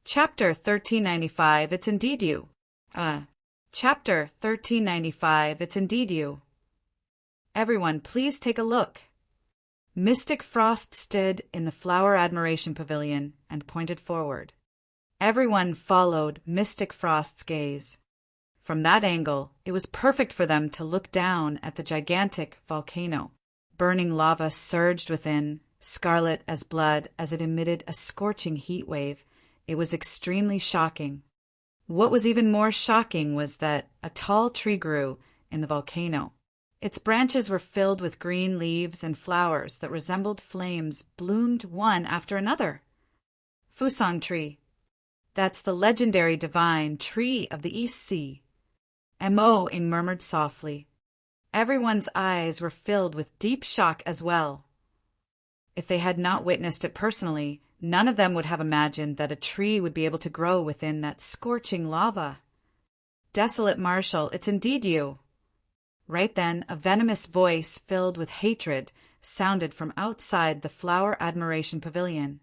Chapter 1395, It's Indeed You. Chapter 1395, It's Indeed You. Everyone, please take a look. Mystic Frost stood in the Flower Admiration Pavilion and pointed forward. Everyone followed Mystic Frost's gaze. From that angle, it was perfect for them to look down at the gigantic volcano. Burning lava surged within, scarlet as blood as it emitted a scorching heat wave. It was extremely shocking. What was even more shocking was that a tall tree grew in the volcano. Its branches were filled with green leaves and flowers that resembled flames bloomed one after another. Fusang tree. That's the legendary divine tree of the East Sea. Mo-ing murmured softly. Everyone's eyes were filled with deep shock as well. If they had not witnessed it personally, none of them would have imagined that a tree would be able to grow within that scorching lava. Desolate Marshal, it's indeed you. Right then, a venomous voice filled with hatred sounded from outside the Flower Admiration Pavilion.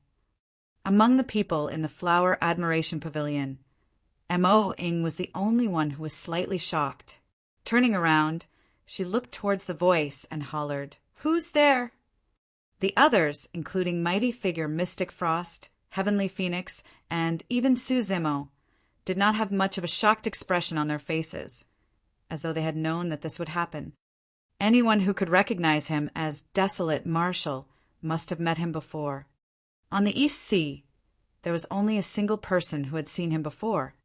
Among the people in the Flower Admiration Pavilion, Mo-ing was the only one who was slightly shocked. Turning around, she looked towards the voice and hollered, "Who's there?" The others, including mighty figure Mystic Frost, Heavenly Phoenix, and even Su Zimo, did not have much of a shocked expression on their faces, as though they had known that this would happen. Anyone who could recognize him as Desolate Marshal must have met him before. On the East Sea, there was only a single person who had seen him before,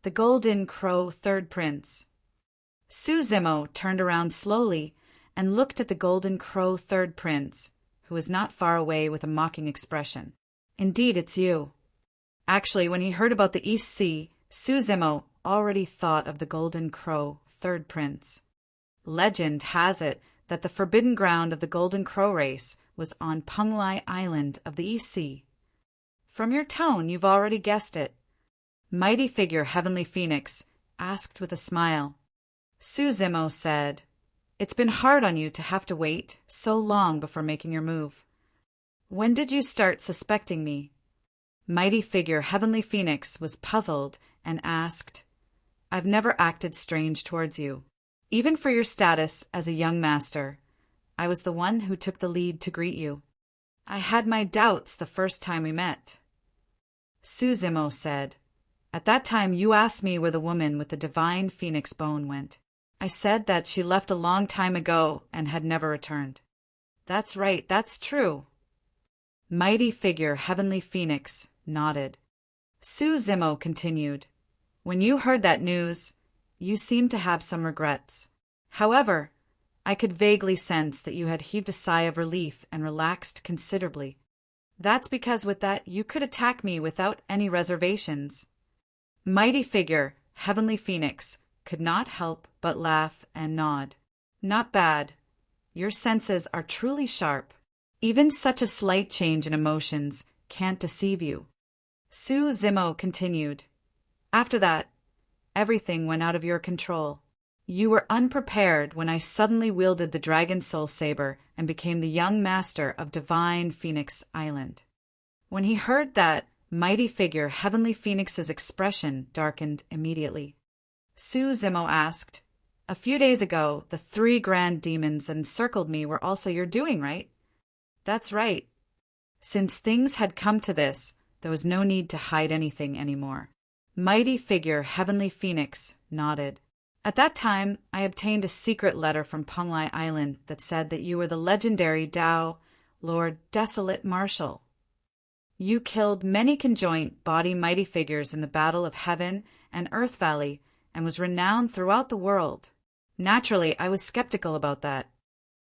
the Golden Crow Third Prince. Su Zimo turned around slowly and looked at the Golden Crow Third Prince, who was not far away with a mocking expression. "Indeed, it's you." Actually, when he heard about the East Sea, Su Zimo already thought of the Golden Crow Third Prince. Legend has it that the forbidden ground of the Golden Crow race was on Penglai Island of the East Sea. From your tone, you've already guessed it. Mighty figure Heavenly Phoenix asked with a smile. Su Zimo said, "It's been hard on you to have to wait so long before making your move. When did you start suspecting me?" Mighty figure Heavenly Phoenix was puzzled and asked, "I've never acted strange towards you. Even for your status as a young master, I was the one who took the lead to greet you. I had my doubts the first time we met." Su Zimo said, "At that time you asked me where the woman with the divine phoenix bone went. I said that she left a long time ago and had never returned." "That's right, that's true." Mighty figure Heavenly Phoenix nodded. Su Zimo continued, "When you heard that news, you seemed to have some regrets. However, I could vaguely sense that you had heaved a sigh of relief and relaxed considerably. That's because with that you could attack me without any reservations." Mighty figure Heavenly Phoenix could not help but laugh and nod. "Not bad. Your senses are truly sharp. Even such a slight change in emotions can't deceive you." Su Zimo continued, "After that, everything went out of your control. You were unprepared when I suddenly wielded the Dragon Soul Saber and became the young master of Divine Phoenix Island." When he heard that, mighty figure Heavenly Phoenix's expression darkened immediately. Su Zimo asked, "A few days ago, the 3 grand demons that encircled me were also your doing, right?" "That's right." Since things had come to this, there was no need to hide anything anymore. Mighty figure Heavenly Phoenix nodded. "At that time, I obtained a secret letter from Penglai Island that said that you were the legendary Tao Lord Desolate Marshal. You killed many conjoint body mighty figures in the Battle of Heaven and Earth Valley and was renowned throughout the world. Naturally, I was skeptical about that."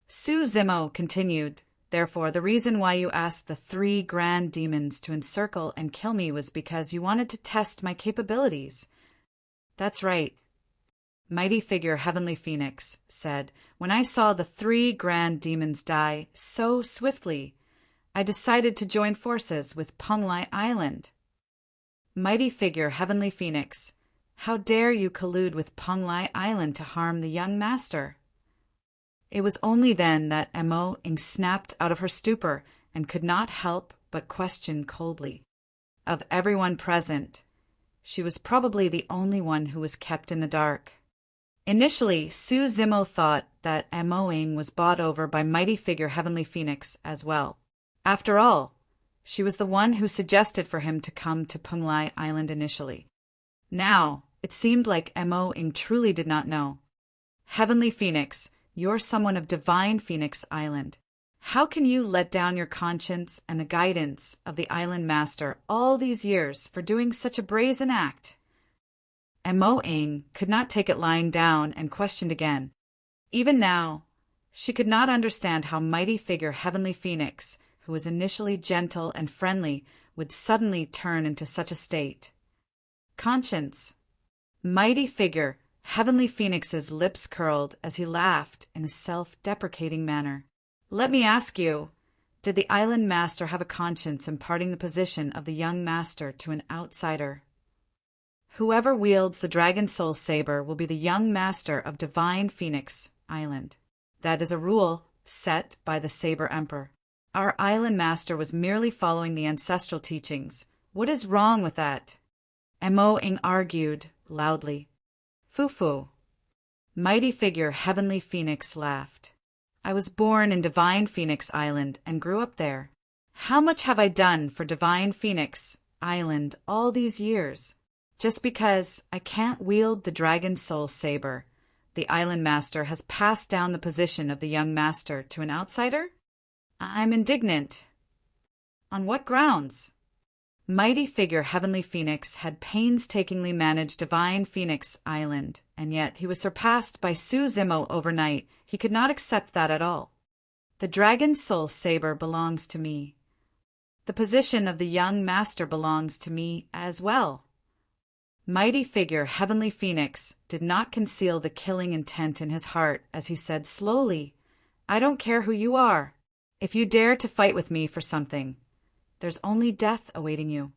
Su Zimo continued, "Therefore, the reason why you asked the 3 grand demons to encircle and kill me was because you wanted to test my capabilities." "That's right." Mighty figure Heavenly Phoenix said, "When I saw the 3 grand demons die so swiftly, I decided to join forces with Penglai Island." Mighty figure Heavenly Phoenix, "How dare you collude with Penglai Island to harm the young master?" It was only then that Mo-ing snapped out of her stupor and could not help but question coldly, of everyone present, she was probably the only one who was kept in the dark. Initially, Su Zimo thought that Mo-ing was bought over by mighty figure Heavenly Phoenix as well. After all, she was the one who suggested for him to come to Penglai Island initially. Now, it seemed like Mo-ing truly did not know. Heavenly Phoenix, you're someone of Divine Phoenix Island. How can you let down your conscience and the guidance of the Island Master all these years for doing such a brazen act? Mo-ing could not take it lying down and questioned again. Even now, she could not understand how mighty figure Heavenly Phoenix, who was initially gentle and friendly, would suddenly turn into such a state. Conscience. Mighty figure Heavenly Phoenix's lips curled as he laughed in a self-deprecating manner. Let me ask you, did the Island Master have a conscience imparting the position of the young master to an outsider? Whoever wields the Dragon Soul Saber will be the young master of Divine Phoenix Island. That is a rule set by the Saber Emperor. Our Island Master was merely following the ancestral teachings. What is wrong with that? Mo-ing argued loudly. Fufu. Mighty figure Heavenly Phoenix laughed. I was born in Divine Phoenix Island and grew up there. How much have I done for Divine Phoenix Island all these years? Just because I can't wield the Dragon Soul Saber, the Island Master has passed down the position of the young master to an outsider? I'm indignant. On what grounds? Mighty figure Heavenly Phoenix had painstakingly managed Divine Phoenix Island, and yet he was surpassed by Su Zimo overnight. He could not accept that at all. The Dragon Soul Saber belongs to me. The position of the young master belongs to me as well. Mighty figure Heavenly Phoenix did not conceal the killing intent in his heart as he said slowly, I don't care who you are. If you dare to fight with me for something, there's only death awaiting you.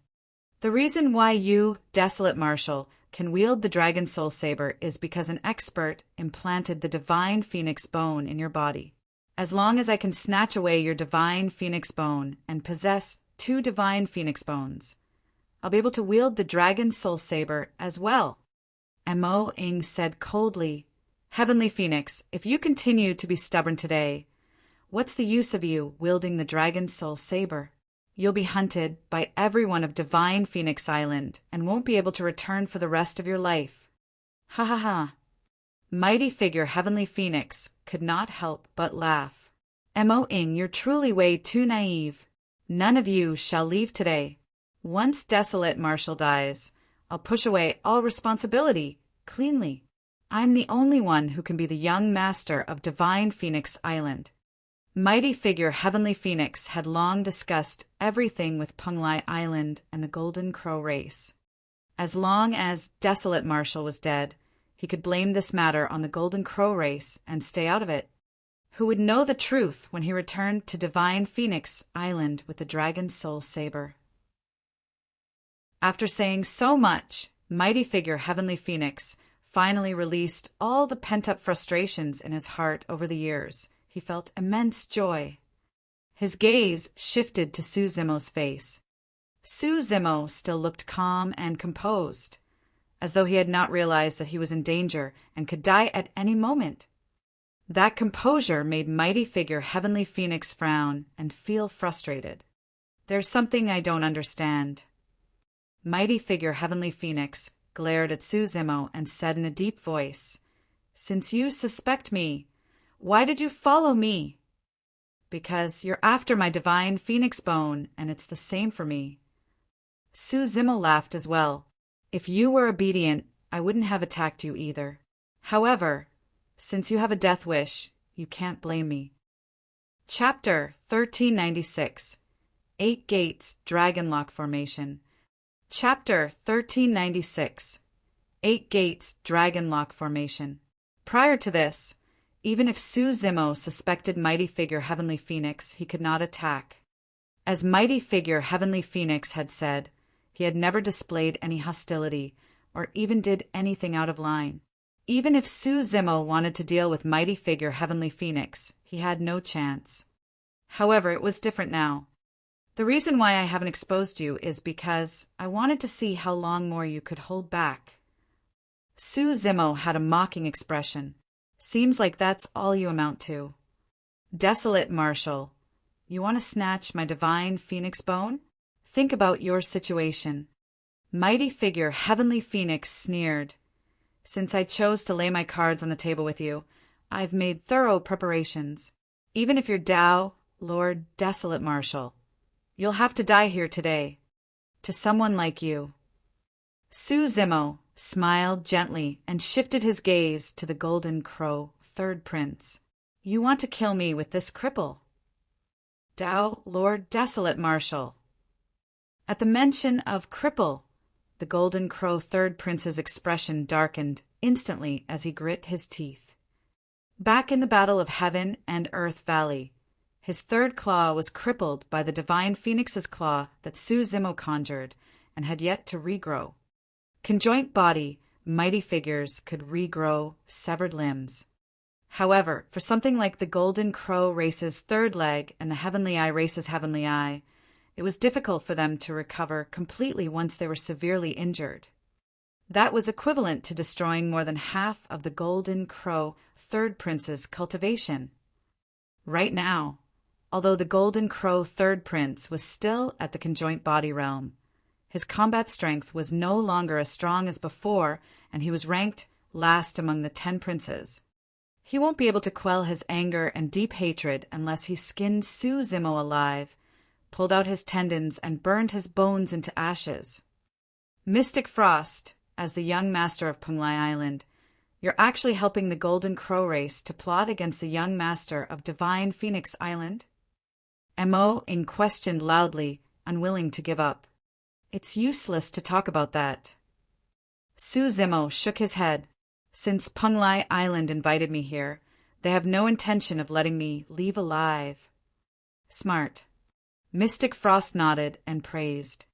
The reason why you, Desolate Marshal, can wield the Dragon Soul Saber is because an expert implanted the Divine Phoenix Bone in your body. As long as I can snatch away your Divine Phoenix Bone and possess 2 Divine Phoenix Bones, I'll be able to wield the Dragon Soul Saber as well. Mo-ing said coldly, Heavenly Phoenix, if you continue to be stubborn today, what's the use of you wielding the Dragon Soul Saber? You'll be hunted by everyone of Divine Phoenix Island and won't be able to return for the rest of your life. Ha ha ha. Mighty figure Heavenly Phoenix could not help but laugh. Mo-ing, you're truly way too naive. None of you shall leave today. Once Desolate Marshal dies, I'll push away all responsibility, cleanly. I'm the only one who can be the young master of Divine Phoenix Island. Mighty figure Heavenly Phoenix had long discussed everything with Penglai Island and the Golden Crow race. As long as Desolate Marshal was dead, he could blame this matter on the Golden Crow race and stay out of it. Who would know the truth when he returned to Divine Phoenix Island with the Dragon Soul Saber? After saying so much, mighty figure Heavenly Phoenix finally released all the pent-up frustrations in his heart over the years. He felt immense joy. His gaze shifted to Su Zimo's face. Su Zimo still looked calm and composed, as though he had not realized that he was in danger and could die at any moment. That composure made mighty figure Heavenly Phoenix frown and feel frustrated. There's something I don't understand. Mighty figure Heavenly Phoenix glared at Su Zimo and said in a deep voice, Since you suspect me, why did you follow me? Because you're after my Divine Phoenix Bone, and it's the same for me. Su Zimo laughed as well. If you were obedient, I wouldn't have attacked you either. However, since you have a death wish, you can't blame me. Chapter 1396 8 Gates Dragonlock Formation. Chapter 1396 8 Gates Dragonlock Formation. Prior to this, even if Su Zimo suspected mighty figure Heavenly Phoenix, he could not attack. As mighty figure Heavenly Phoenix had said, he had never displayed any hostility or even did anything out of line. Even if Su Zimo wanted to deal with mighty figure Heavenly Phoenix, he had no chance. However, it was different now. The reason why I haven't exposed you is because I wanted to see how long more you could hold back. Su Zimo had a mocking expression. Seems like that's all you amount to. Desolate Marshal, you want to snatch my divine phoenix bone? Think about your situation. Mighty figure Heavenly Phoenix sneered. Since I chose to lay my cards on the table with you, I've made thorough preparations. Even if you're Tao, Lord Desolate Marshal, you'll have to die here today. To someone like you. Su Zimo smiled gently and shifted his gaze to the Golden Crow, third prince. You want to kill me with this cripple? Tao, Lord Desolate Marshal. At the mention of cripple, the Golden Crow third prince's expression darkened instantly as he grit his teeth. Back in the Battle of Heaven and Earth Valley, his third claw was crippled by the divine phoenix's claw that Su Zimo conjured and had yet to regrow. Conjoint body, mighty figures could regrow severed limbs. However, for something like the Golden Crow race's third leg and the Heavenly Eye race's Heavenly Eye, it was difficult for them to recover completely once they were severely injured. That was equivalent to destroying more than half of the Golden Crow third prince's cultivation. Right now, although the Golden Crow third prince was still at the conjoint body realm, his combat strength was no longer as strong as before, and he was ranked last among the 10 princes. He won't be able to quell his anger and deep hatred unless he skinned Su Zimo alive, pulled out his tendons, and burned his bones into ashes. Mystic Frost, as the young master of Penglai Island, you're actually helping the Golden Crow race to plot against the young master of Divine Phoenix Island? Mo questioned loudly, unwilling to give up. It's useless to talk about that. Su Zimo shook his head. Since Penglai Island invited me here, they have no intention of letting me leave alive. Smart. Mystic Frost nodded and praised.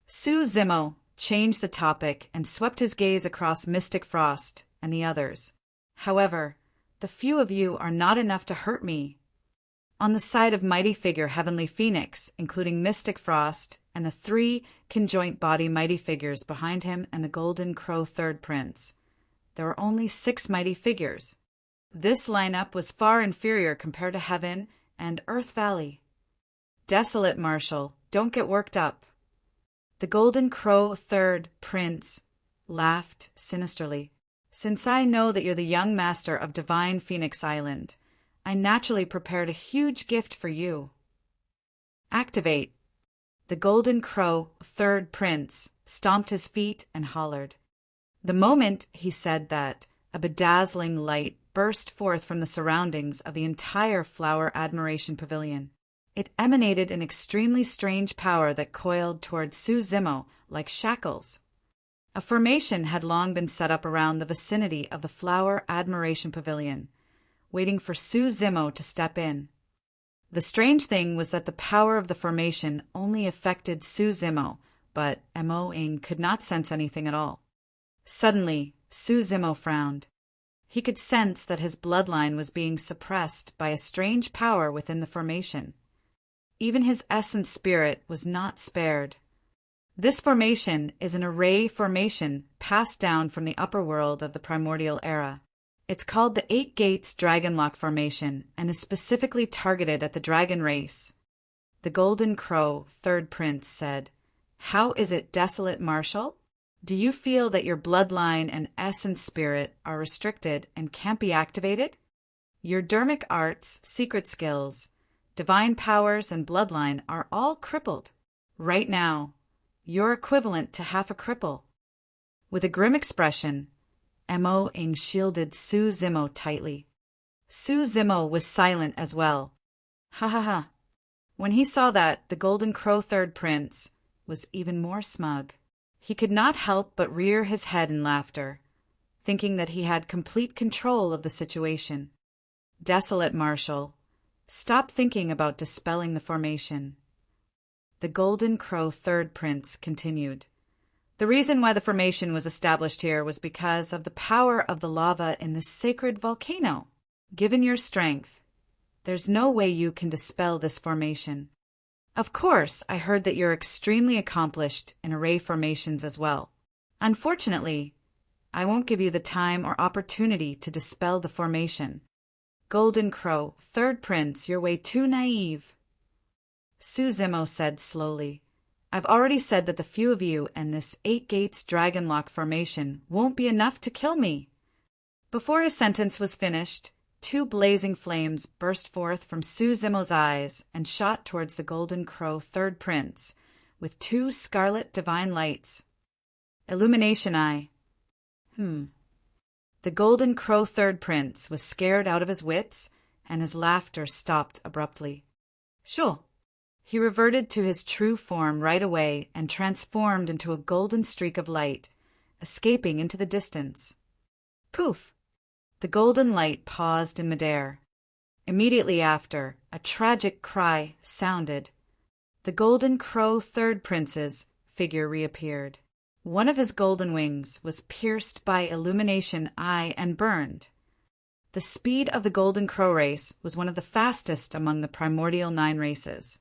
Su Zimo changed the topic and swept his gaze across Mystic Frost and the others. However, the few of you are not enough to hurt me. On the side of mighty figure Heavenly Phoenix, including Mystic Frost and the 3 conjoint body mighty figures behind him and the Golden Crow third prince, there were only 6 mighty figures. This lineup was far inferior compared to Heaven and Earth Valley. Desolate Marshal, don't get worked up. The Golden Crow third prince laughed sinisterly. Since I know that you're the young master of Divine Phoenix Island, I naturally prepared a huge gift for you. Activate. The Golden Crow third prince stomped his feet and hollered. The moment he said that, a bedazzling light burst forth from the surroundings of the entire Flower Admiration Pavilion. It emanated an extremely strange power that coiled toward Su Zimo like shackles. A formation had long been set up around the vicinity of the Flower Admiration Pavilion, waiting for Su Zimo to step in. The strange thing was that the power of the formation only affected Su Zimo, but Mo could not sense anything at all. Suddenly, Su Zimo frowned. He could sense that his bloodline was being suppressed by a strange power within the formation. Even his essence spirit was not spared. This formation is an array formation passed down from the upper world of the primordial era. It's called the 8 Gates Dragonlock Formation and is specifically targeted at the dragon race. The Golden Crow third prince said, "How is it, Desolate Marshal? Do you feel that your bloodline and essence spirit are restricted and can't be activated? Your dermic arts, secret skills, divine powers, and bloodline are all crippled. Right now, you're equivalent to half a cripple." With a grim expression, Mo shielded Su Zimo tightly. Su Zimo was silent as well. Ha ha ha. When he saw that, the Golden Crow third prince was even more smug. He could not help but rear his head in laughter, thinking that he had complete control of the situation. Desolate Marshal, stop thinking about dispelling the formation. The Golden Crow third prince continued. The reason why the formation was established here was because of the power of the lava in this sacred volcano. Given your strength, there's no way you can dispel this formation. Of course, I heard that you're extremely accomplished in array formations as well. Unfortunately, I won't give you the time or opportunity to dispel the formation. Golden Crow, third prince, you're way too naive. Su Zimo said slowly, I've already said that the few of you and this 8 gates dragonlock formation won't be enough to kill me. Before his sentence was finished, 2 blazing flames burst forth from Su Zimo's eyes and shot towards the Golden Crow third prince, with 2 scarlet divine lights. Illumination Eye. The Golden Crow third prince was scared out of his wits, and his laughter stopped abruptly. Sure. He reverted to his true form right away and transformed into a golden streak of light, escaping into the distance. Poof! The golden light paused in midair. Immediately after, a tragic cry sounded. The Golden Crow third prince's figure reappeared. One of his golden wings was pierced by Illumination Eye and burned. The speed of the Golden Crow race was one of the fastest among the primordial 9 races.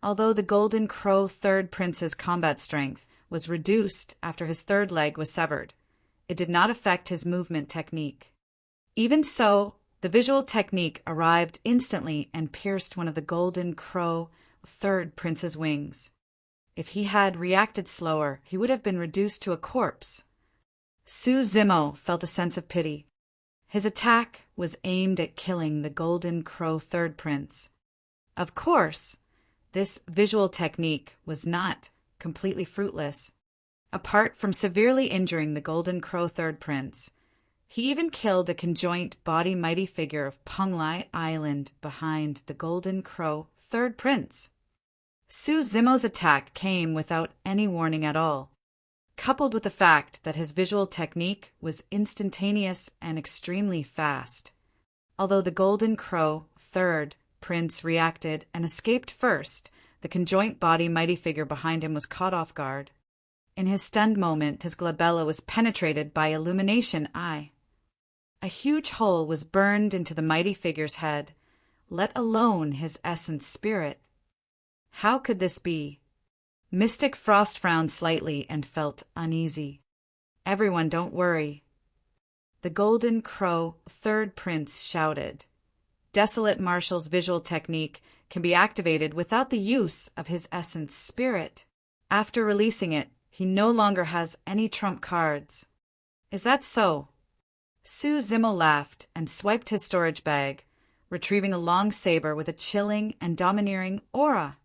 Although the Golden Crow third prince's combat strength was reduced after his third leg was severed, it did not affect his movement technique. Even so, the visual technique arrived instantly and pierced one of the Golden Crow third prince's wings. If he had reacted slower, he would have been reduced to a corpse. Su Zimo felt a sense of pity. His attack was aimed at killing the Golden Crow third prince. Of course, this visual technique was not completely fruitless. Apart from severely injuring the Golden Crow third prince, he even killed a conjoint body mighty figure of Penglai Island behind the Golden Crow third prince. Su Zimo's attack came without any warning at all, coupled with the fact that his visual technique was instantaneous and extremely fast. Although the Golden Crow third prince reacted and escaped first, the conjoint body mighty figure behind him was caught off guard. In his stunned moment, his glabella was penetrated by Illumination Eye. A huge hole was burned into the mighty figure's head, let alone his essence spirit. How could this be? Mystic Frost frowned slightly and felt uneasy. Everyone, don't worry. The Golden Crow third prince shouted. Desolate Marshall's visual technique can be activated without the use of his essence spirit. After releasing it, he no longer has any trump cards. Is that so? Su Zimo laughed and swiped his storage bag, retrieving a long saber with a chilling and domineering aura.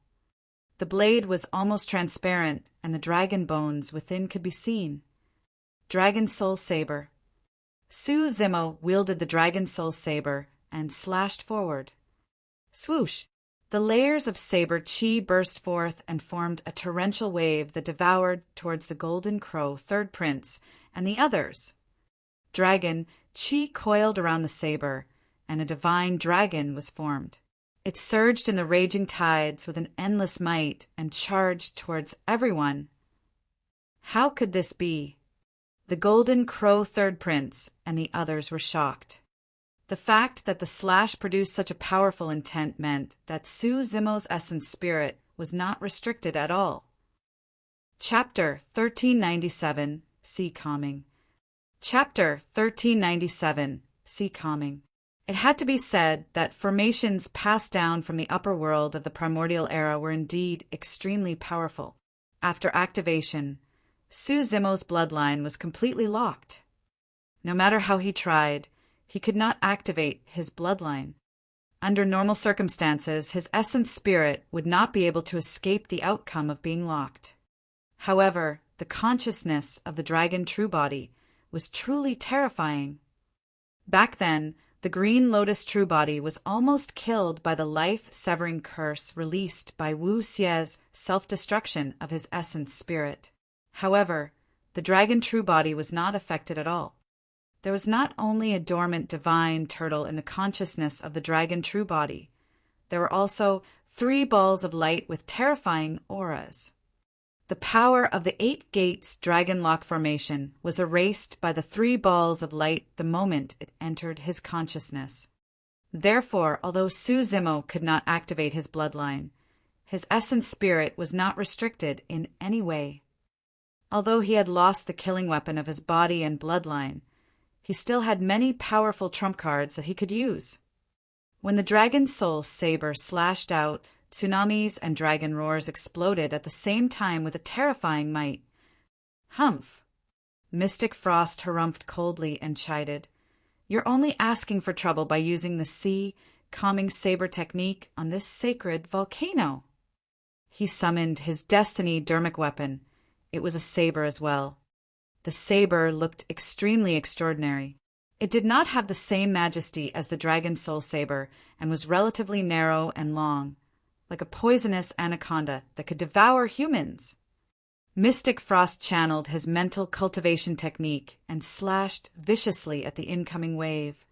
The blade was almost transparent, and the dragon bones within could be seen. Dragon Soul Saber. Su Zimo wielded the Dragon Soul Saber and slashed forward. Swoosh! The layers of saber chi burst forth and formed a torrential wave that devoured towards the Golden Crow third prince and the others. Dragon chi coiled around the saber, and a divine dragon was formed. It surged in the raging tides with an endless might and charged towards everyone. How could this be? The Golden Crow third prince and the others were shocked. The fact that the slash produced such a powerful intent meant that Su Zimo's essence spirit was not restricted at all. Chapter 1397, See Calming. Chapter 1397, See Calming. It had to be said that formations passed down from the upper world of the primordial era were indeed extremely powerful. After activation, Su Zimo's bloodline was completely locked. No matter how he tried, he could not activate his bloodline. Under normal circumstances, his essence spirit would not be able to escape the outcome of being locked. However, the consciousness of the dragon true body was truly terrifying. Back then, the Green Lotus true body was almost killed by the life-severing curse released by Wu Xie's self-destruction of his essence spirit. However, the dragon true body was not affected at all. There was not only a dormant divine turtle in the consciousness of the dragon true body, there were also 3 balls of light with terrifying auras. The power of the 8 gates dragon lock formation was erased by the 3 balls of light the moment it entered his consciousness. Therefore, although Su Zimo could not activate his bloodline, His essence spirit was not restricted in any way. Although he had lost the killing weapon of his body and bloodline, he still had many powerful trump cards that he could use. When the Dragon Soul saber slashed out, tsunamis and dragon roars exploded at the same time with a terrifying might. "Humph!" Mystic Frost harumphed coldly and chided. "You're only asking for trouble by using the sea calming saber technique on this sacred volcano." He summoned his destiny dermic weapon. It was a saber as well. The saber looked extremely extraordinary. It did not have the same majesty as the Dragon Soul saber and was relatively narrow and long, like a poisonous anaconda that could devour humans. Mystic Frost channeled his mental cultivation technique and slashed viciously at the incoming wave.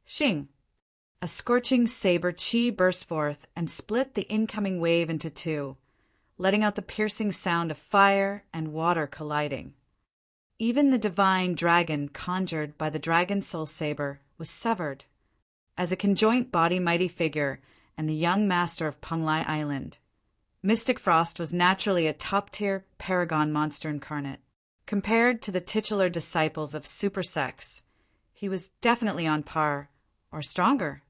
Shing! A scorching saber chi burst forth and split the incoming wave into two, letting out the piercing sound of fire and water colliding. Even the divine dragon conjured by the Dragon Soul saber was severed. As a conjoint body mighty figure and the young master of Penglai Island, Mystic Frost was naturally a top-tier paragon monster incarnate. Compared to the titular disciples of Super Sex, he was definitely on par, or stronger.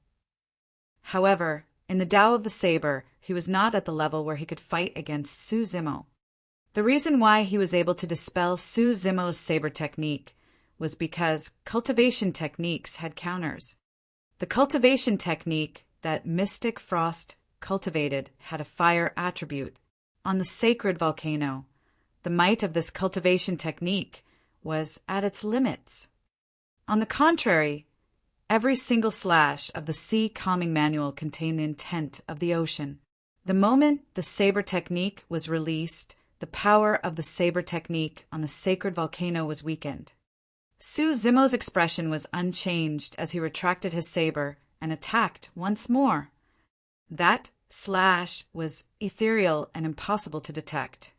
However, in the Tao of the Saber, he was not at the level where he could fight against Su Zimo. The reason why he was able to dispel Su Zimo's saber technique was because cultivation techniques had counters. The cultivation technique that Mystic Frost cultivated had a fire attribute. On the sacred volcano, the might of this cultivation technique was at its limits. On the contrary, every single slash of the sea calming manual contained the intent of the ocean. The moment the saber technique was released, the power of the saber technique on the sacred volcano was weakened. Su Zimo's expression was unchanged as he retracted his saber and attacked once more. That slash was ethereal and impossible to detect.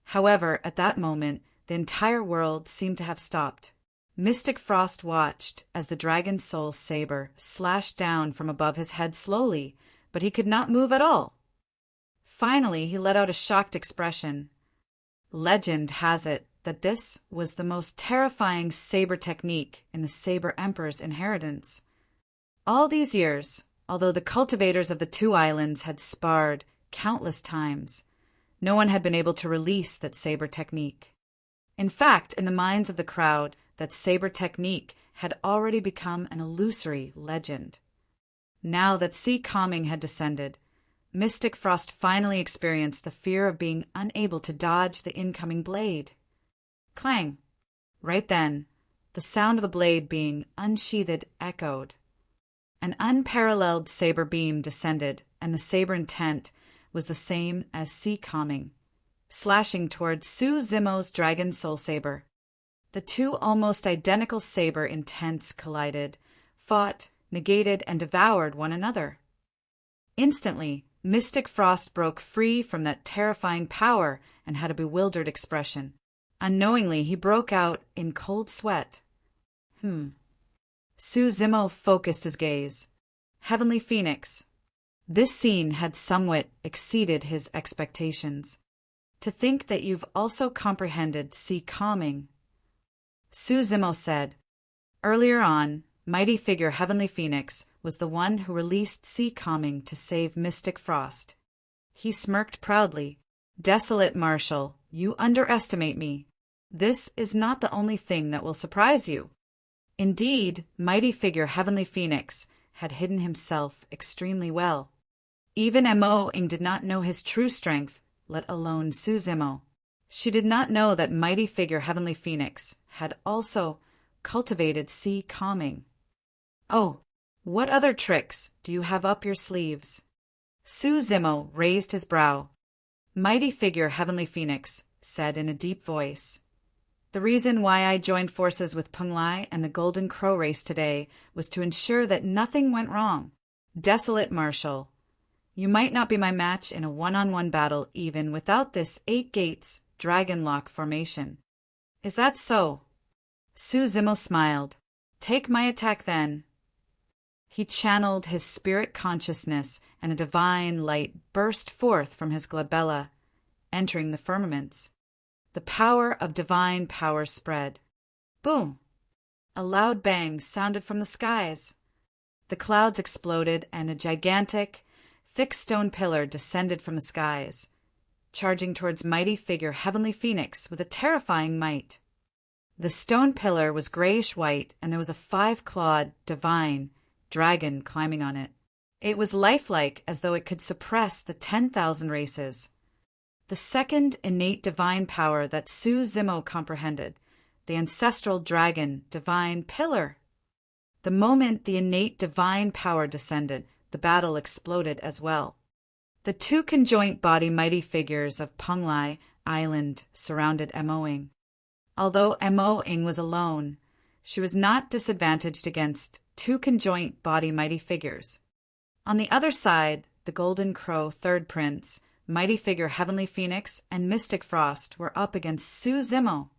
However, at that moment, the entire world seemed to have stopped. Mystic Frost watched as the Dragon Soul saber slashed down from above his head slowly, but he could not move at all. Finally, he let out a shocked expression. Legend has it that this was the most terrifying saber technique in the Saber Emperor's inheritance. All these years, although the cultivators of the two islands had sparred countless times, no one had been able to release that saber technique. In fact, in the minds of the crowd, that saber technique had already become an illusory legend. Now that sea calming had descended, Mystic Frost finally experienced the fear of being unable to dodge the incoming blade. Clang! Right then, the sound of the blade being unsheathed echoed. An unparalleled saber beam descended, and the saber intent was the same as sea calming, slashing towards Su Zimo's Dragon Soul saber. The two almost identical saber intents collided, fought, negated, and devoured one another. Instantly, Mystic Frost broke free from that terrifying power and had a bewildered expression. Unknowingly, he broke out in cold sweat. Su Zimo focused his gaze. Heavenly Phoenix. This scene had somewhat exceeded his expectations. To think that you've also comprehended sea calming. Su Zimo said, "Earlier on, mighty figure Heavenly Phoenix was the one who released sea calming to save Mystic Frost." He smirked proudly. "Desolate Marshal, you underestimate me. This is not the only thing that will surprise you." Indeed, mighty figure Heavenly Phoenix had hidden himself extremely well. Even Mo-ing did not know his true strength, let alone Su Zimo. She did not know that mighty figure Heavenly Phoenix had also cultivated sea calming. "Oh, what other tricks do you have up your sleeves?" Su Zimo raised his brow. Mighty figure Heavenly Phoenix said in a deep voice, "The reason why I joined forces with Penglai and the Golden Crow race today was to ensure that nothing went wrong. Desolate Marshal, you might not be my match in a one-on-one battle even without this 8 gates dragon lock formation." "Is that so?" Su Zimo smiled. "Take my attack then." He channeled his spirit consciousness, and a divine light burst forth from his glabella, entering the firmaments. The power of divine power spread. Boom! A loud bang sounded from the skies. The clouds exploded, and a gigantic, thick stone pillar descended from the skies, charging towards mighty figure Heavenly Phoenix with a terrifying might. The stone pillar was grayish-white, and there was a 5-clawed, divine dragon climbing on it. It was lifelike, as though it could suppress the 10,000 races. The second innate divine power that Su Zimo comprehended, the ancestral dragon divine pillar. The moment the innate divine power descended, the battle exploded as well. The two conjoint body mighty figures of Penglai Island surrounded Emoing. Although Emoing was alone, she was not disadvantaged against two conjoint body mighty figures. On the other side, the Golden Crow Third Prince, mighty figure Heavenly Phoenix, and Mystic Frost were up against Su Zimo.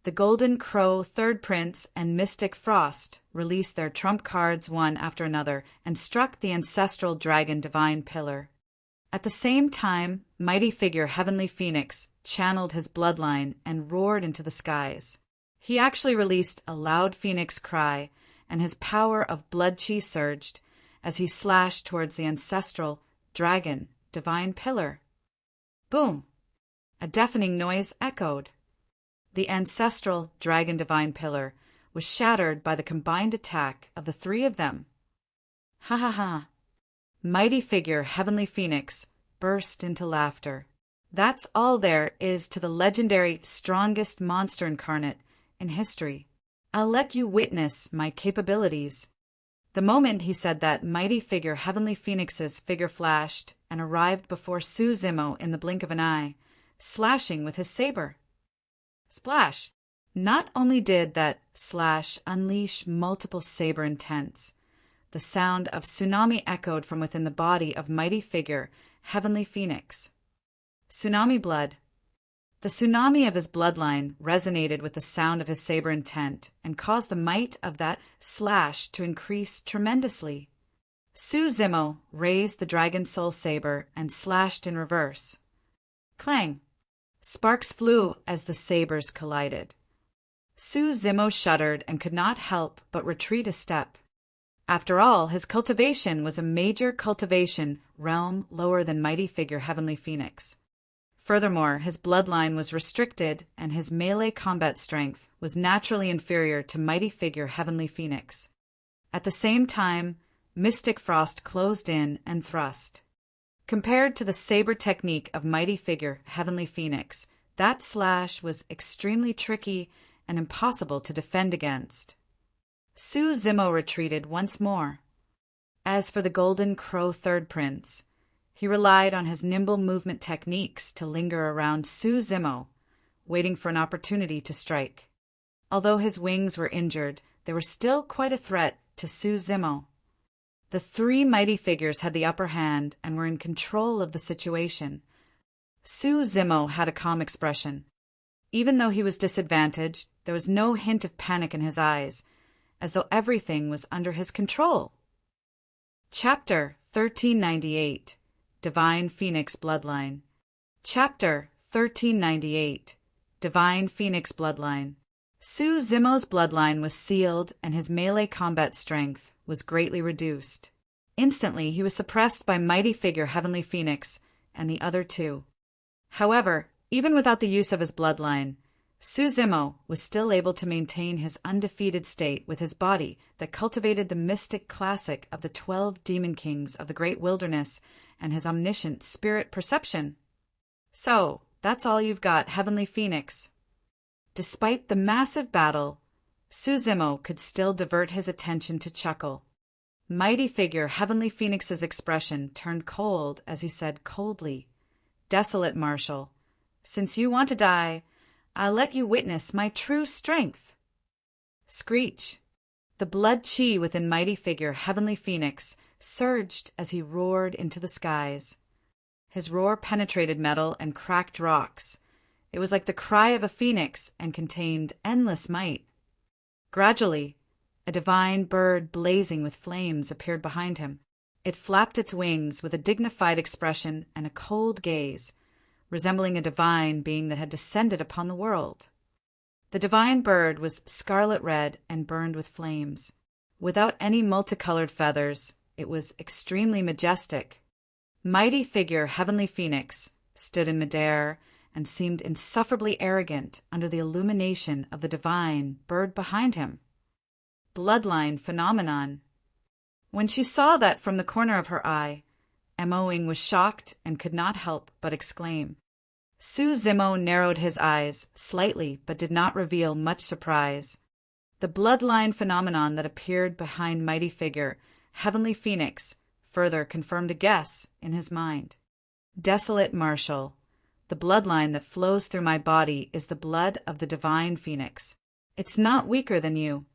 The Golden Crow Third Prince and Mystic Frost released their trump cards one after another and struck the ancestral dragon divine pillar. At the same time, mighty figure Heavenly Phoenix channeled his bloodline and roared into the skies. He actually released a loud phoenix cry, and his power of blood chi surged as he slashed towards the ancestral dragon divine pillar. Boom! A deafening noise echoed. The ancestral dragon divine pillar was shattered by the combined attack of the three of them. Ha ha ha! Mighty figure Heavenly Phoenix burst into laughter. That's all there is to the legendary strongest monster incarnate in history. I'll let you witness my capabilities. The moment he said that, mighty figure Heavenly Phoenix's figure flashed and arrived before Su Zimo in the blink of an eye, slashing with his saber. Splash! Not only did that slash unleash multiple saber intents, the sound of tsunami echoed from within the body of mighty figure Heavenly Phoenix. Tsunami blood. The tsunami of his bloodline resonated with the sound of his saber intent and caused the might of that slash to increase tremendously. Su Zimo raised the Dragon Soul saber and slashed in reverse. Clang! Sparks flew as the sabers collided. Su Zimo shuddered and could not help but retreat a step. After all, his cultivation was a major cultivation realm lower than mighty figure Heavenly Phoenix. Furthermore, his bloodline was restricted, and his melee combat strength was naturally inferior to mighty figure Heavenly Phoenix. At the same time, Mystic Frost closed in and thrust. Compared to the saber technique of mighty figure Heavenly Phoenix, that slash was extremely tricky and impossible to defend against. Su Zimo retreated once more. As for the Golden Crow Third Prince, he relied on his nimble movement techniques to linger around Su Zimo, waiting for an opportunity to strike. Although his wings were injured, they were still quite a threat to Su Zimo. The three mighty figures had the upper hand and were in control of the situation. Su Zimo had a calm expression. Even though he was disadvantaged, there was no hint of panic in his eyes, as though everything was under his control. Chapter 1398. Divine Phoenix Bloodline. Chapter 1398. Divine Phoenix Bloodline. Su Zimo's bloodline was sealed, and his melee combat strength was greatly reduced. Instantly, he was suppressed by mighty figure Heavenly Phoenix and the other two. However, even without the use of his bloodline, Su Zimo was still able to maintain his undefeated state with his body that cultivated the mystic classic of the 12 demon kings of the great wilderness and his omniscient spirit perception. So, that's all you've got, Heavenly Phoenix. Despite the massive battle, Su Zimo could still divert his attention to chuckle. Mighty figure Heavenly Phoenix's expression turned cold as he said coldly, "Desolate Marshal, since you want to die, I'll let you witness my true strength." Screech! The blood chi within mighty figure Heavenly Phoenix surged as he roared into the skies. His roar penetrated metal and cracked rocks. It was like the cry of a phoenix and contained endless might. Gradually, A divine bird blazing with flames appeared behind him. It flapped its wings with a dignified expression and a cold gaze, resembling a divine being that had descended upon the world. The divine bird was scarlet red and burned with flames. Without any multicolored feathers, it was extremely majestic. Mighty figure Heavenly Phoenix stood in midair and seemed insufferably arrogant under the illumination of the divine bird behind him. Bloodline phenomenon. When she saw that from the corner of her eye, Emoing was shocked and could not help but exclaim. Su Zimo narrowed his eyes slightly but did not reveal much surprise. The bloodline phenomenon that appeared behind mighty figure Heavenly Phoenix further confirmed a guess in his mind. Desolate Marshal, the bloodline that flows through my body is the blood of the divine Phoenix. It's not weaker than you.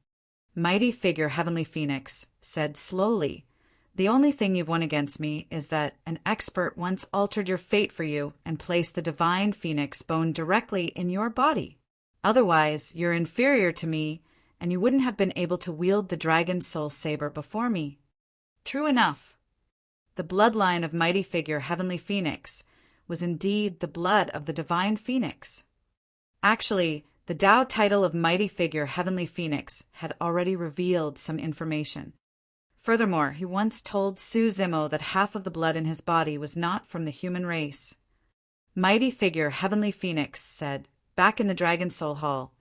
Mighty figure Heavenly Phoenix said slowly, the only thing you've won against me is that an expert once altered your fate for you and placed the divine Phoenix bone directly in your body. Otherwise, you're inferior to me, and you wouldn't have been able to wield the dragon soul saber before me. True enough. The bloodline of mighty figure Heavenly Phoenix was indeed the blood of the divine Phoenix. Actually, the Tao title of mighty figure Heavenly Phoenix had already revealed some information. Furthermore, he once told Su Zimo that half of the blood in his body was not from the human race. Mighty figure Heavenly Phoenix said, back in the Dragon Soul Hall,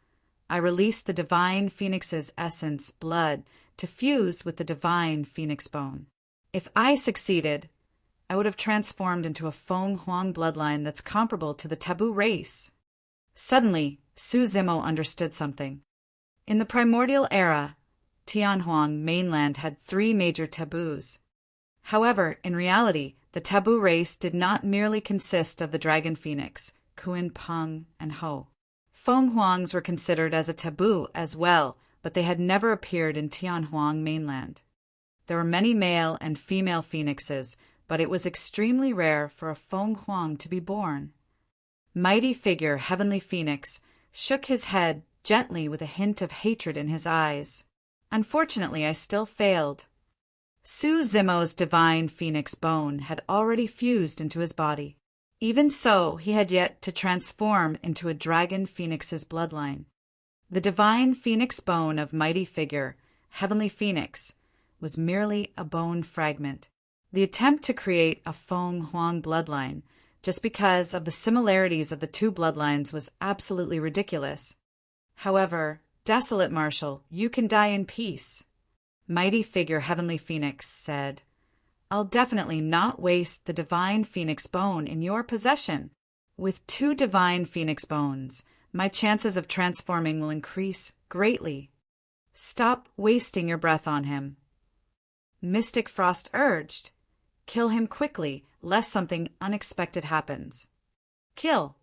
I released the divine Phoenix's essence, blood, to fuse with the divine Phoenix bone. If I succeeded, I would have transformed into a Feng Huang bloodline that's comparable to the taboo race. Suddenly, Su Zimo understood something. In the primordial era, Tianhuang mainland had 3 major taboos. However, in reality, the taboo race did not merely consist of the dragon phoenix, Kuan Peng, and Ho. Feng Huangs were considered as a taboo as well, but they had never appeared in Tianhuang mainland. There were many male and female phoenixes, but it was extremely rare for a Feng Huang to be born. Mighty figure Heavenly Phoenix shook his head gently with a hint of hatred in his eyes. Unfortunately, I still failed. Su Zimo's divine phoenix bone had already fused into his body. Even so, he had yet to transform into a dragon phoenix's bloodline. The divine phoenix bone of mighty figure, Heavenly Phoenix, was merely a bone fragment. The attempt to create a Feng Huang bloodline, just because of the similarities of the 2 bloodlines, was absolutely ridiculous. However, Desolate Marshal, you can die in peace. Mighty figure Heavenly Phoenix said, I'll definitely not waste the divine phoenix bone in your possession. With 2 divine phoenix bones, my chances of transforming will increase greatly. Stop wasting your breath on him. Mystic Frost urged, kill him quickly, lest something unexpected happens. Kill.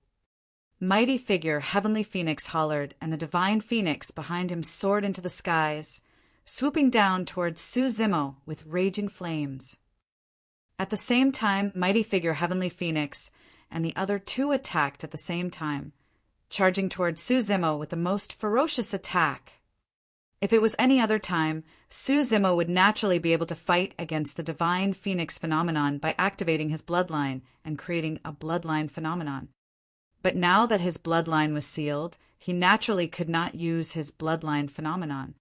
Mighty figure Heavenly Phoenix hollered, and the divine phoenix behind him soared into the skies, swooping down towards Su Zimo with raging flames. At the same time, mighty figure Heavenly Phoenix and the other 2 attacked at the same time, charging towards Su Zimo with the most ferocious attack. If it was any other time, Su Zimo would naturally be able to fight against the divine phoenix phenomenon by activating his bloodline and creating a bloodline phenomenon. But now that his bloodline was sealed, he naturally could not use his bloodline phenomenon.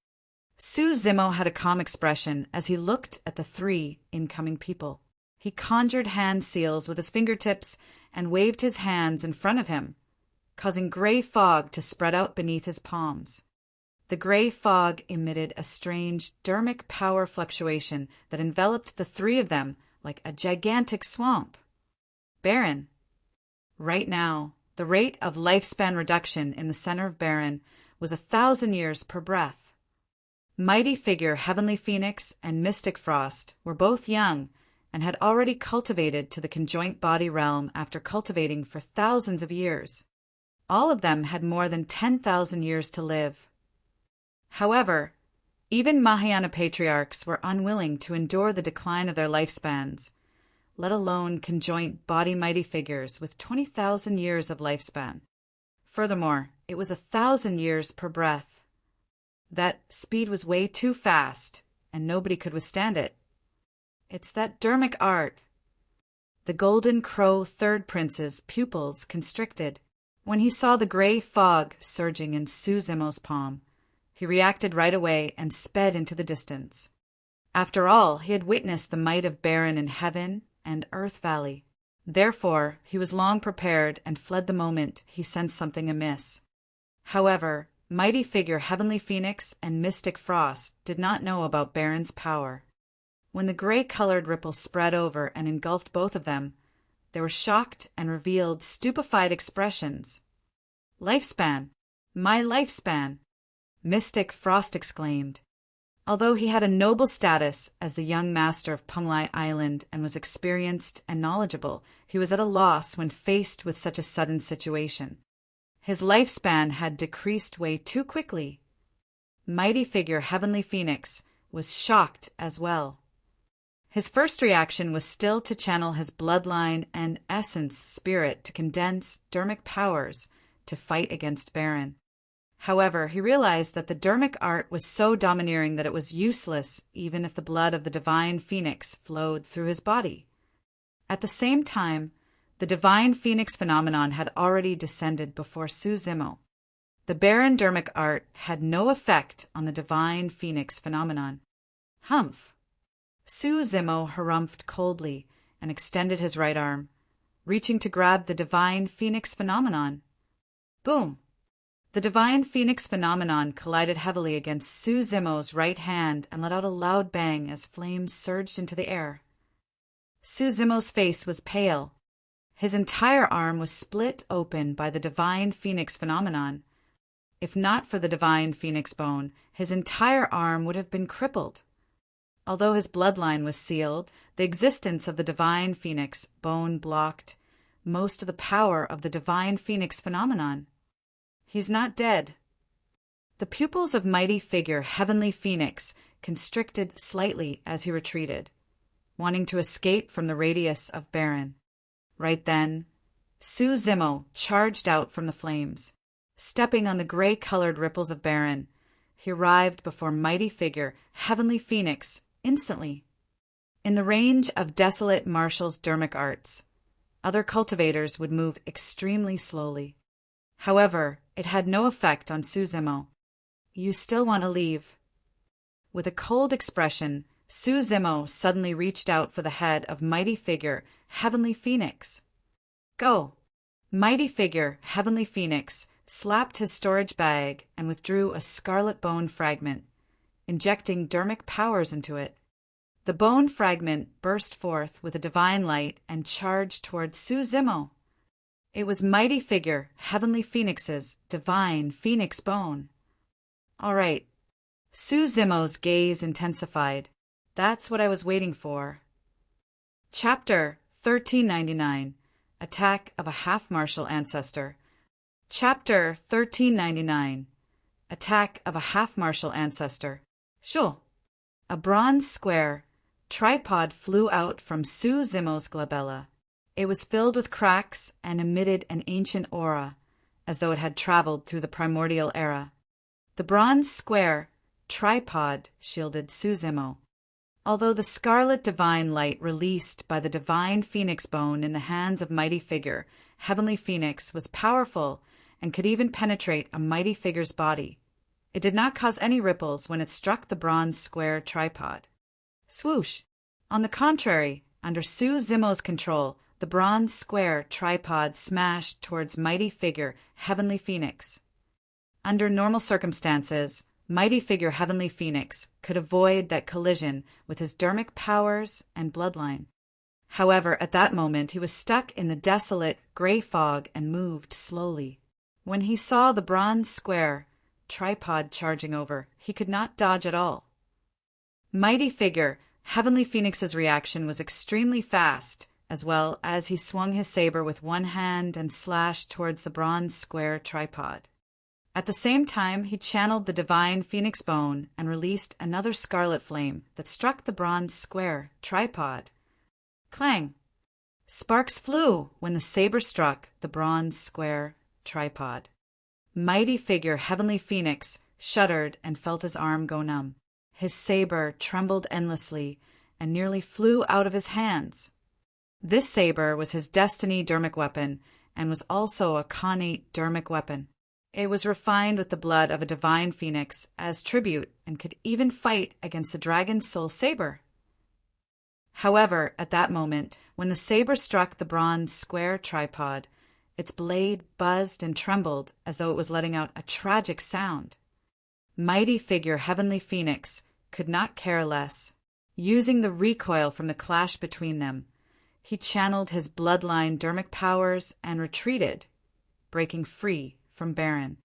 Su Zimo had a calm expression as he looked at the 3 incoming people. He conjured hand seals with his fingertips and waved his hands in front of him, causing gray fog to spread out beneath his palms. The gray fog emitted a strange dermic power fluctuation that enveloped the 3 of them like a gigantic swamp. Baron. Right now, the rate of lifespan reduction in the center of Baron was 1,000 years per breath. Mighty figure Heavenly Phoenix and Mystic Frost were both young and had already cultivated to the conjoint body realm after cultivating for thousands of years. All of them had more than 10,000 years to live. However, even Mahayana patriarchs were unwilling to endure the decline of their lifespans, let alone conjoint body mighty figures with 20,000 years of lifespan. Furthermore, it was 1,000 years per breath. That speed was way too fast, and nobody could withstand it. It's that dermic art. The Golden Crow Third Prince's pupils constricted. When he saw the gray fog surging in Suzumo's palm, he reacted right away and sped into the distance. After all, he had witnessed the might of Baron in Heaven and Earth Valley. Therefore, he was long prepared and fled the moment he sensed something amiss. However, Mighty Figure Heavenly Phoenix and Mystic Frost did not know about Baron's power. When the gray-colored ripples spread over and engulfed both of them, they were shocked and revealed stupefied expressions. "Lifespan! My lifespan!" Mystic Frost exclaimed. Although he had a noble status as the young master of Punglai Island and was experienced and knowledgeable, he was at a loss when faced with such a sudden situation. His lifespan had decreased way too quickly. Mighty Figure Heavenly Phoenix was shocked as well. His first reaction was still to channel his bloodline and essence spirit to condense dermic powers to fight against Baron. However, he realized that the dermic art was so domineering that it was useless even if the blood of the divine phoenix flowed through his body. At the same time, the divine phoenix phenomenon had already descended before Suzumo. The barren dermic art had no effect on the divine phoenix phenomenon. Humph! Suzumo harumphed coldly and extended his right arm, reaching to grab the divine phoenix phenomenon. Boom! The divine phoenix phenomenon collided heavily against Suzumo's right hand and let out a loud bang as flames surged into the air. Suzumo's face was pale. His entire arm was split open by the divine phoenix phenomenon. If not for the divine phoenix bone, his entire arm would have been crippled. Although his bloodline was sealed, the existence of the divine phoenix bone blocked most of the power of the divine phoenix phenomenon. He's not dead. The pupils of Mighty Figure Heavenly Phoenix constricted slightly as he retreated, wanting to escape from the radius of Baron. Right then, Suzumo charged out from the flames. Stepping on the gray-colored ripples of Baron, he arrived before Mighty Figure Heavenly Phoenix instantly. In the range of desolate Marshall's dermic arts, other cultivators would move extremely slowly. However, it had no effect on Suzumo. "You still want to leave?" With a cold expression, Suzumo suddenly reached out for the head of Mighty Figure Heavenly Phoenix. "Go!" Mighty Figure Heavenly Phoenix slapped his storage bag and withdrew a scarlet bone fragment, injecting dermic powers into it. The bone fragment burst forth with a divine light and charged toward Suzumo. It was Mighty Figure Heavenly Phoenix's divine phoenix bone. All right. Suzumo's gaze intensified. That's what I was waiting for. Chapter 1399. Attack of a Half-Martial Ancestor. Chapter 1399. Attack of a Half-Martial Ancestor. Sure. A bronze square tripod flew out from Suzumo's glabella. It was filled with cracks and emitted an ancient aura, as though it had traveled through the primordial era. The bronze square tripod shielded Suzumo. Although the scarlet divine light released by the divine phoenix bone in the hands of Mighty Figure Heavenly Phoenix was powerful and could even penetrate a Mighty Figure's body, it did not cause any ripples when it struck the bronze square tripod. Swoosh! On the contrary, under Suzumo's control, the bronze square tripod smashed towards Mighty Figure Heavenly Phoenix. Under normal circumstances, Mighty Figure Heavenly Phoenix could avoid that collision with his dermic powers and bloodline. However, at that moment he was stuck in the desolate gray fog and moved slowly. When he saw the bronze square tripod charging over, he could not dodge at all. Mighty Figure Heavenly Phoenix's reaction was extremely fast, as well as he swung his saber with one hand and slashed towards the bronze square tripod. At the same time, he channeled the divine phoenix bone and released another scarlet flame that struck the bronze square tripod. Clang! Sparks flew when the saber struck the bronze square tripod. Mighty Figure Heavenly Phoenix shuddered, and felt his arm go numb. His saber trembled endlessly and nearly flew out of his hands. This saber was his destiny dermic weapon and was also a Khanate dermic weapon. It was refined with the blood of a divine phoenix as tribute and could even fight against the dragon's soul saber. However, at that moment, when the saber struck the bronze square tripod, its blade buzzed and trembled as though it was letting out a tragic sound. Mighty figure Heavenly Phoenix could not care less. Using the recoil from the clash between them, he channeled his bloodline dermic powers and retreated, breaking free from Baron.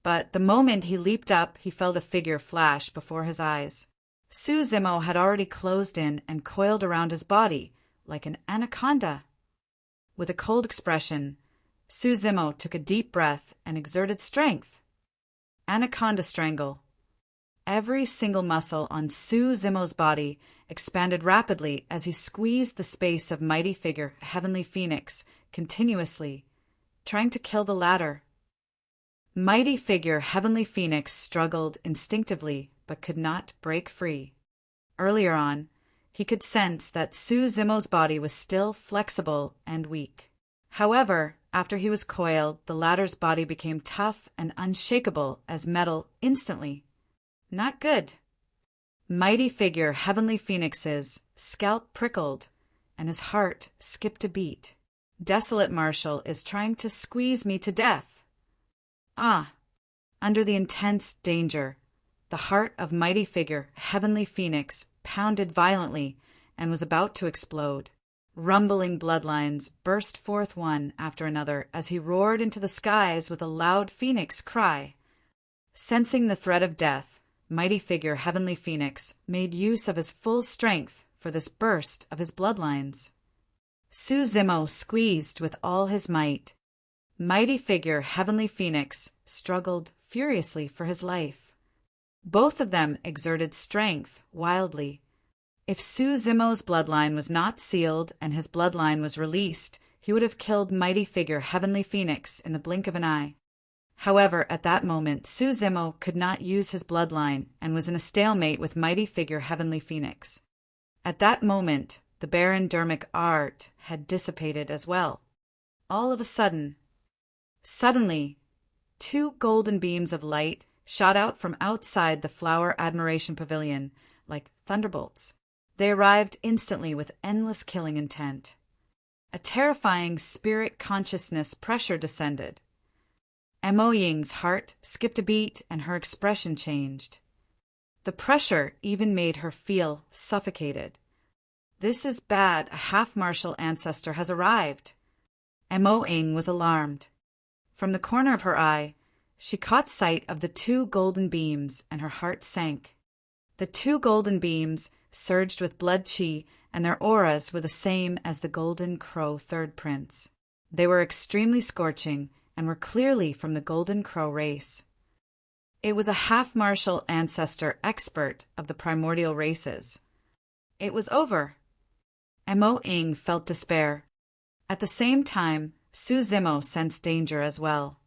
But the moment he leaped up, he felt a figure flash before his eyes. Su Zimo had already closed in and coiled around his body like an anaconda. With a cold expression, Su Zimo took a deep breath and exerted strength. Anaconda strangle. Every single muscle on Su Zimo's body expanded rapidly as he squeezed the space of mighty figure Heavenly Phoenix continuously, trying to kill the latter. Mighty figure Heavenly Phoenix struggled instinctively but could not break free. Earlier on, he could sense that Su Zimo's body was still flexible and weak. However, after he was coiled, the latter's body became tough and unshakable as metal instantly. Not good. Mighty figure Heavenly Phoenix's scalp prickled, and his heart skipped a beat. Desolate Marshal is trying to squeeze me to death. Ah! Under the intense danger, the heart of mighty figure Heavenly Phoenix pounded violently and was about to explode. Rumbling bloodlines burst forth one after another as he roared into the skies with a loud phoenix cry. Sensing the threat of death, mighty figure Heavenly Phoenix made use of his full strength for this burst of his bloodlines. Su Zimo squeezed with all his might. Mighty figure Heavenly Phoenix struggled furiously for his life. Both of them exerted strength wildly. If Su Zimo's bloodline was not sealed and his bloodline was released, he would have killed mighty figure Heavenly Phoenix in the blink of an eye. However, at that moment, Su Zimo could not use his bloodline and was in a stalemate with mighty figure Heavenly Phoenix. At that moment, the barren dermic art had dissipated as well. All of a sudden, two golden beams of light shot out from outside the Flower Admiration Pavilion like thunderbolts. They arrived instantly with endless killing intent. A terrifying spirit consciousness pressure descended. Mo Ying's heart skipped a beat and her expression changed. The pressure even made her feel suffocated. This is bad, a half-martial ancestor has arrived. Mo Ying was alarmed. From the corner of her eye, she caught sight of the two golden beams and her heart sank. The two golden beams surged with blood chi, and their auras were the same as the Golden Crow Third Prince. They were extremely scorching and were clearly from the Golden Crow race. It was a half-martial ancestor expert of the primordial races. It was over. Mo Ying felt despair. At the same time, Su Zimo sensed danger as well.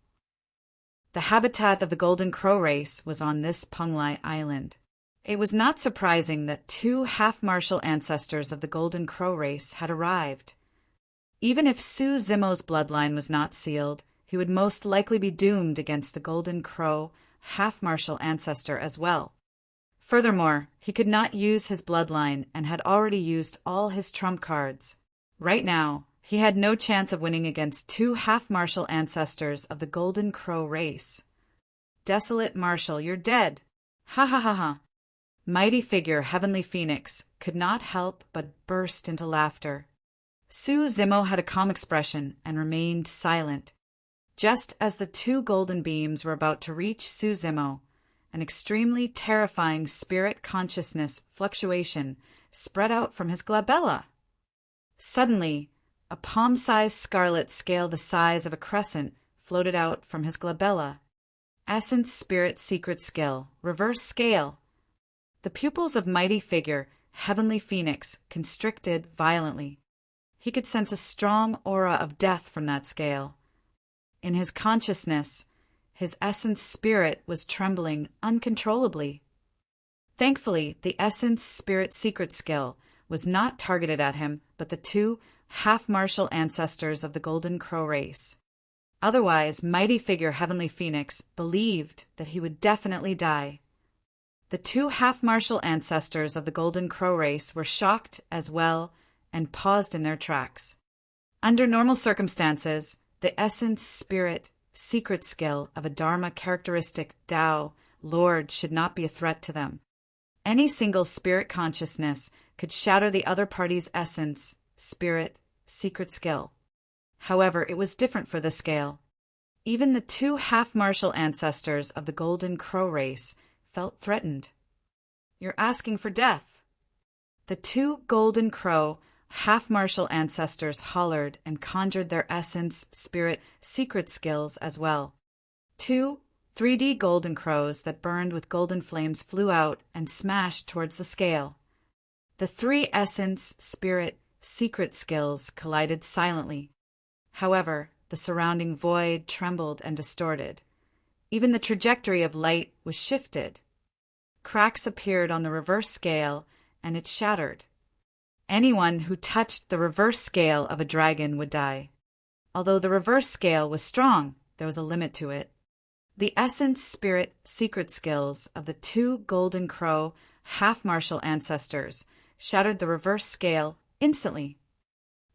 The habitat of the Golden Crow race was on this Penglai Island. It was not surprising that two half-martial ancestors of the Golden Crow race had arrived. Even if Su Zimo's bloodline was not sealed, he would most likely be doomed against the Golden Crow half-martial ancestor as well. Furthermore, he could not use his bloodline and had already used all his trump cards. Right now, he had no chance of winning against two half-martial ancestors of the Golden Crow race. Desolate Marshal, you're dead! Ha ha ha ha! Mighty figure Heavenly Phoenix could not help but burst into laughter. Su Zimo had a calm expression and remained silent. Just as the two golden beams were about to reach Su Zimo, an extremely terrifying spirit consciousness fluctuation spread out from his glabella. Suddenly, a palm-sized scarlet scale the size of a crescent floated out from his glabella. Essence Spirit Secret Skill, Reverse Scale. The pupils of mighty figure Heavenly Phoenix constricted violently. He could sense a strong aura of death from that scale. In his consciousness, His essence spirit was trembling uncontrollably. Thankfully, the essence spirit secret skill was not targeted at him, but the two half-martial ancestors of the Golden Crow race. Otherwise, mighty figure Heavenly Phoenix believed that he would definitely die. The two half-martial ancestors of the Golden Crow race were shocked as well and paused in their tracks. Under normal circumstances, the essence spirit secret skill of a Dharma characteristic Tao Lord should not be a threat to them. Any single spirit consciousness could shatter the other party's essence spirit secret skill. However, it was different for the scale. Even the two half-martial ancestors of the Golden Crow race felt threatened. "You're asking for death." The two Golden Crow half-martial ancestors hollered and conjured their essence spirit secret skills as well. Two 3D golden crows that burned with golden flames flew out and smashed towards the scale. The three essence spirit secret skills collided silently. However, the surrounding void trembled and distorted. Even the trajectory of light was shifted. Cracks appeared on the reverse scale, and it shattered. Anyone who touched the reverse scale of a dragon would die. Although the reverse scale was strong, there was a limit to it. The essence spirit secret skills of the two Golden Crow half-martial ancestors shattered the reverse scale instantly.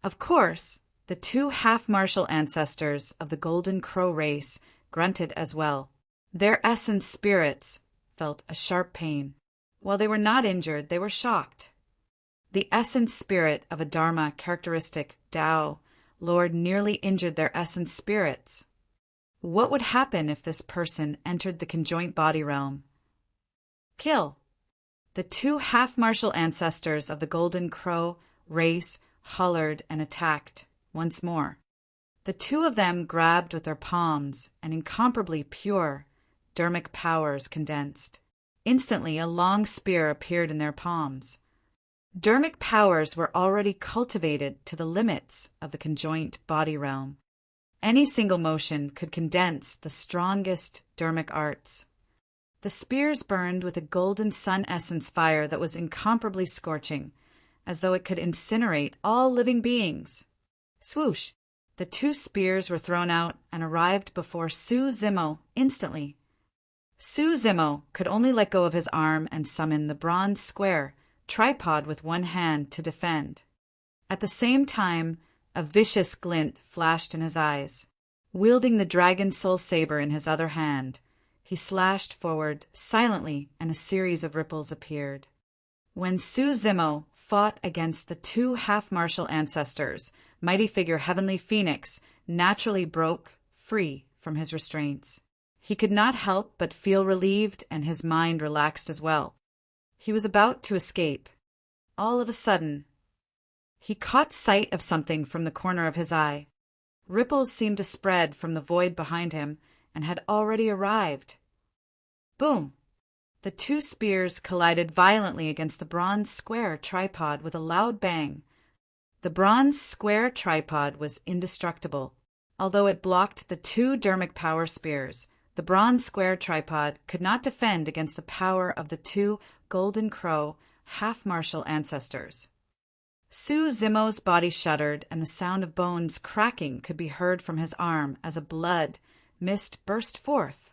Of course, the two half-martial ancestors of the Golden Crow race grunted as well. Their essence spirits felt a sharp pain. While they were not injured, they were shocked. The essence spirit of a Dharma characteristic Tao Lord nearly injured their essence spirits. What would happen if this person entered the conjoint body realm? Kill. The two half-martial ancestors of the Golden Crow race hollered and attacked once more. The two of them grabbed with their palms, and incomparably pure dharmic powers condensed. Instantly, a long spear appeared in their palms. Dharmic powers were already cultivated to the limits of the conjoint body realm. Any single motion could condense the strongest dharmic arts. The spears burned with a golden sun essence fire that was incomparably scorching, as though it could incinerate all living beings. Swoosh! The two spears were thrown out and arrived before Su Zimo instantly. Su Zimo could only let go of his arm and summon the bronze square tripod with one hand to defend. At the same time, a vicious glint flashed in his eyes. Wielding the dragon soul saber in his other hand, he slashed forward silently, and a series of ripples appeared. When Su Zimo fought against the two half-martial ancestors, mighty figure Heavenly Phoenix naturally broke free from his restraints. He could not help but feel relieved, and his mind relaxed as well. He was about to escape. All of a sudden, he caught sight of something from the corner of his eye. Ripples seemed to spread from the void behind him and had already arrived. Boom! The two spears collided violently against the bronze square tripod with a loud bang. The bronze square tripod was indestructible. Although it blocked the two dharmic power spears, the bronze square tripod could not defend against the power of the two Golden Crow half-martial ancestors. Su Zimo's body shuddered, and the sound of bones cracking could be heard from his arm as a blood mist burst forth.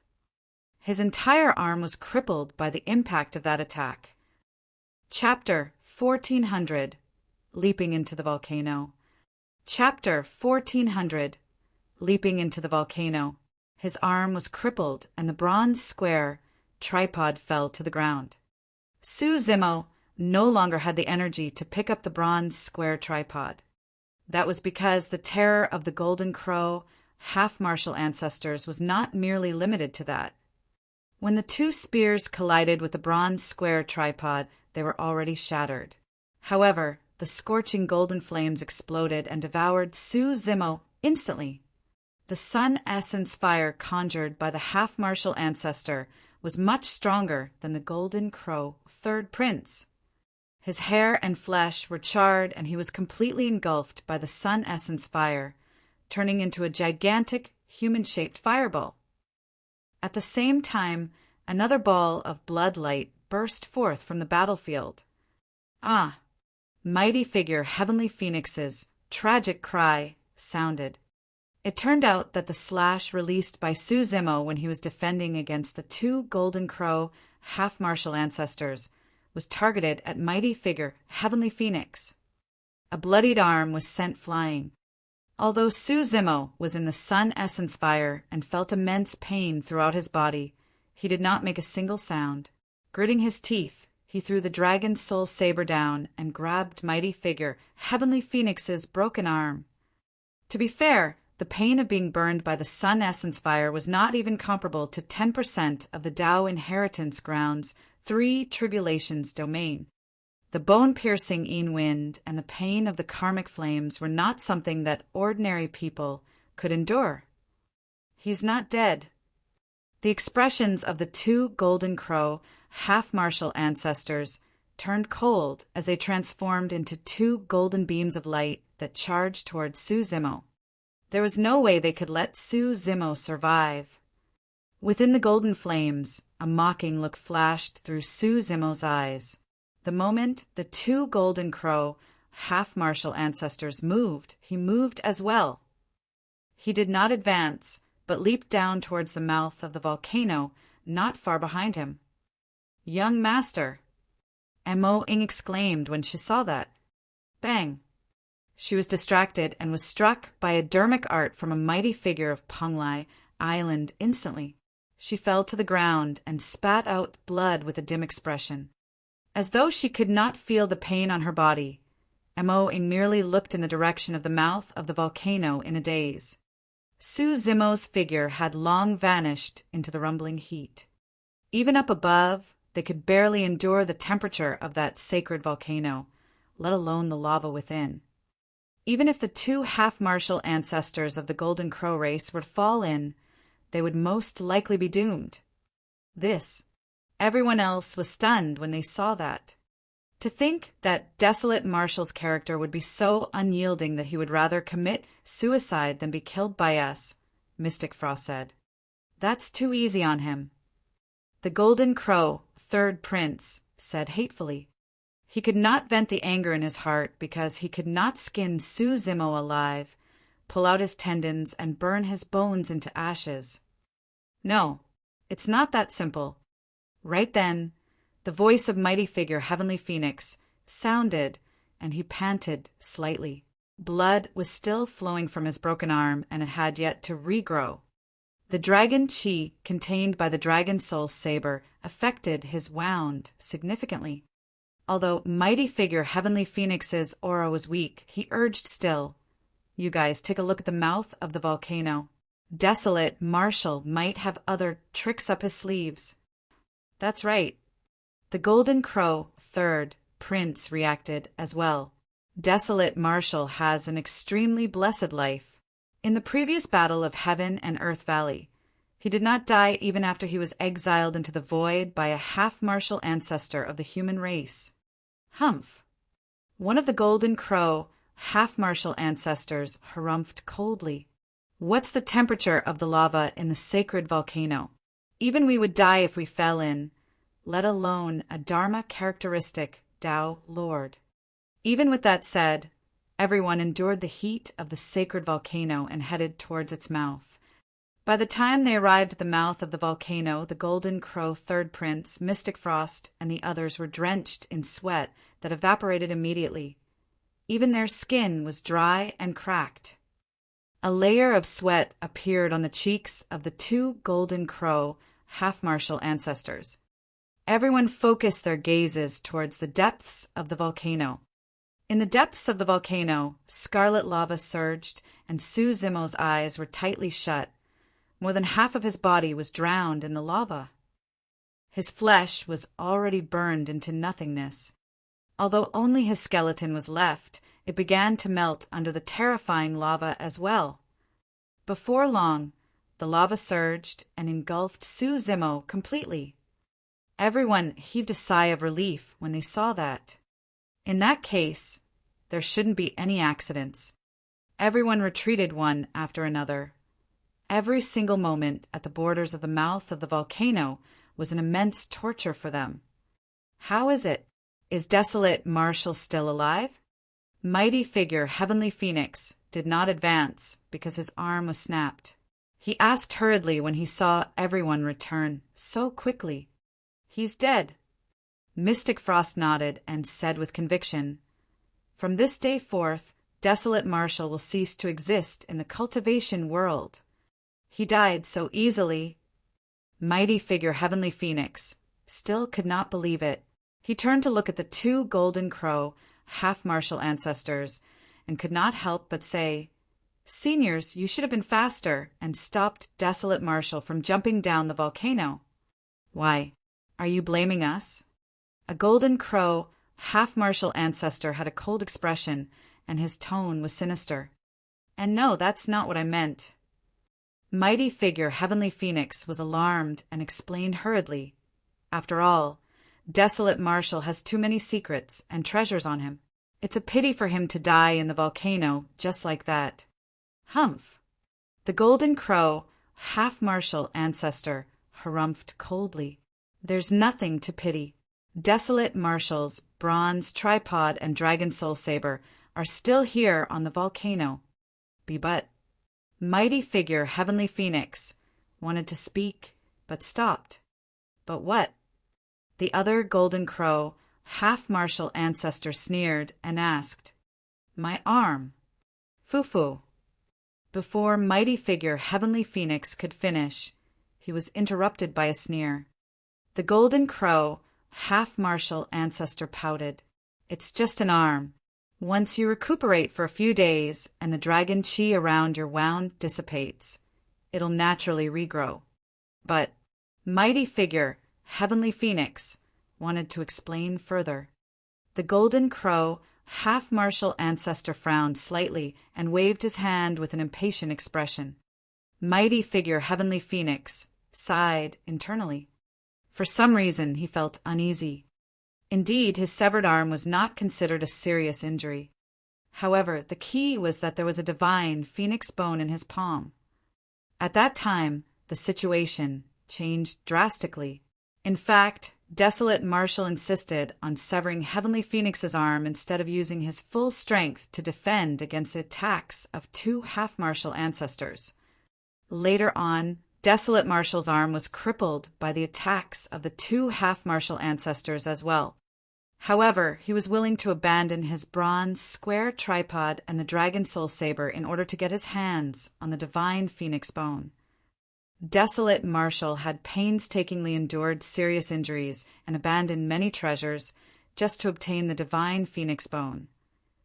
His entire arm was crippled by the impact of that attack. Chapter 1400 Leaping into the Volcano. Chapter 1400 Leaping into the Volcano. His arm was crippled, and the bronze square tripod fell to the ground. Su Zimo no longer had the energy to pick up the bronze square tripod. That was because the terror of the Golden Crow half-martial ancestors was not merely limited to that. When the two spears collided with the bronze square tripod, they were already shattered. However, the scorching golden flames exploded and devoured Su Zimo instantly. The sun essence fire conjured by the half-martial ancestor was much stronger than the Golden Crow third prince. His hair and flesh were charred, and he was completely engulfed by the sun essence fire, turning into a gigantic human-shaped fireball. At the same time, another ball of blood light burst forth from the battlefield. Ah! Mighty figure Heavenly Phoenix's tragic cry sounded. It turned out that the slash released by Suzimo when he was defending against the two Golden Crow half-martial ancestors was targeted at mighty figure Heavenly Phoenix. A bloodied arm was sent flying. Although Suzimo was in the Sun Essence Fire and felt immense pain throughout his body, he did not make a single sound. Gritting his teeth, he threw the Dragon Soul Saber down and grabbed mighty figure Heavenly Phoenix's broken arm. To be fair, the pain of being burned by the Sun Essence Fire was not even comparable to 10% of the Tao Inheritance Ground's 3 Tribulations domain. The bone-piercing Yin wind and the pain of the karmic flames were not something that ordinary people could endure. He's not dead. The expressions of the two Golden Crow half-martial ancestors turned cold as they transformed into two golden beams of light that charged toward Suzimo. There was no way they could let Suzimo survive. Within the golden flames, a mocking look flashed through Suzimo's eyes. The moment the two Golden Crow half-martial ancestors moved, he moved as well. He did not advance, but leaped down towards the mouth of the volcano not far behind him. "Young master!" Mo Ing exclaimed when she saw that. Bang! She was distracted and was struck by a dermic art from a mighty figure of Penglai Island instantly. She fell to the ground and spat out blood with a dim expression. As though she could not feel the pain on her body, Mo Ing merely looked in the direction of the mouth of the volcano in a daze. Suzimo's figure had long vanished into the rumbling heat. Even up above, they could barely endure the temperature of that sacred volcano, let alone the lava within. Even if the two half-martial ancestors of the Golden Crow race were to fall in, they would most likely be doomed. Everyone else was stunned when they saw that. To think that Desolate Marshall's character would be so unyielding that he would rather commit suicide than be killed by us, Mystic Frost said. That's too easy on him. The Golden Crow, third prince, said hatefully. He could not vent the anger in his heart because he could not skin Suzimo alive, pull out his tendons, and burn his bones into ashes. No, it's not that simple. Right then, the voice of mighty figure Heavenly Phoenix sounded, and he panted slightly. Blood was still flowing from his broken arm, and it had yet to regrow. The dragon chi contained by the Dragon Soul Saber affected his wound significantly. Although mighty figure Heavenly Phoenix's aura was weak, he urged still. You guys, take a look at the mouth of the volcano. Desolate Marshall might have other tricks up his sleeves. That's right. The Golden Crow, third prince, reacted as well. Desolate Marshall has an extremely blessed life. In the previous battle of Heaven and Earth Valley, he did not die even after he was exiled into the void by a half-martial ancestor of the human race. Humph! One of the Golden Crow half-martial ancestors harumphed coldly. What's the temperature of the lava in the sacred volcano? Even we would die if we fell in, let alone a Dharma characteristic Tao Lord. Even with that said, everyone endured the heat of the sacred volcano and headed towards its mouth. By the time they arrived at the mouth of the volcano, the Golden Crow third prince, Mystic Frost, and the others were drenched in sweat that evaporated immediately. Even their skin was dry and cracked. A layer of sweat appeared on the cheeks of the two Golden Crow half-martial ancestors. Everyone focused their gazes towards the depths of the volcano. In the depths of the volcano, scarlet lava surged, and Suzimo's eyes were tightly shut. More than half of his body was drowned in the lava. His flesh was already burned into nothingness. Although only his skeleton was left, it began to melt under the terrifying lava as well. Before long, the lava surged and engulfed Suzimo completely. Everyone heaved a sigh of relief when they saw that. In that case, there shouldn't be any accidents. Everyone retreated one after another. Every single moment at the borders of the mouth of the volcano was an immense torture for them. How is it? Is desolate Marshall still alive? Mighty figure Heavenly Phoenix did not advance because his arm was snapped. He asked hurriedly when he saw everyone return so quickly. He's dead. Mystic Frost nodded and said with conviction, From this day forth, desolate Marshall will cease to exist in the cultivation world. He died so easily. Mighty figure Heavenly Phoenix still could not believe it. He turned to look at the two Golden Crow, half-Marshall ancestors, and could not help but say, Seniors, you should have been faster and stopped desolate Marshall from jumping down the volcano. Why, are you blaming us? A Golden Crow, half-Marshall ancestor had a cold expression, and his tone was sinister. And no, that's not what I meant. Mighty figure Heavenly Phoenix was alarmed and explained hurriedly. After all, desolate Marshall has too many secrets and treasures on him. It's a pity for him to die in the volcano just like that. Humph! The Golden Crow, half-Marshall ancestor, harumphed coldly. There's nothing to pity. Desolate Marshall's bronze tripod and dragon soul saber are still here on the volcano. But mighty figure Heavenly Phoenix wanted to speak, but stopped. But what? The other Golden Crow, half-Marshall ancestor sneered and asked, My arm. Foo-foo. Before mighty figure Heavenly Phoenix could finish, he was interrupted by a sneer. The Golden Crow, half-Marshall ancestor pouted. It's just an arm. Once you recuperate for a few days and the dragon chi around your wound dissipates, it'll naturally regrow. But mighty figure Heavenly Phoenix wanted to explain further. The Golden Crow, half-Marshall ancestor frowned slightly and waved his hand with an impatient expression. Mighty figure Heavenly Phoenix sighed internally. For some reason he felt uneasy. Indeed, his severed arm was not considered a serious injury. However, the key was that there was a divine phoenix bone in his palm. At that time, the situation changed drastically. In fact, desolate Marshall insisted on severing Heavenly Phoenix's arm instead of using his full strength to defend against the attacks of two half-Marshall ancestors. Later on, desolate Marshall's arm was crippled by the attacks of the two half-Marshall ancestors as well. However, he was willing to abandon his bronze square tripod and the dragon soul saber in order to get his hands on the divine phoenix bone. Desolate Marshall had painstakingly endured serious injuries and abandoned many treasures just to obtain the divine phoenix bone.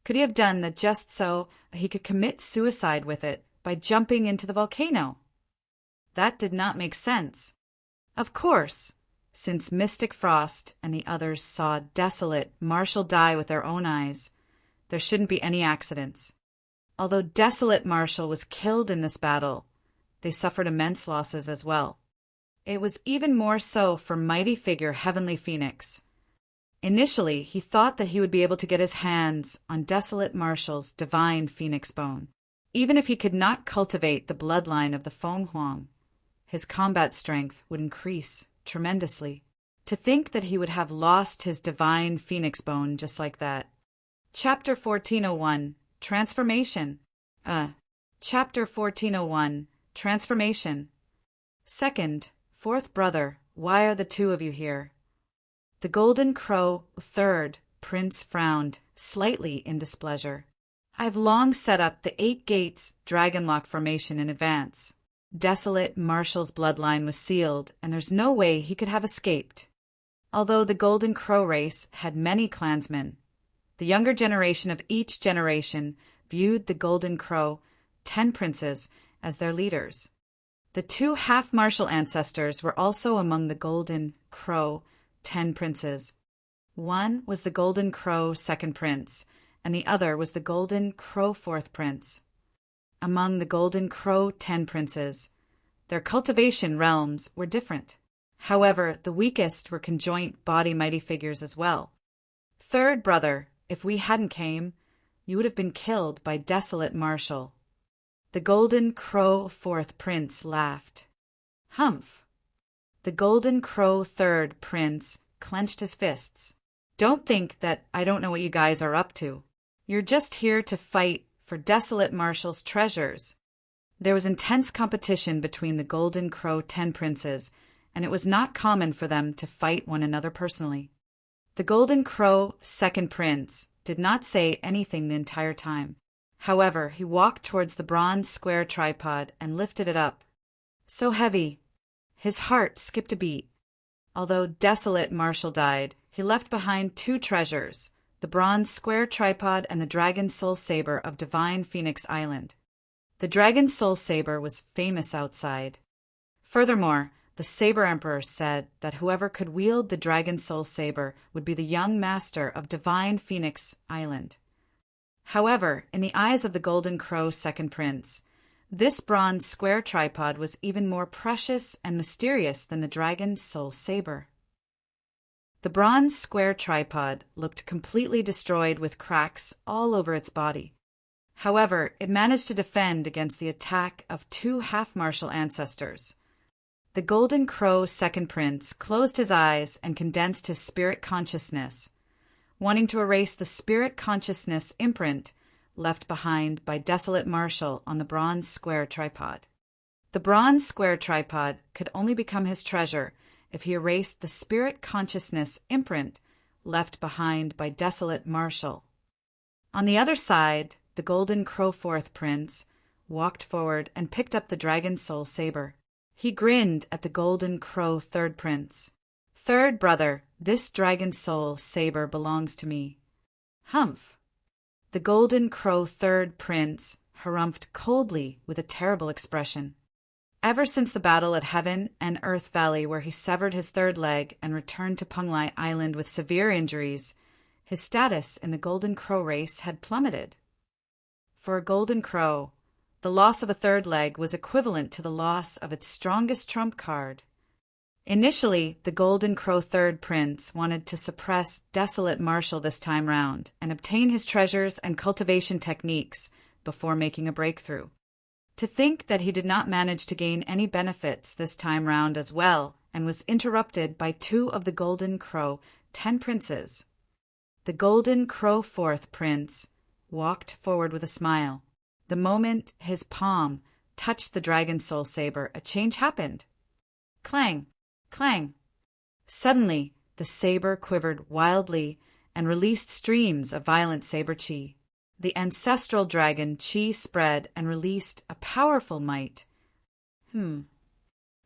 Could he have done that just so he could commit suicide with it by jumping into the volcano? That did not make sense. Of course, since Mystic Frost and the others saw desolate Marshall die with their own eyes, there shouldn't be any accidents. Although desolate Marshall was killed in this battle, they suffered immense losses as well. It was even more so for mighty figure Heavenly Phoenix. Initially, he thought that he would be able to get his hands on desolate Marshall's divine phoenix bone, even if he could not cultivate the bloodline of the Feng Huang. His combat strength would increase tremendously. To think that he would have lost his divine phoenix bone just like that. Chapter 1401, Transformation. Chapter 1401, Transformation. Second, fourth brother, why are the two of you here? The Golden Crow, third, prince frowned, slightly in displeasure. I've long set up the 8 gates dragon lock formation in advance. Desolate Marshall's bloodline was sealed, and there's no way he could have escaped. Although the Golden Crow race had many clansmen, the younger generation of each generation viewed the Golden Crow, 10 princes, as their leaders. The 2 half-Marshall ancestors were also among the Golden Crow, 10 princes. One was the Golden Crow, 2nd prince, and the other was the Golden Crow, 4th prince. Among the Golden Crow 10 princes, their cultivation realms were different. However, the weakest were conjoint body mighty figures as well. Third brother, if we hadn't came, you would have been killed by desolate Marshall. The Golden Crow Fourth Prince laughed. Humph! The Golden Crow Third Prince clenched his fists. Don't think that I don't know what you guys are up to. You're just here to fight for Desolate Marshall's treasures. There was intense competition between the Golden Crow 10 princes, and it was not common for them to fight one another personally. The Golden Crow Second Prince did not say anything the entire time. However, he walked towards the bronze square tripod and lifted it up. So heavy. His heart skipped a beat. Although Desolate Marshall died, he left behind 2 treasures, the bronze square tripod and the dragon soul saber of Divine Phoenix Island. The dragon soul saber was famous outside. Furthermore, the Saber Emperor said that whoever could wield the dragon soul saber would be the young master of Divine Phoenix Island. However, in the eyes of the Golden Crow Second Prince, this bronze square tripod was even more precious and mysterious than the dragon soul saber. The bronze square tripod looked completely destroyed with cracks all over its body. However, it managed to defend against the attack of 2 half-martial ancestors. The Golden Crow Second Prince closed his eyes and condensed his spirit consciousness, wanting to erase the spirit consciousness imprint left behind by Desolate Marshall on the bronze square tripod. The bronze square tripod could only become his treasure if he erased the spirit consciousness imprint left behind by Desolate Marshall. On the other side, the Golden Crow Fourth Prince walked forward and picked up the dragon soul saber. He grinned at the Golden Crow Third Prince. Third brother, this dragon soul saber belongs to me. Humph! The Golden Crow Third Prince harumphed coldly with a terrible expression. Ever since the battle at Heaven and Earth Valley, where he severed his third leg and returned to Punglai Island with severe injuries, his status in the Golden Crow race had plummeted. For a Golden Crow, the loss of a third leg was equivalent to the loss of its strongest trump card. Initially, the Golden Crow Third Prince wanted to suppress Desolate Marshall this time round and obtain his treasures and cultivation techniques before making a breakthrough. To think that he did not manage to gain any benefits this time round as well and was interrupted by 2 of the Golden Crow 10 princes. The Golden Crow Fourth Prince walked forward with a smile. The moment his palm touched the dragon soul saber, a change happened. Clang! Clang! Suddenly, the saber quivered wildly and released streams of violent saber chi. The ancestral dragon chi spread and released a powerful might.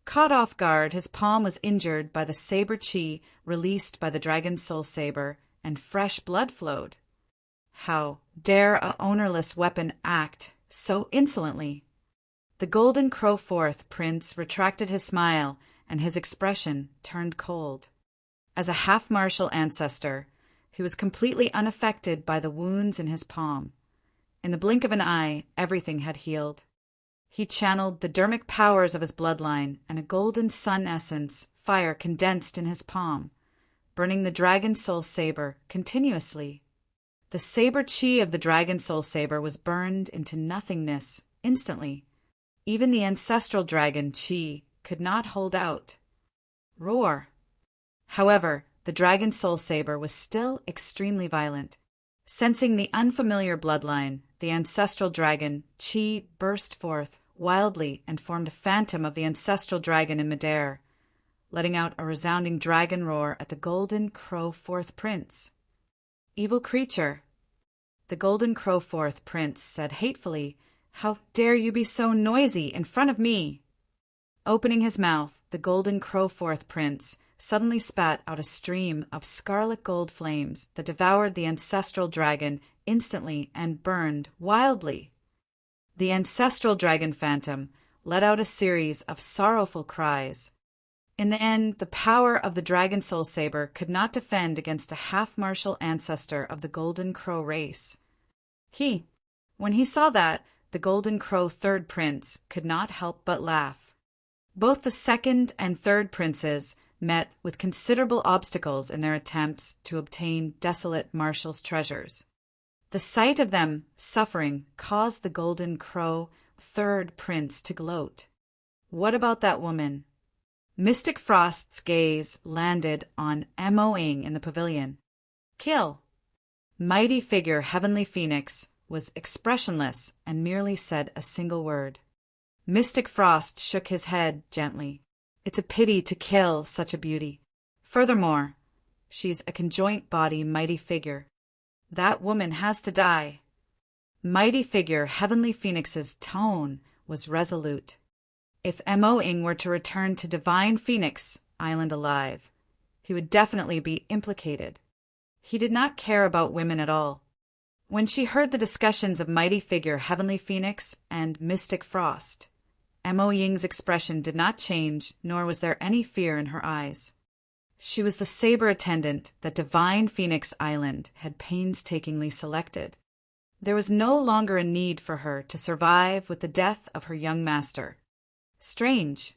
Caught off guard, his palm was injured by the saber chi released by the dragon soul saber, and fresh blood flowed. How dare a ownerless weapon act so insolently? The Golden Crow Fourth Prince retracted his smile, and his expression turned cold. As a half-martial ancestor, he was completely unaffected by the wounds in his palm. In the blink of an eye, everything had healed. He channeled the dermic powers of his bloodline, and a golden sun essence fire condensed in his palm, burning the dragon soul saber continuously. The saber chi of the dragon soul saber was burned into nothingness instantly. Even the ancestral dragon chi could not hold out. Roar! However, the dragon soul saber was still extremely violent. Sensing the unfamiliar bloodline, the ancestral dragon chi burst forth wildly and formed a phantom of the ancestral dragon in midair, letting out a resounding dragon roar at the Golden Crow Fourth Prince. Evil creature! The Golden Crow Fourth Prince said hatefully, "How dare you be so noisy in front of me?" Opening his mouth, the Golden Crow Fourth Prince suddenly spat out a stream of scarlet gold flames that devoured the ancestral dragon instantly and burned wildly. The ancestral dragon phantom let out a series of sorrowful cries. In the end, the power of the dragon soul saber could not defend against a half-martial ancestor of the Golden Crow race. When he saw that, the Golden Crow Third Prince could not help but laugh. Both the second and third princes met with considerable obstacles in their attempts to obtain Desolate Marshall's treasures. The sight of them suffering caused the Golden Crow third prince to gloat. What about that woman? Mystic Frost's gaze landed on Mo-ing in the pavilion. Kill. Mighty figure Heavenly Phoenix was expressionless and merely said a single word. Mystic Frost shook his head gently. It's a pity to kill such a beauty. Furthermore, she's a conjoint body mighty figure. That woman has to die. Mighty figure Heavenly Phoenix's tone was resolute. If Mo-ing were to return to Divine Phoenix Island alive, he would definitely be implicated. He did not care about women at all. When she heard the discussions of mighty figure Heavenly Phoenix and Mystic Frost, Mo-ying's expression did not change, nor was there any fear in her eyes. She was the saber attendant that Divine Phoenix Island had painstakingly selected. There was no longer a need for her to survive with the death of her young master. Strange.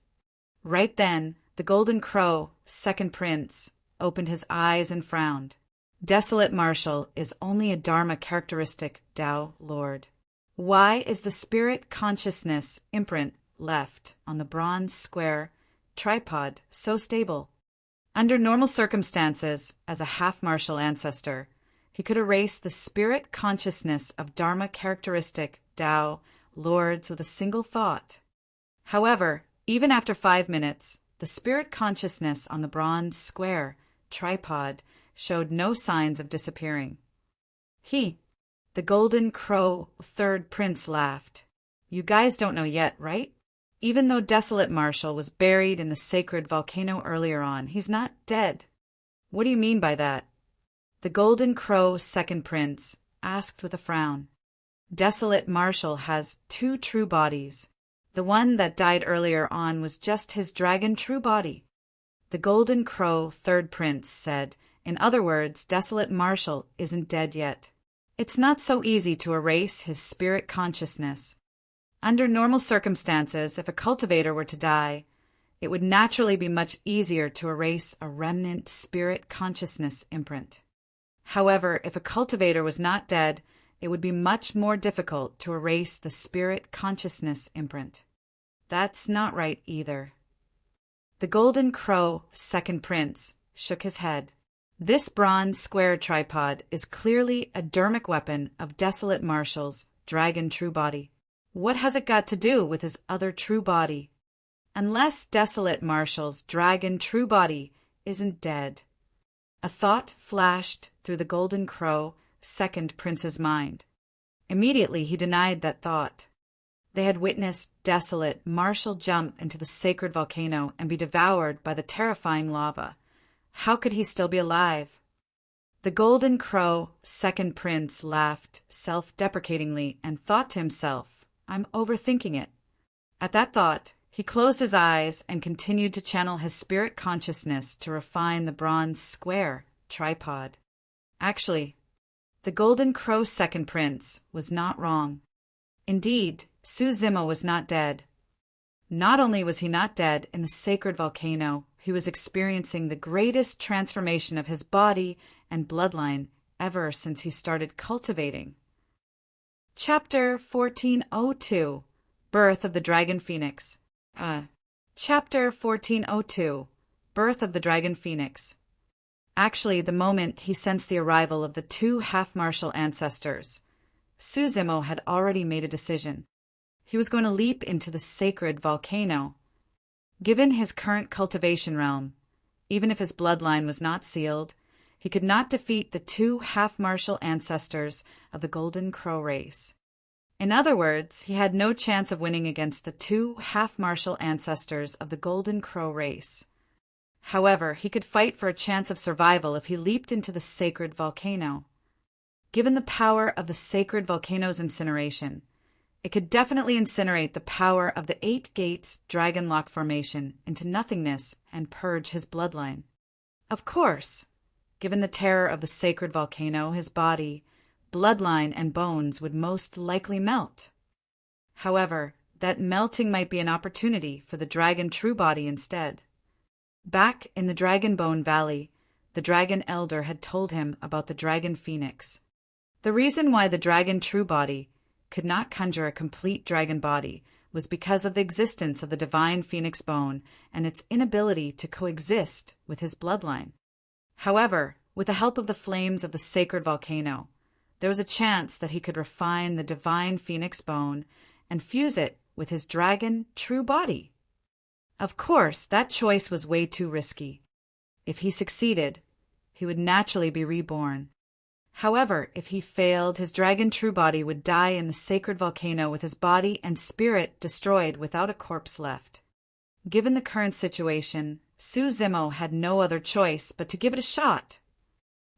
Right then, the Golden Crow, second prince, opened his eyes and frowned. Desolate Martial is only a Dharma characteristic, Tao Lord. Why is the spirit consciousness imprint left on the bronze square tripod so stable? Under normal circumstances, as a half-martial ancestor, he could erase the spirit consciousness of Dharma characteristic Tao Lords with a single thought. However, even after 5 minutes, the spirit consciousness on the bronze square tripod showed no signs of disappearing. The Golden Crow third prince laughed. You guys don't know yet, right? Even though Desolate Martial was buried in the sacred volcano earlier on, he's not dead. What do you mean by that? The Golden Crow second prince asked with a frown. Desolate Martial has 2 true bodies. The one that died earlier on was just his dragon true body. The Golden Crow third prince said, in other words, Desolate Martial isn't dead yet. It's not so easy to erase his spirit consciousness. Under normal circumstances, if a cultivator were to die, it would naturally be much easier to erase a remnant spirit consciousness imprint. However, if a cultivator was not dead, it would be much more difficult to erase the spirit consciousness imprint. That's not right either. The Golden Crow second prince shook his head. This bronze square tripod is clearly a dermic weapon of Desolate Martial's dragon true body. What has it got to do with his other true body? Unless Desolate Martial's dragon true body isn't dead. A thought flashed through the Golden Crow second prince's mind. Immediately he denied that thought. They had witnessed Desolate Martial jump into the sacred volcano and be devoured by the terrifying lava. How could he still be alive? The Golden Crow second prince laughed self-deprecatingly and thought to himself, I'm overthinking it. At that thought, he closed his eyes and continued to channel his spirit consciousness to refine the bronze square tripod. Actually, the Golden Crow second prince was not wrong. Indeed, Su Zima was not dead. Not only was he not dead in the sacred volcano, he was experiencing the greatest transformation of his body and bloodline ever since he started cultivating. Chapter 1402, Birth of the Dragon Phoenix. Chapter 1402, Birth of the Dragon Phoenix. Actually, the moment he sensed the arrival of the 2 half-martial ancestors, Su Zima had already made a decision. He was going to leap into the sacred volcano. Given his current cultivation realm, even if his bloodline was not sealed, he could not defeat the 2 half-martial ancestors of the Golden Crow race. In other words, he had no chance of winning against the 2 half-martial ancestors of the Golden Crow race. However, he could fight for a chance of survival if he leaped into the sacred volcano. Given the power of the sacred volcano's incineration, it could definitely incinerate the power of the 8 Gates Dragon Lock formation into nothingness and purge his bloodline. Of course, given the terror of the sacred volcano, his body, bloodline, and bones would most likely melt. However, that melting might be an opportunity for the dragon true body instead. Back in the Dragon Bone Valley, the Dragon Elder had told him about the Dragon Phoenix. The reason why the dragon true body could not conjure a complete dragon body was because of the existence of the divine phoenix bone and its inability to coexist with his bloodline. However, with the help of the flames of the sacred volcano, there was a chance that he could refine the divine phoenix bone and fuse it with his dragon true body. Of course, that choice was way too risky. If he succeeded, he would naturally be reborn. However, if he failed, his dragon true body would die in the sacred volcano with his body and spirit destroyed without a corpse left. Given the current situation, Su Zimo had no other choice but to give it a shot.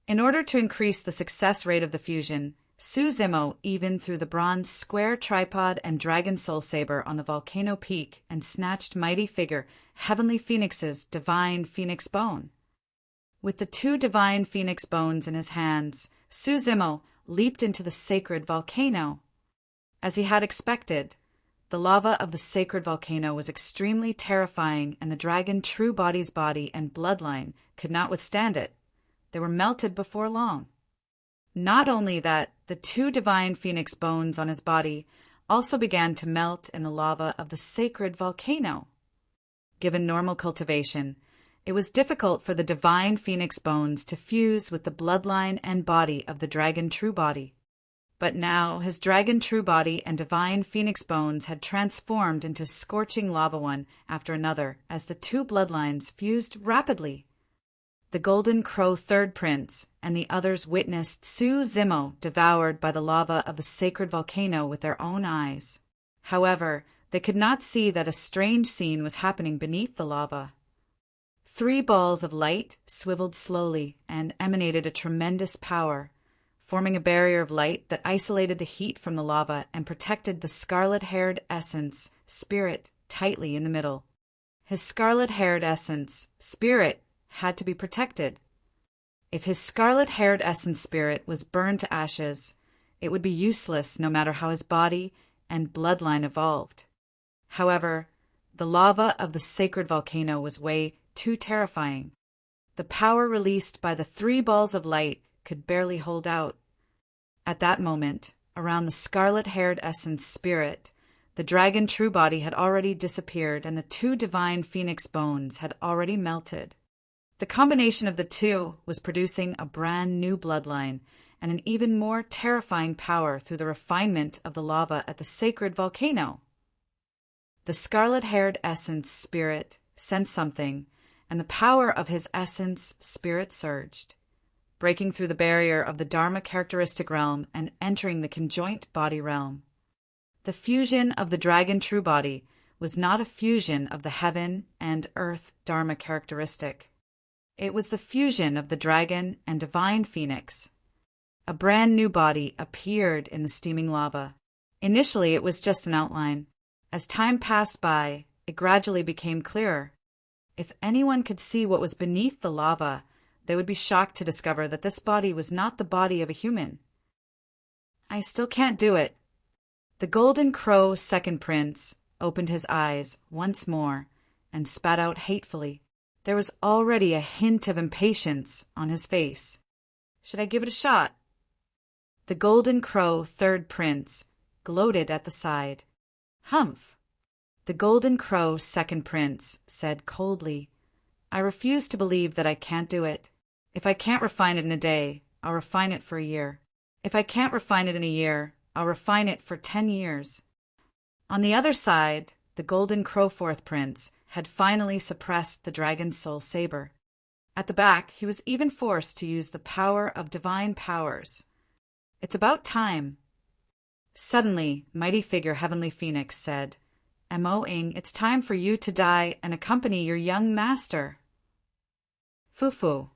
In order to increase the success rate of the fusion, Su Zimo even threw the bronze square tripod and dragon soul saber on the volcano peak and snatched mighty figure Heavenly Phoenix's divine phoenix bone. With the two divine phoenix bones in his hands, Su Zimo leaped into the sacred volcano. As he had expected, the lava of the sacred volcano was extremely terrifying, and the dragon true body's body and bloodline could not withstand it. They were melted before long. Not only that, the two divine phoenix bones on his body also began to melt in the lava of the sacred volcano. Given normal cultivation, it was difficult for the divine phoenix bones to fuse with the bloodline and body of the dragon true body. But now his dragon true body and divine phoenix bones had transformed into scorching lava one after another as the two bloodlines fused rapidly. The Golden Crow Third Prince and the others witnessed Su Zimo devoured by the lava of the sacred volcano with their own eyes. However, they could not see that a strange scene was happening beneath the lava. 3 balls of light swiveled slowly and emanated a tremendous power, forming a barrier of light that isolated the heat from the lava and protected the scarlet-haired essence, Spirit, tightly in the middle. His scarlet-haired essence, Spirit, had to be protected. If his scarlet-haired essence Spirit was burned to ashes, it would be useless no matter how his body and bloodline evolved. However, the lava of the sacred volcano was way too terrifying. The power released by the 3 balls of light could barely hold out. At that moment, around the scarlet-haired essence Spirit, the dragon true body had already disappeared and the 2 divine phoenix bones had already melted. The combination of the two was producing a brand new bloodline and an even more terrifying power through the refinement of the lava at the sacred volcano. The scarlet-haired essence Spirit sensed something, and the power of his essence Spirit surged, breaking through the barrier of the Dharma characteristic realm and entering the conjoint body realm. The fusion of the dragon true body was not a fusion of the heaven and earth Dharma characteristic. It was the fusion of the dragon and divine phoenix. A brand new body appeared in the steaming lava. Initially, it was just an outline. As time passed by, it gradually became clearer. If anyone could see what was beneath the lava, they would be shocked to discover that this body was not the body of a human. I still can't do it. The Golden Crow Second Prince opened his eyes once more and spat out hatefully. There was already a hint of impatience on his face. Should I give it a shot? The Golden Crow Third Prince gloated at the side. Humph! The Golden Crow Second Prince said coldly, I refuse to believe that I can't do it. If I can't refine it in a day, I'll refine it for a year. If I can't refine it in a year, I'll refine it for 10 years. On the other side, the Golden Crow Fourth Prince had finally suppressed the dragon's soul saber. At the back, he was even forced to use the power of divine powers. It's about time. Suddenly, mighty figure Heavenly Phoenix said, Mo-ing, it's time for you to die and accompany your young master. Fufu.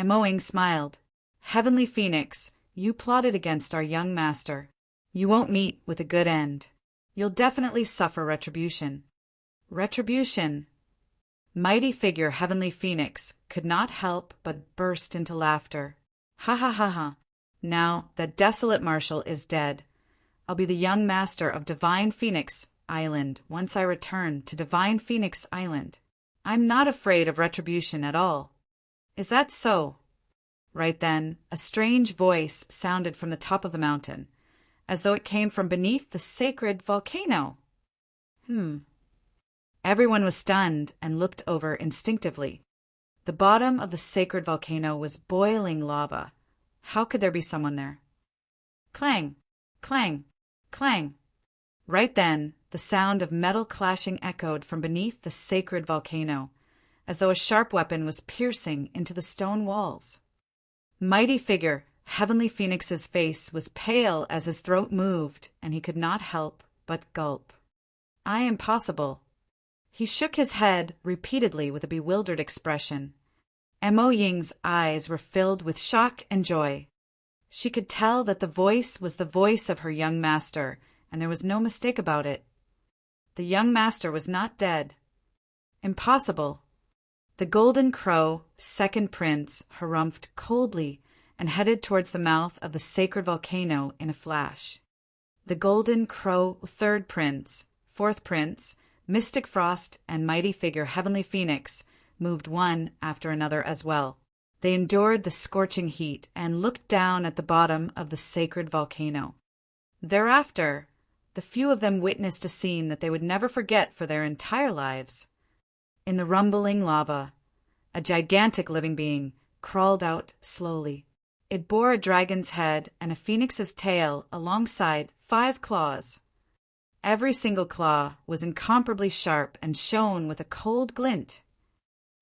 Mo-ing smiled. Heavenly Phoenix, you plotted against our young master. You won't meet with a good end. You'll definitely suffer retribution. Retribution. Mighty figure Heavenly Phoenix could not help but burst into laughter. Ha ha ha ha. Now that desolate marshal is dead, I'll be the young master of Divine Phoenix Island once I return to Divine Phoenix Island. I'm not afraid of retribution at all. Is that so? Right then, a strange voice sounded from the top of the mountain. as though it came from beneath the sacred volcano. Everyone was stunned and looked over instinctively. The bottom of the sacred volcano was boiling lava. How could there be someone there? Clang, clang, clang. Right then, the sound of metal clashing echoed from beneath the sacred volcano, as though a sharp weapon was piercing into the stone walls. Mighty figure, Heavenly Phoenix's face was pale as his throat moved, and he could not help but gulp. I am possible. He shook his head repeatedly with a bewildered expression. Mo Ying's eyes were filled with shock and joy. She could tell that the voice was the voice of her young master, and there was no mistake about it. The young master was not dead. Impossible. The Golden Crow, second prince, harumphed coldly and headed towards the mouth of the sacred volcano in a flash. The Golden Crow, third prince, fourth prince, Mystic Frost, and mighty figure Heavenly Phoenix moved one after another as well. They endured the scorching heat and looked down at the bottom of the sacred volcano. Thereafter, the few of them witnessed a scene that they would never forget for their entire lives. In the rumbling lava, a gigantic living being crawled out slowly. It bore a dragon's head and a phoenix's tail alongside 5 claws. Every single claw was incomparably sharp and shone with a cold glint.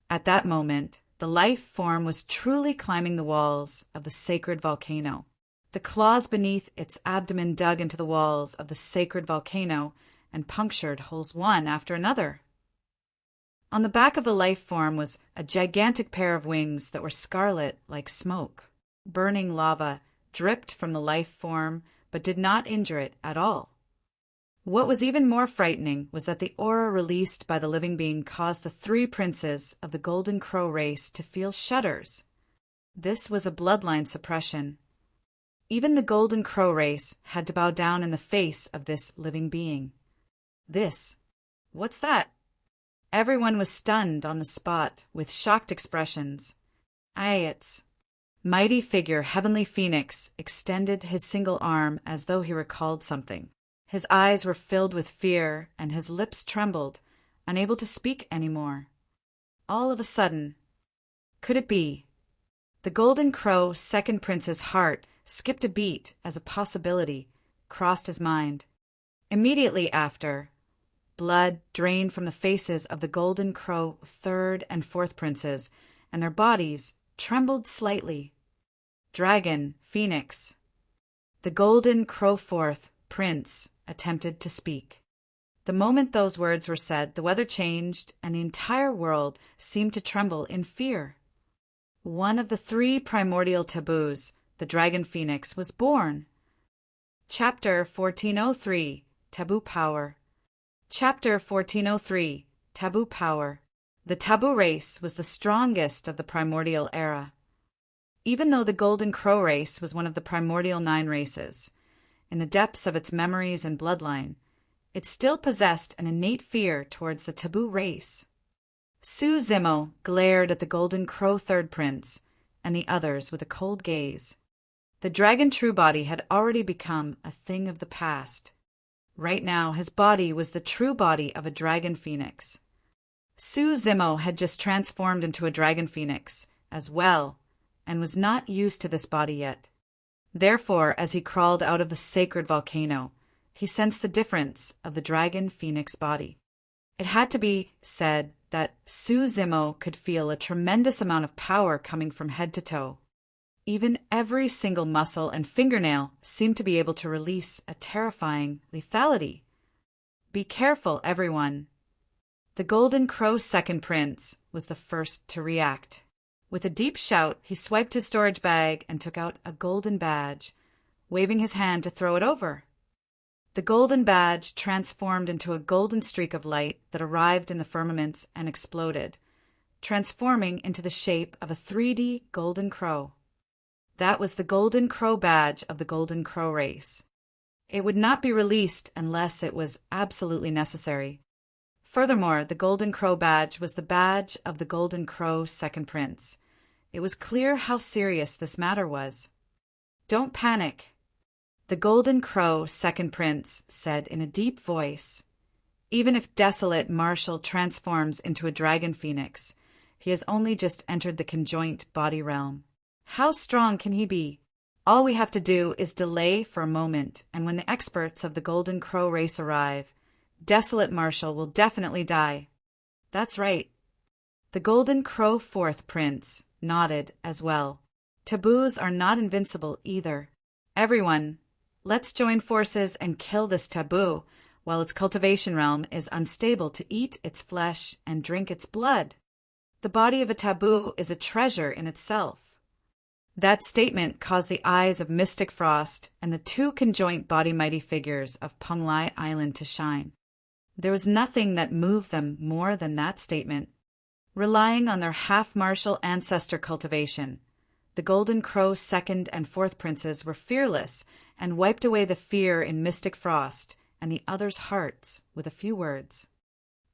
At that moment, the life form was truly climbing the walls of the sacred volcano. The claws beneath its abdomen dug into the walls of the sacred volcano and punctured holes one after another. On the back of the life form was a gigantic pair of wings that were scarlet like smoke. Burning lava dripped from the life form but did not injure it at all. What was even more frightening was that the aura released by the living being caused the 3 princes of the Golden Crow race to feel shudders. This was a bloodline suppression. Even the Golden Crow race had to bow down in the face of this living being. What's that? Everyone was stunned on the spot with shocked expressions. It's mighty figure Heavenly Phoenix extended his single arm as though he recalled something. His eyes were filled with fear, and his lips trembled, unable to speak any more. All of a sudden, could it be? The Golden Crow second prince's heart skipped a beat as a possibility crossed his mind. Immediately after, blood drained from the faces of the Golden Crow third and fourth princes, and their bodies trembled slightly. Dragon, Phoenix. The Golden Crow fourth prince attempted to speak. The moment those words were said, the weather changed, and the entire world seemed to tremble in fear. One of the 3 primordial taboos, the Dragon Phoenix, was born. Chapter 1403, Taboo Power. Chapter 1403, Taboo Power. The taboo race was the strongest of the primordial era. Even though the Golden Crow race was one of the primordial 9 races, in the depths of its memories and bloodline, it still possessed an innate fear towards the taboo race. Su Zimo glared at the Golden Crow third prince and the others with a cold gaze. The dragon true body had already become a thing of the past. Right now, his body was the true body of a dragon phoenix. Su Zimo had just transformed into a dragon phoenix as well, and was not used to this body yet. Therefore, as he crawled out of the sacred volcano, he sensed the difference of the dragon phoenix body. It had to be said that Su Zimo could feel a tremendous amount of power coming from head to toe. Even every single muscle and fingernail seemed to be able to release a terrifying lethality. Be careful, everyone. The Golden Crow second prince was the first to react. With a deep shout, he swiped his storage bag and took out a golden badge, waving his hand to throw it over. The golden badge transformed into a golden streak of light that arrived in the firmaments and exploded, transforming into the shape of a 3D golden crow. That was the Golden Crow badge of the Golden Crow race. It would not be released unless it was absolutely necessary. Furthermore, the Golden Crow badge was the badge of the Golden Crow second prince. It was clear how serious this matter was. Don't panic. The Golden Crow, second prince, said in a deep voice, "Even if desolate Marshall transforms into a dragon phoenix, he has only just entered the conjoint body realm. How strong can he be? All we have to do is delay for a moment, and when the experts of the Golden Crow race arrive, desolate Marshall will definitely die." "That's right." The Golden Crow, fourth prince, nodded as well. "Taboos are not invincible either. Everyone, let's join forces and kill this taboo while its cultivation realm is unstable to eat its flesh and drink its blood. The body of a taboo is a treasure in itself." That statement caused the eyes of Mystic Frost and the two conjoint body mighty figures of Penglai Island to shine. There was nothing that moved them more than that statement. Relying on their half-martial ancestor cultivation, the Golden Crow second and fourth princes were fearless and wiped away the fear in Mystic Frost and the others' hearts with a few words.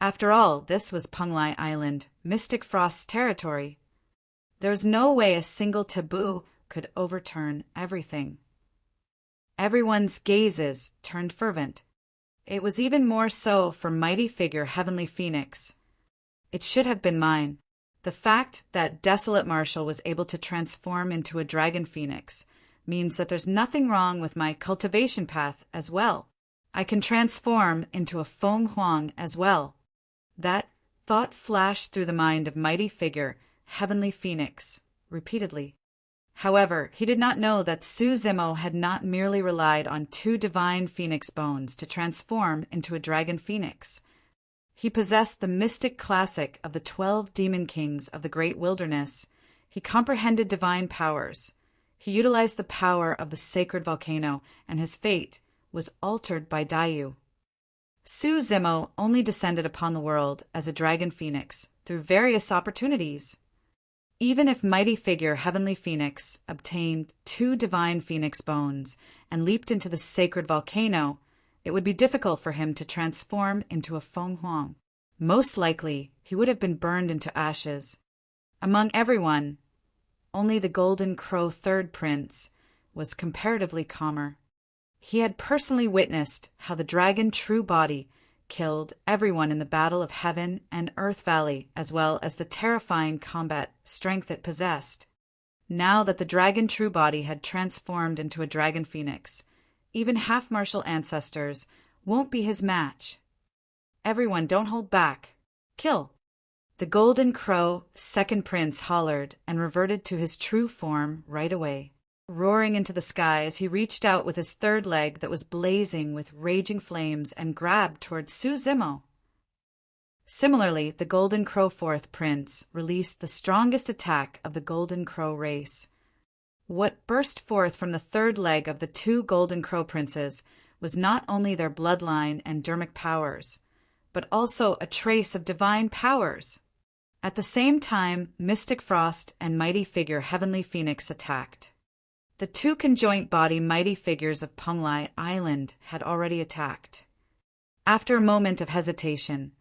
After all, this was Penglai Island, Mystic Frost's territory. There was no way a single taboo could overturn everything. Everyone's gazes turned fervent. It was even more so for mighty figure Heavenly Phoenix. It should have been mine. The fact that Desolate Marshall was able to transform into a dragon phoenix means that there's nothing wrong with my cultivation path as well. I can transform into a Feng Huang as well. That thought flashed through the mind of mighty figure Heavenly Phoenix repeatedly. However, he did not know that Su Zimo had not merely relied on 2 divine phoenix bones to transform into a dragon phoenix. He possessed the mystic classic of the 12 demon kings of the great wilderness. He comprehended divine powers. He utilized the power of the sacred volcano, and his fate was altered by Dayu. Su Zimo only descended upon the world as a dragon phoenix through various opportunities. Even if mighty figure Heavenly Phoenix obtained 2 divine phoenix bones and leaped into the sacred volcano, it would be difficult for him to transform into a Feng Huang. Most likely, he would have been burned into ashes. Among everyone, only the Golden Crow third prince was comparatively calmer. He had personally witnessed how the dragon true body killed everyone in the Battle of Heaven and Earth Valley, as well as the terrifying combat strength it possessed. Now that the dragon true body had transformed into a dragon phoenix, even half-martial ancestors won't be his match. Everyone, don't hold back. Kill. The Golden Crow, second prince, hollered and reverted to his true form right away. Roaring into the sky as he reached out with his third leg that was blazing with raging flames and grabbed towards Su Zimo. Similarly, the Golden Crow fourth prince released the strongest attack of the Golden Crow race. What burst forth from the third leg of the 2 Golden Crow princes was not only their bloodline and dermic powers, but also a trace of divine powers. At the same time, Mystic Frost and mighty figure Heavenly Phoenix attacked. The 2 conjoint body mighty figures of Penglai Island had already attacked. After a moment of hesitation,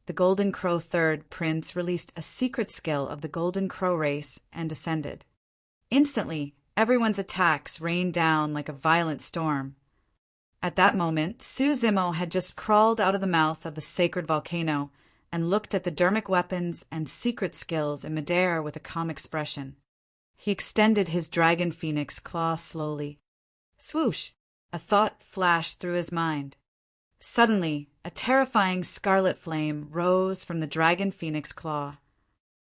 the Golden Crow third prince released a secret skill of the Golden Crow race and descended. Instantly, everyone's attacks rained down like a violent storm. At that moment, Su Zimo had just crawled out of the mouth of the sacred volcano and looked at the dermic weapons and secret skills in midair with a calm expression. He extended his dragon phoenix claw slowly. Swoosh! A thought flashed through his mind. Suddenly, a terrifying scarlet flame rose from the dragon phoenix claw.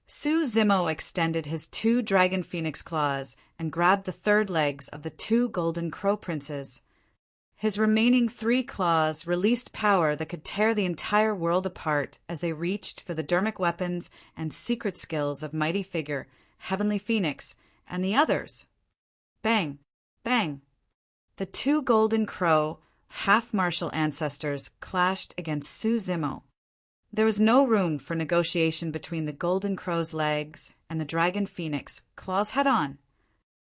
Su Zimo extended his 2 dragon phoenix claws and grabbed the third legs of the 2 Golden Crow princes. His remaining 3 claws released power that could tear the entire world apart as they reached for the dermic weapons and secret skills of mighty figure Heavenly Phoenix and the others. Bang! Bang! The 2 Golden Crow, half-martial ancestors clashed against Su Zimo. There was no room for negotiation between the Golden Crow's legs and the Dragon Phoenix, claws head-on.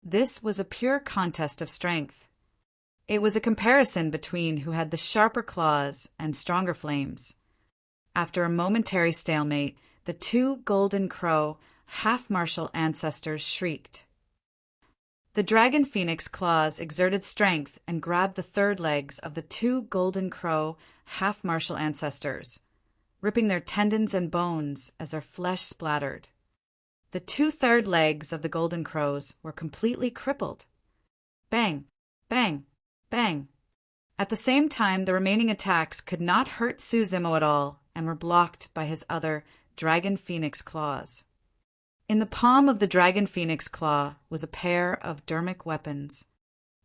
This was a pure contest of strength. It was a comparison between who had the sharper claws and stronger flames. After a momentary stalemate, the 2 Golden Crow, half-martial ancestors shrieked. The dragon phoenix claws exerted strength and grabbed the third legs of the two golden crow half-martial ancestors, ripping their tendons and bones as their flesh splattered. The two third legs of the golden crows were completely crippled. Bang, bang, bang. At the same time, the remaining attacks could not hurt Suzimo at all and were blocked by his other dragon phoenix claws. In the palm of the dragon phoenix claw was a pair of dermic weapons.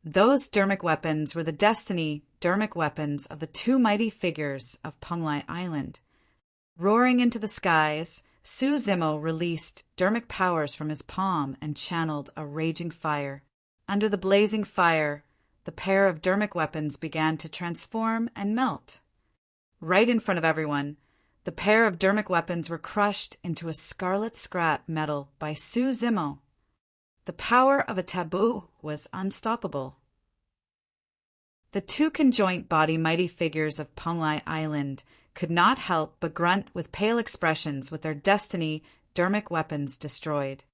Those dermic weapons were the destiny dermic weapons of the two mighty figures of Penglai Island. Roaring into the skies, Suzimo released dermic powers from his palm and channeled a raging fire. Under the blazing fire, the pair of dermic weapons began to transform and melt. Right in front of everyone, the pair of dermic weapons were crushed into a scarlet scrap metal by Suzimo. The power of a taboo was unstoppable. The two conjoint body mighty figures of Penglai Island could not help but grunt with pale expressions with their destiny dermic weapons destroyed.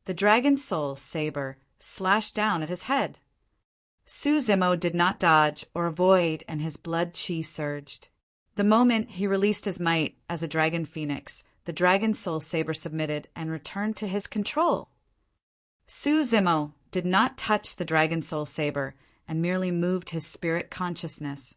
The dragon soul saber slashed down at his head. Suzimo did not dodge or avoid, and his blood chi surged. The moment he released his might as a dragon phoenix, the dragon soul saber submitted and returned to his control. Suzimo did not touch the dragon soul saber and merely moved his spirit consciousness.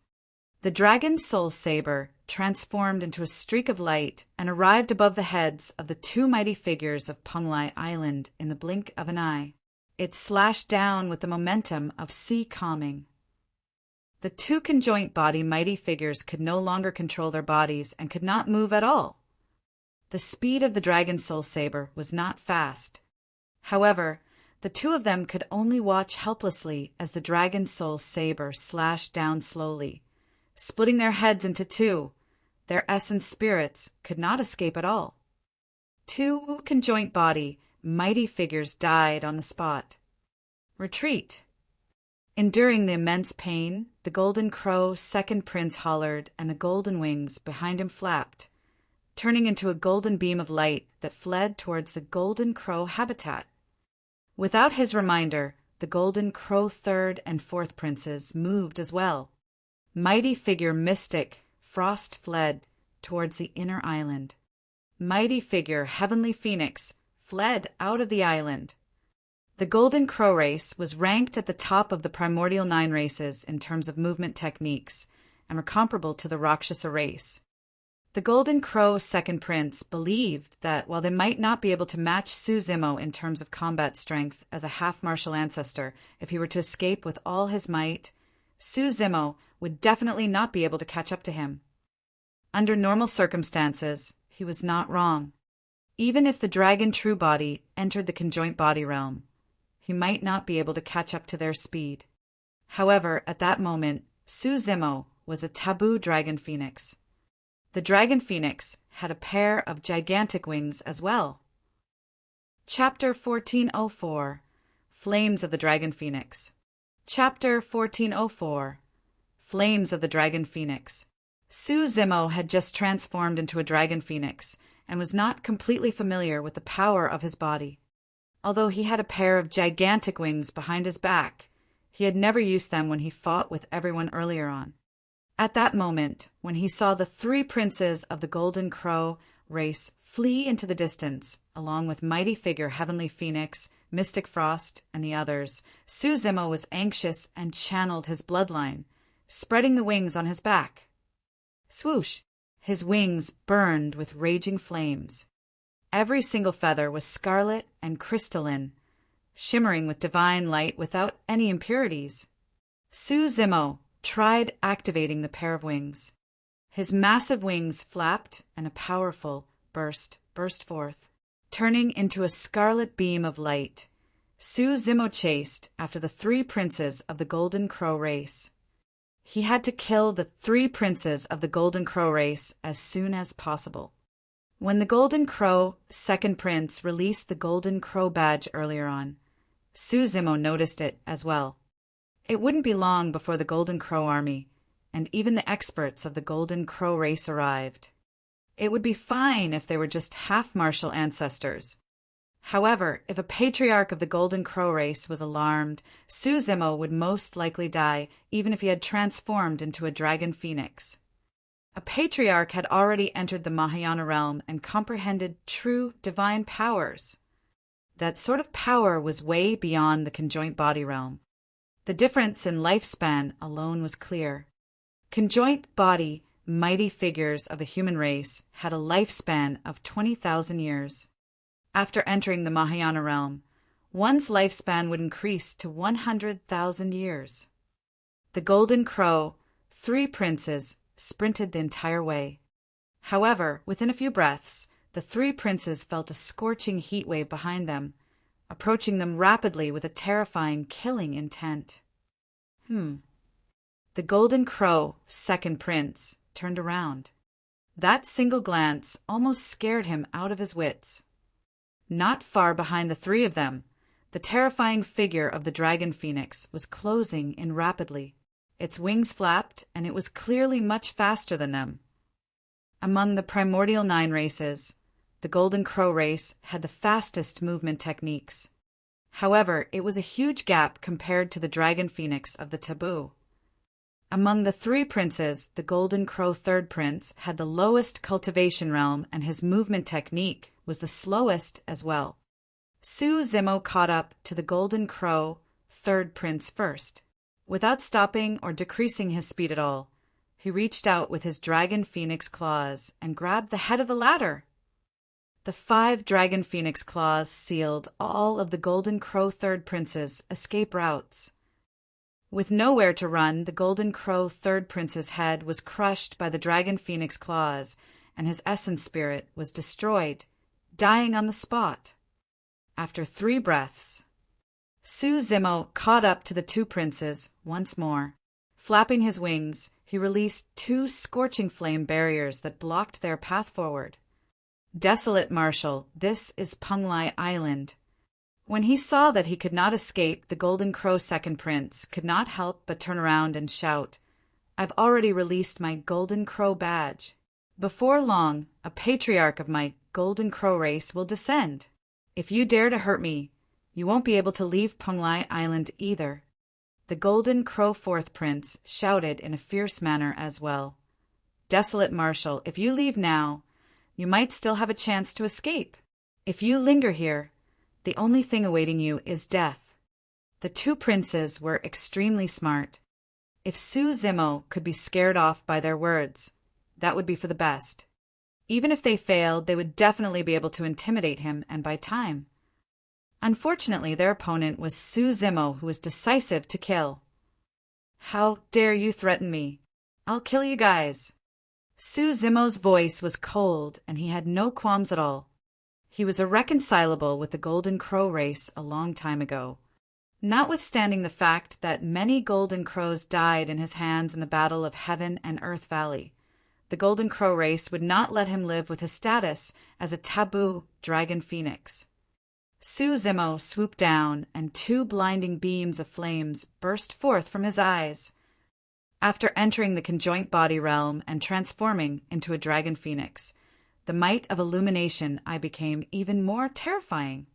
The dragon soul saber transformed into a streak of light and arrived above the heads of the two mighty figures of Penglai Island in the blink of an eye. It slashed down with the momentum of sea calming. The two conjoint body mighty figures could no longer control their bodies and could not move at all. The speed of the dragon soul saber was not fast. However, the two of them could only watch helplessly as the dragon soul saber slashed down slowly, splitting their heads into two. Their essence spirits could not escape at all. Two conjoint body mighty figures died on the spot. Retreat. Enduring the immense pain, the golden crow second prince hollered, and the golden wings behind him flapped, turning into a golden beam of light that fled towards the golden crow habitat. Without his reminder, the golden crow third and fourth princes moved as well. Mighty figure mystic Frost fled towards the inner island. Mighty figure heavenly phoenix fled out of the island. The golden crow race was ranked at the top of the primordial 9 races in terms of movement techniques and were comparable to the Rakshasa race. The golden crow second prince believed that while they might not be able to match Suzimo in terms of combat strength as a half-martial ancestor if he were to escape with all his might, Suzimo would definitely not be able to catch up to him. Under normal circumstances, he was not wrong. Even if the dragon true body entered the conjoint body realm, he might not be able to catch up to their speed. However, at that moment, Suzimo was a taboo dragon phoenix. The dragon phoenix had a pair of gigantic wings as well. Chapter 1404 Flames of the Dragon Phoenix. Chapter 1404 Flames of the Dragon Phoenix. Suzimo had just transformed into a dragon phoenix and was not completely familiar with the power of his body. Although he had a pair of gigantic wings behind his back, he had never used them when he fought with everyone earlier on. At that moment, when he saw the 3 princes of the Golden Crow race flee into the distance, along with mighty figure Heavenly Phoenix, Mystic Frost, and the others, Suzimo was anxious and channeled his bloodline, spreading the wings on his back. Swoosh! His wings burned with raging flames. Every single feather was scarlet and crystalline, shimmering with divine light without any impurities. Suzimo tried activating the pair of wings. His massive wings flapped and a powerful burst forth, turning into a scarlet beam of light. Suzimo chased after the 3 princes of the Golden Crow race. He had to kill the 3 princes of the Golden Crow race as soon as possible. When the Golden Crow second prince released the Golden Crow badge earlier on, Suzimo noticed it as well. It wouldn't be long before the Golden Crow army, and even the experts of the Golden Crow race arrived. It would be fine if they were just half-martial ancestors. However, if a patriarch of the Golden Crow race was alarmed, Suzumo would most likely die, even if he had transformed into a dragon phoenix. A patriarch had already entered the Mahayana realm and comprehended true divine powers. That sort of power was way beyond the conjoint body realm. The difference in lifespan alone was clear. Conjoint body, mighty figures of a human race had a lifespan of 20,000 years. After entering the Mahayana realm, one's lifespan would increase to 100,000 years. The Golden Crow, 3 princes, sprinted the entire way. However, within a few breaths, the 3 princes felt a scorching heat wave behind them, approaching them rapidly with a terrifying, killing intent. The Golden Crow, 2nd prince, turned around. That single glance almost scared him out of his wits. Not far behind the 3 of them, the terrifying figure of the dragon phoenix was closing in rapidly. Its wings flapped, and it was clearly much faster than them. Among the primordial 9 races, the Golden Crow race had the fastest movement techniques. However, it was a huge gap compared to the dragon phoenix of the taboo. Among the 3 princes, the Golden Crow 3rd prince had the lowest cultivation realm, and his movement technique was the slowest as well. Suzumo caught up to the Golden Crow 3rd prince first. Without stopping or decreasing his speed at all, he reached out with his dragon phoenix claws and grabbed the head of the ladder. The 5 dragon phoenix claws sealed all of the Golden Crow 3rd prince's escape routes. With nowhere to run, the Golden Crow 3rd prince's head was crushed by the dragon phoenix claws, and his essence spirit was destroyed, dying on the spot. After 3 breaths, Suzumo caught up to the 2 princes once more. Flapping his wings, he released 2 scorching flame barriers that blocked their path forward. Desolate Marshal, this is Penglai Island. When he saw that he could not escape, the Golden Crow 2nd prince could not help but turn around and shout, "I've already released my Golden Crow badge. Before long, a patriarch of my Golden Crow race will descend. If you dare to hurt me, you won't be able to leave Penglai Island either." The Golden Crow 4th prince shouted in a fierce manner as well. "Desolate Marshal, if you leave now, you might still have a chance to escape. If you linger here, the only thing awaiting you is death." The 2 princes were extremely smart. If Suzumo could be scared off by their words, that would be for the best. Even if they failed, they would definitely be able to intimidate him and buy time. Unfortunately, their opponent was Suzumo, who was decisive to kill. "How dare you threaten me? I'll kill you guys." Suzumo's voice was cold, and he had no qualms at all. He was irreconcilable with the Golden Crow race a long time ago. Notwithstanding the fact that many Golden Crows died in his hands in the Battle of Heaven and Earth Valley, the Golden Crow race would not let him live with his status as a taboo dragon phoenix. Suzumo swooped down, and 2 blinding beams of flames burst forth from his eyes. After entering the conjoint body realm and transforming into a dragon phoenix, the might of illumination I became even more terrifying.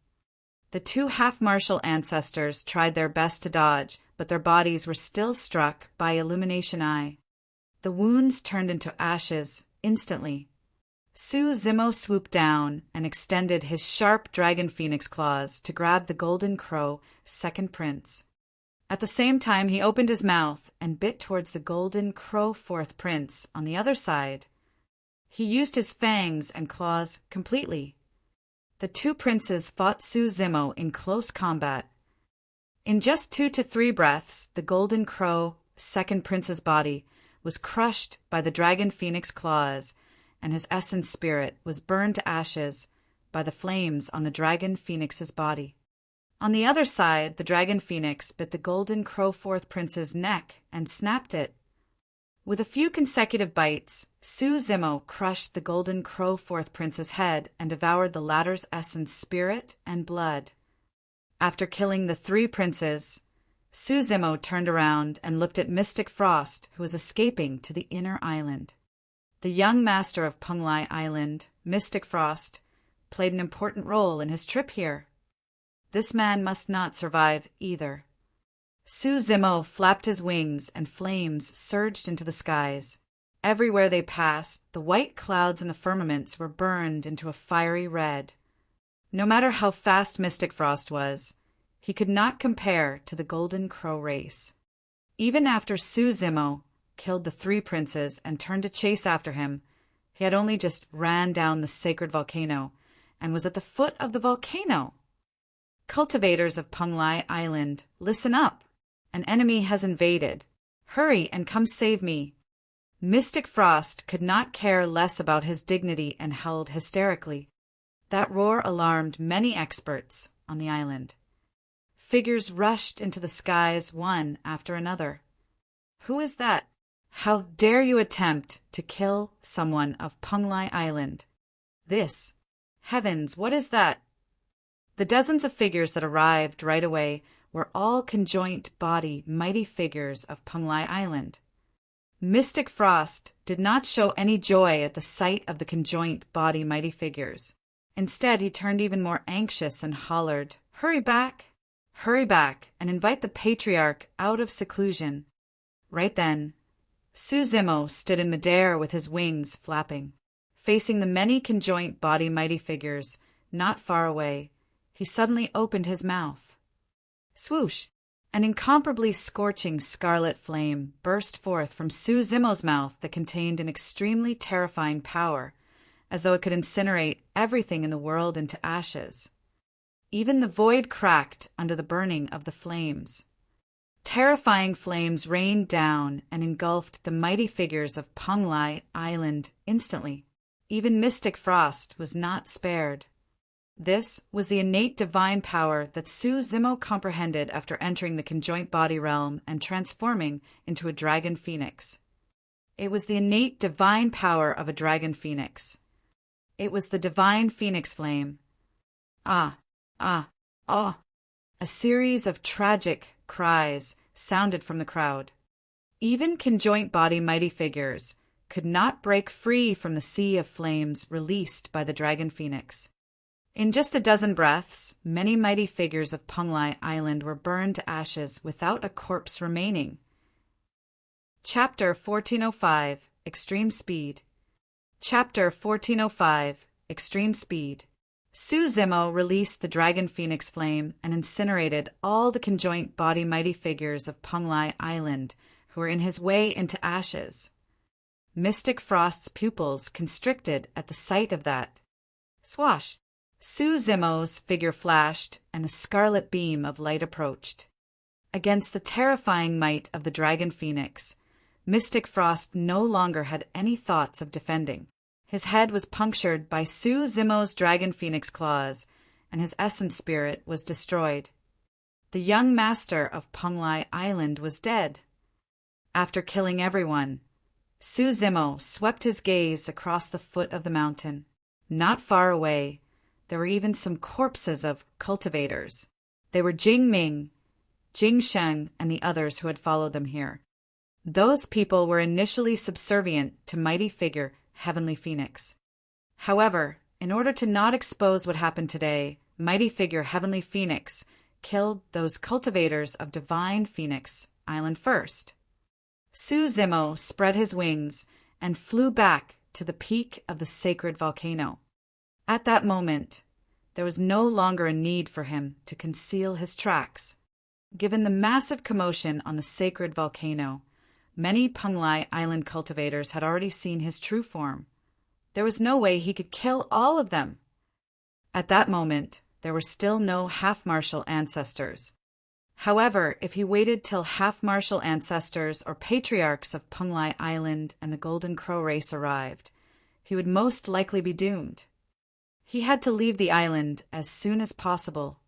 The 2 half-martial ancestors tried their best to dodge, but their bodies were still struck by Illumination Eye. The wounds turned into ashes instantly. Suzumo swooped down and extended his sharp dragon phoenix claws to grab the Golden Crow 2nd prince. At the same time, he opened his mouth and bit towards the Golden Crow 4th prince on the other side. He used his fangs and claws completely. The 2 princes fought Suzumo in close combat. In just 2 to 3 breaths, the Golden Crow 2nd prince's body was crushed by the dragon phoenix claws, and his essence spirit was burned to ashes by the flames on the dragon phoenix's body. On the other side, the dragon phoenix bit the Golden Crow 4th prince's neck and snapped it. With a few consecutive bites, Suzumo crushed the Golden Crow 4th prince's head and devoured the latter's essence spirit and blood. After killing the 3 princes, Suzumo turned around and looked at Mystic Frost, who was escaping to the inner island. The young master of Penglai Island, Mystic Frost, played an important role in his trip here. This man must not survive either. Su Zimo flapped his wings and flames surged into the skies. Everywhere they passed, the white clouds in the firmaments were burned into a fiery red. No matter how fast Mystic Frost was, he could not compare to the Golden Crow race. Even after Su Zimo killed the 3 princes and turned to chase after him, he had only just ran down the sacred volcano and was at the foot of the volcano. Cultivators of Penglai Island, listen up! An enemy has invaded. Hurry and come save me. Mystic Frost could not care less about his dignity and howled hysterically. That roar alarmed many experts on the island. Figures rushed into the skies one after another. Who is that? How dare you attempt to kill someone of Penglai Island? This. Heavens, what is that? The dozens of figures that arrived right away were all conjoint body mighty figures of Penglai Island. Mystic Frost did not show any joy at the sight of the conjoint body mighty figures. Instead, he turned even more anxious and hollered, Hurry back, and invite the patriarch out of seclusion. Right then, Su Zimo stood in midair with his wings flapping. Facing the many conjoint body mighty figures, not far away, he suddenly opened his mouth. Swoosh! An incomparably scorching scarlet flame burst forth from Su Zimo's mouth that contained an extremely terrifying power, as though it could incinerate everything in the world into ashes. Even the void cracked under the burning of the flames. Terrifying flames rained down and engulfed the mighty figures of Penglai Island instantly. Even Mystic Frost was not spared. This was the innate divine power that Su Zimo comprehended after entering the conjoint body realm and transforming into a dragon phoenix. It was the innate divine power of a dragon phoenix. It was the divine phoenix flame. Ah, ah, ah! A series of tragic cries sounded from the crowd. Even conjoint body mighty figures could not break free from the sea of flames released by the dragon phoenix. In just a dozen breaths, many mighty figures of Penglai Island were burned to ashes without a corpse remaining. Chapter 1405, Extreme Speed. Chapter 1405, Extreme Speed. Su Zimo released the dragon phoenix flame and incinerated all the conjoint body mighty figures of Penglai Island who were in his way into ashes. Mystic Frost's pupils constricted at the sight of that. Swash! Su Zimo's figure flashed, and a scarlet beam of light approached. Against the terrifying might of the dragon phoenix, Mystic Frost no longer had any thoughts of defending. His head was punctured by Su Zimo's dragon phoenix claws, and his essence spirit was destroyed. The young master of Penglai Island was dead. After killing everyone, Su Zimo swept his gaze across the foot of the mountain. Not far away, there were even some corpses of cultivators. They were Jing Ming, Jing Sheng, and the others who had followed them here. Those people were initially subservient to mighty figure Heavenly Phoenix. However, in order to not expose what happened today, mighty figure Heavenly Phoenix killed those cultivators of Divine Phoenix Island first. Su Zimo spread his wings and flew back to the peak of the sacred volcano. At that moment, there was no longer a need for him to conceal his tracks. Given the massive commotion on the sacred volcano, many Penglai Island cultivators had already seen his true form. There was no way he could kill all of them. At that moment, there were still no half-martial ancestors. However, if he waited till half-martial ancestors or patriarchs of Penglai Island and the Golden Crow race arrived, he would most likely be doomed. He had to leave the island as soon as possible.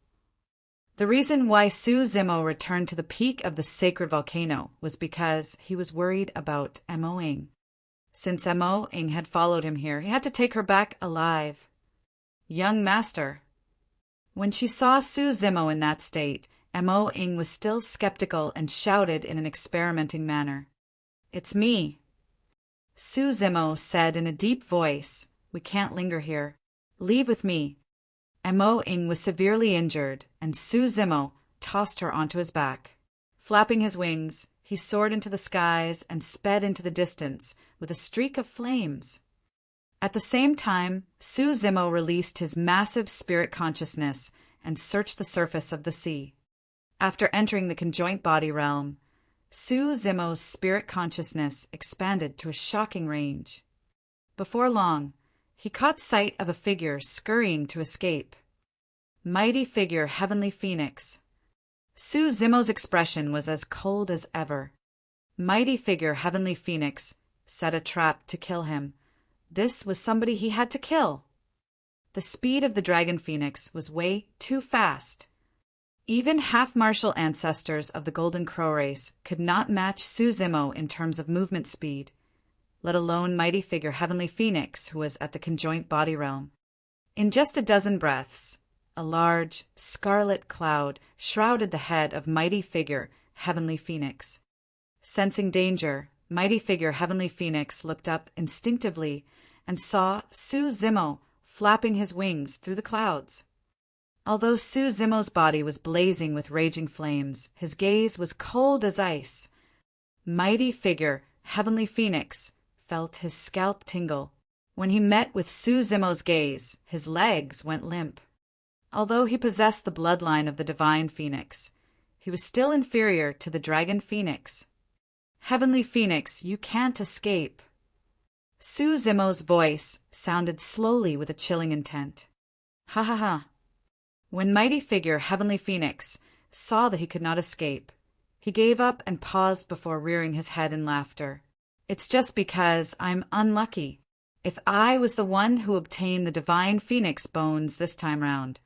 The reason why Su Zimo returned to the peak of the sacred volcano was because he was worried about Mo Ing. Since Mo Ing had followed him here, he had to take her back alive. Young master. When she saw Su Zimo in that state, Mo Ing was still skeptical and shouted in an experimenting manner. "It's me." Su Zimo said in a deep voice, "We can't linger here. Leave with me. Mo Ing was severely injured, and Su Zimo tossed her onto his back. Flapping his wings, he soared into the skies and sped into the distance with a streak of flames. At the same time, Su Zimo released his massive spirit consciousness and searched the surface of the sea. After entering the conjoint body realm, Su Zimo's spirit consciousness expanded to a shocking range. Before long, he caught sight of a figure scurrying to escape. Mighty figure, heavenly phoenix. Su Zimo's expression was as cold as ever. Mighty figure, heavenly phoenix, set a trap to kill him. This was somebody he had to kill. The speed of the dragon phoenix was way too fast. Even half-martial ancestors of the Golden Crow race could not match Su Zimo in terms of movement speed, let alone mighty figure heavenly phoenix who was at the conjoint body realm. In just a dozen breaths, a large, scarlet cloud shrouded the head of mighty figure heavenly phoenix. Sensing danger, mighty figure heavenly phoenix looked up instinctively and saw Su Zimo flapping his wings through the clouds. Although Su Zimo's body was blazing with raging flames, his gaze was cold as ice. Mighty figure heavenly phoenix felt his scalp tingle. When he met with Su Zimo's gaze, his legs went limp. Although he possessed the bloodline of the divine phoenix, he was still inferior to the dragon phoenix. Heavenly phoenix, you can't escape. Su Zimo's voice sounded slowly with a chilling intent. Ha ha ha. When mighty figure heavenly phoenix saw that he could not escape, he gave up and paused before rearing his head in laughter. It's just because I'm unlucky. If I was the one who obtained the divine phoenix bones this time round,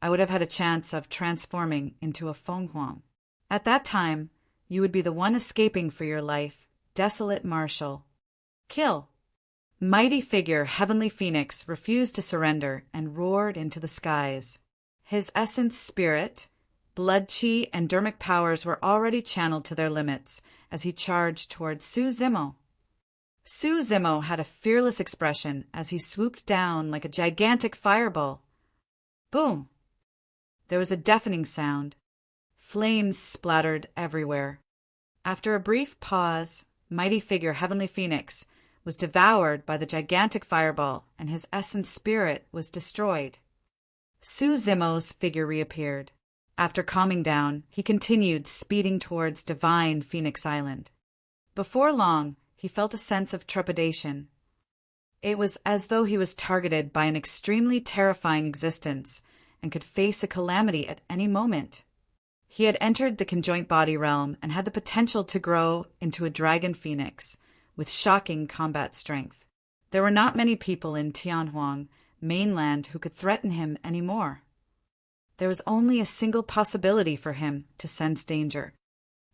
I would have had a chance of transforming into a Fenghuang. At that time, you would be the one escaping for your life, desolate marshal. Kill. Mighty figure heavenly phoenix refused to surrender and roared into the skies. His essence spirit, blood chi, and dermic powers were already channeled to their limits as he charged toward Su Zimo. Su Zimo had a fearless expression as he swooped down like a gigantic fireball. Boom! There was a deafening sound. Flames splattered everywhere. After a brief pause, mighty figure heavenly phoenix was devoured by the gigantic fireball, and his essence spirit was destroyed. Su Zimo's figure reappeared. After calming down, he continued speeding towards divine Phoenix Island. Before long, he felt a sense of trepidation. It was as though he was targeted by an extremely terrifying existence and could face a calamity at any moment. He had entered the conjoint body realm and had the potential to grow into a dragon phoenix with shocking combat strength. There were not many people in Tianhuang mainland who could threaten him anymore. There was only a single possibility for him to sense danger: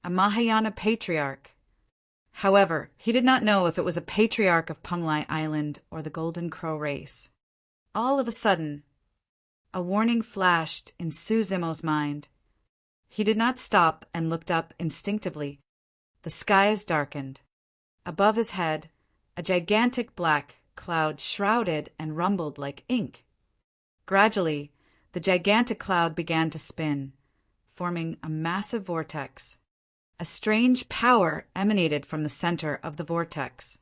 a Mahayana patriarch. However, he did not know if it was a patriarch of Penglai Island or the Golden Crow race. All of a sudden, a warning flashed in Su Zimo's mind. He did not stop and looked up instinctively. The skies darkened. Above his head, a gigantic black cloud shrouded and rumbled like ink. Gradually, the gigantic cloud began to spin, forming a massive vortex. A strange power emanated from the center of the vortex.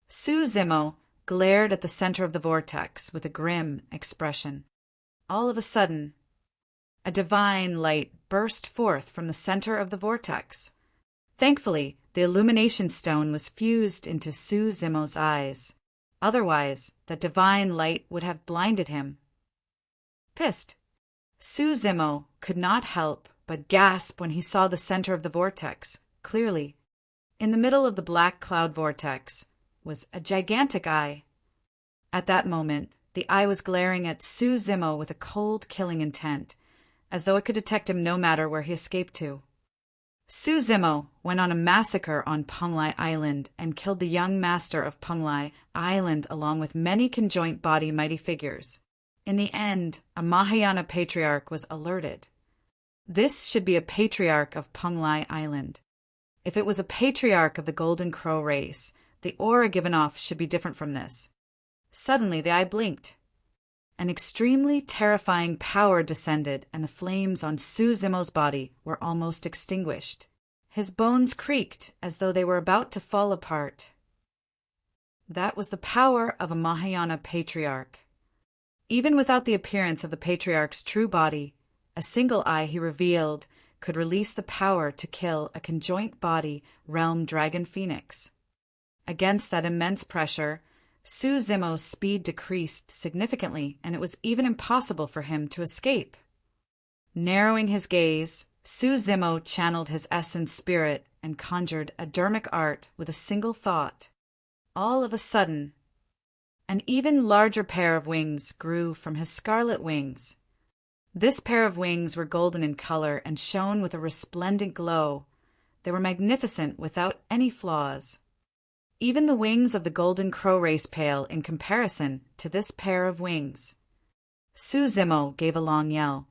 Su Zimo glared at the center of the vortex with a grim expression. All of a sudden, a divine light burst forth from the center of the vortex. Thankfully, the illumination stone was fused into Su Zimo's eyes. Otherwise, that divine light would have blinded him. Pissed, Su Zimo could not help but gasp when he saw the center of the vortex clearly. In the middle of the black cloud vortex was a gigantic eye. At that moment, the eye was glaring at Su Zimo with a cold, killing intent, as though it could detect him no matter where he escaped to. Su Zimo went on a massacre on Penglai Island and killed the young master of Penglai Island along with many conjoint body mighty figures. In the end, a Mahayana patriarch was alerted. This should be a patriarch of Penglai Island. If it was a patriarch of the Golden Crow race, the aura given off should be different from this. Suddenly, the eye blinked. An extremely terrifying power descended, and the flames on Su Zimo's body were almost extinguished. His bones creaked as though they were about to fall apart. That was the power of a Mahayana patriarch. Even without the appearance of the patriarch's true body, a single eye he revealed could release the power to kill a conjoint body realm dragon phoenix. Against that immense pressure, Su Zimo's speed decreased significantly, and it was even impossible for him to escape. Narrowing his gaze, Su Zimo channeled his essence spirit and conjured a dermic art with a single thought. All of a sudden, an even larger pair of wings grew from his scarlet wings. This pair of wings were golden in color and shone with a resplendent glow. They were magnificent without any flaws. Even the wings of the golden crow race pale in comparison to this pair of wings. Su Zimo gave a long yell.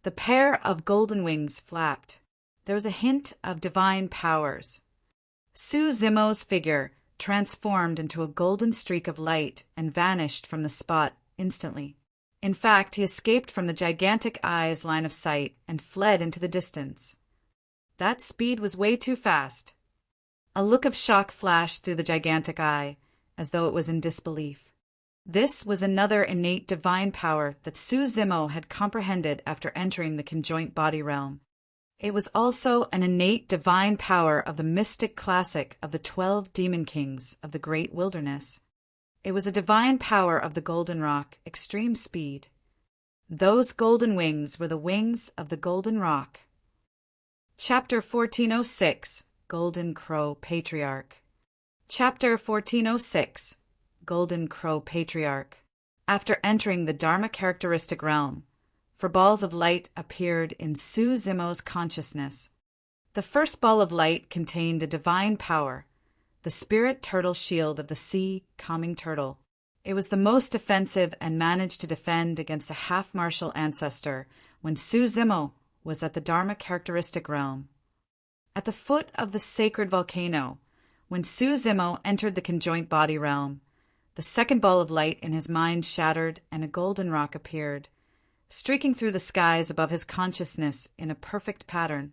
The pair of golden wings flapped. There was a hint of divine powers. Su Zimo's figure transformed into a golden streak of light and vanished from the spot instantly. In fact, he escaped from the gigantic eye's line of sight and fled into the distance. That speed was way too fast. A look of shock flashed through the gigantic eye, as though it was in disbelief. This was another innate divine power that Su Zimo had comprehended after entering the conjoint body realm. It was also an innate divine power of the mystic classic of the 12 demon kings of the great wilderness. It was a divine power of the golden rock, extreme speed. Those golden wings were the wings of the golden rock. Chapter 1406, Golden Crow Patriarch. Chapter 1406, Golden Crow Patriarch. After entering the Dharma characteristic realm, 4 balls of light appeared in Su Zimo's consciousness. The first ball of light contained a divine power, the spirit turtle shield of the sea calming turtle. It was the most defensive and managed to defend against a half-martial ancestor when Su Zimo was at the Dharma characteristic realm. At the foot of the sacred volcano, when Su Zimo entered the conjoint body realm, the second ball of light in his mind shattered and a golden rock appeared, streaking through the skies above his consciousness in a perfect pattern.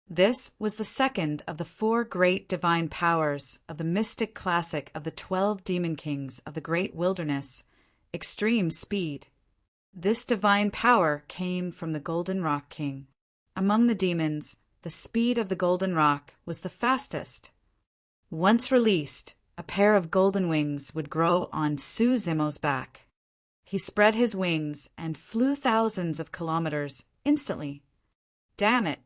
This was the second of the 4 great divine powers of the mystic classic of the 12 demon kings of the great wilderness, extreme speed. This divine power came from the Golden Rock King. Among the demons, the speed of the Golden Rock was the fastest. Once released, a pair of golden wings would grow on Su Zimo's back. He spread his wings and flew thousands of kilometers instantly. Damn it!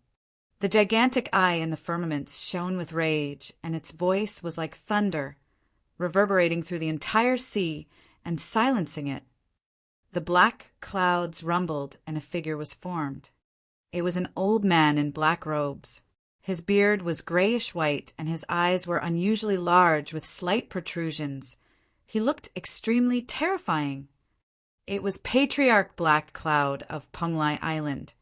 The gigantic eye in the firmaments shone with rage, and its voice was like thunder, reverberating through the entire sea and silencing it. The black clouds rumbled, and a figure was formed. It was an old man in black robes. His beard was grayish-white, and his eyes were unusually large with slight protrusions. He looked extremely terrifying. It was Patriarch Black Cloud of Penglai Island.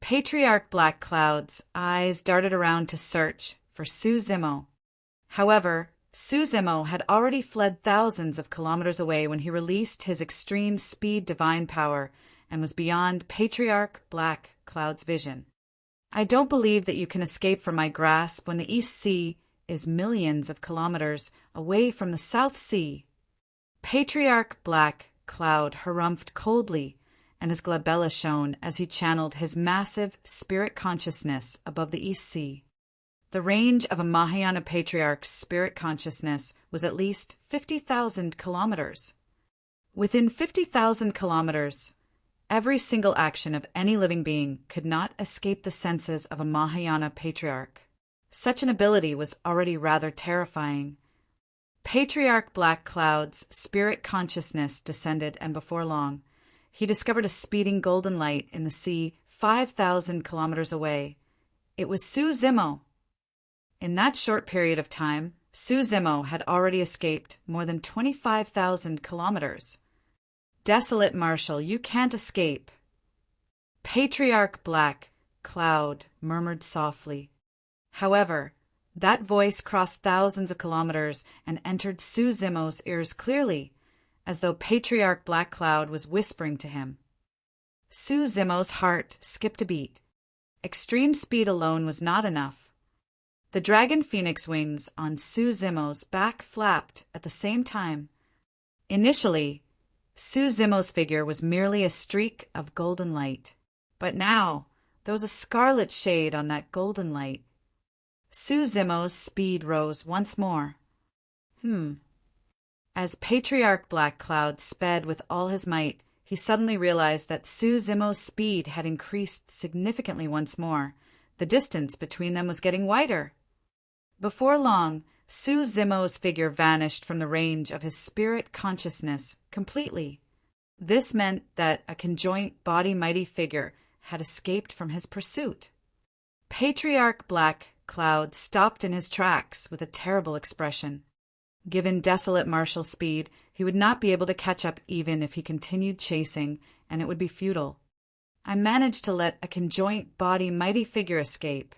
Patriarch Black Cloud's eyes darted around to search for Su Zimo. However, Su Zimo had already fled thousands of kilometers away when he released his extreme speed divine power and was beyond Patriarch Black Cloud's vision. I don't believe that you can escape from my grasp when the East Sea is millions of kilometers away from the South Sea. Patriarch Black Cloud harumphed coldly, and his glabella shone as he channeled his massive spirit consciousness above the East Sea. The range of a Mahayana patriarch's spirit consciousness was at least 50,000 kilometers. Within 50,000 kilometers, every single action of any living being could not escape the senses of a Mahayana patriarch. Such an ability was already rather terrifying. Patriarch Black Cloud's spirit consciousness descended, and before long, he discovered a speeding golden light in the sea 5,000 kilometers away. It was Su Zimo. In that short period of time, Su Zimo had already escaped more than 25,000 kilometers. Desolate Marshal, you can't escape. Patriarch Black Cloud murmured softly. However, that voice crossed thousands of kilometers and entered Su Zimo's ears clearly, as though Patriarch Black Cloud was whispering to him. Su Zimo's heart skipped a beat. Extreme speed alone was not enough. The dragon phoenix wings on Su Zimo's back flapped at the same time. Initially, Su Zimo's figure was merely a streak of golden light, but now there was a scarlet shade on that golden light. Su Zimo's speed rose once more. As Patriarch Black Cloud sped with all his might, he suddenly realized that Su Zimo's speed had increased significantly once more. The distance between them was getting wider. Before long, Su Zimo's figure vanished from the range of his spirit consciousness completely. This meant that a conjoint body-mighty figure had escaped from his pursuit. Patriarch Black Cloud stopped in his tracks with a terrible expression. Given desolate martial speed, he would not be able to catch up even if he continued chasing, and it would be futile. I managed to let a conjoint body-mighty figure escape.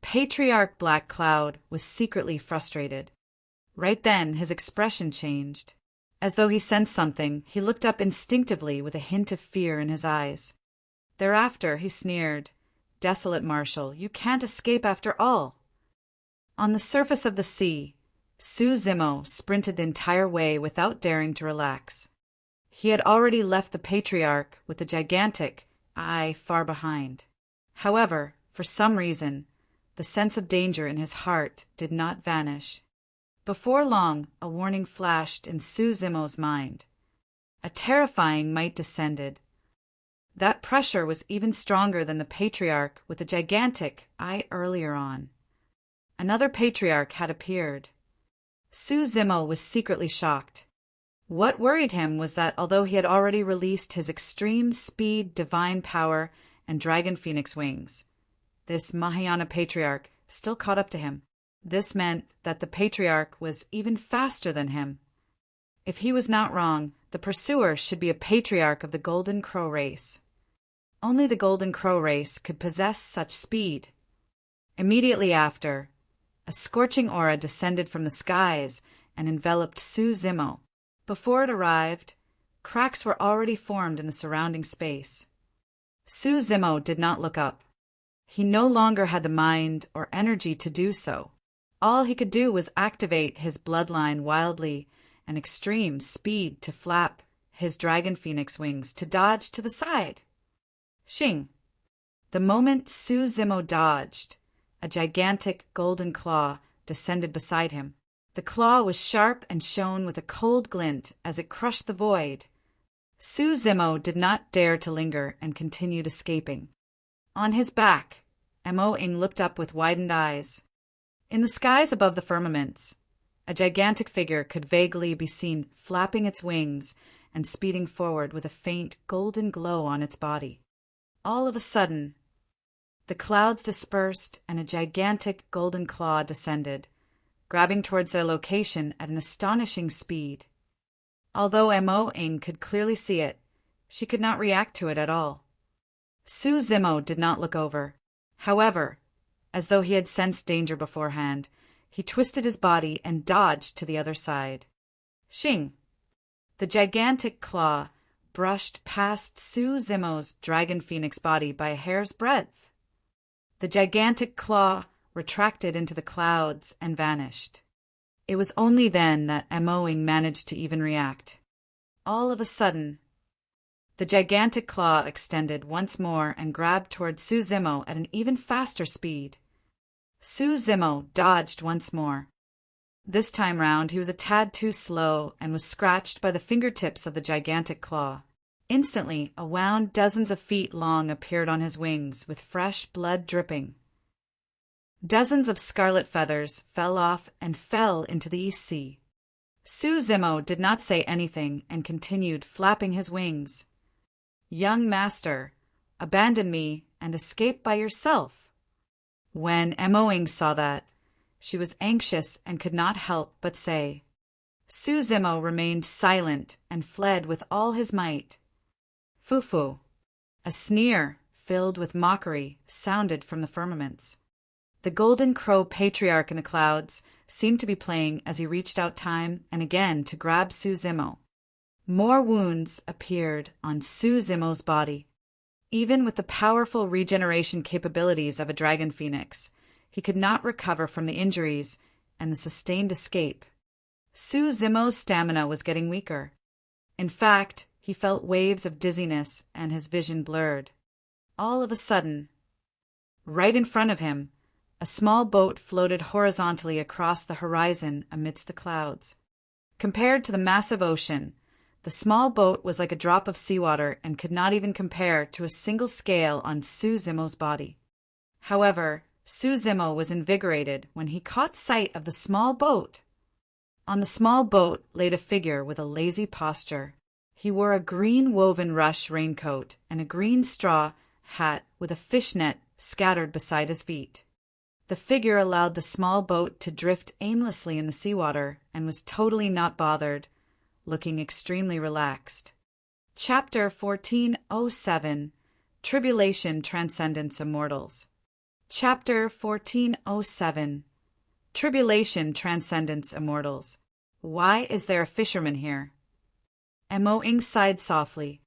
Patriarch Black Cloud was secretly frustrated. Right then, his expression changed. As though he sensed something, he looked up instinctively with a hint of fear in his eyes. Thereafter, he sneered, "Desolate Marshal, you can't escape after all." On the surface of the sea, Su Zimo sprinted the entire way without daring to relax. He had already left the Patriarch with the gigantic eye far behind. However, for some reason, the sense of danger in his heart did not vanish. Before long, a warning flashed in Su Zimo's mind. A terrifying might descended. That pressure was even stronger than the Patriarch with the gigantic eye earlier on. Another Patriarch had appeared. Su Zimo was secretly shocked. What worried him was that although he had already released his extreme speed, divine power, and dragon phoenix wings, this Mahayana Patriarch still caught up to him. This meant that the Patriarch was even faster than him. If he was not wrong, the pursuer should be a Patriarch of the Golden Crow race. Only the Golden Crow race could possess such speed. Immediately after, a scorching aura descended from the skies and enveloped Su Zimo. Before it arrived, cracks were already formed in the surrounding space. Su Zimo did not look up. He no longer had the mind or energy to do so. All he could do was activate his bloodline wildly and extreme speed to flap his dragon phoenix wings to dodge to the side. Shing! The moment Su Zimo dodged, a gigantic golden claw descended beside him. The claw was sharp and shone with a cold glint as it crushed the void. Su Zimo did not dare to linger and continued escaping. On his back, Mo-ing looked up with widened eyes. In the skies above the firmaments, a gigantic figure could vaguely be seen flapping its wings and speeding forward with a faint golden glow on its body. All of a sudden, the clouds dispersed and a gigantic golden claw descended, grabbing towards their location at an astonishing speed. Although Mo-ing could clearly see it, she could not react to it at all. Su Zimo did not look over. However, as though he had sensed danger beforehand, he twisted his body and dodged to the other side. Shing! The gigantic claw brushed past Su Zimo's dragon phoenix body by a hair's breadth. The gigantic claw retracted into the clouds and vanished. It was only then that Mo-ing managed to even react. All of a sudden, the gigantic claw extended once more and grabbed toward Su Zimo at an even faster speed. Su Zimo dodged once more. This time round he was a tad too slow and was scratched by the fingertips of the gigantic claw. Instantly, a wound dozens of feet long appeared on his wings, with fresh blood dripping. Dozens of scarlet feathers fell off and fell into the East Sea. Su Zimo did not say anything and continued flapping his wings. "Young master, abandon me and escape by yourself." When Mo-ing saw that, she was anxious and could not help but say. Su Zimo remained silent and fled with all his might. Fufu! A sneer, filled with mockery, sounded from the firmaments. The Golden Crow Patriarch in the clouds seemed to be playing as he reached out time and again to grab Su Zimo. More wounds appeared on Suzumo's body. Even with the powerful regeneration capabilities of a dragon phoenix, he could not recover from the injuries and the sustained escape. Suzumo's stamina was getting weaker. In fact, he felt waves of dizziness and his vision blurred. All of a sudden, right in front of him, a small boat floated horizontally across the horizon amidst the clouds. Compared to the massive ocean, the small boat was like a drop of seawater and could not even compare to a single scale on Suzumo's body. However, Suzumo was invigorated when he caught sight of the small boat. On the small boat laid a figure with a lazy posture. He wore a green woven rush raincoat and a green straw hat with a fishnet scattered beside his feet. The figure allowed the small boat to drift aimlessly in the seawater and was totally not bothered, looking extremely relaxed. Chapter 1407 Tribulation Transcendence Immortals. Chapter 1407 Tribulation Transcendence Immortals. Why is there a fisherman here? Mo-ing sighed softly.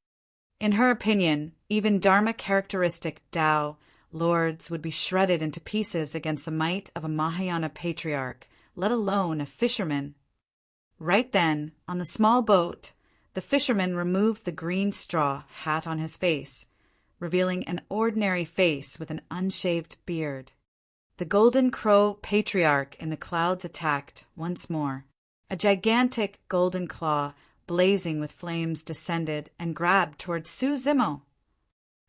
In her opinion, even Dharma-characteristic Tao lords would be shredded into pieces against the might of a Mahayana patriarch, let alone a fisherman. Right then, on the small boat, the fisherman removed the green straw hat on his face, revealing an ordinary face with an unshaved beard. The golden crow patriarch in the clouds attacked once more. A gigantic golden claw, blazing with flames, descended and grabbed toward Suzumo.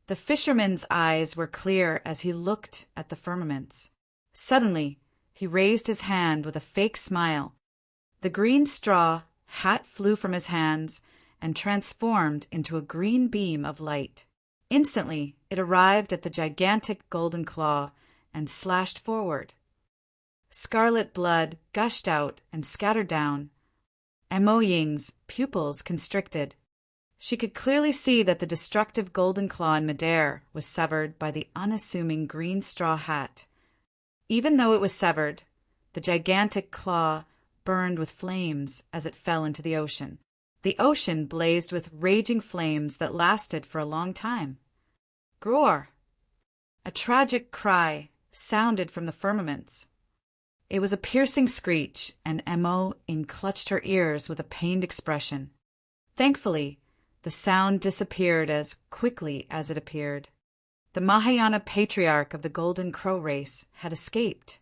The fisherman's eyes were clear as he looked at the firmaments. Suddenly, he raised his hand with a fake smile. The green straw hat flew from his hands and transformed into a green beam of light. Instantly, it arrived at the gigantic golden claw and slashed forward. Scarlet blood gushed out and scattered down. Mo-ying's pupils constricted. She could clearly see that the destructive golden claw in midair was severed by the unassuming green straw hat. Even though it was severed, the gigantic claw burned with flames as it fell into the ocean. The ocean blazed with raging flames that lasted for a long time. Groar! A tragic cry sounded from the firmaments. It was a piercing screech, and Mo-ing clutched her ears with a pained expression. Thankfully, the sound disappeared as quickly as it appeared. The Mahayana patriarch of the Golden Crow race had escaped.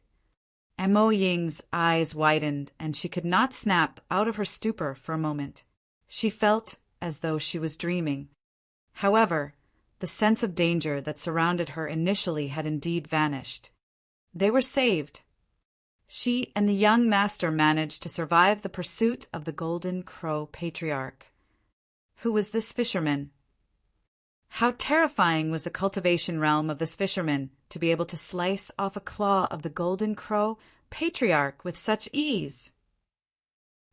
Mo-ying's eyes widened, and she could not snap out of her stupor for a moment. She felt as though she was dreaming. However, the sense of danger that surrounded her initially had indeed vanished. They were saved. She and the young master managed to survive the pursuit of the Golden Crow patriarch. Who was this fisherman? How terrifying was the cultivation realm of this fisherman to be able to slice off a claw of the Golden Crow patriarch with such ease!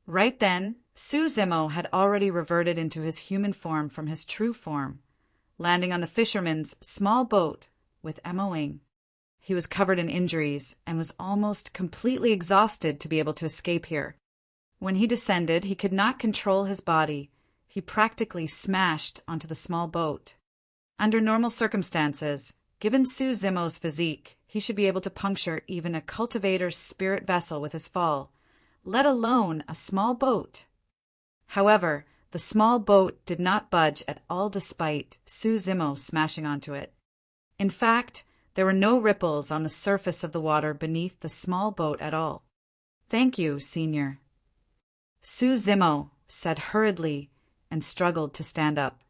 Right then, Suzumo had already reverted into his human form from his true form, landing on the fisherman's small boat with Mo-ing. He was covered in injuries and was almost completely exhausted to be able to escape here. When he descended, he could not control his body. He practically smashed onto the small boat. Under normal circumstances, given Suzumo's physique, he should be able to puncture even a cultivator's spirit vessel with his fall, let alone a small boat. However, the small boat did not budge at all despite Suzumo smashing onto it. In fact, there were no ripples on the surface of the water beneath the small boat at all. "Thank you, Senior," Suzumo said hurriedly and struggled to stand up.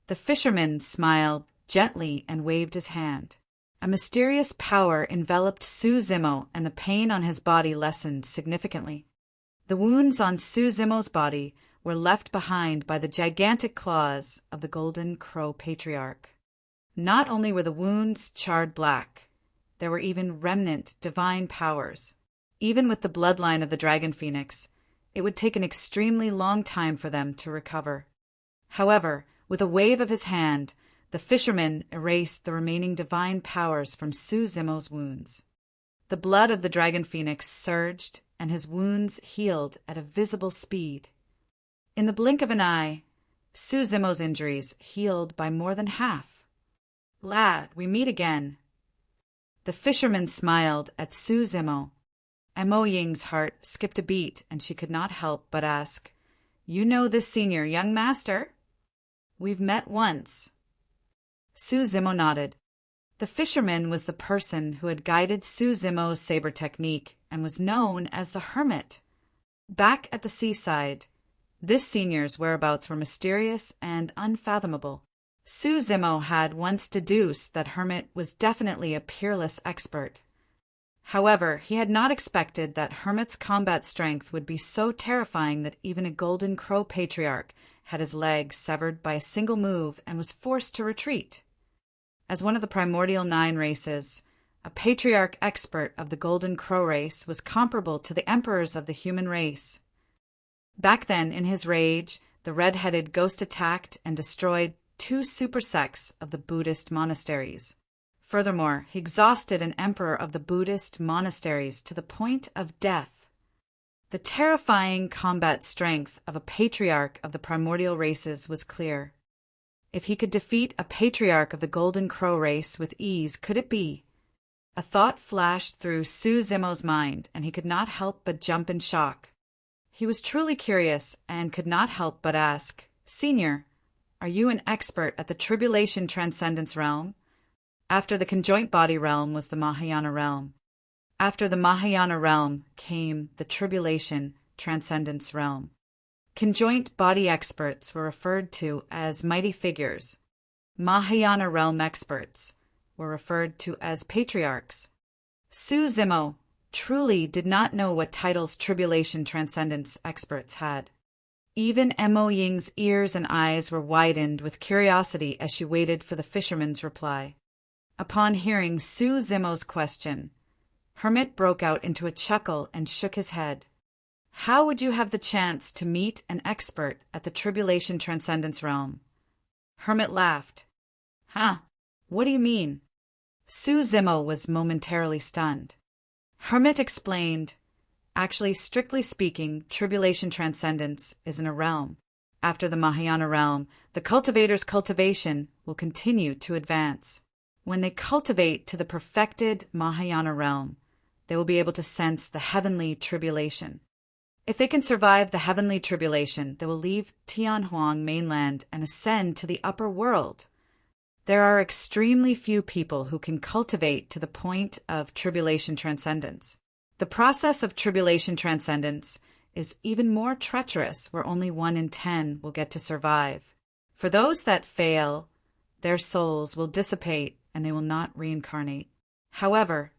The fisherman smiled gently and waved his hand. A mysterious power enveloped Suzumo, and the pain on his body lessened significantly. The wounds on Suzumo's body were left behind by the gigantic claws of the Golden Crow patriarch. Not only were the wounds charred black, there were even remnant divine powers. Even with the bloodline of the dragon phoenix, it would take an extremely long time for them to recover. However, with a wave of his hand, the fisherman erased the remaining divine powers from Suzumo's wounds. The blood of the dragon phoenix surged, and his wounds healed at a visible speed. In the blink of an eye, Suzumo's injuries healed by more than half. "Lad, we meet again." The fisherman smiled at Suzumo. Mo Ying's heart skipped a beat, and she could not help but ask, "You know this senior young master?" "We've met once." Suzumo nodded. The fisherman was the person who had guided Suzumo's saber technique and was known as the Hermit. Back at the seaside, this senior's whereabouts were mysterious and unfathomable. Suzumo had once deduced that Hermit was definitely a peerless expert. However, he had not expected that Hermit's combat strength would be so terrifying that even a Golden Crow patriarch had his leg severed by a single move and was forced to retreat. As one of the primordial 9 races, a patriarch expert of the Golden Crow race was comparable to the emperors of the human race. Back then, in his rage, the red-headed ghost attacked and destroyed 2 super sects of the Buddhist monasteries. Furthermore, he exhausted an emperor of the Buddhist monasteries to the point of death. The terrifying combat strength of a patriarch of the primordial races was clear. If he could defeat a patriarch of the Golden Crow race with ease, could it be? A thought flashed through Suzumo's mind, and he could not help but jump in shock. He was truly curious and could not help but ask, "Senior, are you an expert at the Tribulation Transcendence realm?" After the conjoint body realm was the Mahayana realm. After the Mahayana realm came the Tribulation Transcendence realm. Conjoint body experts were referred to as mighty figures. Mahayana realm experts were referred to as patriarchs. Suzumo truly did not know what titles Tribulation Transcendence experts had. Even Mo Ying's ears and eyes were widened with curiosity as she waited for the fisherman's reply. Upon hearing Suzumo's question, Hermit broke out into a chuckle and shook his head. "How would you have the chance to meet an expert at the Tribulation Transcendence realm?" Hermit laughed. "Huh? What do you mean?" Suzumo was momentarily stunned. Hermit explained, "Actually, strictly speaking, Tribulation Transcendence isn't a realm. After the Mahayana realm, the cultivator's cultivation will continue to advance. When they cultivate to the perfected Mahayana realm, they will be able to sense the heavenly tribulation. If they can survive the heavenly tribulation, they will leave Tianhuang mainland and ascend to the upper world. There are extremely few people who can cultivate to the point of tribulation transcendence. The process of tribulation transcendence is even more treacherous, where only 1 in 10 will get to survive. For those that fail, their souls will dissipate and they will not reincarnate. However,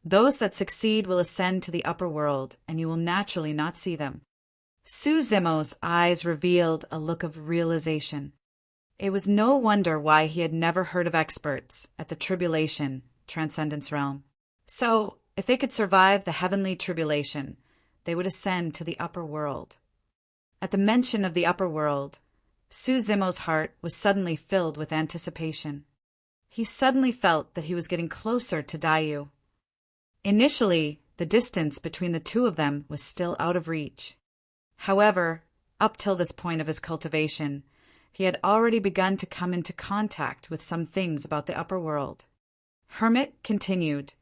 those that succeed will ascend to the upper world, and you will naturally not see them." Suzumo's eyes revealed a look of realization. It was no wonder why he had never heard of experts at the Tribulation Transcendence realm. So, if they could survive the heavenly tribulation, they would ascend to the upper world. At the mention of the upper world, Suzumo's heart was suddenly filled with anticipation. He suddenly felt that he was getting closer to Dayu. Initially, the distance between the two of them was still out of reach. However, up till this point of his cultivation, he had already begun to come into contact with some things about the upper world. Hermit continued,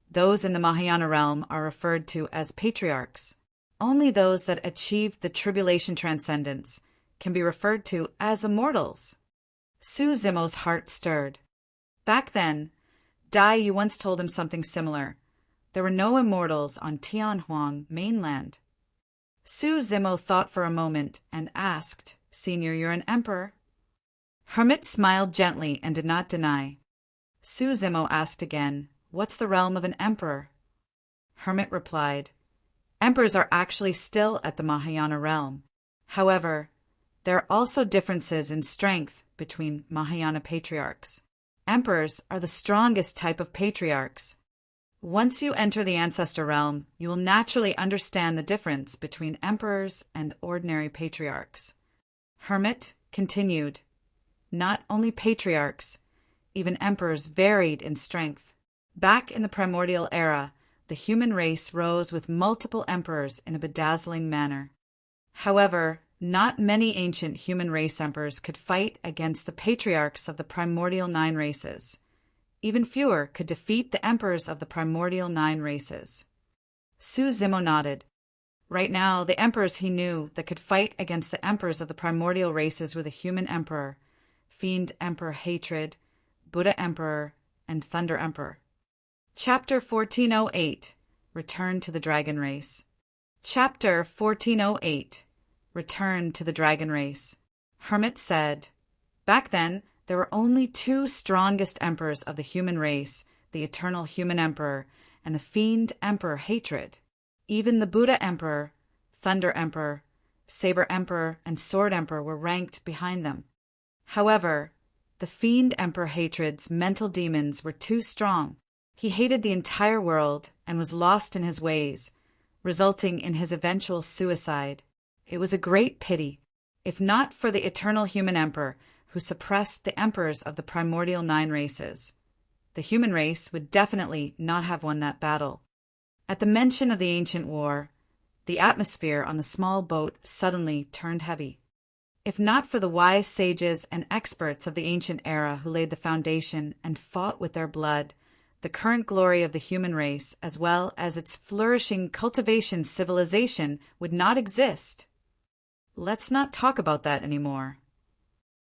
"Those in the Mahayana realm are referred to as patriarchs. Only those that achieved the Tribulation Transcendence can be referred to as immortals." Suzumo's heart stirred. Back then, Dayu once told him something similar. There were no immortals on Tianhuang mainland. Suzumo thought for a moment and asked, "Senior, you're an emperor?" Hermit smiled gently and did not deny. Suzumo asked again, "What's the realm of an emperor?" Hermit replied, "Emperors are actually still at the Mahayana realm. However, there are also differences in strength between Mahayana patriarchs. Emperors are the strongest type of patriarchs. Once you enter the ancestor realm, you will naturally understand the difference between emperors and ordinary patriarchs." Hermit continued, "Not only patriarchs, even emperors varied in strength. Back in the primordial era, the human race rose with multiple emperors in a bedazzling manner. However, Not many ancient human race emperors could fight against the patriarchs of the primordial 9 races. Even fewer could defeat the emperors of the primordial 9 races. Su Zimo nodded. Right now, the emperors he knew that could fight against the emperors of the primordial races were the Human Emperor, Fiend Emperor Hatred, Buddha Emperor, and Thunder Emperor. Chapter 1408 Return to the Dragon Race. Chapter 1408 Return to the Dragon Race. Hermit said, "Back then, there were only 2 strongest emperors of the human race, the Eternal Human Emperor and the Fiend Emperor Hatred. Even the Buddha Emperor, Thunder Emperor, Saber Emperor, and Sword Emperor were ranked behind them. However, the Fiend Emperor Hatred's mental demons were too strong. He hated the entire world and was lost in his ways, resulting in his eventual suicide. It was a great pity, if not for the Eternal Human Emperor, who suppressed the emperors of the primordial 9 races. The human race would definitely not have won that battle." At the mention of the ancient war, the atmosphere on the small boat suddenly turned heavy. If not for the wise sages and experts of the ancient era who laid the foundation and fought with their blood, the current glory of the human race, as well as its flourishing cultivation civilization, would not exist. Let's not talk about that anymore.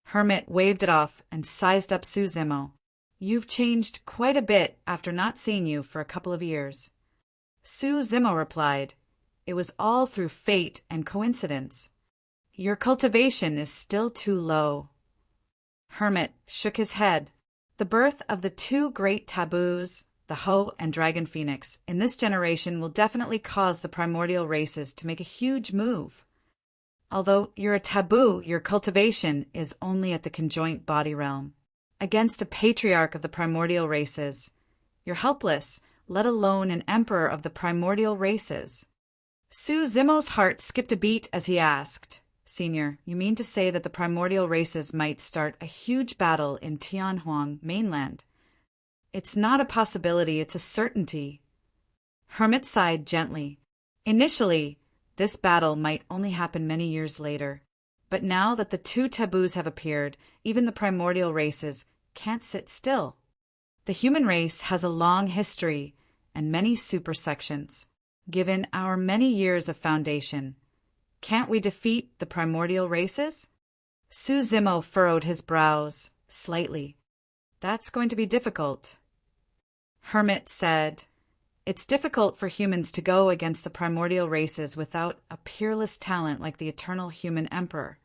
Hermit waved it off and sized up Su Zimo. "You've changed quite a bit after not seeing you for a couple of years." Su Zimo replied, "It was all through fate and coincidence. Your cultivation is still too low." Hermit shook his head. The birth of the 2 great taboos, the Ho and Dragon Phoenix, in this generation will definitely cause the primordial races to make a huge move. Although you're a taboo, your cultivation is only at the conjoint body realm. Against a patriarch of the primordial races, you're helpless, let alone an emperor of the primordial races. Su Zimo's heart skipped a beat as he asked, "Senior, you mean to say that the primordial races might start a huge battle in Tianhuang mainland?" "It's not a possibility, it's a certainty." Hermit sighed gently. Initially, this battle might only happen many years later. But now that the 2 taboos have appeared, even the primordial races can't sit still. The human race has a long history and many supersections. Given our many years of foundation, can't we defeat the primordial races? Su Zimo furrowed his brows slightly. "That's going to be difficult." Hermit said, "It's difficult for humans to go against the primordial races without a peerless talent like the Eternal Human Emperor.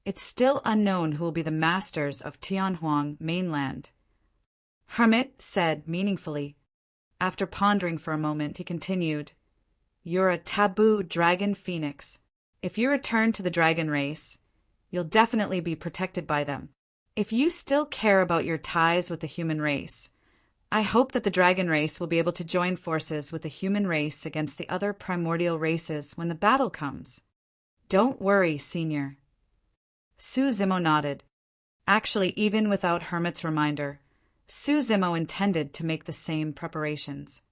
It's still unknown who will be the masters of Tianhuang mainland." Hermit said meaningfully. After pondering for a moment, he continued, "You're a taboo dragon phoenix. If you return to the dragon race, you'll definitely be protected by them. If you still care about your ties with the human race, I hope that the dragon race will be able to join forces with the human race against the other primordial races when the battle comes. Don't worry, Senior." Su Zimo nodded. Actually, even without Hermit's reminder, Su Zimo intended to make the same preparations.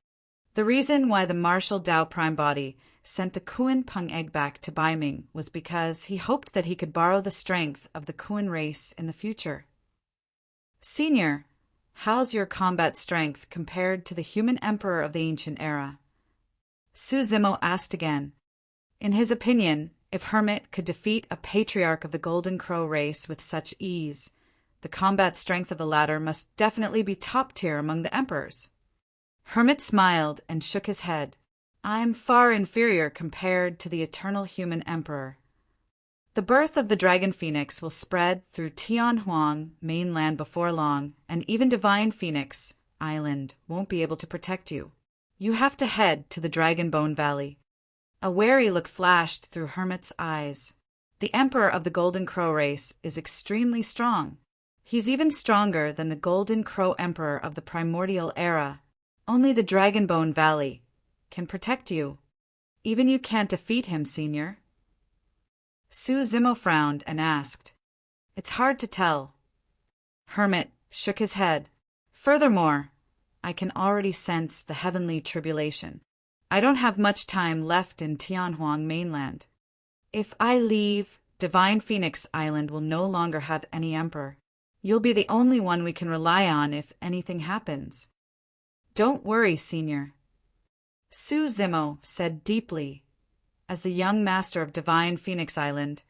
The reason why the Martial Dao Prime Body sent the Kuan Peng Egg back to Baiming was because he hoped that he could borrow the strength of the Kuan race in the future. "Senior, how's your combat strength compared to the human emperor of the ancient era?" Su Zimo asked again. In his opinion, if Hermit could defeat a patriarch of the Golden Crow race with such ease, the combat strength of the latter must definitely be top tier among the emperors. Hermit smiled and shook his head. "I'm far inferior compared to the Eternal Human Emperor. The birth of the Dragon Phoenix will spread through Tianhuang mainland before long, and even Divine Phoenix Island won't be able to protect you. You have to head to the Dragon Bone Valley." A wary look flashed through Hermit's eyes. The Emperor of the Golden Crow race is extremely strong. He's even stronger than the Golden Crow Emperor of the Primordial Era. Only the Dragonbone Valley can protect you. Even you can't defeat him, Senior. Su Zimo frowned and asked, "It's hard to tell." Hermit shook his head. "Furthermore, I can already sense the heavenly tribulation. I don't have much time left in Tianhuang mainland. If I leave, Divine Phoenix Island will no longer have any emperor. You'll be the only one we can rely on if anything happens. Don't worry, Senior. Su Zimo said deeply. As the young master of Divine Phoenix Island,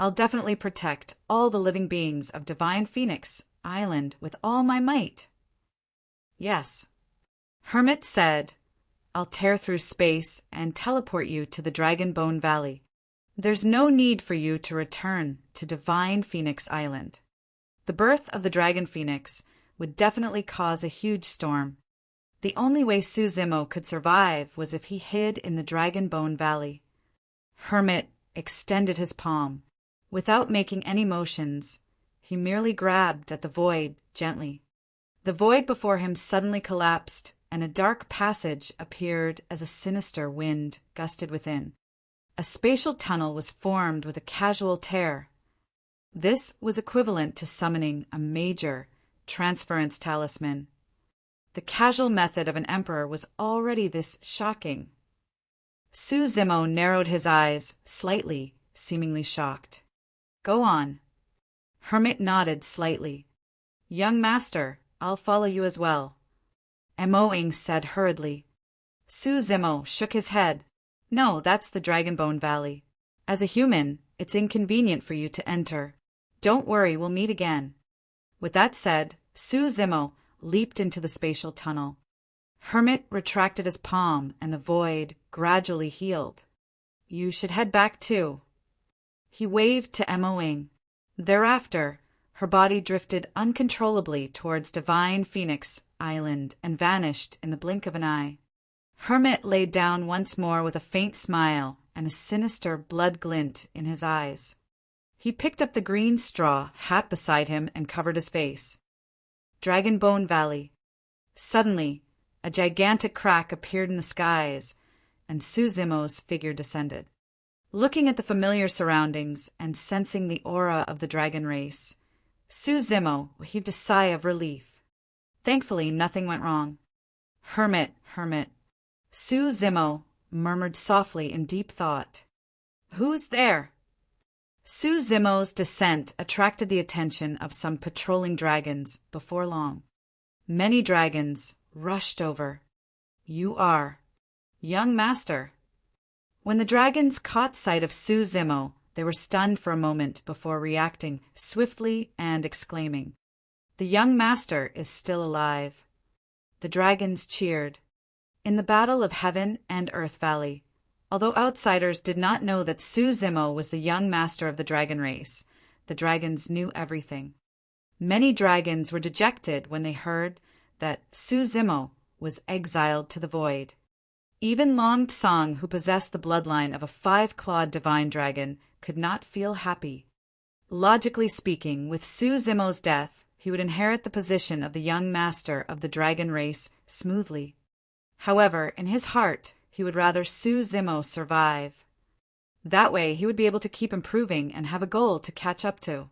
I'll definitely protect all the living beings of Divine Phoenix Island with all my might. Yes. Hermit said, I'll tear through space and teleport you to the Dragon Bone Valley. There's no need for you to return to Divine Phoenix Island. The birth of the Dragon Phoenix would definitely cause a huge storm. The only way Su Zimo could survive was if he hid in the Dragon Bone Valley. Hermit extended his palm. Without making any motions, he merely grabbed at the void gently. The void before him suddenly collapsed, and a dark passage appeared as a sinister wind gusted within. A spatial tunnel was formed with a casual tear. This was equivalent to summoning a major transference talisman. The casual method of an emperor was already this shocking. Su Zimo narrowed his eyes slightly, seemingly shocked. Go on. Hermit nodded slightly. Young master, I'll follow you as well. Emoing said hurriedly. Su Zimo shook his head. No, that's the Dragonbone Valley. As a human, it's inconvenient for you to enter. Don't worry, we'll meet again. With that said, Su Zimo leaped into the spatial tunnel. Hermit retracted his palm, and the void gradually healed. You should head back too. He waved to Emoing. Thereafter, her body drifted uncontrollably towards Divine Phoenix Island and vanished in the blink of an eye. Hermit laid down once more with a faint smile and a sinister blood glint in his eyes. He picked up the green straw hat beside him and covered his face. Dragonbone Valley. Suddenly, a gigantic crack appeared in the skies, and Su Zimo's figure descended. Looking at the familiar surroundings and sensing the aura of the dragon race, Su Zimo heaved a sigh of relief. Thankfully, nothing went wrong. Hermit. Su Zimo murmured softly in deep thought. Who's there? Su Zimo's descent attracted the attention of some patrolling dragons before long. Many dragons rushed over. You are. Young master. When the dragons caught sight of Su Zimo, they were stunned for a moment before reacting swiftly and exclaiming, The young master is still alive. The dragons cheered. In the Battle of Heaven and Earth Valley, although outsiders did not know that Su Zimo was the young master of the dragon race, the dragons knew everything. Many dragons were dejected when they heard that Su Zimo was exiled to the void. Even Long Tsang, who possessed the bloodline of a 5-clawed divine dragon, could not feel happy. Logically speaking, with Su Zimo's death, he would inherit the position of the young master of the dragon race smoothly. However, in his heart, he would rather Su Zimo survive. That way, he would be able to keep improving and have a goal to catch up to.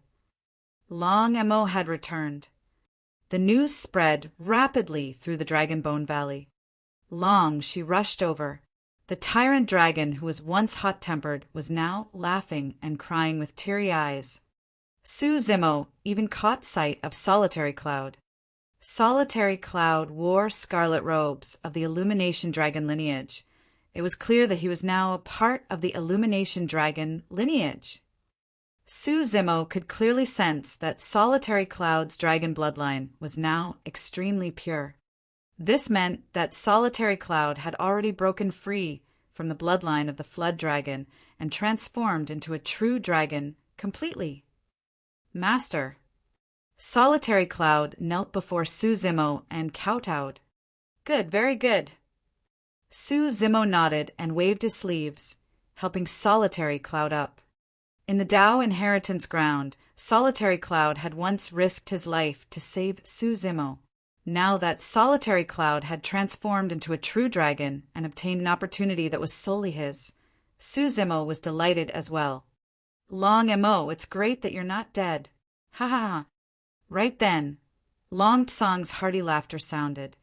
Long Emo had returned. The news spread rapidly through the Dragonbone Valley. Long she rushed over. The tyrant dragon who was once hot-tempered was now laughing and crying with teary eyes. Su Zimo even caught sight of Solitary Cloud. Solitary Cloud wore scarlet robes of the Illumination Dragon lineage. It was clear that he was now a part of the Illumination Dragon lineage. Su Zimo could clearly sense that Solitary Cloud's dragon bloodline was now extremely pure. This meant that Solitary Cloud had already broken free from the bloodline of the Flood Dragon and transformed into a true dragon completely. Master. Solitary Cloud knelt before Su Zimo and kowtowed. Good, very good. Su Zimo nodded and waved his sleeves, helping Solitary Cloud up. In the Dao Inheritance Ground, Solitary Cloud had once risked his life to save Su Zimo. Now that Solitary Cloud had transformed into a true dragon and obtained an opportunity that was solely his, Su Zimo was delighted as well. Long Emo, it's great that you're not dead. Ha ha ha. Right then, Long Tsang's hearty laughter sounded.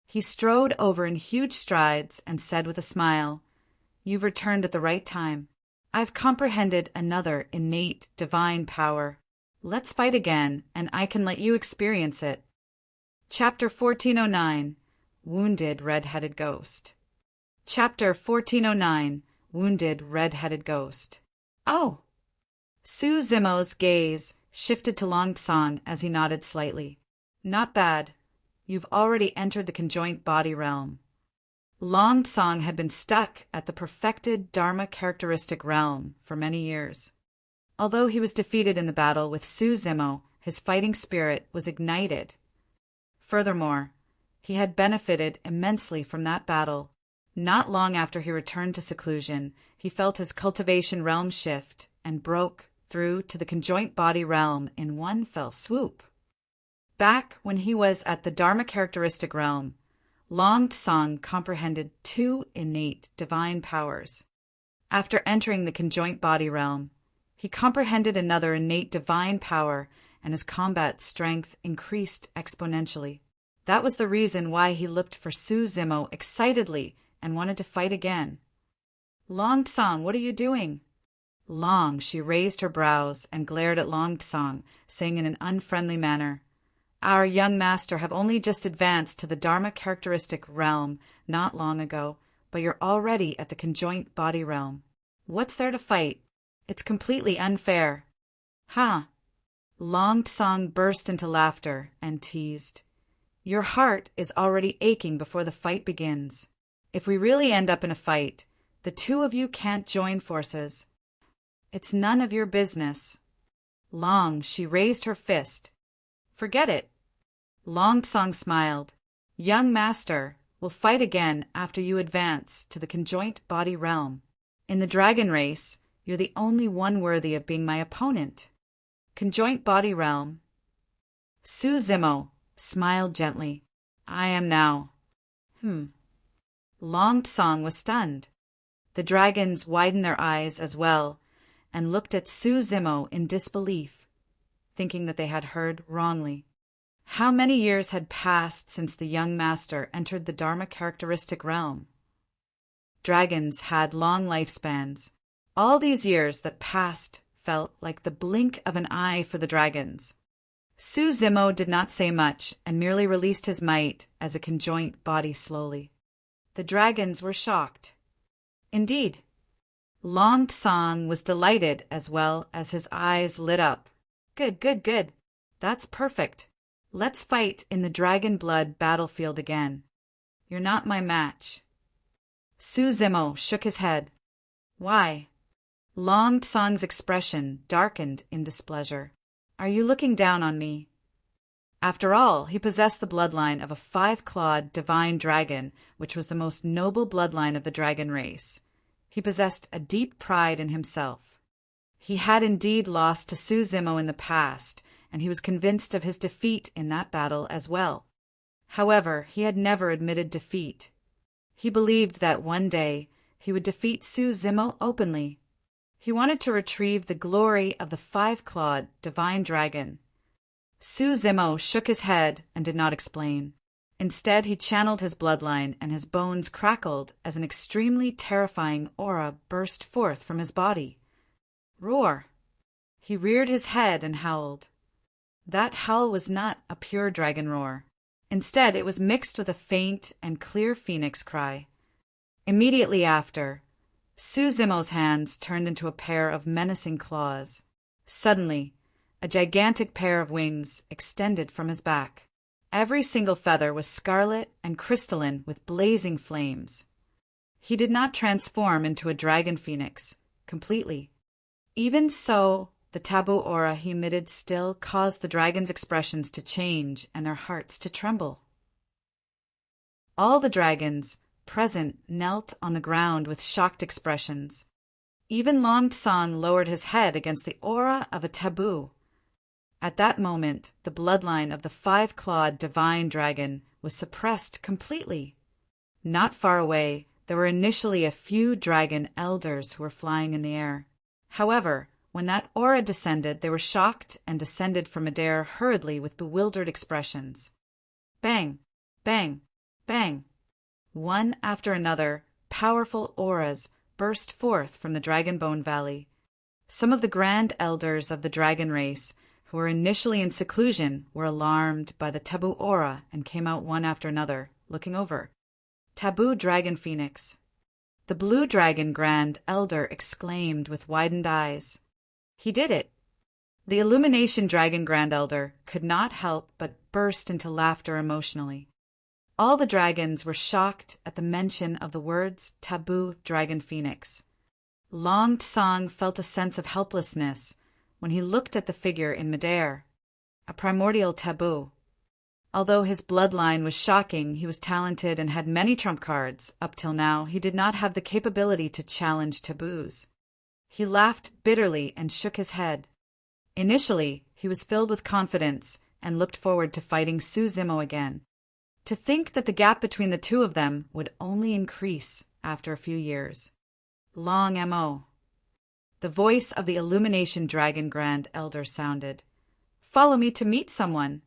He strode over in huge strides and said with a smile, You've returned at the right time. I've comprehended another innate divine power. Let's fight again, and I can let you experience it. Chapter 1409, Wounded Red-Headed Ghost. Chapter 1409, Wounded Red-Headed Ghost. Oh! Su Zimo's gaze shifted to Long Tsang as he nodded slightly. Not bad. You've already entered the conjoint body realm. Long Tsang had been stuck at the perfected Dharma characteristic realm for many years. Although he was defeated in the battle with Su Zimo, his fighting spirit was ignited. Furthermore, he had benefited immensely from that battle. Not long after he returned to seclusion, he felt his cultivation realm shift and broke through to the conjoint body realm in one fell swoop. Back when he was at the Dharma characteristic realm, Long Tsang comprehended two innate divine powers. After entering the conjoint body realm, he comprehended another innate divine power, and his combat strength increased exponentially. That was the reason why he looked for Su Zimo excitedly and wanted to fight again. Long Tsang, what are you doing? Long, she raised her brows and glared at Long Tsang, saying in an unfriendly manner, Our young master have only just advanced to the Dharma characteristic realm not long ago, but you're already at the conjoint body realm. What's there to fight? It's completely unfair. Ha! Long Tsang burst into laughter and teased. Your heart is already aching before the fight begins. If we really end up in a fight, the two of you can't join forces. It's none of your business. Long, she raised her fist. Forget it. Long Tsang smiled. Young master, we'll fight again after you advance to the conjoint body realm. In the dragon race, you're the only one worthy of being my opponent. Conjoint body realm. Su Zimo smiled gently. I am now. Long Tsang was stunned. The dragons widened their eyes as well and looked at Su Zimo in disbelief, thinking that they had heard wrongly. How many years had passed since the young master entered the Dharma characteristic realm? Dragons had long lifespans. All these years that passed felt like the blink of an eye for the dragons. Su Zimo did not say much and merely released his might as a conjoint body slowly. The dragons were shocked. Indeed, Long Tsang was delighted as well as his eyes lit up. Good, good, good. That's perfect. Let's fight in the dragon blood battlefield again. You're not my match. Su Zimo shook his head. Why? Long Tsang's expression darkened in displeasure. Are you looking down on me? After all, he possessed the bloodline of a five-clawed divine dragon, which was the most noble bloodline of the dragon race. He possessed a deep pride in himself. He had indeed lost to Su Zimo in the past, and he was convinced of his defeat in that battle as well. However, he had never admitted defeat. He believed that one day he would defeat Su Zimo openly. He wanted to retrieve the glory of the five-clawed divine dragon. Su Zimo shook his head and did not explain. Instead, he channeled his bloodline, and his bones crackled as an extremely terrifying aura burst forth from his body. Roar! He reared his head and howled. That howl was not a pure dragon roar. Instead, it was mixed with a faint and clear phoenix cry. Immediately after, Su Zimo's hands turned into a pair of menacing claws. Suddenly, a gigantic pair of wings extended from his back. Every single feather was scarlet and crystalline with blazing flames. He did not transform into a dragon phoenix completely. Even so, the taboo aura he emitted still caused the dragon's expressions to change and their hearts to tremble. All the dragons present knelt on the ground with shocked expressions. Even Long Tsang lowered his head against the aura of a taboo. At that moment, the bloodline of the five-clawed divine dragon was suppressed completely. Not far away, there were initially a few dragon elders who were flying in the air. However, when that aura descended, they were shocked and descended from midair hurriedly with bewildered expressions. Bang! Bang! Bang! One after another, powerful auras burst forth from the Dragonbone Valley. Some of the grand elders of the dragon race, who were initially in seclusion, were alarmed by the taboo aura and came out one after another, looking over. Taboo Dragon Phoenix. The blue dragon grand elder exclaimed with widened eyes. He did it. The Illumination Dragon Grand Elder could not help but burst into laughter emotionally. All the dragons were shocked at the mention of the words Taboo Dragon Phoenix. Long Tsang felt a sense of helplessness when he looked at the figure in midair, a primordial taboo. Although his bloodline was shocking, he was talented and had many trump cards. Up till now, he did not have the capability to challenge taboos. He laughed bitterly and shook his head. Initially, he was filled with confidence and looked forward to fighting Su Zimo again. To think that the gap between the two of them would only increase after a few years. Long M.O. The voice of the Illumination Dragon Grand Elder sounded. Follow me to meet someone.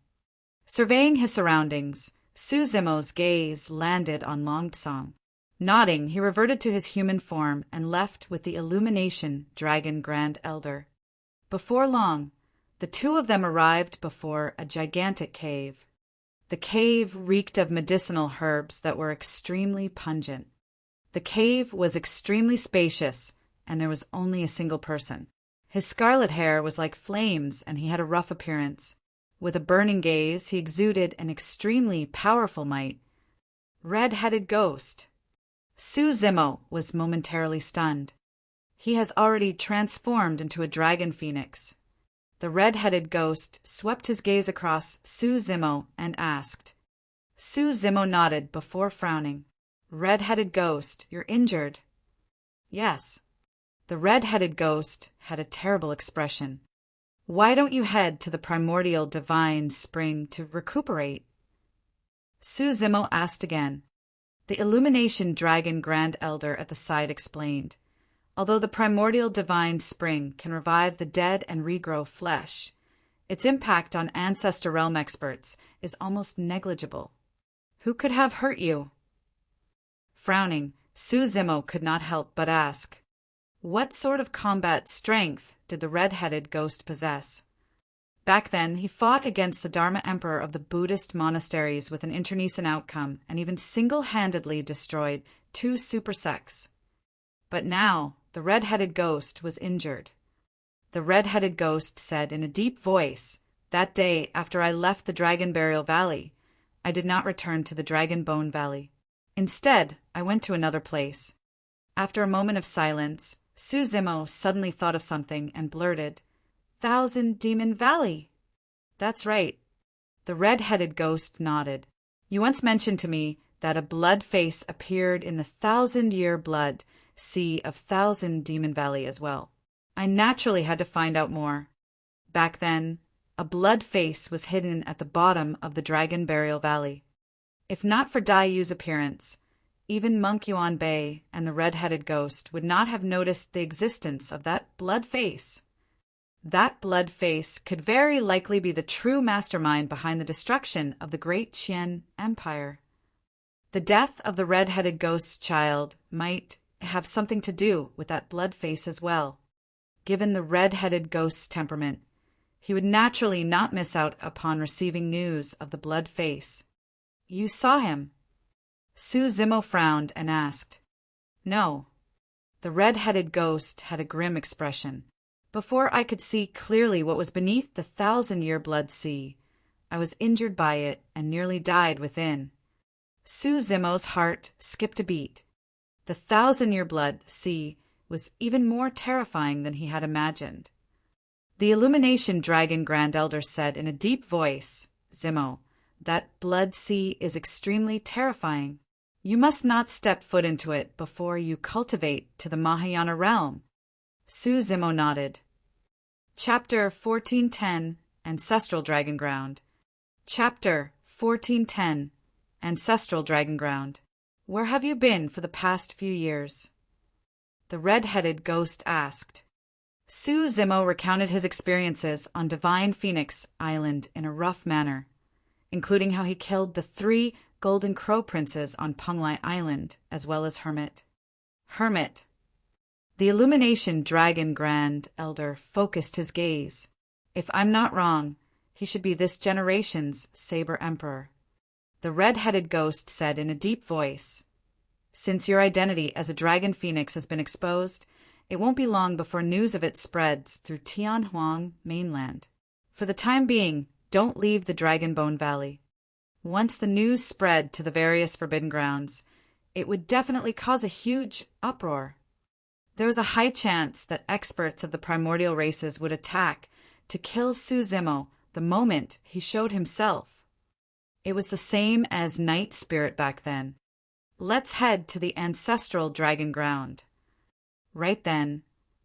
Surveying his surroundings, Su Zimo's gaze landed on Long Tsang. Nodding, he reverted to his human form and left with the Illumination Dragon Grand Elder. Before long, the two of them arrived before a gigantic cave. The cave reeked of medicinal herbs that were extremely pungent. The cave was extremely spacious, and there was only a single person. His scarlet hair was like flames, and he had a rough appearance. With a burning gaze, he exuded an extremely powerful might. Red-headed ghost. Su Zimo was momentarily stunned. He has already transformed into a dragon phoenix. The red-headed ghost swept his gaze across Su Zimo and asked. Su Zimo nodded before frowning. Red-headed ghost, you're injured. Yes. The red-headed ghost had a terrible expression. Why don't you head to the primordial divine spring to recuperate? Su Zimo asked again. The Illumination Dragon Grand Elder at the side explained. Although the primordial divine spring can revive the dead and regrow flesh, its impact on Ancestor Realm experts is almost negligible. Who could have hurt you? Frowning, Su Zimo could not help but ask, what sort of combat strength did the red-headed ghost possess? Back then, he fought against the Dharma Emperor of the Buddhist monasteries with an internecine outcome and even single-handedly destroyed 2 super sects. But now, the red-headed ghost was injured. The red-headed ghost said in a deep voice, that day after I left the Dragon Burial Valley, I did not return to the Dragonbone Valley. Instead, I went to another place. After a moment of silence, Su Zimo suddenly thought of something and blurted, Thousand Demon Valley. That's right. The red-headed ghost nodded. You once mentioned to me that a blood face appeared in the 1,000-year blood sea of Thousand Demon Valley as well. I naturally had to find out more. Back then, a blood face was hidden at the bottom of the Dragon Burial Valley. If not for Dai Yu's appearance, even Monk Yuan Bei and the red-headed ghost would not have noticed the existence of that blood face. That blood face could very likely be the true mastermind behind the destruction of the great Qian Empire. The death of the red-headed ghost's child might have something to do with that blood face as well. Given the red-headed ghost's temperament, he would naturally not miss out upon receiving news of the blood face. You saw him? Su Zimo frowned and asked. No. The red-headed ghost had a grim expression. Before I could see clearly what was beneath the 1,000-year blood sea, I was injured by it and nearly died within. Su Zimo's heart skipped a beat. The 1,000-year blood sea was even more terrifying than he had imagined. The Illumination Dragon Grand Elder said in a deep voice, Zimo, that blood sea is extremely terrifying. You must not step foot into it before you cultivate to the Mahayana realm. Su Zimo nodded. Chapter 1410, Ancestral Dragon Ground. Chapter 1410, Ancestral Dragon Ground. Where have you been for the past few years? The red-headed ghost asked. Su Zimo recounted his experiences on Divine Phoenix Island in a rough manner, including how he killed the 3 Golden Crow Princes on Penglai Island, as well as Hermit. Hermit, The Illumination Dragon Grand Elder focused his gaze. If I'm not wrong, he should be this generation's Saber Emperor. The red-headed ghost said in a deep voice, "Since your identity as a dragon phoenix has been exposed, it won't be long before news of it spreads through Tianhuang mainland. For the time being, don't leave the Dragonbone Valley. Once the news spread to the various forbidden grounds, it would definitely cause a huge uproar. There was a high chance that experts of the primordial races would attack to kill Su Zimo the moment he showed himself. It was the same as Night Spirit back then. Let's head to the ancestral dragon ground." Right then,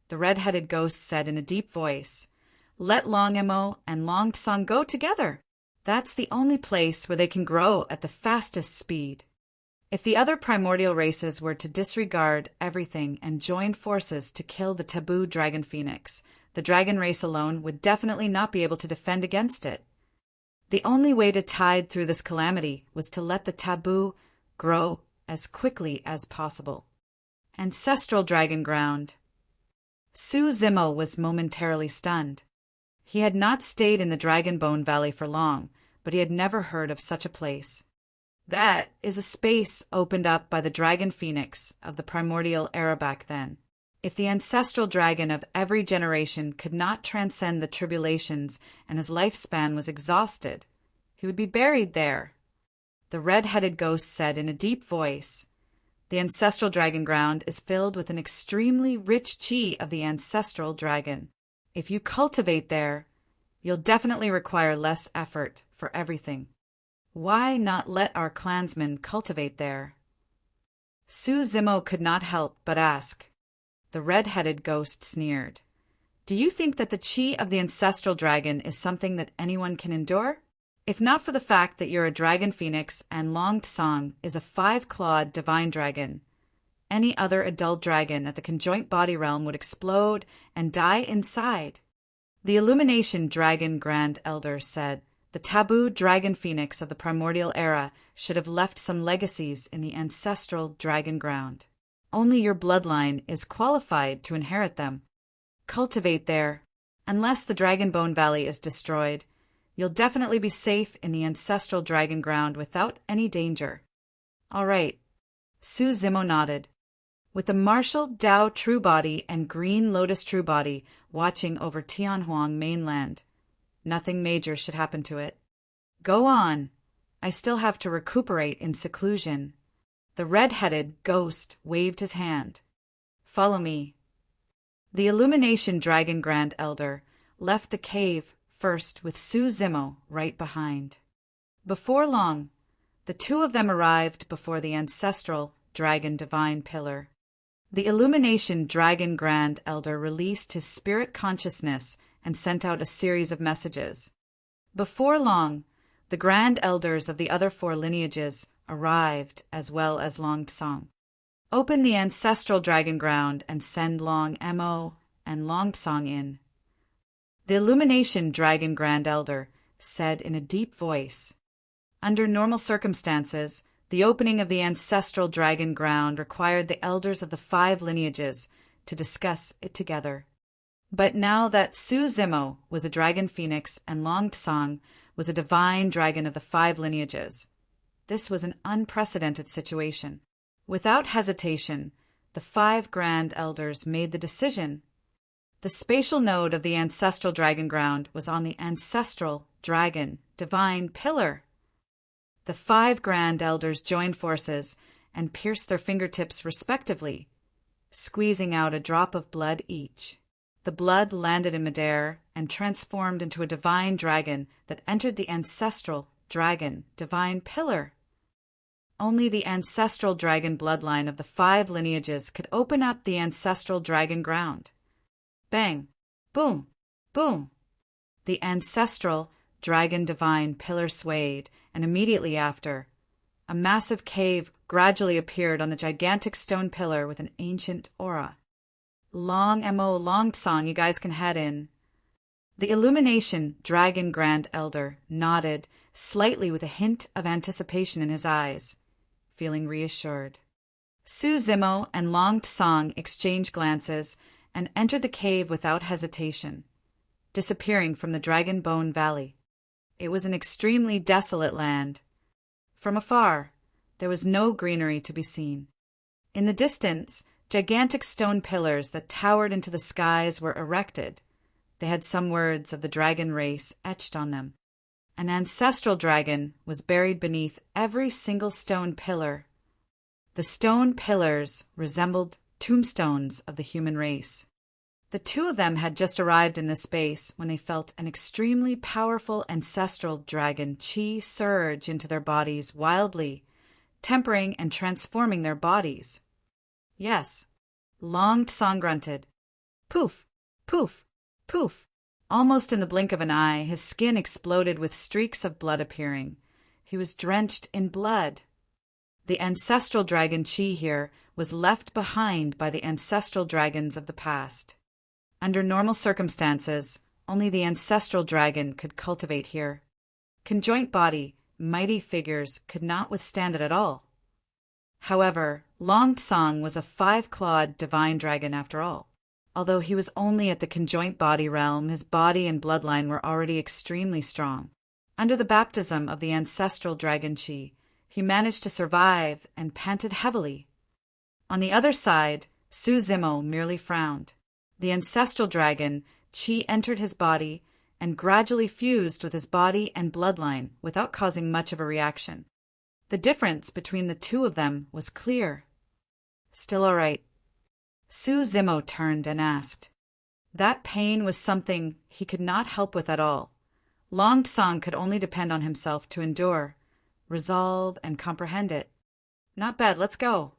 the red-headed ghost said in a deep voice, "Let Long Emo and Long Tsang go together. That's the only place where they can grow at the fastest speed." If the other primordial races were to disregard everything and join forces to kill the taboo dragon phoenix, the dragon race alone would definitely not be able to defend against it. The only way to tide through this calamity was to let the taboo grow as quickly as possible. Ancestral Dragon Ground. Su Zimo was momentarily stunned. He had not stayed in the Dragonbone Valley for long, but he had never heard of such a place. That is a space opened up by the dragon phoenix of the primordial era back then. If the ancestral dragon of every generation could not transcend the tribulations and his lifespan was exhausted, he would be buried there. The red-headed ghost said in a deep voice, "The ancestral dragon ground is filled with an extremely rich chi of the ancestral dragon. If you cultivate there, you'll definitely require less effort for everything. Why not let our clansmen cultivate there?" Su Zimo could not help but ask. The red-headed ghost sneered. "Do you think that the chi of the ancestral dragon is something that anyone can endure? If not for the fact that you're a dragon phoenix and Long Tsang is a 5-clawed divine dragon, any other adult dragon at the conjoint body realm would explode and die inside." The Illumination Dragon Grand Elder said, "The taboo dragon phoenix of the primordial era should have left some legacies in the ancestral dragon ground. Only your bloodline is qualified to inherit them. Cultivate there. Unless the Dragonbone Valley is destroyed, you'll definitely be safe in the ancestral dragon ground without any danger." "All right." Su Zimo nodded. With the Martial Dao True Body and Green Lotus True Body watching over Tianhuang mainland, nothing major should happen to it. "Go on. I still have to recuperate in seclusion." The red-headed ghost waved his hand. "Follow me." The Illumination Dragon Grand Elder left the cave first with Su Zimo right behind. Before long, the two of them arrived before the ancestral Dragon Divine Pillar. The Illumination Dragon Grand Elder released his spirit consciousness and sent out a series of messages. Before long, the Grand Elders of the other 4 lineages arrived, as well as Long Tsang. "Open the ancestral dragon ground and send Long Emo and Long Tsang in." The Illumination Dragon Grand Elder said in a deep voice. Under normal circumstances, the opening of the ancestral dragon ground required the elders of the 5 lineages to discuss it together. But now that Su Zimo was a dragon phoenix and Long Tsang was a divine dragon of the 5 lineages, this was an unprecedented situation. Without hesitation, the 5 Grand Elders made the decision. The spatial node of the ancestral dragon ground was on the ancestral dragon divine pillar. The 5 Grand Elders joined forces and pierced their fingertips respectively, squeezing out a drop of blood each. The blood landed in midair and transformed into a divine dragon that entered the ancestral dragon divine pillar. Only the ancestral dragon bloodline of the 5 lineages could open up the ancestral dragon ground. Bang! Boom! Boom! The ancestral dragon divine pillar swayed, and immediately after, a massive cave gradually appeared on the gigantic stone pillar with an ancient aura. "Long Emo, Long Tsang, you guys can head in." The Illumination Dragon Grand Elder nodded, slightly with a hint of anticipation in his eyes, feeling reassured. Su Zimo and Long Tsang exchanged glances and entered the cave without hesitation, disappearing from the Dragon Bone Valley. It was an extremely desolate land. From afar, there was no greenery to be seen. In the distance, gigantic stone pillars that towered into the skies were erected. They had some words of the dragon race etched on them. An ancestral dragon was buried beneath every single stone pillar. The stone pillars resembled tombstones of the human race. The two of them had just arrived in this space when they felt an extremely powerful ancestral dragon chi surge into their bodies wildly, tempering and transforming their bodies. Yes, Long Tsang grunted. Poof, poof, poof. Almost in the blink of an eye, his skin exploded with streaks of blood appearing. He was drenched in blood. The ancestral dragon chi here was left behind by the ancestral dragons of the past. Under normal circumstances, only the ancestral dragon could cultivate here. Conjoint body, mighty figures could not withstand it at all. However, Long Tsang was a 5-clawed divine dragon after all. Although he was only at the conjoint body realm, his body and bloodline were already extremely strong. Under the baptism of the ancestral dragon chi, he managed to survive and panted heavily. On the other side, Su Zimo merely frowned. The ancestral dragon chi entered his body and gradually fused with his body and bloodline without causing much of a reaction. The difference between the two of them was clear. Still all right. Su Zimo turned and asked. That pain was something he could not help with at all. Long Tsang could only depend on himself to endure, resolve, and comprehend it. Not bad, let's go.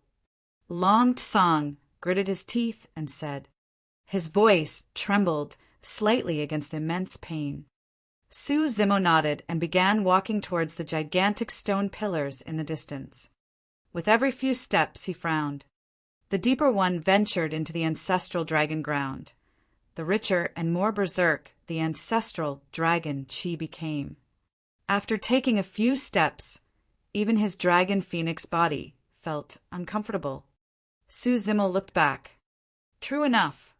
Long Tsang gritted his teeth and said. His voice trembled slightly against immense pain. Su Zimo nodded and began walking towards the gigantic stone pillars in the distance. With every few steps he frowned. The deeper one ventured into the ancestral dragon ground. The richer and more berserk the ancestral dragon chi became. After taking a few steps, even his dragon phoenix body felt uncomfortable. Su Zimo looked back. True enough.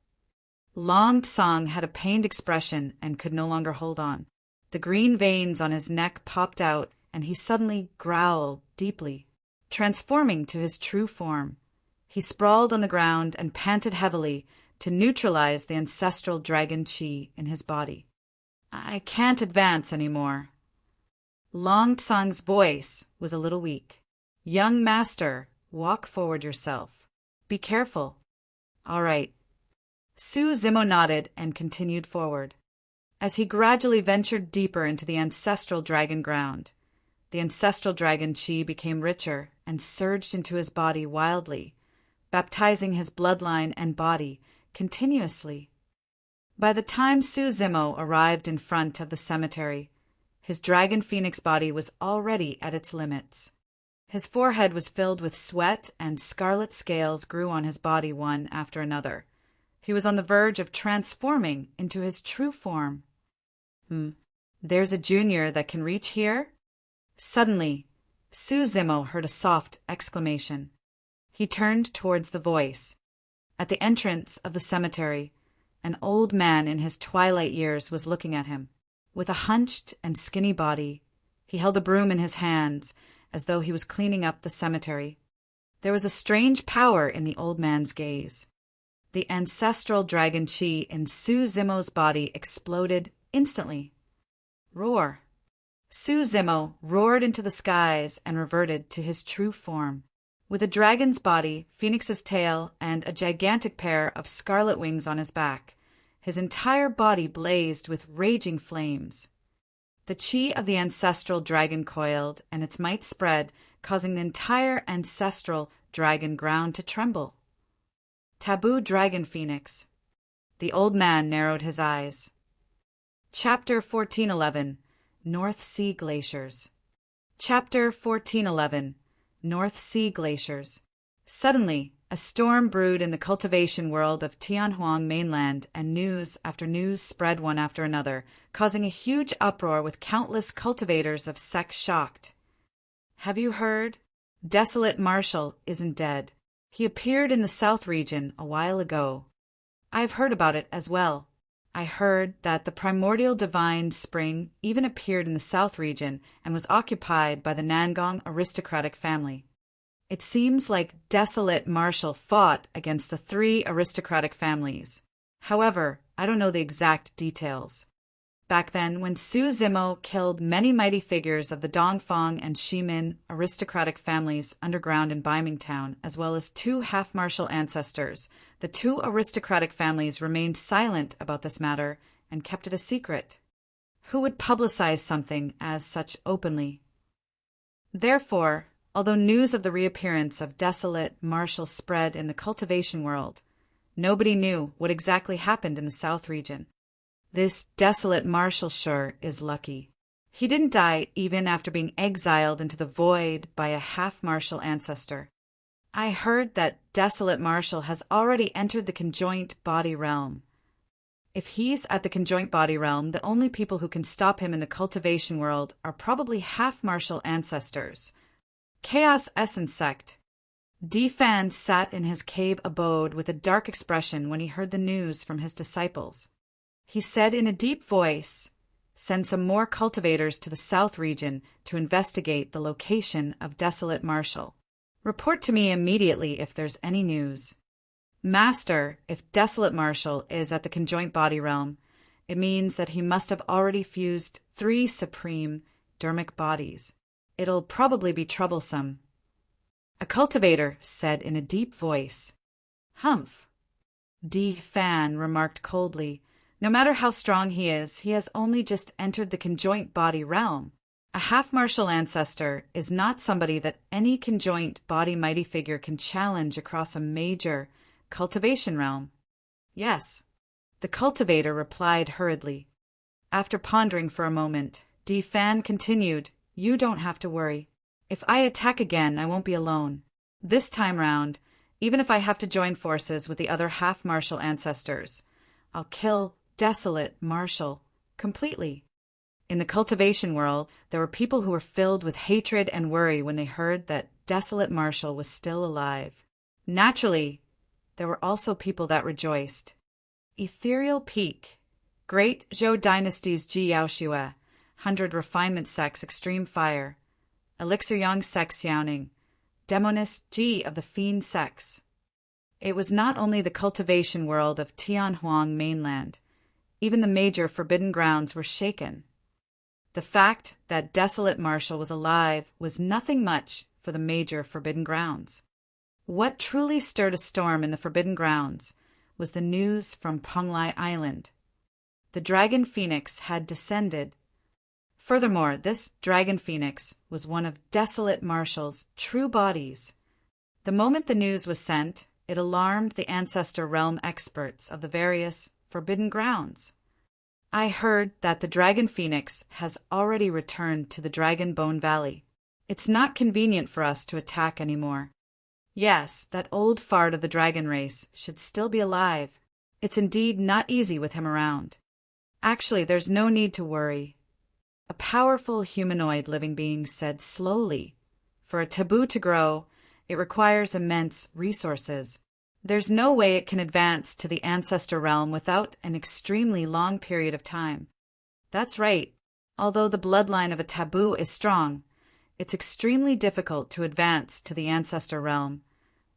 Long Tsang had a pained expression and could no longer hold on. The green veins on his neck popped out, and he suddenly growled deeply, transforming to his true form. He sprawled on the ground and panted heavily to neutralize the ancestral dragon chi in his body. I can't advance anymore. Long Tsang's voice was a little weak. Young master, walk forward yourself. Be careful. All right. Su Zimo nodded and continued forward. As he gradually ventured deeper into the ancestral dragon ground, the ancestral dragon chi became richer and surged into his body wildly, baptizing his bloodline and body continuously. By the time Su Zimo arrived in front of the cemetery, his dragon phoenix body was already at its limits. His forehead was filled with sweat, and scarlet scales grew on his body one after another. He was on the verge of transforming into his true form. There's a junior that can reach here? Suddenly, Su Zimo heard a soft exclamation. He turned towards the voice. At the entrance of the cemetery, an old man in his twilight years was looking at him. With a hunched and skinny body, he held a broom in his hands as though he was cleaning up the cemetery. There was a strange power in the old man's gaze. The ancestral dragon chi in Su Zimo's body exploded instantly. Roar. Su Zimo roared into the skies and reverted to his true form. With a dragon's body, phoenix's tail, and a gigantic pair of scarlet wings on his back, his entire body blazed with raging flames. The chi of the ancestral dragon coiled, and its might spread, causing the entire ancestral dragon ground to tremble. Taboo Dragon Phoenix. The old man narrowed his eyes. Chapter 1411. North Sea Glaciers. Chapter 1411. North Sea Glaciers. Suddenly, a storm brewed in the cultivation world of Tianhuang mainland, and news after news spread one after another, causing a huge uproar with countless cultivators of sex shocked. Have you heard? Desolate Marshall isn't dead. He appeared in the South region a while ago. I've heard about it as well. I heard that the primordial divine spring even appeared in the South region and was occupied by the Nangong aristocratic family. It seems like Desolate Marshal fought against the 3 aristocratic families. However, I don't know the exact details. Back then, when Su Zimo killed many mighty figures of the Dongfang and Shimin aristocratic families underground in Bimingtown, as well as 2 half-martial ancestors, the 2 aristocratic families remained silent about this matter and kept it a secret. Who would publicize something as such openly? Therefore, although news of the reappearance of Desolate Marshal spread in the cultivation world, nobody knew what exactly happened in the South region. This Desolate Marshal sure is lucky. He didn't die even after being exiled into the void by a half-martial ancestor. I heard that Desolate Marshal has already entered the conjoint body realm. If he's at the conjoint body realm, the only people who can stop him in the cultivation world are probably half-martial ancestors. Chaos Essence Sect. D-Fan sat in his cave abode with a dark expression when he heard the news from his disciples. He said in a deep voice, "Send some more cultivators to the South region to investigate the location of Desolate Marshal. Report to me immediately if there's any news. Master, if Desolate Marshal is at the conjoint body realm, it means that he must have already fused 3 supreme dermic bodies. It'll probably be troublesome." A cultivator said in a deep voice. "Humph." D-Fan remarked coldly, "No matter how strong he has only just entered the conjoint body realm. A half-martial ancestor is not somebody that any conjoint body mighty figure can challenge across a major cultivation realm." "Yes," the cultivator replied hurriedly. After pondering for a moment, D-Fan continued, "You don't have to worry. If I attack again, I won't be alone. This time round, even if I have to join forces with the other half-martial ancestors, I'll kill Desolate Marshal completely." In the cultivation world, there were people who were filled with hatred and worry when they heard that Desolate Marshal was still alive. Naturally, there were also people that rejoiced. Ethereal Peak, Great Zhou Dynasty's Ji Yaoxue, 100 Refinement Sects Extreme Fire, Elixir Yang Sex Xiaoning, Demonist Ji of the Fiend Sex. It was not only the cultivation world of Tianhuang mainland. Even the major forbidden grounds were shaken. The fact that Desolate Marshal was alive was nothing much for the major forbidden grounds. What truly stirred a storm in the forbidden grounds was the news from Penglai Island. The dragon phoenix had descended. Furthermore, this dragon phoenix was one of Desolate Marshal's true bodies. The moment the news was sent, it alarmed the ancestor realm experts of the various forbidden grounds. I heard that the dragon phoenix has already returned to the Dragon Bone Valley. It's not convenient for us to attack anymore. Yes, that old fart of the dragon race should still be alive. It's indeed not easy with him around. Actually, there's no need to worry. A powerful humanoid living being said slowly, "For a taboo to grow, it requires immense resources. There's no way it can advance to the ancestor realm without an extremely long period of time." That's right. Although the bloodline of a taboo is strong, it's extremely difficult to advance to the ancestor realm,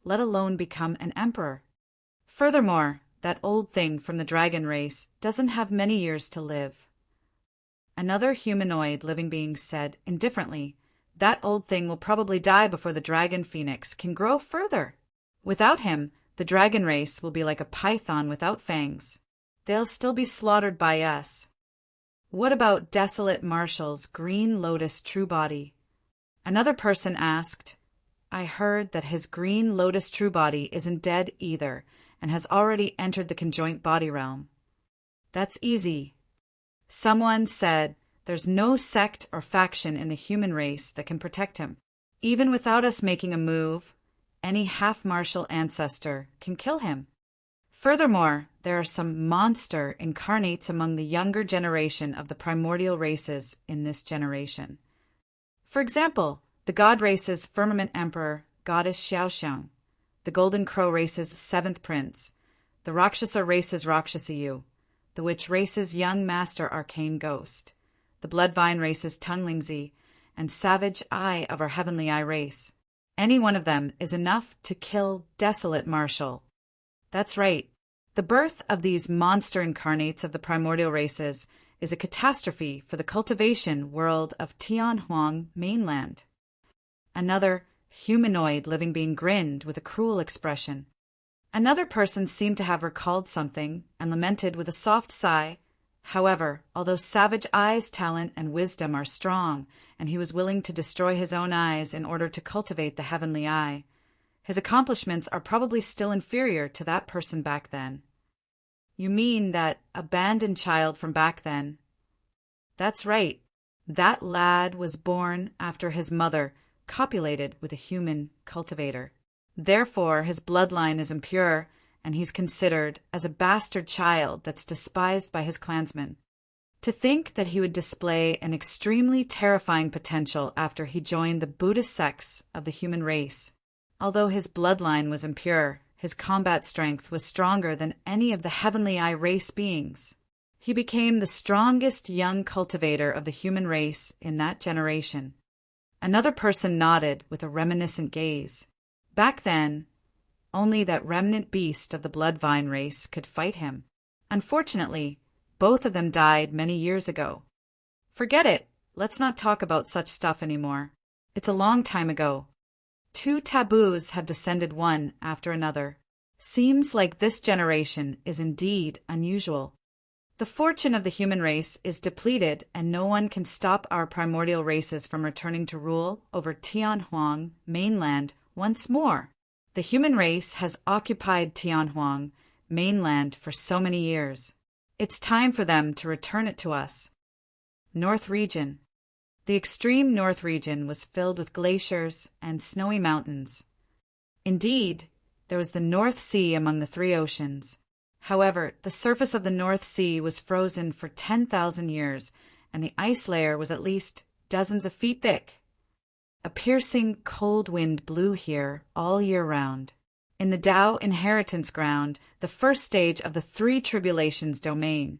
let alone become an emperor. Furthermore, that old thing from the dragon race doesn't have many years to live. Another humanoid living being said indifferently, "That old thing will probably die before the dragon phoenix can grow further. Without him, the dragon race will be like a python without fangs. They'll still be slaughtered by us." What about Desolate Marshal's Green Lotus true body? Another person asked, "I heard that his Green Lotus true body isn't dead either and has already entered the conjoint body realm." That's easy. Someone said, "There's no sect or faction in the human race that can protect him. Even without us making a move, any half-martial ancestor can kill him." Furthermore, there are some monster incarnates among the younger generation of the primordial races in this generation. For example, the god race's firmament emperor, goddess Xiaoxiang. the Golden Crow race's 7th prince, the Rakshasa race's Rakshasiyu, the Witch race's young master arcane ghost, the Bloodvine race's Tunlingzi, and Savage Eye of our Heavenly Eye race. Any one of them is enough to kill Desolate Marshall. That's right. The birth of these monster incarnates of the primordial races is a catastrophe for the cultivation world of Tianhuang mainland. Another humanoid living being grinned with a cruel expression. Another person seemed to have recalled something and lamented with a soft sigh. However, although Savage Eye's talent and wisdom are strong, and he was willing to destroy his own eyes in order to cultivate the heavenly eye, his accomplishments are probably still inferior to that person back then. You mean that abandoned child from back then? That's right. That lad was born after his mother copulated with a human cultivator. Therefore, his bloodline is impure, and he's considered as a bastard child that's despised by his clansmen. To think that he would display an extremely terrifying potential after he joined the Buddhist sects of the human race. Although his bloodline was impure, his combat strength was stronger than any of the Heavenly Eye race beings. He became the strongest young cultivator of the human race in that generation. Another person nodded with a reminiscent gaze. Back then, only that remnant beast of the Bloodvine race could fight him. Unfortunately, both of them died many years ago. Forget it. Let's not talk about such stuff anymore. It's a long time ago. 2 taboos have descended one after another. Seems like this generation is indeed unusual. The fortune of the human race is depleted, and no one can stop our primordial races from returning to rule over Tianhuang mainland once more. The human race has occupied Tianhuang mainland for so many years. It's time for them to return it to us. North region. The extreme north region was filled with glaciers and snowy mountains. Indeed, there was the North Sea among the 3 oceans. However, the surface of the North Sea was frozen for 10,000 years, and the ice layer was at least dozens of feet thick. A piercing cold wind blew here all year round. In the Tao inheritance ground, the first stage of the 3 tribulations domain,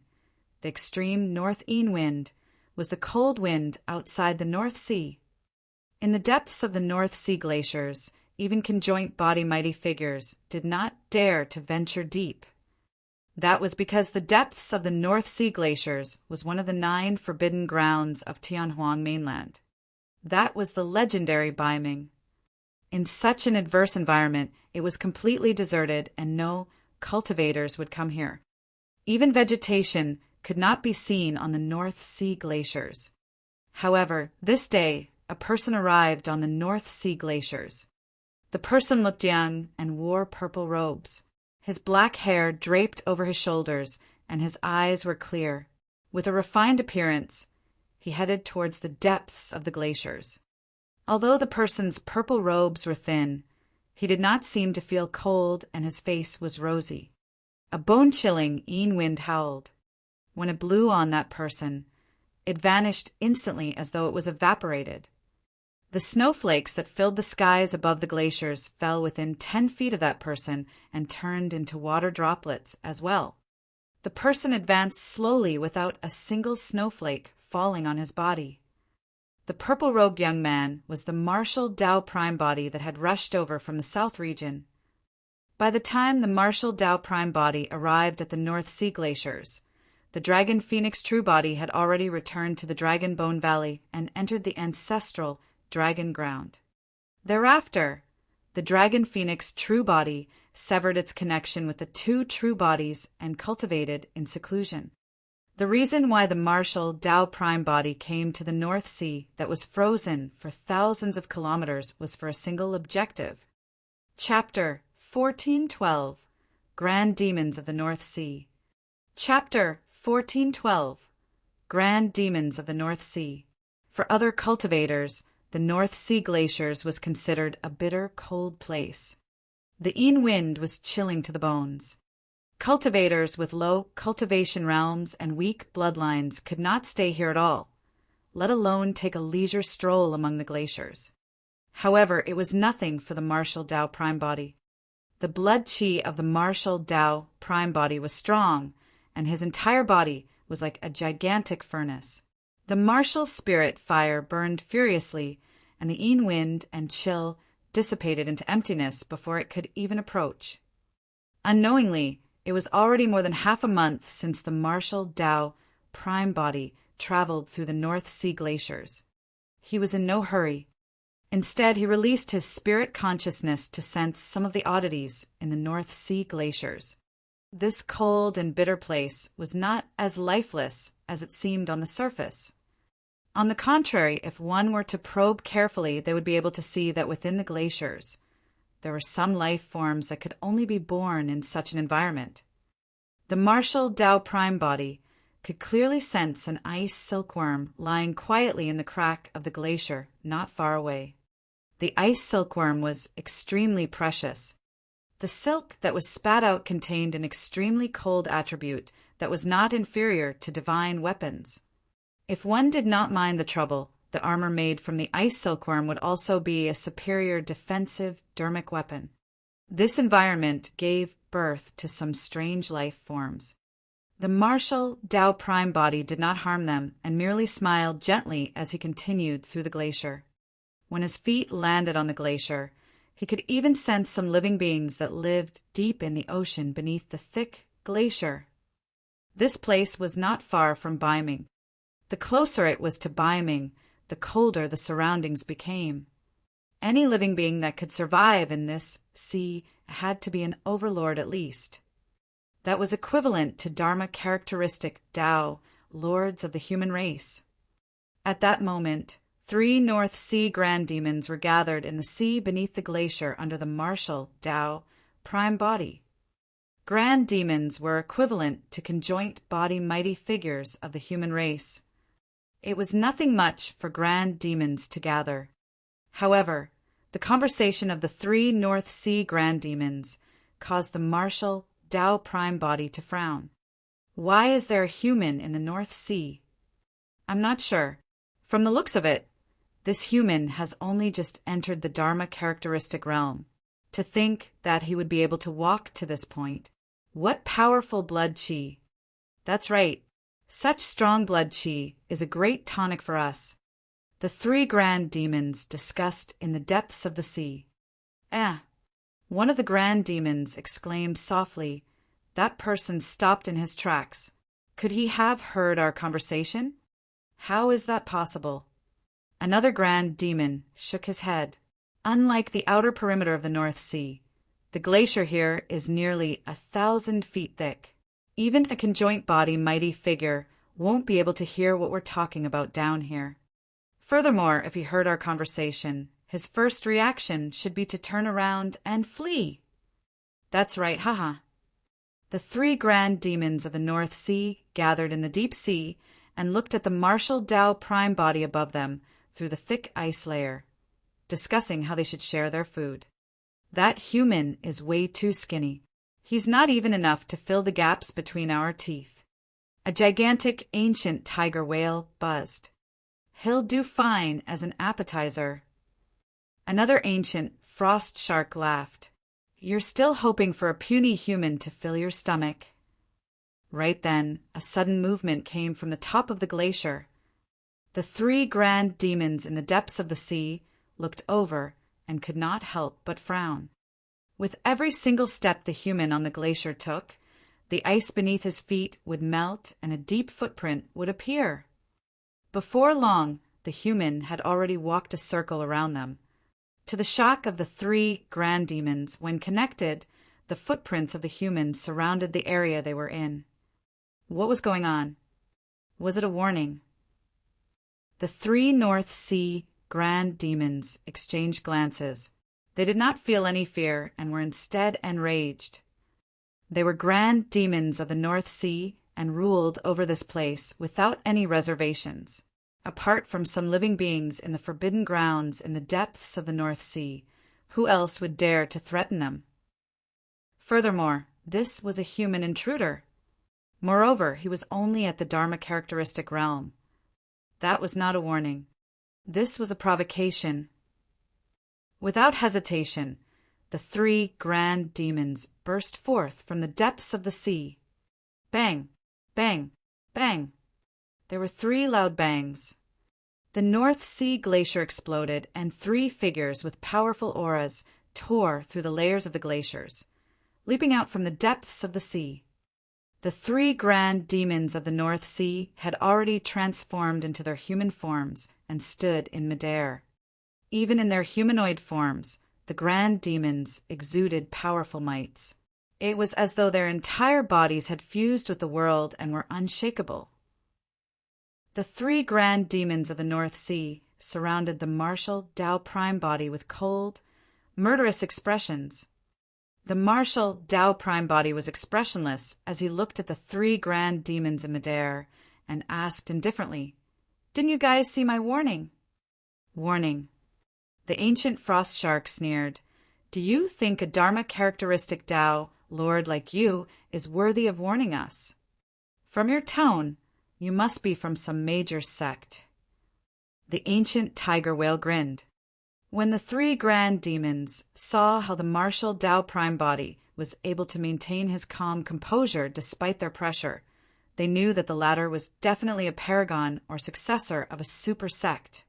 the extreme north-east wind, was the cold wind outside the North Sea. In the depths of the North Sea glaciers, even conjoint body mighty figures did not dare to venture deep. That was because the depths of the North Sea glaciers was one of the 9 forbidden grounds of Tianhuang mainland. That was the legendary Baiming. In such an adverse environment, it was completely deserted and no cultivators would come here. Even vegetation could not be seen on the North Sea glaciers. However, this day, a person arrived on the North Sea glaciers. The person looked young and wore purple robes. His black hair draped over his shoulders, and his eyes were clear. With a refined appearance, he headed towards the depths of the glaciers. Although the person's purple robes were thin, he did not seem to feel cold, and his face was rosy. A bone-chilling wind howled. When it blew on that person, it vanished instantly as though it was evaporated. The snowflakes that filled the skies above the glaciers fell within 10 feet of that person and turned into water droplets as well. The person advanced slowly without a single snowflake falling on his body. The purple-robed young man was the martial Tao Prime body that had rushed over from the south region. By the time the martial Tao Prime body arrived at the North Sea glaciers, the Dragon Phoenix True Body had already returned to the Dragon Bone Valley and entered the ancestral Dragon Ground. Thereafter, the Dragon Phoenix True Body severed its connection with the 2 true bodies and cultivated in seclusion. The reason why the martial Tao Prime body came to the North Sea that was frozen for thousands of kilometers was for a single objective. Chapter 1412, Grand Demons of the North Sea. Chapter 1412, Grand Demons of the North Sea. For other cultivators, the North Sea glaciers was considered a bitter, cold place. The wind was chilling to the bones. Cultivators with low cultivation realms and weak bloodlines could not stay here at all, let alone take a leisure stroll among the glaciers. However, it was nothing for the martial Tao Prime body. The blood chi of the martial Tao prime body was strong, and his entire body was like a gigantic furnace. The martial spirit fire burned furiously, and the Yin wind and chill dissipated into emptiness before it could even approach. Unknowingly, it was already more than half a month since the martial Tao prime body traveled through the North Sea glaciers. He was in no hurry. Instead, he released his spirit consciousness to sense some of the oddities in the North Sea glaciers. This cold and bitter place was not as lifeless as it seemed on the surface. On the contrary, if one were to probe carefully, they would be able to see that within the glaciers, there were some life forms that could only be born in such an environment. The martial Tao prime body could clearly sense an ice silkworm lying quietly in the crack of the glacier not far away. The ice silkworm was extremely precious. The silk that was spat out contained an extremely cold attribute that was not inferior to divine weapons. If one did not mind the trouble, the armor made from the ice silkworm would also be a superior defensive dermic weapon. This environment gave birth to some strange life forms. The martial Tao prime body did not harm them and merely smiled gently as he continued through the glacier. When his feet landed on the glacier, he could even sense some living beings that lived deep in the ocean beneath the thick glacier. This place was not far from Baiming. The closer it was to Baiming, the colder the surroundings became. Any living being that could survive in this sea had to be an overlord at least. That was equivalent to Dharma characteristic Tao, lords of the human race. At that moment, 3 North Sea grand demons were gathered in the sea beneath the glacier under the martial Tao prime body. Grand demons were equivalent to conjoint body mighty figures of the human race. It was nothing much for grand demons to gather. However, the conversation of the 3 North Sea grand demons caused the martial Tao prime body to frown. Why is there a human in the North Sea? I'm not sure. From the looks of it, this human has only just entered the Dharma characteristic realm. To think that he would be able to walk to this point. What powerful blood chi. That's right. Such strong blood chi is a great tonic for us. The 3 grand demons discussed in the depths of the sea. One of the grand demons exclaimed softly. That person stopped in his tracks. Could he have heard our conversation? How is that possible? Another grand demon shook his head. Unlike the outer perimeter of the North Sea, the glacier here is nearly 1,000 feet thick. Even the conjoint body mighty figure won't be able to hear what we're talking about down here. Furthermore, if he heard our conversation, his first reaction should be to turn around and flee. That's right, haha. The 3 grand demons of the North Sea gathered in the deep sea and looked at the martial Tao prime body above them through the thick ice layer, discussing how they should share their food. That human is way too skinny. He's not even enough to fill the gaps between our teeth. A gigantic ancient tiger whale buzzed. He'll do fine as an appetizer. Another ancient frost shark laughed. You're still hoping for a puny human to fill your stomach. Right then, a sudden movement came from the top of the glacier. The 3 grand demons in the depths of the sea looked over and could not help but frown. With every single step the human on the glacier took, the ice beneath his feet would melt and a deep footprint would appear. Before long, the human had already walked a circle around them. To the shock of the 3 grand demons, when connected, the footprints of the human surrounded the area they were in. What was going on? Was it a warning? The 3 North Sea grand demons exchanged glances. They did not feel any fear and were instead enraged. They were grand demons of the North Sea and ruled over this place without any reservations. Apart from some living beings in the forbidden grounds in the depths of the North Sea, who else would dare to threaten them? Furthermore, this was a human intruder. Moreover, he was only at the Dharma characteristic realm. That was not a warning. This was a provocation. Without hesitation, the the three grand demons burst forth from the depths of the sea. Bang! Bang! Bang! There were three loud bangs. The North Sea glacier exploded, and three figures with powerful auras tore through the layers of the glaciers, leaping out from the depths of the sea. The three grand demons of the North Sea had already transformed into their human forms and stood in midair. Even in their humanoid forms, the grand demons exuded powerful mights. It was as though their entire bodies had fused with the world and were unshakable. The three grand demons of the North Sea surrounded the martial Tao Prime body with cold, murderous expressions. The martial Tao Prime body was expressionless as he looked at the three grand demons in midair and asked indifferently, "Didn't you guys see my warning?" Warning. The ancient frost shark sneered. "Do you think a Dharma characteristic Tao Lord like you is worthy of warning us? From your tone, you must be from some major sect." The ancient tiger whale grinned. When the three grand demons saw how the martial Tao Prime body was able to maintain his calm composure despite their pressure, they knew that the latter was definitely a paragon or successor of a super sect.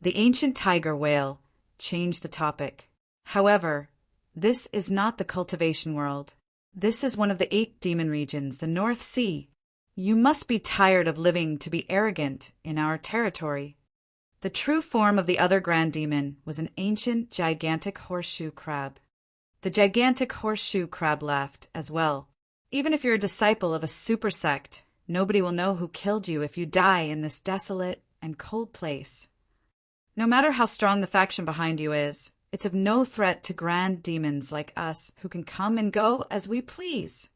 The ancient tiger whale changed the topic. "However, this is not the cultivation world. This is one of the 8 demon regions, the North Sea. You must be tired of living to be arrogant in our territory." The true form of the other grand demon was an ancient, gigantic horseshoe crab. The gigantic horseshoe crab laughed as well. "Even if you're a disciple of a super sect, nobody will know who killed you if you die in this desolate and cold place. No matter how strong the faction behind you is, it's of no threat to grand demons like us who can come and go as we please."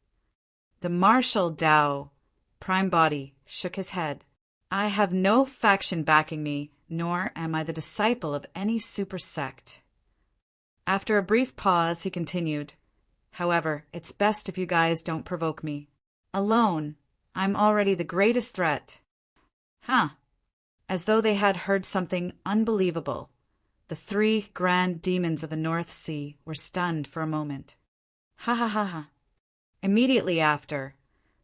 The martial Tao Prime body shook his head. "I have no faction backing me, nor am I the disciple of any super sect." After a brief pause, he continued, "However, it's best if you guys don't provoke me. Alone, I'm already the greatest threat." Huh. As though they had heard something unbelievable, the three grand demons of the North Sea were stunned for a moment. Ha ha ha ha. Immediately after,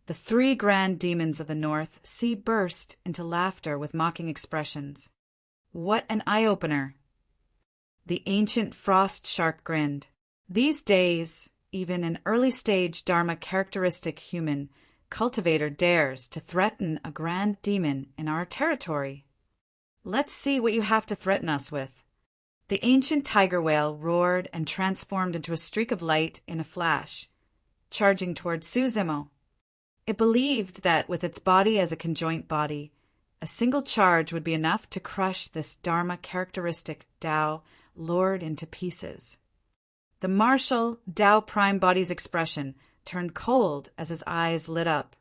the three grand demons of the North Sea burst into laughter with mocking expressions. What an eye-opener! The ancient frost shark grinned. These days, even an early-stage Dharma characteristic human cultivator dares to threaten a grand demon in our territory. Let's see what you have to threaten us with. The ancient tiger whale roared and transformed into a streak of light in a flash, charging toward Suzimo. It believed that with its body as a conjoint body, a single charge would be enough to crush this Dharma characteristic Tao Lord into pieces. The martial Tao Prime body's expression turned cold as his eyes lit up.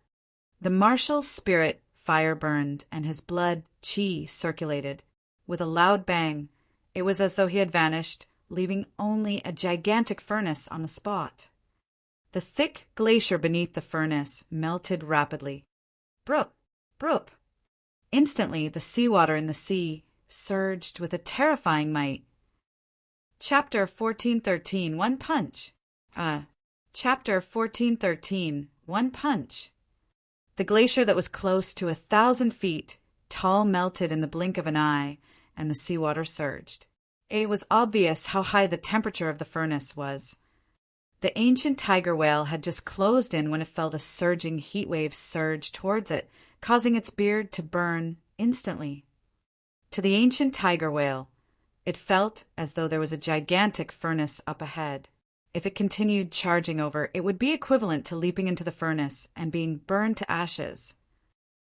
The martial spirit fire burned and his blood chi circulated. With a loud bang, it was as though he had vanished, leaving only a gigantic furnace on the spot. The thick glacier beneath the furnace melted rapidly. Broop! Broop! Instantly, the seawater in the sea surged with a terrifying might. Chapter 1413, One Punch. Chapter 1413, One Punch. The glacier that was close to 1,000 feet tall melted in the blink of an eye, and the seawater surged. It was obvious how high the temperature of the furnace was. The ancient tiger whale had just closed in when it felt a surging heat wave surge towards it, causing its beard to burn instantly. To the ancient tiger whale, it felt as though there was a gigantic furnace up ahead. If it continued charging over, it would be equivalent to leaping into the furnace and being burned to ashes.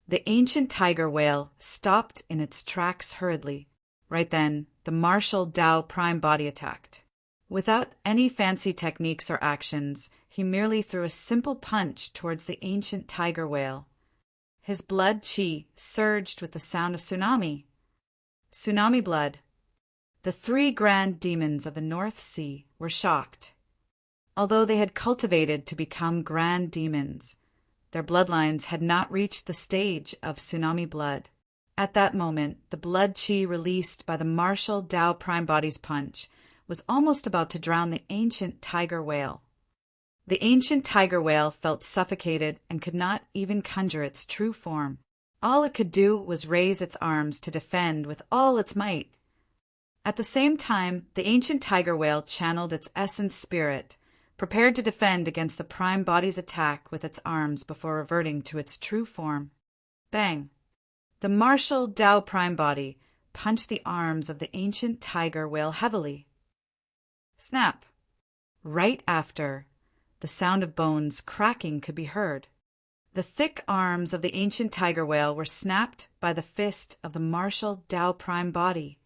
The ancient tiger whale stopped in its tracks hurriedly. Right then, the martial Tao Prime body attacked. Without any fancy techniques or actions, he merely threw a simple punch towards the ancient tiger whale. His blood chi surged with the sound of tsunami. Tsunami blood. The three grand demons of the North Sea were shocked. Although they had cultivated to become grand demons, their bloodlines had not reached the stage of tsunami blood. At that moment, the blood chi released by the martial Tao Prime body's punch was almost about to drown the ancient tiger whale. The ancient tiger whale felt suffocated and could not even conjure its true form. All it could do was raise its arms to defend with all its might. At the same time, the ancient tiger whale channeled its essence spirit, prepared to defend against the prime body's attack with its arms before reverting to its true form. Bang! The martial Tao prime body punched the arms of the ancient tiger whale heavily. Snap! Right after, the sound of bones cracking could be heard. The thick arms of the ancient tiger whale were snapped by the fist of the martial Tao prime body.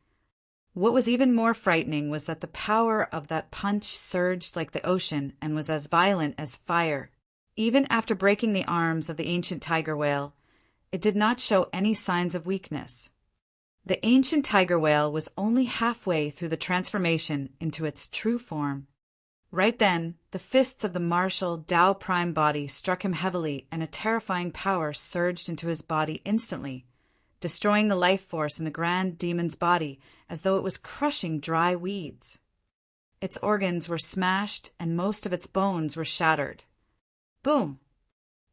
What was even more frightening was that the power of that punch surged like the ocean and was as violent as fire. Even after breaking the arms of the ancient tiger whale, it did not show any signs of weakness. The ancient tiger whale was only halfway through the transformation into its true form. Right then, the fists of the martial Tao prime body struck him heavily, and a terrifying power surged into his body instantly, destroying the life force in the grand demon's body as though it was crushing dry weeds. Its organs were smashed and most of its bones were shattered. Boom!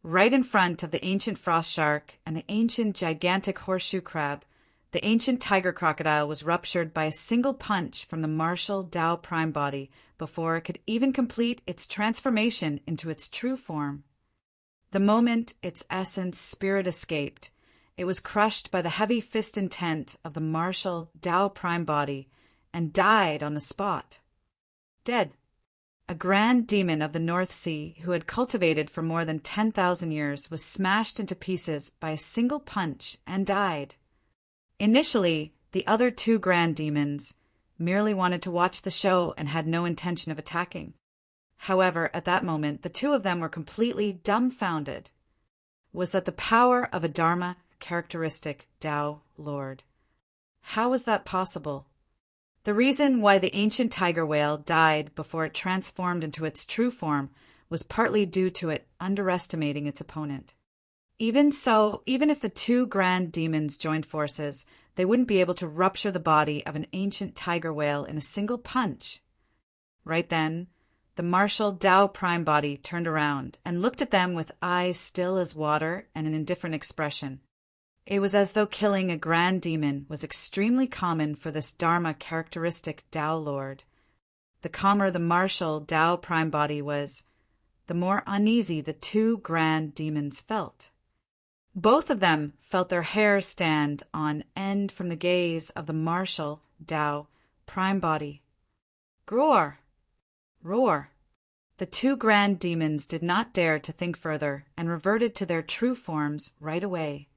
Right in front of the ancient frost shark and the ancient gigantic horseshoe crab, the ancient tiger crocodile was ruptured by a single punch from the martial Tao prime body before it could even complete its transformation into its true form. The moment its essence spirit escaped, it was crushed by the heavy fist intent of the martial Tao prime body and died on the spot. Dead. A grand demon of the North Sea who had cultivated for more than 10,000 years was smashed into pieces by a single punch and died. Initially, the other two grand demons merely wanted to watch the show and had no intention of attacking. However, at that moment, the two of them were completely dumbfounded. Was that the power of a Dharma characteristic Tao Lord? How was that possible? The reason why the ancient tiger whale died before it transformed into its true form was partly due to it underestimating its opponent. Even so, even if the two grand demons joined forces, they wouldn't be able to rupture the body of an ancient tiger whale in a single punch. Right then, the martial Tao prime body turned around and looked at them with eyes still as water and an indifferent expression. It was as though killing a grand demon was extremely common for this Dharma characteristic Tao Lord. The calmer the martial Tao prime body was, the more uneasy the two grand demons felt. Both of them felt their hair stand on end from the gaze of the martial Tao prime body. Roar! Roar! The two grand demons did not dare to think further and reverted to their true forms right away.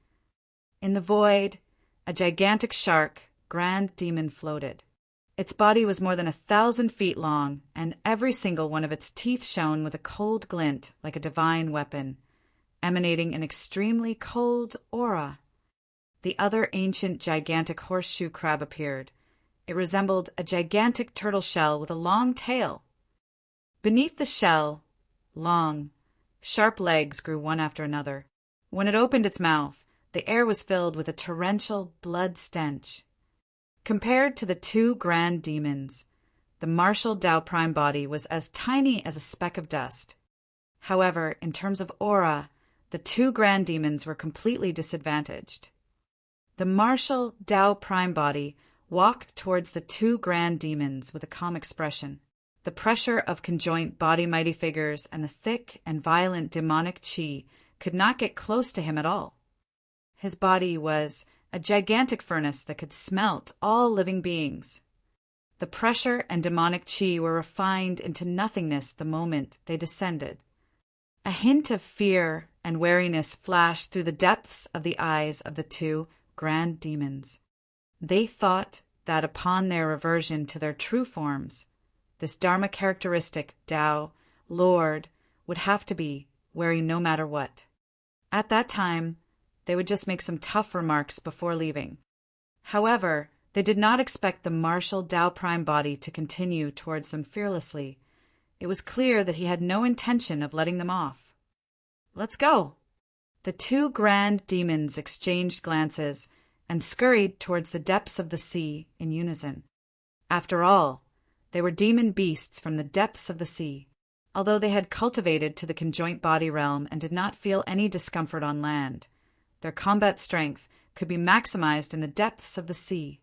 In the void, a gigantic shark, grand demon, floated. Its body was more than 1,000 feet long, and every single one of its teeth shone with a cold glint like a divine weapon, emanating an extremely cold aura. The other ancient gigantic horseshoe crab appeared. It resembled a gigantic turtle shell with a long tail. Beneath the shell, long, sharp legs grew one after another. When it opened its mouth, the air was filled with a torrential blood stench. Compared to the two grand demons, the martial Tao prime body was as tiny as a speck of dust. However, in terms of aura, the two grand demons were completely disadvantaged. The martial Tao prime body walked towards the two grand demons with a calm expression. The pressure of conjoint body mighty figures and the thick and violent demonic chi could not get close to him at all. His body was a gigantic furnace that could smelt all living beings. The pressure and demonic chi were refined into nothingness the moment they descended. A hint of fear and wariness flashed through the depths of the eyes of the two grand demons. They thought that upon their reversion to their true forms, this Dharma characteristic Tao Lord would have to be wary no matter what. At that time, they would just make some tough remarks before leaving. However, they did not expect the martial Tao prime body to continue towards them fearlessly. It was clear that he had no intention of letting them off. Let's go! The two grand demons exchanged glances and scurried towards the depths of the sea in unison. After all, They were demon beasts from the depths of the sea. Although they had cultivated to the conjoint body realm and did not feel any discomfort on land, their combat strength could be maximized in the depths of the sea.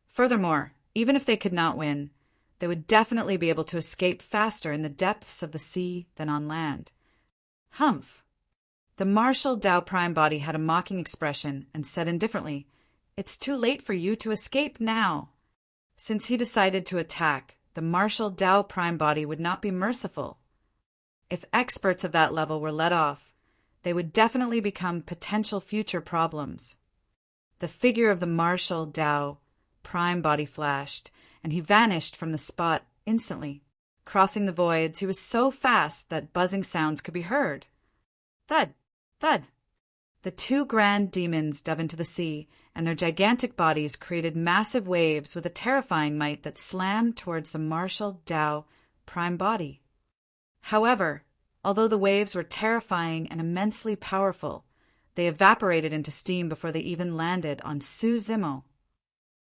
Furthermore, even if they could not win, they would definitely be able to escape faster in the depths of the sea than on land. Humph! The martial Tao Prime body had a mocking expression and said indifferently, "It's too late for you to escape now." Since he decided to attack, the martial Tao Prime body would not be merciful. If experts of that level were let off, they would definitely become potential future problems. The figure of the martial Tao Prime body flashed, and he vanished from the spot instantly. Crossing the voids, he was so fast that buzzing sounds could be heard. Thud! Thud! The two grand demons dove into the sea, and their gigantic bodies created massive waves with a terrifying might that slammed towards the martial Tao Prime body. However, although the waves were terrifying and immensely powerful, they evaporated into steam before they even landed on Suzimo.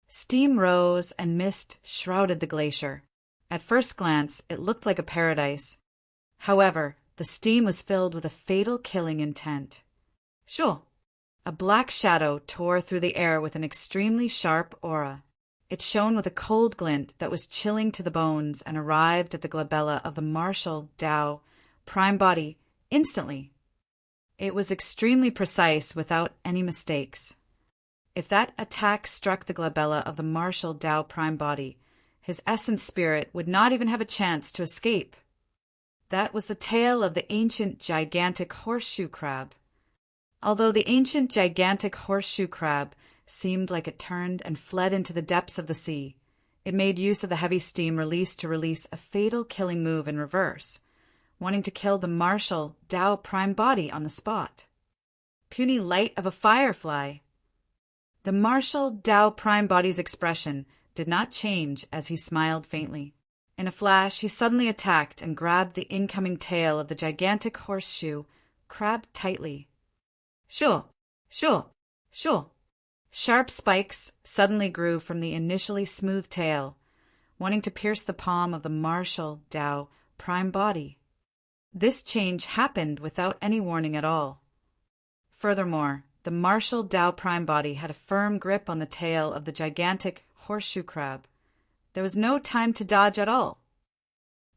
Steam rose and mist shrouded the glacier. At first glance, it looked like a paradise. However, the steam was filled with a fatal killing intent. Sure. A black shadow tore through the air with an extremely sharp aura. It shone with a cold glint that was chilling to the bones and arrived at the glabella of the martial Tao Prime body instantly. It was extremely precise without any mistakes. If that attack struck the glabella of the martial Tao Prime body, his essence spirit would not even have a chance to escape. That was the tail of the ancient gigantic horseshoe crab. Although the ancient gigantic horseshoe crab seemed like it turned and fled into the depths of the sea, it made use of the heavy steam released to release a fatal killing move in reverse, wanting to kill the martial Tao Prime body on the spot. Puny light of a firefly! The martial Tao Prime body's expression did not change as he smiled faintly. In a flash, he suddenly attacked and grabbed the incoming tail of the gigantic horseshoe crab tightly. Sure, sure, sure. Sharp spikes suddenly grew from the initially smooth tail, wanting to pierce the palm of the martial Tao Prime body. This change happened without any warning at all. Furthermore, the martial Tao Prime body had a firm grip on the tail of the gigantic horseshoe crab. There was no time to dodge at all.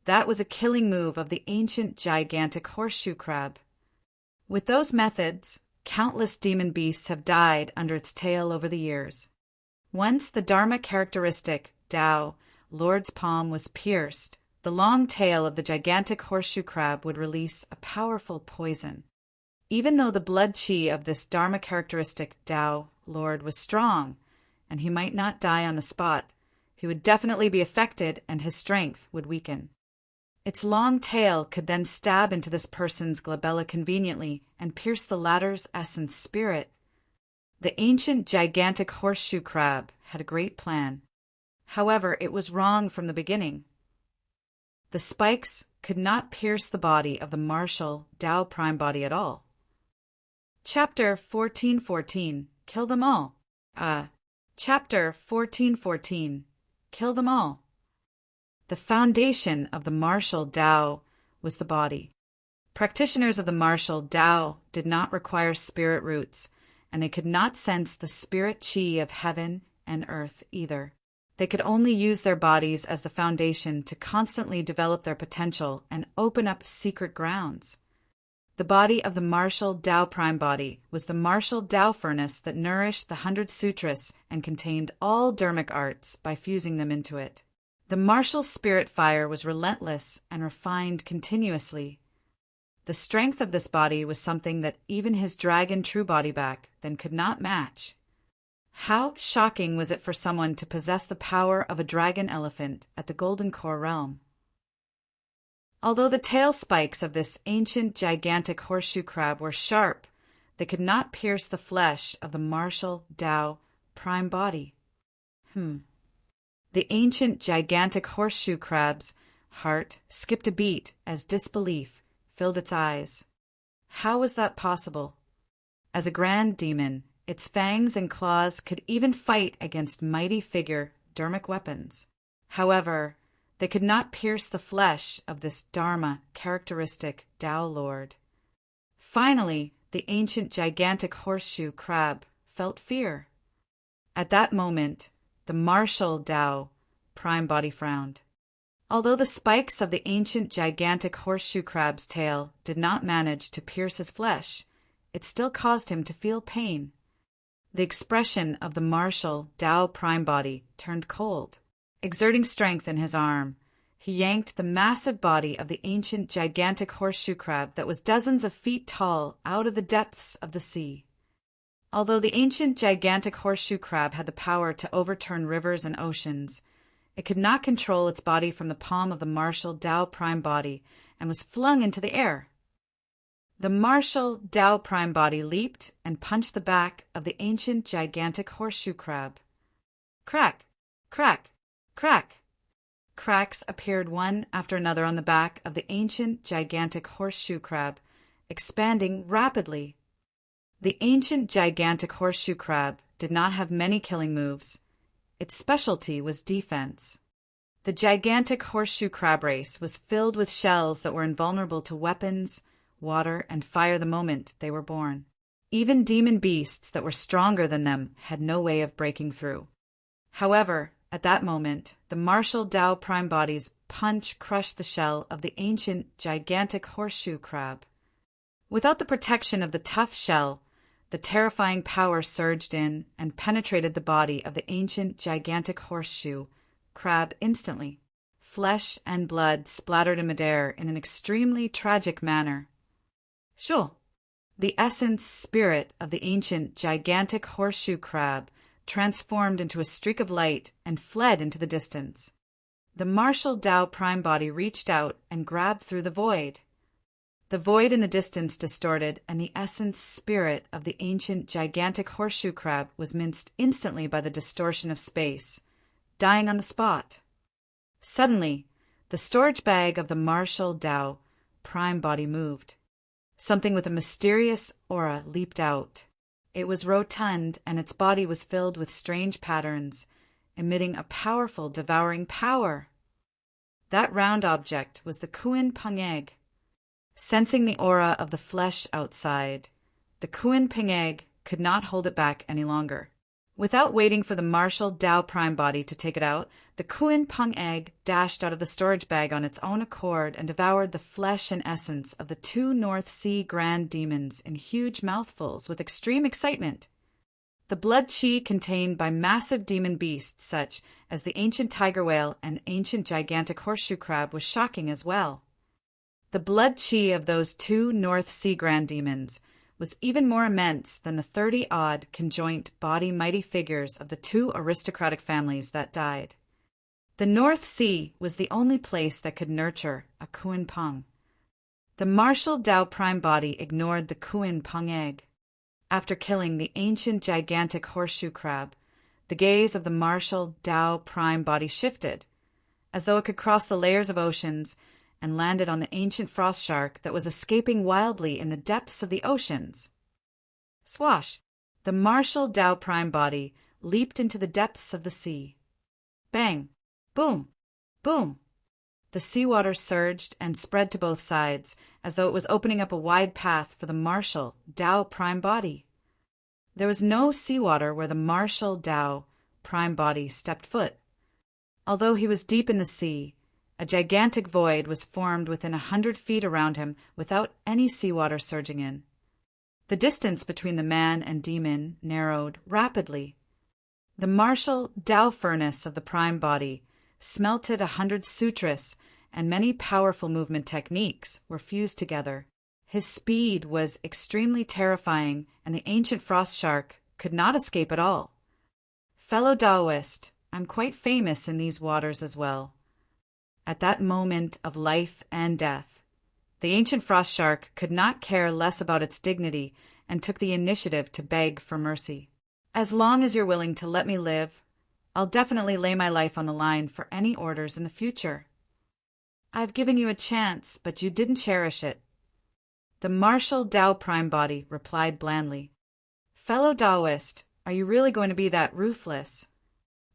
That was a killing move of the ancient gigantic horseshoe crab. With those methods, countless demon beasts have died under its tail over the years. Once the Dharma characteristic, Tao, Lord's palm was pierced, the long tail of the gigantic horseshoe crab would release a powerful poison. Even though the blood chi of this Dharma characteristic Tao Lord was strong, and he might not die on the spot, he would definitely be affected and his strength would weaken. Its long tail could then stab into this person's glabella conveniently and pierce the latter's essence spirit. The ancient gigantic horseshoe crab had a great plan. However, it was wrong from the beginning. The spikes could not pierce the body of the martial Tao Prime body at all. Chapter 1414. Kill them all. Chapter 1414. Kill them all. The foundation of the martial Tao was the body. Practitioners of the martial Tao did not require spirit roots, and they could not sense the spirit chi of heaven and earth either. They could only use their bodies as the foundation to constantly develop their potential and open up secret grounds. The body of the martial Tao Prime body was the martial Tao furnace that nourished the 100 Sutras and contained all dharmic arts by fusing them into it. The martial spirit fire was relentless and refined continuously. The strength of this body was something that even his dragon true body back then could not match. How shocking was it for someone to possess the power of a dragon elephant at the Golden Core realm? Although the tail spikes of this ancient gigantic horseshoe crab were sharp, they could not pierce the flesh of the martial Tao Prime body. The ancient gigantic horseshoe crab's heart skipped a beat as disbelief filled its eyes. How was that possible? As a grand demon, its fangs and claws could even fight against mighty figure dharmic weapons. However, They could not pierce the flesh of this Dharma characteristic Tao Lord. Finally, the ancient gigantic horseshoe crab felt fear. At that moment, the martial Tao prime body frowned. Although the spikes of the ancient gigantic horseshoe crab's tail did not manage to pierce his flesh, it still caused him to feel pain. The expression of the martial Tao prime body turned cold. Exerting strength in his arm, he yanked the massive body of the ancient gigantic horseshoe crab that was dozens of feet tall out of the depths of the sea. Although the ancient gigantic horseshoe crab had the power to overturn rivers and oceans, it could not control its body from the palm of the martial Tao prime body and was flung into the air. The martial Tao prime body leaped and punched the back of the ancient gigantic horseshoe crab. Crack! Crack! Crack! Cracks appeared one after another on the back of the ancient gigantic horseshoe crab, expanding rapidly. The ancient gigantic horseshoe crab did not have many killing moves. Its specialty was defense. The gigantic horseshoe crab race was filled with shells that were invulnerable to weapons, water, and fire the moment they were born. Even demon beasts that were stronger than them had no way of breaking through. However, at that moment, the martial Tao prime body's punch crushed the shell of the ancient gigantic horseshoe crab. Without the protection of the tough shell, the terrifying power surged in and penetrated the body of the ancient gigantic horseshoe crab instantly. Flesh and blood splattered in midair in an extremely tragic manner. Sure, the essence spirit of the ancient gigantic horseshoe crab transformed into a streak of light and fled into the distance. The martial Tao prime body reached out and grabbed through the void. The void in the distance distorted, and the essence spirit of the ancient gigantic horseshoe crab was minced instantly by the distortion of space, dying on the spot. Suddenly, the storage bag of the martial Tao prime body moved. Something with a mysterious aura leaped out. It was rotund, and its body was filled with strange patterns, emitting a powerful, devouring power. That round object was the Kuan Peng egg. Sensing the aura of the flesh outside, the Kuan Peng egg could not hold it back any longer. Without waiting for the martial Tao prime body to take it out, the Kuan Peng egg dashed out of the storage bag on its own accord and devoured the flesh and essence of the two North Sea grand demons in huge mouthfuls with extreme excitement. The blood chi contained by massive demon beasts such as the ancient tiger whale and ancient gigantic horseshoe crab was shocking as well. The blood chi of those two North Sea grand demons was even more immense than the 30-odd conjoint body mighty figures of the two aristocratic families that died. The North Sea was the only place that could nurture a Kuan Peng. The martial Tao prime body ignored the Kuan Peng egg. After killing the ancient gigantic horseshoe crab, the gaze of the martial Tao prime body shifted, as though it could cross the layers of oceans and landed on the ancient frost shark that was escaping wildly in the depths of the oceans. Swash! The martial Tao prime body leaped into the depths of the sea. Bang! Boom! Boom! The seawater surged and spread to both sides, as though it was opening up a wide path for the martial Tao prime body. There was no seawater where the martial Tao prime body stepped foot. Although he was deep in the sea, a gigantic void was formed within 100 feet around him without any seawater surging in. The distance between the man and demon narrowed rapidly. The martial Tao furnace of the prime body smelted 100 sutras, and many powerful movement techniques were fused together. His speed was extremely terrifying, and the ancient frost shark could not escape at all. Fellow Taoist, I'm quite famous in these waters as well. At that moment of life and death, the ancient frost shark could not care less about its dignity and took the initiative to beg for mercy. As long as you're willing to let me live, I'll definitely lay my life on the line for any orders in the future. I've given you a chance, but you didn't cherish it. The martial Tao prime body replied blandly. Fellow Taoist, are you really going to be that ruthless?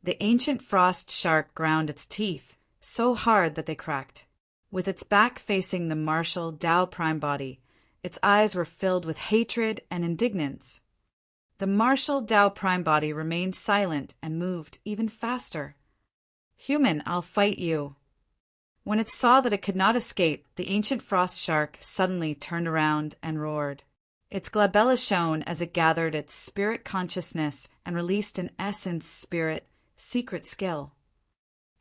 The ancient frost shark ground its teeth, so hard that they cracked. With its back facing the martial Tao prime body, its eyes were filled with hatred and indignance. The martial Tao prime body remained silent and moved even faster. "Human, I'll fight you." When it saw that it could not escape, the ancient frost shark suddenly turned around and roared. Its glabella shone as it gathered its spirit consciousness and released an essence spirit secret skill.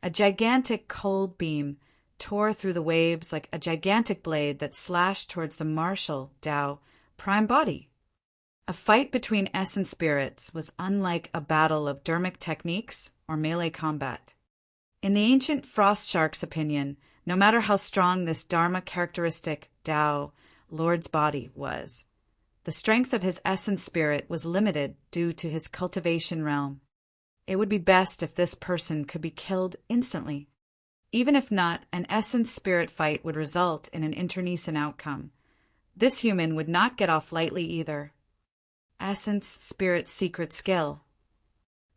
A gigantic cold beam tore through the waves like a gigantic blade that slashed towards the martial Tao prime body. A fight between essence spirits was unlike a battle of dermic techniques or melee combat. In the ancient frost shark's opinion, no matter how strong this Dharma characteristic Tao Lord's body was, the strength of his essence spirit was limited due to his cultivation realm. It would be best if this person could be killed instantly. Even if not, an essence spirit fight would result in an internecine outcome. This human would not get off lightly either. Essence spirit secret skill.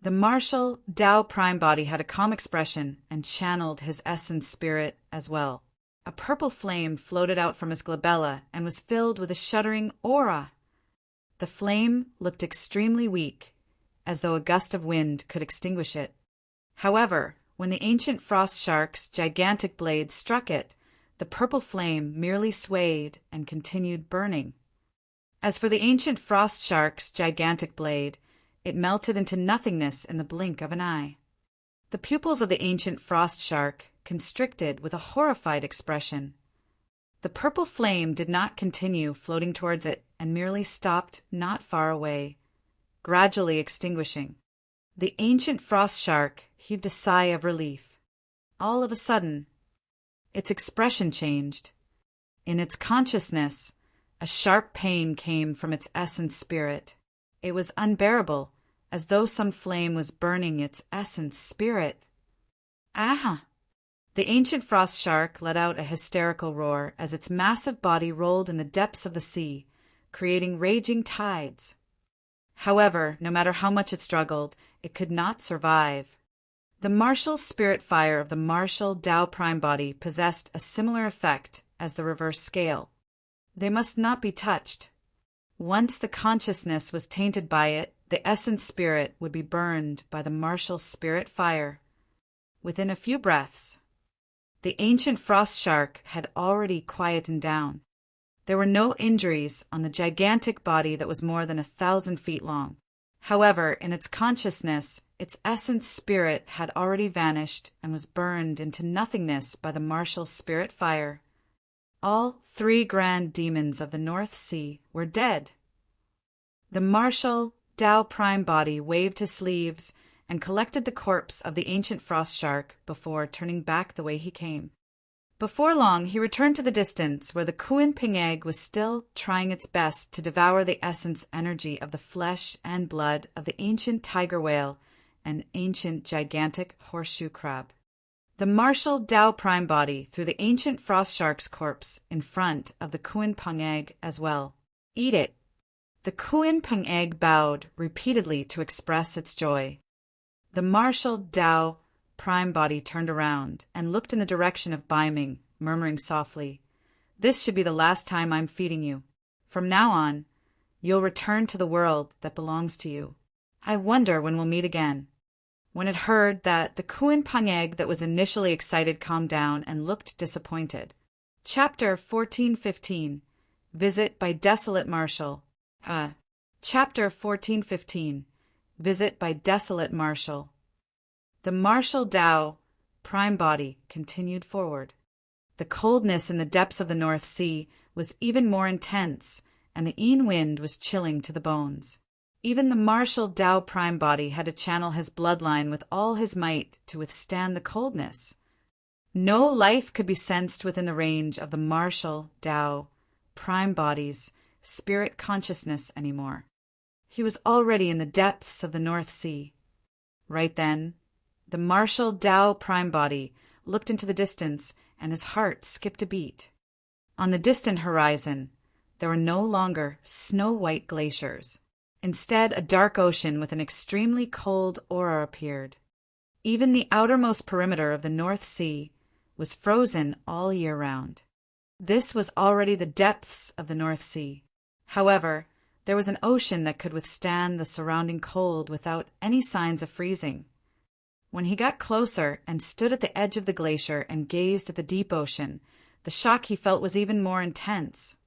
The martial Tao prime body had a calm expression and channeled his essence spirit as well. A purple flame floated out from his glabella and was filled with a shuddering aura. The flame looked extremely weak, as though a gust of wind could extinguish it. However, when the ancient frost shark's gigantic blade struck it, the purple flame merely swayed and continued burning. As for the ancient frost shark's gigantic blade, it melted into nothingness in the blink of an eye. The pupils of the ancient frost shark constricted with a horrified expression. The purple flame did not continue floating towards it and merely stopped not far away, gradually extinguishing. The ancient frost shark heaved a sigh of relief. All of a sudden, its expression changed. In its consciousness, a sharp pain came from its essence spirit. It was unbearable, as though some flame was burning its essence spirit. "Aha!" The ancient frost shark let out a hysterical roar as its massive body rolled in the depths of the sea, creating raging tides. However, no matter how much it struggled, it could not survive. The martial spirit fire of the martial Tao prime body possessed a similar effect as the reverse scale. They must not be touched. Once the consciousness was tainted by it, the essence spirit would be burned by the martial spirit fire. Within a few breaths, the ancient frost shark had already quietened down. There were no injuries on the gigantic body that was more than 1,000 feet long. However, in its consciousness, its essence spirit had already vanished and was burned into nothingness by the martial spirit fire. All 3 grand demons of the North Sea were dead. The martial Tao prime body waved his sleeves and collected the corpse of the ancient frost shark before turning back the way he came. Before long, he returned to the distance where the Kuan Ping egg was still trying its best to devour the essence energy of the flesh and blood of the ancient tiger whale and ancient gigantic horseshoe crab. The martial Tao prime body threw the ancient frost shark's corpse in front of the Kuan Ping egg as well. "Eat it." The Kuan Ping egg bowed repeatedly to express its joy. The martial Tao prime body turned around and looked in the direction of Bai Ming, murmuring softly, "This should be the last time I'm feeding you. From now on, you'll return to the world that belongs to you. I wonder when we'll meet again." When it heard that, the Kuan Ping egg that was initially excited calmed down and looked disappointed. Chapter 1415. Visit by Desolate Marshal. Chapter 1415. Visit by Desolate Marshal. The martial Tao prime body continued forward. The coldness in the depths of the North Sea was even more intense, and the Yin wind was chilling to the bones. Even the martial Tao prime body had to channel his bloodline with all his might to withstand the coldness. No life could be sensed within the range of the martial Tao prime body's spirit consciousness anymore. He was already in the depths of the North Sea. Right then, the martial Tao prime body looked into the distance, and his heart skipped a beat. On the distant horizon, there were no longer snow-white glaciers. Instead, a dark ocean with an extremely cold aura appeared. Even the outermost perimeter of the North Sea was frozen all year round. This was already the depths of the North Sea. However, there was an ocean that could withstand the surrounding cold without any signs of freezing. When he got closer and stood at the edge of the glacier and gazed at the deep ocean, the shock he felt was even more intense.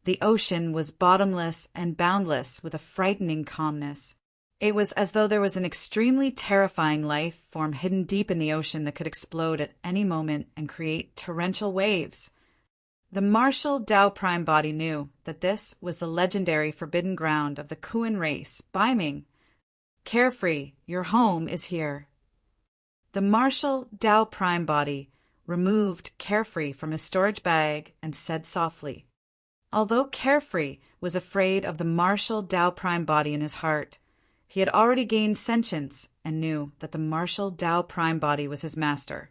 The ocean was bottomless and boundless with a frightening calmness. It was as though there was an extremely terrifying life form hidden deep in the ocean that could explode at any moment and create torrential waves. The martial Tao Prime body knew that this was the legendary forbidden ground of the Kuan race, Baiming. Carefree, your home is here. The martial Tao Prime body removed Carefree from his storage bag and said softly. Although Carefree was afraid of the martial Tao Prime body in his heart, he had already gained sentience and knew that the martial Tao Prime body was his master.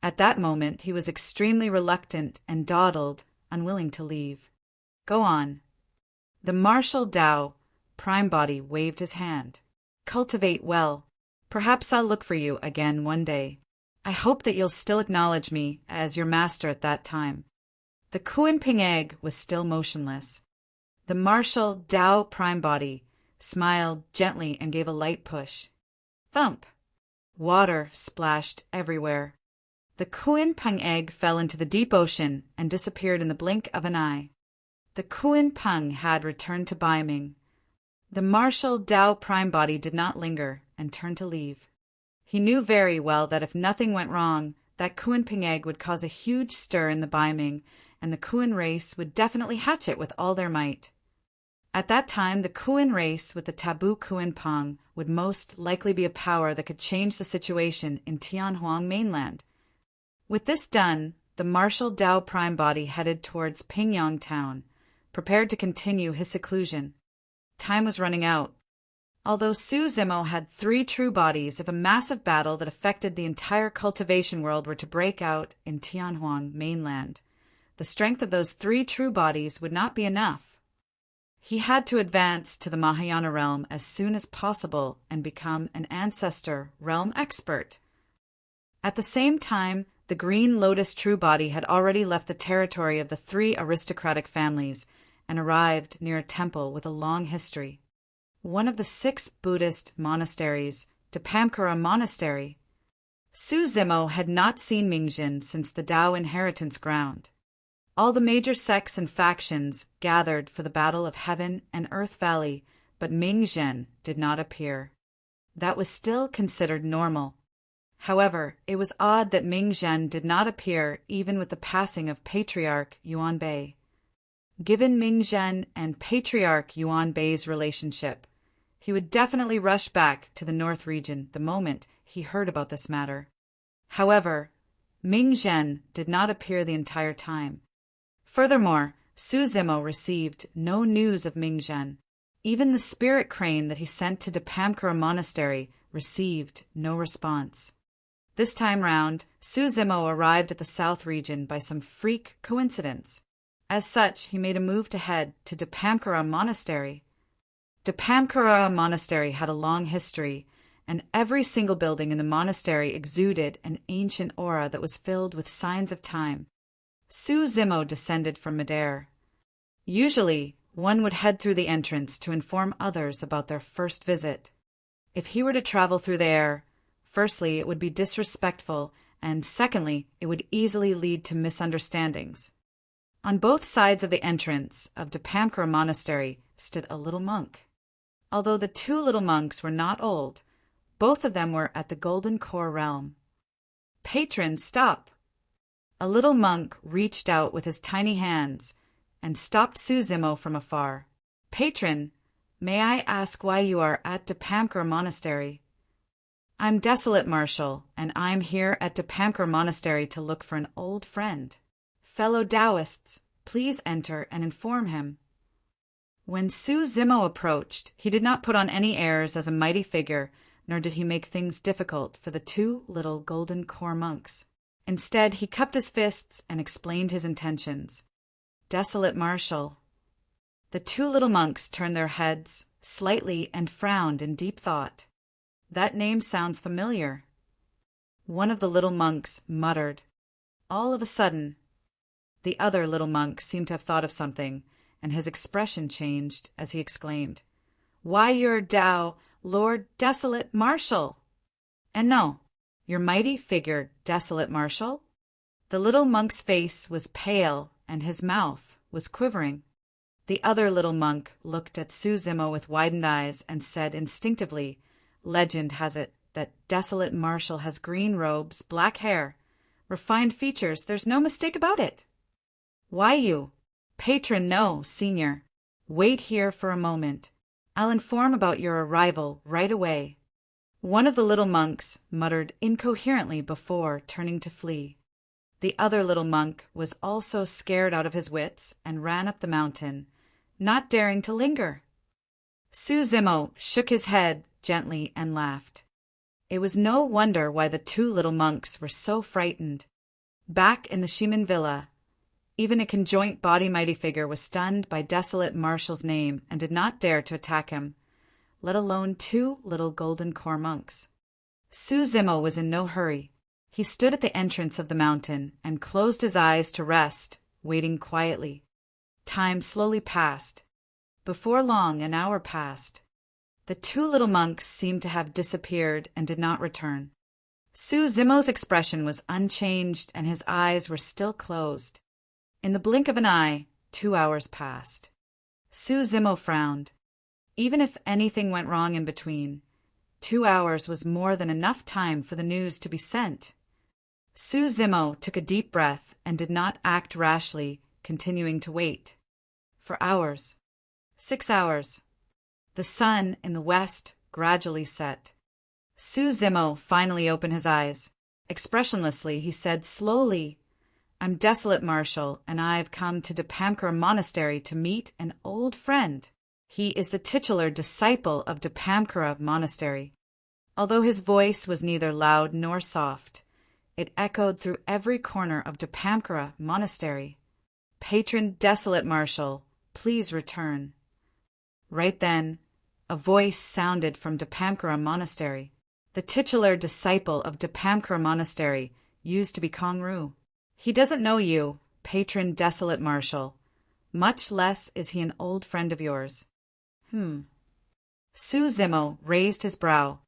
At that moment, he was extremely reluctant and dawdled, unwilling to leave. Go on. The martial Tao Prime body waved his hand. Cultivate well. Perhaps I'll look for you again one day. I hope that you'll still acknowledge me as your master at that time. The Kuan Ping egg was still motionless. The martial Tao Prime body smiled gently and gave a light push. Thump! Water splashed everywhere. The Kuan Ping egg fell into the deep ocean and disappeared in the blink of an eye. The Kuan Ping had returned to Baiming. The martial Tao Prime body did not linger and turned to leave. He knew very well that if nothing went wrong, that Kuan Ping egg would cause a huge stir in the Baiming, and the Kuan race would definitely hatch it with all their might. At that time, the Kuan race with the taboo Kuan Ping would most likely be a power that could change the situation in Tianhuang mainland. With this done, the martial Tao Prime body headed towards Pingyang town, prepared to continue his seclusion. Time was running out. Although Su Zimo had 3 true bodies, if a massive battle that affected the entire cultivation world were to break out in Tianhuang mainland, the strength of those 3 true bodies would not be enough. He had to advance to the Mahayana realm as soon as possible and become an ancestor realm expert. At the same time, the Green Lotus true body had already left the territory of the 3 aristocratic families and arrived near a temple with a long history. One of the 6 Buddhist monasteries, Dapamkara Monastery. Su Zimo had not seen Mingjin since the Tao inheritance ground. All the major sects and factions gathered for the Battle of Heaven and Earth Valley, but Mingjin did not appear. That was still considered normal. However, it was odd that Mingjin did not appear even with the passing of Patriarch Yuan Bei. Given Mingjin and Patriarch Yuan Bei's relationship, he would definitely rush back to the North region the moment he heard about this matter. However, Mingjin did not appear the entire time. Furthermore, Su Zimo received no news of Mingjin. Even the spirit crane that he sent to Dapamkara Monastery received no response. This time round, Su Zimo arrived at the South region by some freak coincidence. As such, he made a move to head to Dapamkara Monastery. Dapamkara Monastery had a long history, and every single building in the monastery exuded an ancient aura that was filled with signs of time. Su Zimo descended from midair. Usually, one would head through the entrance to inform others about their first visit. If he were to travel through the air, firstly, it would be disrespectful, and secondly, it would easily lead to misunderstandings. On both sides of the entrance of Dapamkara Monastery stood a little monk. Although the 2 little monks were not old, both of them were at the Golden Core realm. Patron, stop! A little monk reached out with his tiny hands and stopped Su Zimo from afar. Patron, may I ask why you are at Dapamkara Monastery? I'm Desolate Marshal, and I'm here at Dapamkara Monastery to look for an old friend. Fellow Taoists, please enter and inform him. When Su Zimo approached, he did not put on any airs as a mighty figure, nor did he make things difficult for the 2 little Golden Core monks. Instead, he cupped his fists and explained his intentions. Desolate Marshal. The 2 little monks turned their heads slightly and frowned in deep thought. That name sounds familiar. One of the little monks muttered, all of a sudden, the other little monk seemed to have thought of something, and his expression changed as he exclaimed, "Why, you're Tao, Lord Desolate Marshal!" "And no, your mighty figure, Desolate Marshal?" The little monk's face was pale, and his mouth was quivering. The other little monk looked at Susimo with widened eyes and said instinctively, "Legend has it that Desolate Marshal has green robes, black hair, refined features. There's no mistake about it." "Why you?" "Patron, no, Senior. Wait here for a moment. I'll inform about your arrival right away." One of the little monks muttered incoherently before turning to flee. The other little monk was also scared out of his wits and ran up the mountain, not daring to linger. Susimo shook his head gently and laughed. It was no wonder why the two little monks were so frightened. Back in the Shimen villa, even a conjoint body mighty figure was stunned by Desolate Marshal's name and did not dare to attack him, let alone two little golden core monks. Susimo was in no hurry. He stood at the entrance of the mountain and closed his eyes to rest, waiting quietly. Time slowly passed. Before long, an hour passed. The two little monks seemed to have disappeared and did not return. Susimo's expression was unchanged and his eyes were still closed. In the blink of an eye, 2 hours passed. Susimo frowned. Even if anything went wrong in between, 2 hours was more than enough time for the news to be sent. Susimo took a deep breath and did not act rashly, continuing to wait. For hours. 6 hours. The sun in the west gradually set. Susimo finally opened his eyes. Expressionlessly, he said slowly, "I'm Desolate Marshal, and I've come to Depamkara Monastery to meet an old friend. He is the titular disciple of Depamkara Monastery." Although his voice was neither loud nor soft, it echoed through every corner of Depamkara Monastery. "Patron Desolate Marshal, please return." Right then, a voice sounded from Depamkara Monastery. The titular disciple of Depamkara Monastery used to be Kongru. "He doesn't know you, Patron Desolate Marshal. Much less is he an old friend of yours." Susimo raised his brow.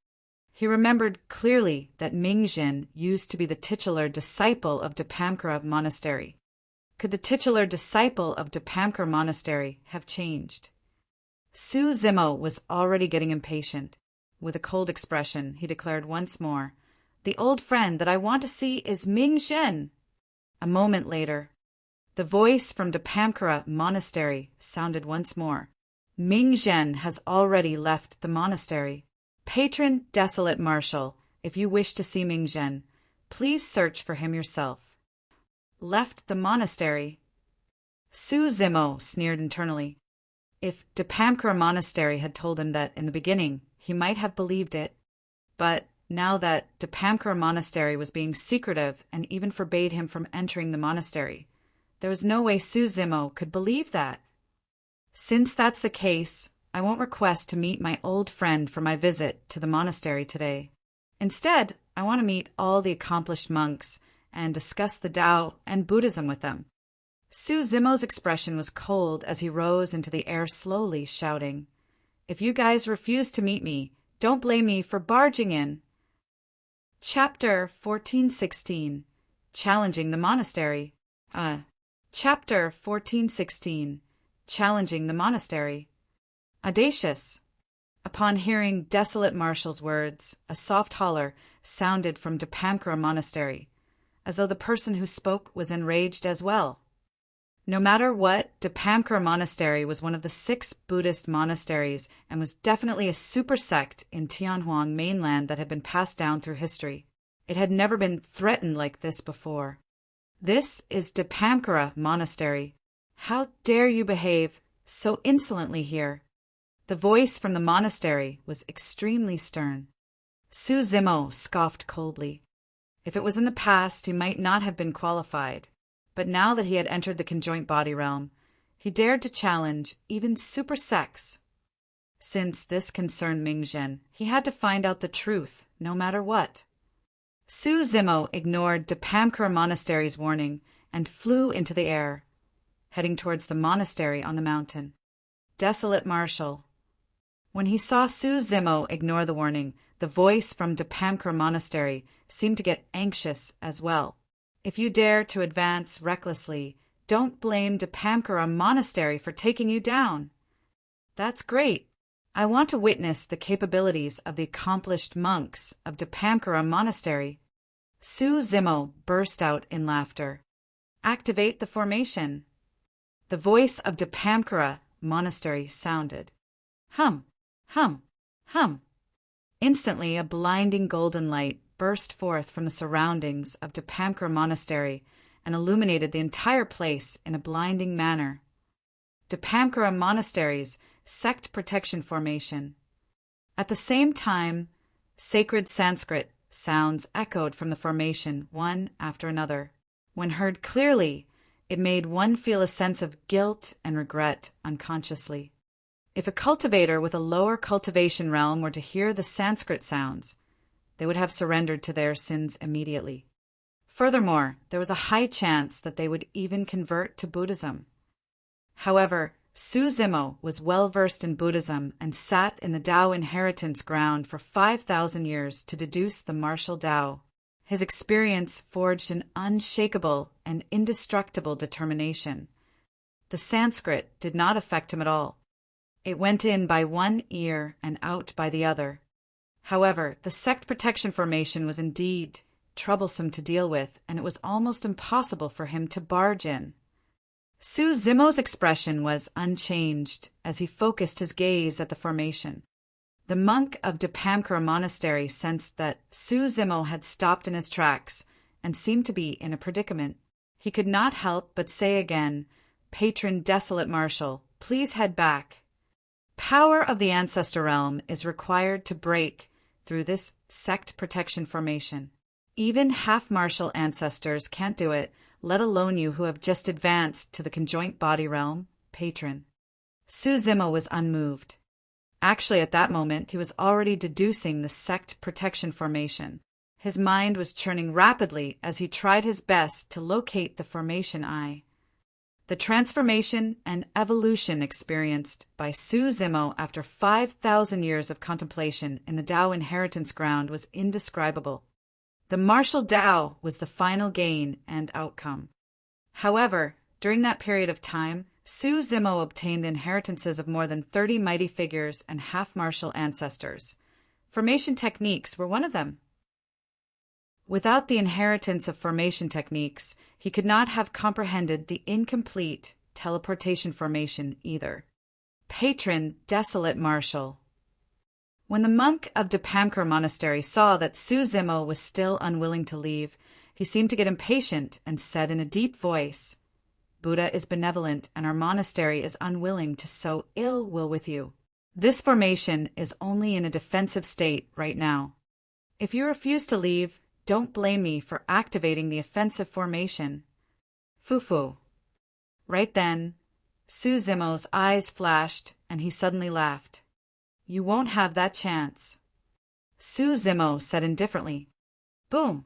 He remembered clearly that Mingjin used to be the titular disciple of Depamkara Monastery. Could the titular disciple of Depamkara Monastery have changed? Susimo was already getting impatient. With a cold expression, he declared once more, "The old friend that I want to see is Mingjin." A moment later, the voice from Depamkara Monastery sounded once more. "Mingjin has already left the monastery. Patron Desolate Marshal, if you wish to see Mingjin, please search for him yourself." Left the monastery? Susimo sneered internally. If Depamkara Monastery had told him that in the beginning, he might have believed it. But now that Depamkara Monastery was being secretive and even forbade him from entering the monastery, there was no way Susimo could believe that. "Since that's the case, I won't request to meet my old friend for my visit to the monastery today. Instead, I want to meet all the accomplished monks and discuss the Tao and Buddhism with them." Susimo's expression was cold as he rose into the air slowly, shouting, "If you guys refuse to meet me, don't blame me for barging in." Chapter 1416. Challenging the Monastery. Chapter 1416. Challenging the Monastery. Audacious. Upon hearing Desolate Marshal's words, a soft holler sounded from Depamkara Monastery, as though the person who spoke was enraged as well. No matter what, Depamkara Monastery was one of the 6 Buddhist monasteries and was definitely a super sect in Tianhuang mainland that had been passed down through history. It had never been threatened like this before. "This is Depamkara Monastery. How dare you behave so insolently here?" The voice from the monastery was extremely stern. Susimo scoffed coldly. If it was in the past, he might not have been qualified. But now that he had entered the conjoint body realm, he dared to challenge even super sects. Since this concerned Mingjin, he had to find out the truth, no matter what. Su Zimo ignored Dipamkara Monastery's warning and flew into the air, heading towards the monastery on the mountain. Desolate Marshal. When he saw Su Zimo ignore the warning, the voice from Dipamkara Monastery seemed to get anxious as well. If you dare to advance recklessly, don't blame Dipamkara Monastery for taking you down. That's great. I want to witness the capabilities of the accomplished monks of Dipamkara Monastery. Su Zimo burst out in laughter. Activate the formation. The voice of Dipamkara Monastery sounded. Hum, hum, hum. Instantly, a blinding golden light burst forth from the surroundings of Dipamkara Monastery and illuminated the entire place in a blinding manner. Dipamkara Monastery's Sect Protection Formation. At the same time, sacred Sanskrit sounds echoed from the formation, one after another. When heard clearly, it made one feel a sense of guilt and regret unconsciously. If a cultivator with a lower cultivation realm were to hear the Sanskrit sounds, they would have surrendered to their sins immediately. Furthermore, there was a high chance that they would even convert to Buddhism. However, Su Zimo was well versed in Buddhism and sat in the Tao inheritance ground for 5,000 years to deduce the martial Tao. His experience forged an unshakable and indestructible determination. The Sanskrit did not affect him at all. It went in by one ear and out by the other. However, the sect protection formation was indeed troublesome to deal with, and it was almost impossible for him to barge in. Su Zimo's expression was unchanged as he focused his gaze at the formation. The monk of Dipamkara Monastery sensed that Su Zimo had stopped in his tracks and seemed to be in a predicament. He could not help but say again, "Patron Desolate Marshal, please head back." Power of the Ancestor Realm is required to break through this sect protection formation. Even half-martial ancestors can't do it, let alone you who have just advanced to the conjoint body realm, Patron. Su Zimo was unmoved. Actually, at that moment, he was already deducing the sect protection formation. His mind was churning rapidly as he tried his best to locate the formation eye. The transformation and evolution experienced by Su Zimo after 5,000 years of contemplation in the Tao inheritance ground was indescribable. The martial Tao was the final gain and outcome. However, during that period of time, Su Zimo obtained the inheritances of more than 30 mighty figures and half-martial ancestors. Formation techniques were one of them. Without the inheritance of formation techniques, he could not have comprehended the incomplete teleportation formation either. Patron Desolate Marshal. When the monk of Dipamkara Monastery saw that Su Zimo was still unwilling to leave, he seemed to get impatient and said in a deep voice, "Buddha is benevolent and our monastery is unwilling to sow ill will with you. This formation is only in a defensive state right now. If you refuse to leave, don't blame me for activating the offensive formation." Fufu. Right then, Su Zimo's eyes flashed and he suddenly laughed. "You won't have that chance." Su Zimo said indifferently. Boom!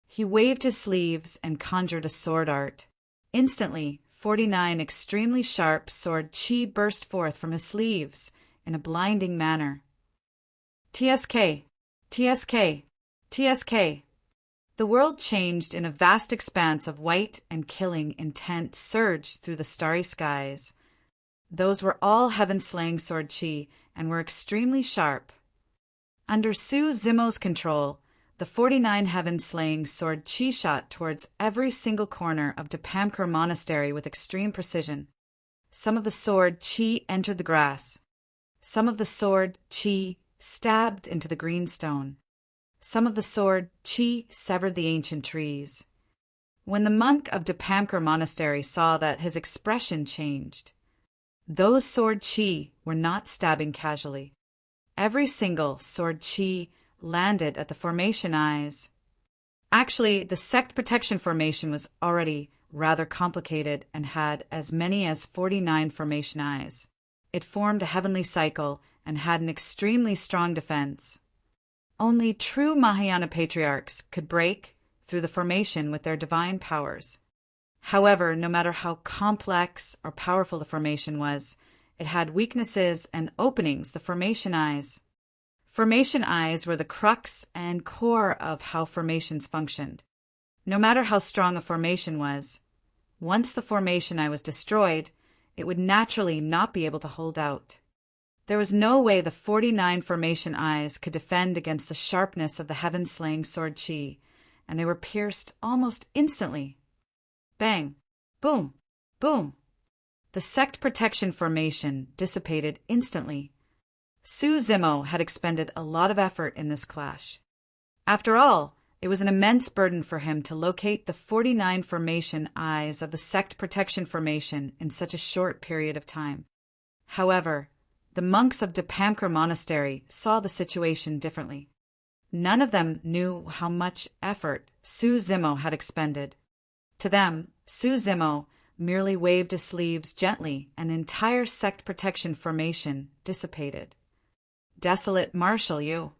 He waved his sleeves and conjured a sword art. Instantly, 49 extremely sharp sword chi burst forth from his sleeves in a blinding manner. TSK! TSK! TSK! The world changed in a vast expanse of white and killing intent surged through the starry skies. Those were all heaven-slaying sword chi and were extremely sharp. Under Su Zimo's control, the 49 heaven-slaying sword chi shot towards every single corner of Dipamkara Monastery with extreme precision. Some of the sword chi entered the grass. Some of the sword chi stabbed into the green stone. Some of the sword chi severed the ancient trees. When the monk of Dipamkara Monastery saw that, his expression changed. Those sword chi were not stabbing casually. Every single sword chi landed at the formation eyes. Actually, the sect protection formation was already rather complicated and had as many as 49 formation eyes. It formed a heavenly cycle and had an extremely strong defense. Only true Mahayana patriarchs could break through the formation with their divine powers. However, no matter how complex or powerful the formation was, it had weaknesses and openings, the formation eyes. Formation eyes were the crux and core of how formations functioned. No matter how strong a formation was, once the formation eye was destroyed, it would naturally not be able to hold out. There was no way the 49 formation eyes could defend against the sharpness of the heaven-slaying sword chi, and they were pierced almost instantly. Bang! Boom! Boom! The sect protection formation dissipated instantly. Su Zimo had expended a lot of effort in this clash. After all, it was an immense burden for him to locate the 49 formation eyes of the sect protection formation in such a short period of time. However, the monks of Dipamkar Monastery saw the situation differently. None of them knew how much effort Su Zimo had expended. To them, Su Zimo merely waved his sleeves gently and the entire sect protection formation dissipated. Desolate marshal, you.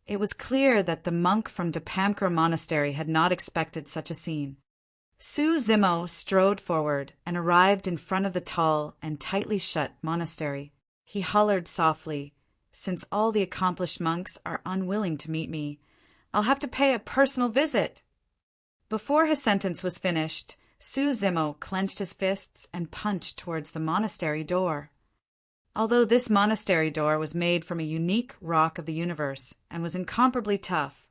It was clear that the monk from Dipamkar Monastery had not expected such a scene. Su Zimo strode forward and arrived in front of the tall and tightly shut monastery. He hollered softly, "Since all the accomplished monks are unwilling to meet me, I'll have to pay a personal visit." Before his sentence was finished, Su Zimo clenched his fists and punched towards the monastery door. Although this monastery door was made from a unique rock of the universe and was incomparably tough,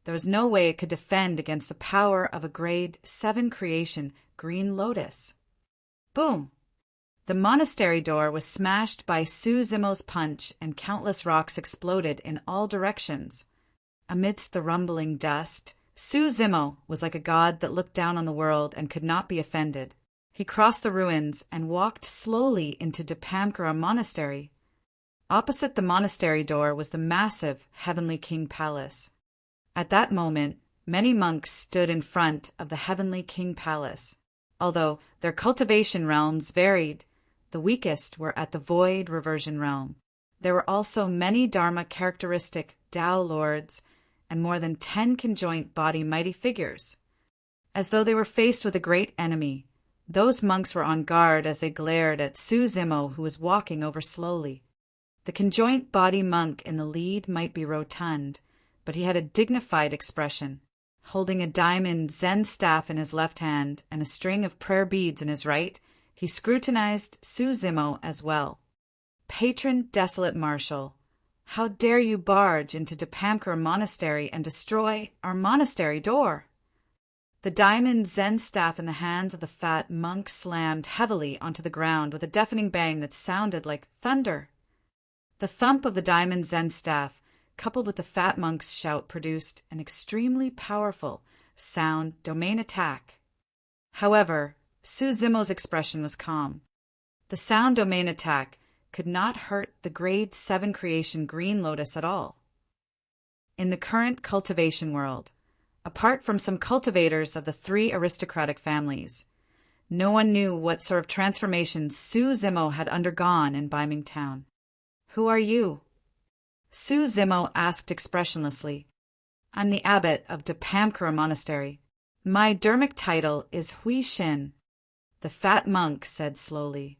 there was no way it could defend against the power of a grade 7 creation, green lotus. Boom! The monastery door was smashed by Su Zimo's punch, and countless rocks exploded in all directions. Amidst the rumbling dust, Su Zimo was like a god that looked down on the world and could not be offended. He crossed the ruins and walked slowly into Dipamkara Monastery. Opposite the monastery door was the massive Heavenly King Palace. At that moment, many monks stood in front of the Heavenly King Palace. Although their cultivation realms varied, the weakest were at the Void Reversion Realm. There were also many Dharma-characteristic Tao Lords and more than 10 conjoint body mighty figures. As though they were faced with a great enemy, those monks were on guard as they glared at Su Zimo, who was walking over slowly. The conjoint body monk in the lead might be rotund, but he had a dignified expression. Holding a diamond Zen staff in his left hand and a string of prayer beads in his right, he scrutinized Su Zimo as well. "Patron Desolate Marshal, how dare you barge into Dipamkar Monastery and destroy our monastery door?" The diamond Zen staff in the hands of the fat monk slammed heavily onto the ground with a deafening bang that sounded like thunder. The thump of the diamond Zen staff, coupled with the fat monk's shout, produced an extremely powerful sound domain attack. However, Su Zimo's expression was calm. The sound domain attack could not hurt the grade 7 creation green lotus at all. In the current cultivation world, apart from some cultivators of the 3 aristocratic families, no one knew what sort of transformations Su Zimo had undergone in Beiming Town. "Who are you?" Su Zimo asked expressionlessly. "I'm the abbot of Dipamkara Monastery. My dermic title is Hui Xin," the fat monk said slowly.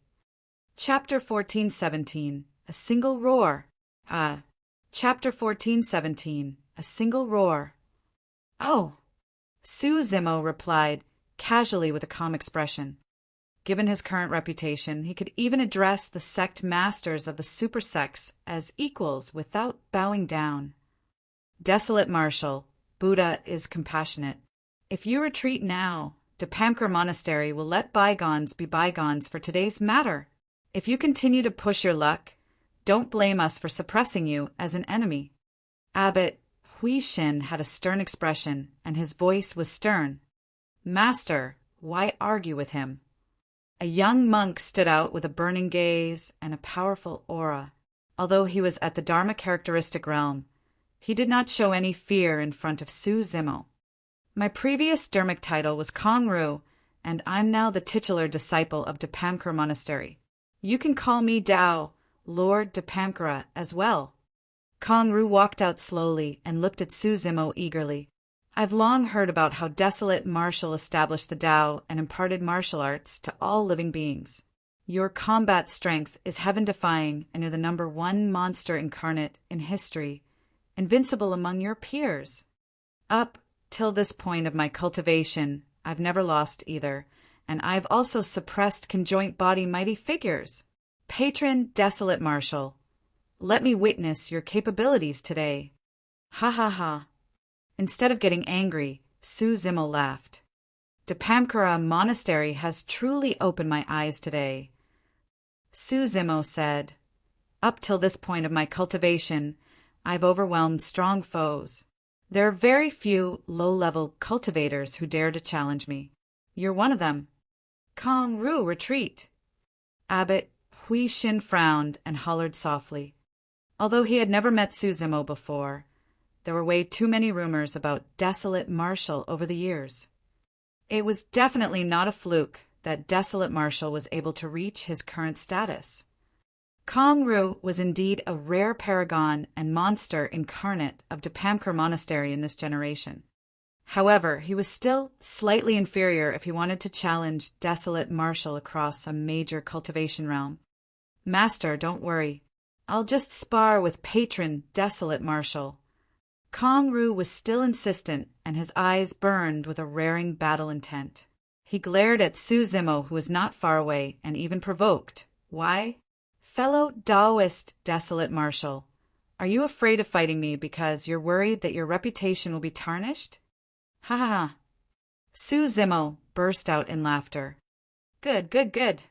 Chapter 1417, A Single Roar. Chapter 1417, A Single Roar. "Oh," Su Zimo replied, casually with a calm expression. Given his current reputation, he could even address the sect masters of the super sects as equals without bowing down. "Desolate Marshal, Buddha is compassionate. If you retreat now, Dipamkar Monastery will let bygones be bygones for today's matter. If you continue to push your luck, don't blame us for suppressing you as an enemy." Abbot Hui Xin had a stern expression, and his voice was stern. "Master, why argue with him?" A young monk stood out with a burning gaze and a powerful aura. Although he was at the Dharma characteristic realm, he did not show any fear in front of Su Zimo. "My previous dermic title was Kong Ru, and I'm now the titular disciple of Dipamkar Monastery. You can call me Dao, Lord Dipamkara, as well." Kong Ru walked out slowly and looked at Su Zimo eagerly. I've long heard about how Desolate Martial established the Tao and imparted martial arts to all living beings. Your combat strength is heaven-defying, and you're the #1 monster incarnate in history, invincible among your peers. Up till this point of my cultivation, I've never lost either, and I've also suppressed conjoint body mighty figures. Patron Desolate Martial, let me witness your capabilities today. Ha ha ha. Instead of getting angry, Su Zimo laughed. Dipamkara Monastery has truly opened my eyes today. Su Zimo said, up till this point of my cultivation, I've overwhelmed strong foes. There are very few low-level cultivators who dare to challenge me. You're one of them. Kong Ru, retreat. Abbot Hui Shin frowned and hollered softly. Although he had never met Su Zimo before, there were way too many rumors about Desolate Martial over the years. It was definitely not a fluke that Desolate Martial was able to reach his current status. Kong Ru was indeed a rare paragon and monster incarnate of Dipamkar Monastery in this generation. However, he was still slightly inferior if he wanted to challenge Desolate Martial across a major cultivation realm. Master, don't worry. I'll just spar with Patron Desolate Martial. Kong Ru was still insistent, and his eyes burned with a raring battle intent. He glared at Su Zimo, who was not far away, and even provoked. Why? Fellow Taoist Desolate Martial, are you afraid of fighting me because you're worried that your reputation will be tarnished? Ha ha ha. Su Zimo burst out in laughter. Good, good, good.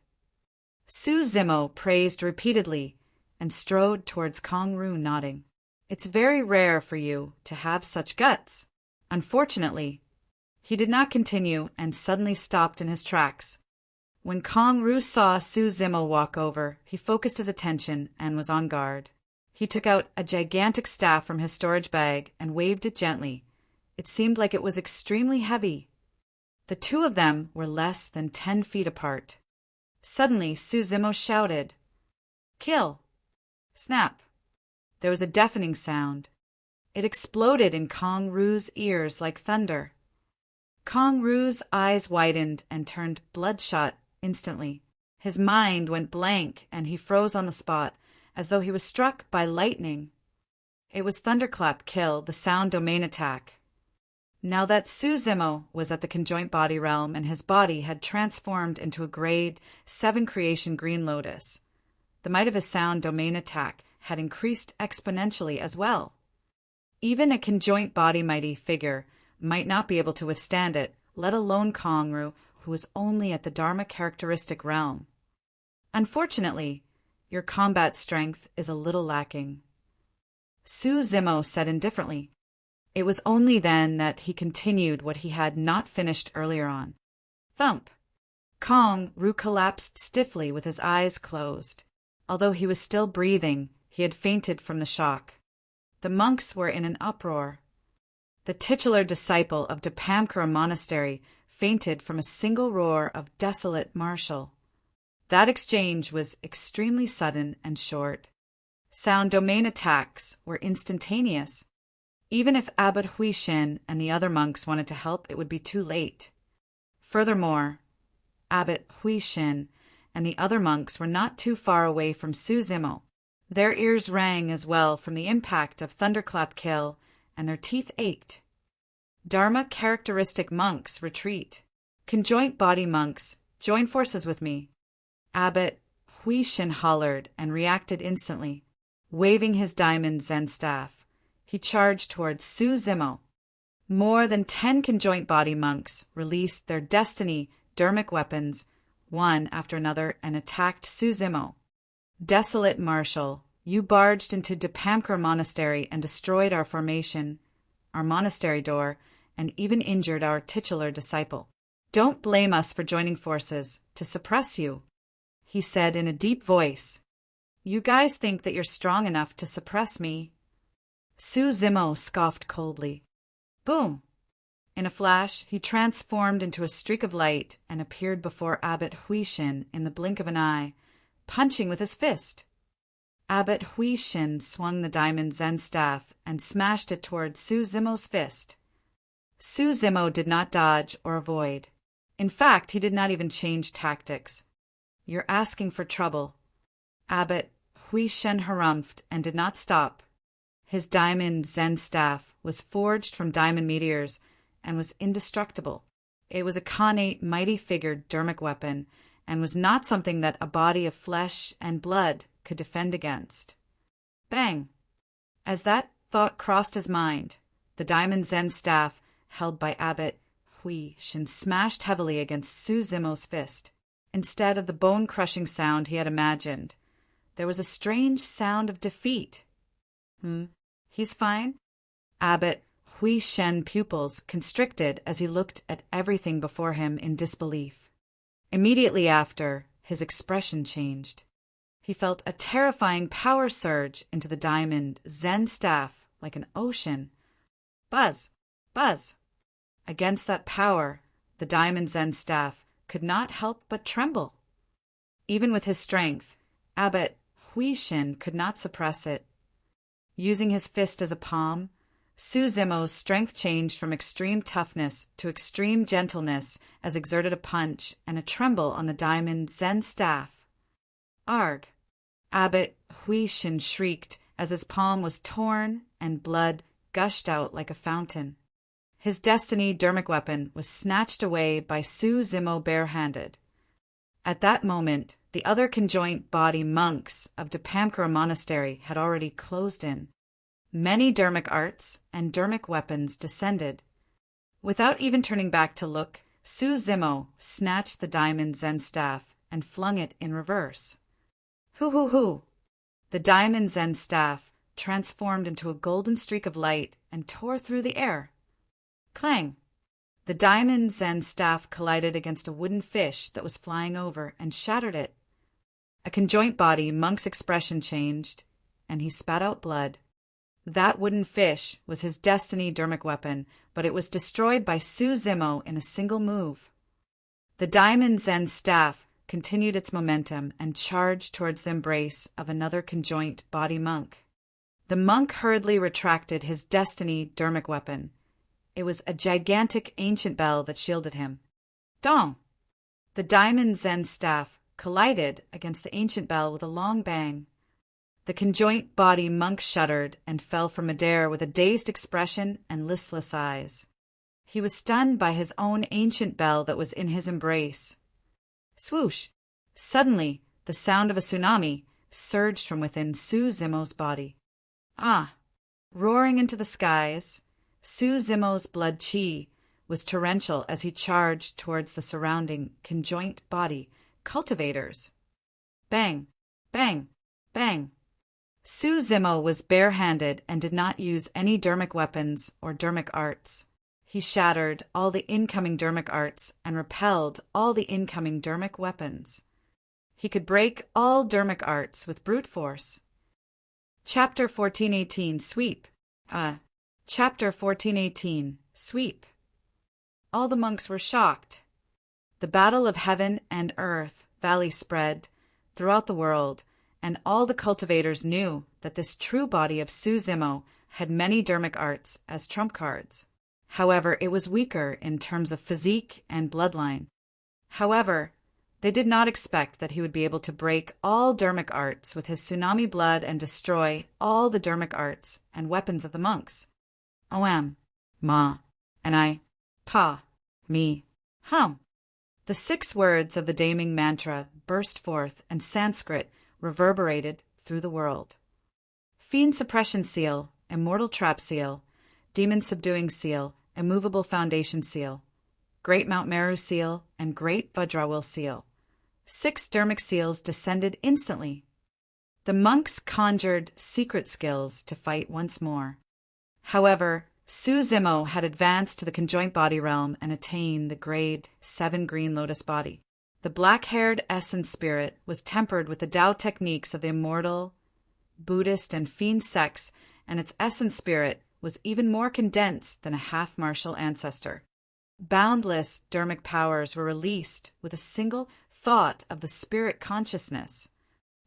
Su Zimo praised repeatedly and strode towards Kong Ru, nodding. It's very rare for you to have such guts. Unfortunately, he did not continue and suddenly stopped in his tracks. When Kong Ru saw Su Zimo walk over, he focused his attention and was on guard. He took out a gigantic staff from his storage bag and waved it gently. It seemed like it was extremely heavy. The two of them were less than 10 feet apart. Suddenly, Su Zimo shouted, Kill! Snap! There was a deafening sound. It exploded in Kong Ru's ears like thunder. Kong Ru's eyes widened and turned bloodshot instantly. His mind went blank and he froze on the spot, as though he was struck by lightning. It was Thunderclap Kill, the sound domain attack. Now that Su Zimo was at the conjoint body realm and his body had transformed into a grade 7 creation green lotus, the might of his sound domain attack had increased exponentially as well. Even a conjoint body mighty figure might not be able to withstand it, let alone Kong Ru, who was only at the Dharma characteristic realm. Unfortunately, your combat strength is a little lacking. Su Zimo said indifferently. It was only then that he continued what he had not finished earlier on. Thump! Kong Ru collapsed stiffly with his eyes closed. Although he was still breathing, he had fainted from the shock. The monks were in an uproar. The titular disciple of Dipamkara Monastery fainted from a single roar of Desolate Martial. That exchange was extremely sudden and short. Sound domain attacks were instantaneous. Even if Abbot Hui Shin and the other monks wanted to help, it would be too late. Furthermore, Abbot Hui Shin and the other monks were not too far away from Su Zimo. Their ears rang as well from the impact of Thunderclap Kill, and their teeth ached. Dharma characteristic monks, retreat. Conjoint body monks, join forces with me. Abbot Hui Shin hollered and reacted instantly. Waving his diamond Zen staff, he charged towards Su Zimo. More than 10 conjoint body monks released their destiny dharmic weapons, one after another, and attacked Su Zimo. Desolate Martial, you barged into Dipamkar Monastery and destroyed our formation, our monastery door, and even injured our titular disciple. Don't blame us for joining forces to suppress you, he said in a deep voice. You guys think that you're strong enough to suppress me? Su Zimo scoffed coldly. Boom! In a flash, he transformed into a streak of light and appeared before Abbot Hui Shin in the blink of an eye, punching with his fist. Abbot Hui Shin swung the diamond Zen staff and smashed it toward Su Zimo's fist. Su Zimo did not dodge or avoid. In fact, he did not even change tactics. "You're asking for trouble." Abbot Hui Shen harumphed and did not stop. His diamond Zen staff was forged from diamond meteors and was indestructible. It was a connate, mighty-figured dermic weapon and was not something that a body of flesh and blood could defend against. Bang! As that thought crossed his mind, the diamond Zen staff held by Abbot Hui Shin smashed heavily against Su Zimo's fist. Instead of the bone-crushing sound he had imagined, there was a strange sound of defeat. He's fine? Abbot Hui Shen pupils constricted as he looked at everything before him in disbelief. Immediately after, his expression changed. He felt a terrifying power surge into the diamond Zen staff like an ocean. Buzz! Buzz! Against that power, the diamond Zen staff could not help but tremble. Even with his strength, Abbot Hui Shin could not suppress it. Using his fist as a palm, Su Zimo's strength changed from extreme toughness to extreme gentleness as exerted a punch and a tremble on the diamond Zen staff. Arg! Abbot Hui Shin shrieked as his palm was torn and blood gushed out like a fountain. His destiny dermic weapon was snatched away by Su Zimo barehanded. At that moment, the other conjoint body monks of Depamkara Monastery had already closed in. Many dermic arts and dermic weapons descended. Without even turning back to look, Su Zimo snatched the diamond Zen staff and flung it in reverse. Hoo! The diamond Zen staff transformed into a golden streak of light and tore through the air. Clang! The diamond Zen staff collided against a wooden fish that was flying over and shattered it. A conjoint body monk's expression changed, and he spat out blood. That wooden fish was his destiny dermic weapon, but it was destroyed by Su Zimo in a single move. The diamond Zen staff continued its momentum and charged towards the embrace of another conjoint body monk. The monk hurriedly retracted his destiny dermic weapon. It was a gigantic ancient bell that shielded him. Dong! The diamond Zen staff collided against the ancient bell with a long bang. The conjoint body monk shuddered and fell from midair with a dazed expression and listless eyes. He was stunned by his own ancient bell that was in his embrace. Swoosh! Suddenly, the sound of a tsunami surged from within Su Zimo's body. Ah! Roaring into the skies, Su Zimo's blood chi was torrential as he charged towards the surrounding conjoint body cultivators. Bang! Bang! Bang! Su Zimo was barehanded and did not use any dermic weapons or dermic arts. He shattered all the incoming dermic arts and repelled all the incoming dermic weapons. He could break all dermic arts with brute force. Chapter 1418 Sweep. Chapter 1418 Sweep. All the monks were shocked. The battle of heaven and earth valley spread throughout the world, and all the cultivators knew that this true body of Su Zimo had many dermic arts as trump cards. However, it was weaker in terms of physique and bloodline. However, they did not expect that he would be able to break all dermic arts with his tsunami blood and destroy all the dermic arts and weapons of the monks. Om, Ma, and I, Pa, Me, Hum. The 6 words of the Daming mantra burst forth, and Sanskrit reverberated through the world. Fiend suppression seal, immortal trap seal, demon subduing seal, immovable foundation seal, great Mount Meru seal, and great Vajrawil seal. 6 dermic seals descended instantly. The monks conjured secret skills to fight once more. However, Su Zimo had advanced to the conjoint body realm and attained the grade 7 green lotus body. The black-haired essence spirit was tempered with the Tao techniques of the immortal, Buddhist, and fiend sects, and its essence spirit was even more condensed than a half-martial ancestor. Boundless dermic powers were released with a single thought of the spirit consciousness.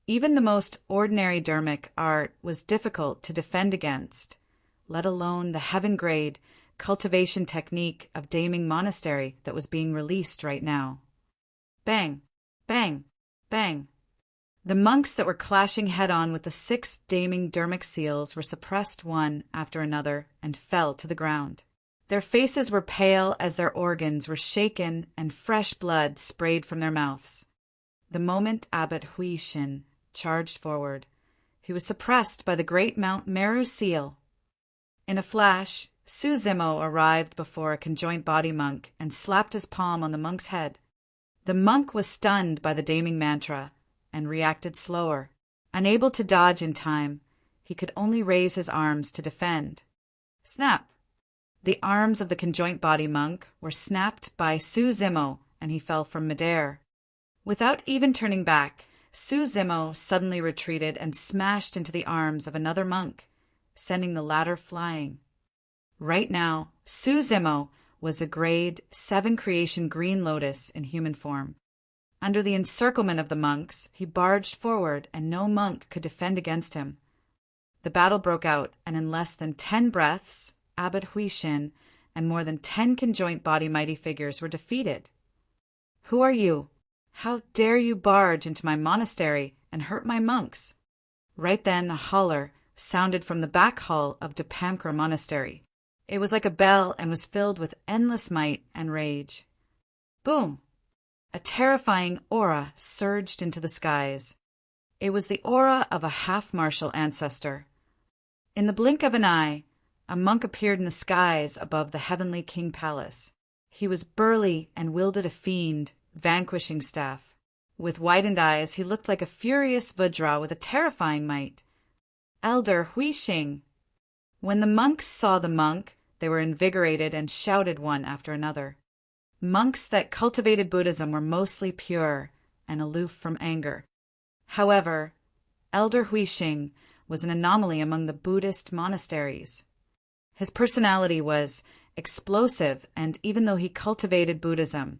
Even the most ordinary Dermic art was difficult to defend against, let alone the heaven-grade cultivation technique of Daming Monastery that was being released right now. Bang, bang, bang. The monks that were clashing head-on with the 6 Daming Dermic seals were suppressed one after another and fell to the ground. Their faces were pale as their organs were shaken and fresh blood sprayed from their mouths. The moment Abbot Hui Xin charged forward, he was suppressed by the great Mount Meru seal. In a flash, Su Zimo arrived before a conjoint body monk and slapped his palm on the monk's head. The monk was stunned by the Daming mantra and reacted slower. Unable to dodge in time, he could only raise his arms to defend. Snap! The arms of the conjoint body monk were snapped by Su Zimo, and he fell from midair. Without even turning back, Su Zimo suddenly retreated and smashed into the arms of another monk, sending the latter flying. Right now, Su Zimo was a grade 7 creation green lotus in human form. Under the encirclement of the monks, he barged forward, and no monk could defend against him. The battle broke out, and in less than 10 breaths, Abbot Hui Xin and more than 10 conjoint body mighty figures were defeated. Who are you? How dare you barge into my monastery and hurt my monks? Right then, a holler sounded from the back hall of Depamkra Monastery. It was like a bell and was filled with endless might and rage. Boom! A terrifying aura surged into the skies. It was the aura of a half-martial ancestor. In the blink of an eye, a monk appeared in the skies above the heavenly king palace. He was burly and wielded a fiend, vanquishing staff. With widened eyes, he looked like a furious Vajra with a terrifying might. Elder Hui Xing. When the monks saw the monk, they were invigorated and shouted one after another. Monks that cultivated Buddhism were mostly pure and aloof from anger. However, Elder Hui Xing was an anomaly among the Buddhist monasteries. His personality was explosive, and even though he cultivated Buddhism,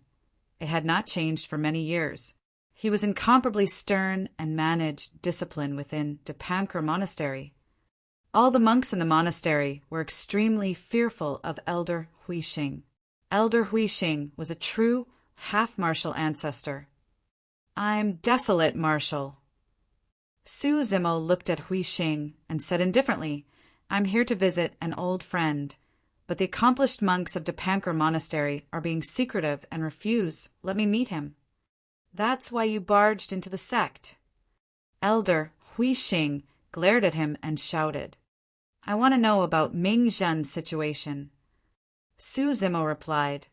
it had not changed for many years. He was incomparably stern and managed discipline within Depamkra Monastery. All the monks in the monastery were extremely fearful of Elder Hui Xing. Elder Hui Xing was a true half-martial ancestor. I'm desolate, Marshal. Su Zimo looked at Hui Xing and said indifferently, I'm here to visit an old friend, but the accomplished monks of Depamkra Monastery are being secretive and refuse let me meet him. That's why you barged into the sect. Elder Hui Xing glared at him and shouted, I want to know about Ming Zhen's situation. Su Zimo replied,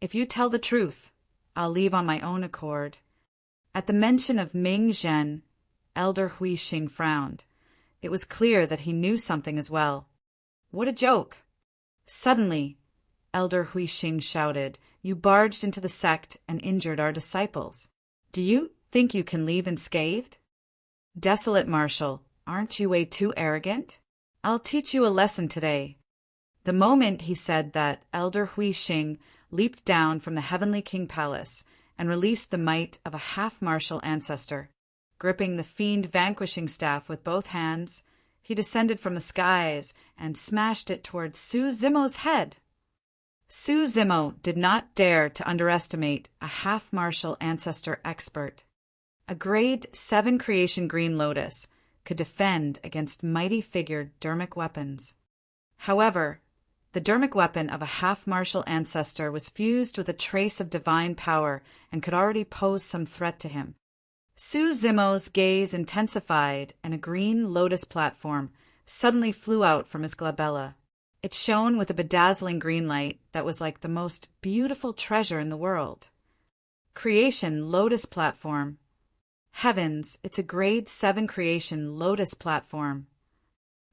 If you tell the truth, I'll leave on my own accord. At the mention of Ming Zhen, Elder Hui Xing frowned. It was clear that he knew something as well. What a joke! Suddenly, Elder Hui Xing shouted, You barged into the sect and injured our disciples. Do you think you can leave unscathed? Desolate Marshal, aren't you way too arrogant? I'll teach you a lesson today. The moment he said that, Elder Hui Xing leaped down from the heavenly king palace and released the might of a half-martial ancestor. Gripping the fiend vanquishing staff with both hands, he descended from the skies and smashed it towards Su Zimo's head. Su Zimo did not dare to underestimate a half-martial ancestor expert. A grade 7 creation green lotus could defend against mighty-figured Dermic weapons. However, the Dermic weapon of a half-martial ancestor was fused with a trace of divine power and could already pose some threat to him. Su Zimo's gaze intensified, and a green lotus platform suddenly flew out from his glabella. It shone with a bedazzling green light that was like the most beautiful treasure in the world. Creation Lotus Platform. Heavens, it's a grade 7 creation lotus platform.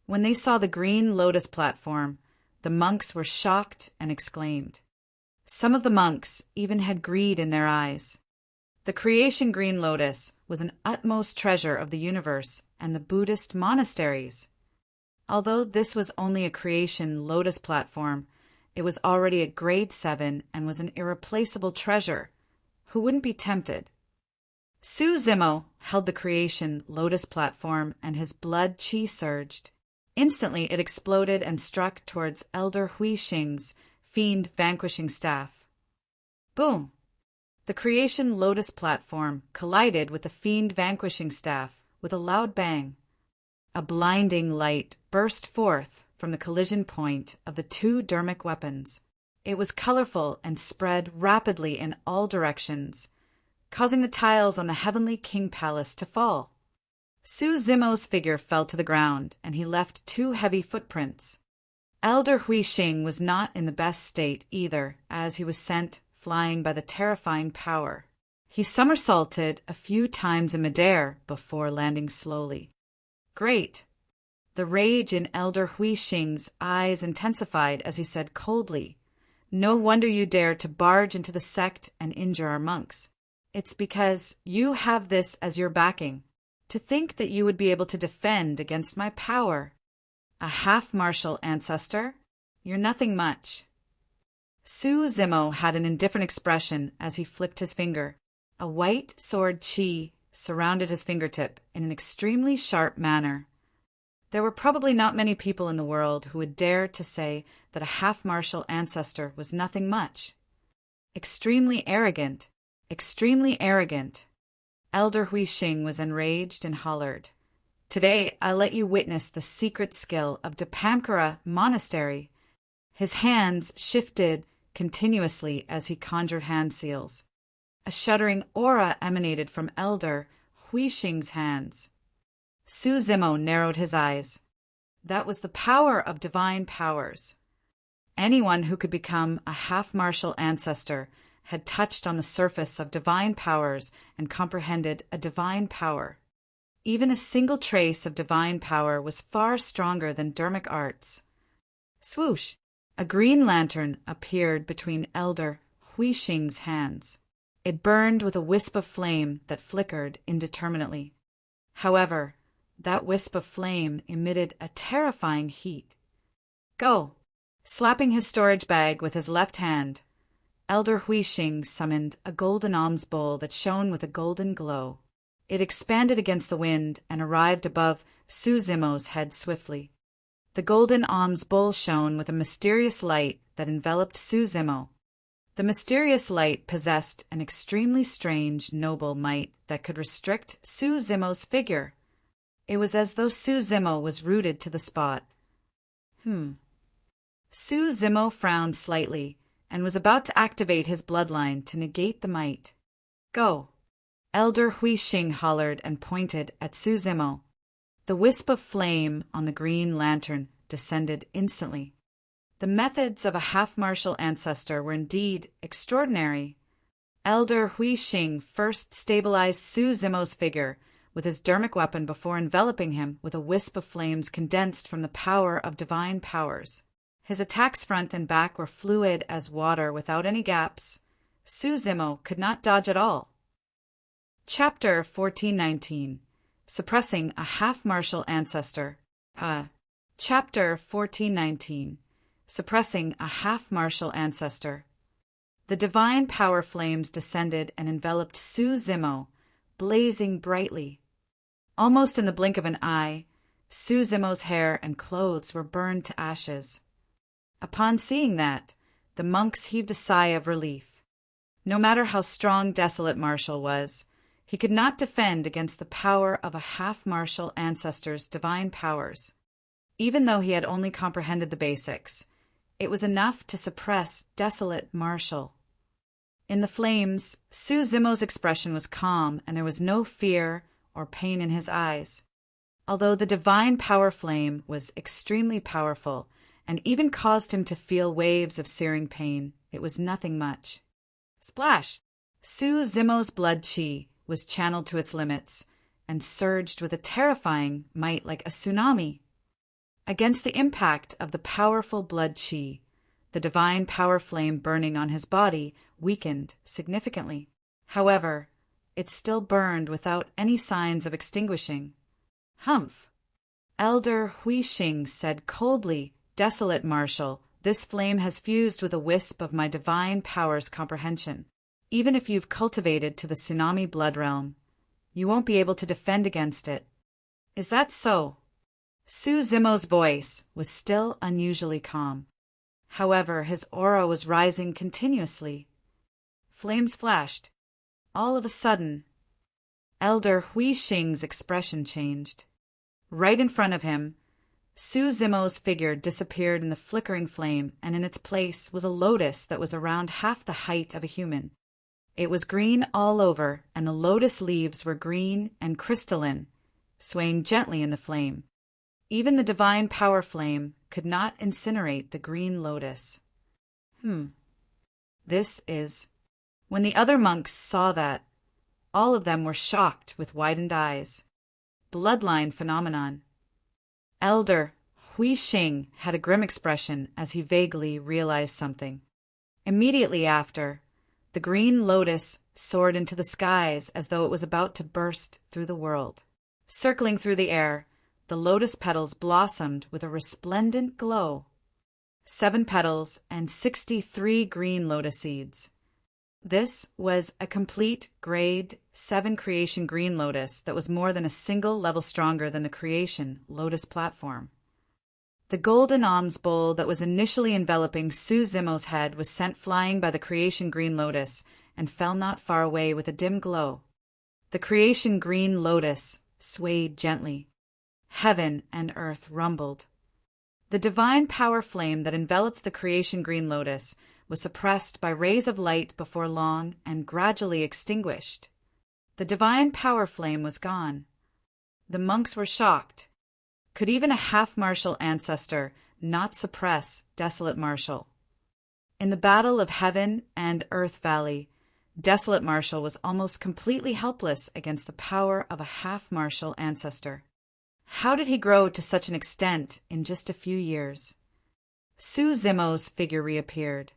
When they saw the green lotus platform, the monks were shocked and exclaimed. Some of the monks even had greed in their eyes. The creation green lotus was an utmost treasure of the universe and the Buddhist monasteries. Although this was only a creation lotus platform, it was already a grade 7 and was an irreplaceable treasure. Who wouldn't be tempted? Su Zimo held the creation lotus platform and his blood chi surged. Instantly it exploded and struck towards Elder Hui Xing's fiend vanquishing staff. Boom! The creation lotus platform collided with the fiend vanquishing staff with a loud bang. A blinding light burst forth from the collision point of the two dermic weapons. It was colorful and spread rapidly in all directions, causing the tiles on the heavenly king palace to fall. Su Zimo's figure fell to the ground, and he left two heavy footprints. Elder Hui Xing was not in the best state either, as he was sent flying by the terrifying power. He somersaulted a few times in midair before landing slowly. Great! The rage in Elder Hui Xing's eyes intensified as he said coldly, "No wonder you dare to barge into the sect and injure our monks. It's because you have this as your backing. To think that you would be able to defend against my power. A half-martial ancestor? You're nothing much." Su Zimo had an indifferent expression as he flicked his finger. A white sword chi surrounded his fingertip in an extremely sharp manner. There were probably not many people in the world who would dare to say that a half-martial ancestor was nothing much. Extremely arrogant. Extremely arrogant. Elder Hui Xing was enraged and hollered, "Today I let you witness the secret skill of Dipamkara Monastery." His hands shifted continuously as he conjured hand seals. A shuddering aura emanated from Elder Hui Xing's hands. Su Zimo narrowed his eyes. That was the power of divine powers. Anyone who could become a half-martial ancestor had touched on the surface of divine powers and comprehended a divine power. Even a single trace of divine power was far stronger than dermic arts. Swoosh! A green lantern appeared between Elder Hui Xing's hands. It burned with a wisp of flame that flickered indeterminately. However, that wisp of flame emitted a terrifying heat. "Go!" Slapping his storage bag with his left hand, Elder Hui Xing summoned a golden alms bowl that shone with a golden glow. It expanded against the wind and arrived above Su Zimo's head swiftly. The golden alms bowl shone with a mysterious light that enveloped Su Zimo. The mysterious light possessed an extremely strange, noble might that could restrict Su Zimo's figure. It was as though Su Zimo was rooted to the spot. Su Zimo frowned slightly and was about to activate his bloodline to negate the might. "Go!" Elder Hui Xing hollered and pointed at Su Zimo. The wisp of flame on the green lantern descended instantly. The methods of a half-martial ancestor were indeed extraordinary. Elder Hui Xing first stabilized Su Zimo's figure with his dermic weapon before enveloping him with a wisp of flames condensed from the power of divine powers. His attacks front and back were fluid as water without any gaps. Su Zimo could not dodge at all. Chapter 1419. Suppressing a half-martial ancestor. Chapter 1419. Suppressing a half-martial ancestor. The divine power flames descended and enveloped Su Zimo, blazing brightly. Almost in the blink of an eye, Su Zimo's hair and clothes were burned to ashes. Upon seeing that, the monks heaved a sigh of relief. No matter how strong Desolate Marshal was, he could not defend against the power of a half-martial ancestor's divine powers. Even though he had only comprehended the basics, it was enough to suppress Desolate Marshal. In the flames, Su Zimo's expression was calm and there was no fear or pain in his eyes. Although the divine power flame was extremely powerful and even caused him to feel waves of searing pain, it was nothing much. Splash! Su Zimo's blood chi was channeled to its limits and surged with a terrifying might like a tsunami. Against the impact of the powerful blood chi, the divine power flame burning on his body weakened significantly. However, it still burned without any signs of extinguishing. Humph! Elder Hui Xing said coldly, "Desolate Marshal, this flame has fused with a wisp of my divine power's comprehension. Even if you've cultivated to the tsunami blood realm, You won't be able to defend against it. Is that so? Su Zimo's voice was still unusually calm. However, his aura was rising continuously. Flames flashed. All of a sudden, Elder Hui Xing's expression changed. Right in front of him, Su Zimo's figure disappeared in the flickering flame, and in its place was a lotus that was around half the height of a human. It was green all over, and the lotus leaves were green and crystalline, swaying gently in the flame. Even the divine power flame could not incinerate the green lotus. This is... When the other monks saw that, all of them were shocked with widened eyes. Bloodline phenomenon. Elder Hui Xing had a grim expression as he vaguely realized something. Immediately after, the green lotus soared into the skies as though it was about to burst through the world. Circling through the air, the lotus petals blossomed with a resplendent glow. 7 petals and 63 green lotus seeds. This was a complete grade 7 creation green lotus that was more than a single level stronger than the creation lotus platform. The golden alms bowl that was initially enveloping Su Zimo's head was sent flying by the creation green lotus and fell not far away with a dim glow. The creation green lotus swayed gently. Heaven and earth rumbled. The divine power flame that enveloped the creation green lotus was suppressed by rays of light before long and gradually extinguished. The divine power flame was gone. The monks were shocked. Could even a half-martial ancestor not suppress Desolate Martial? In the battle of Heaven and Earth Valley, Desolate Martial was almost completely helpless against the power of a half-martial ancestor. How did he grow to such an extent in just a few years? Su Zimo's figure reappeared.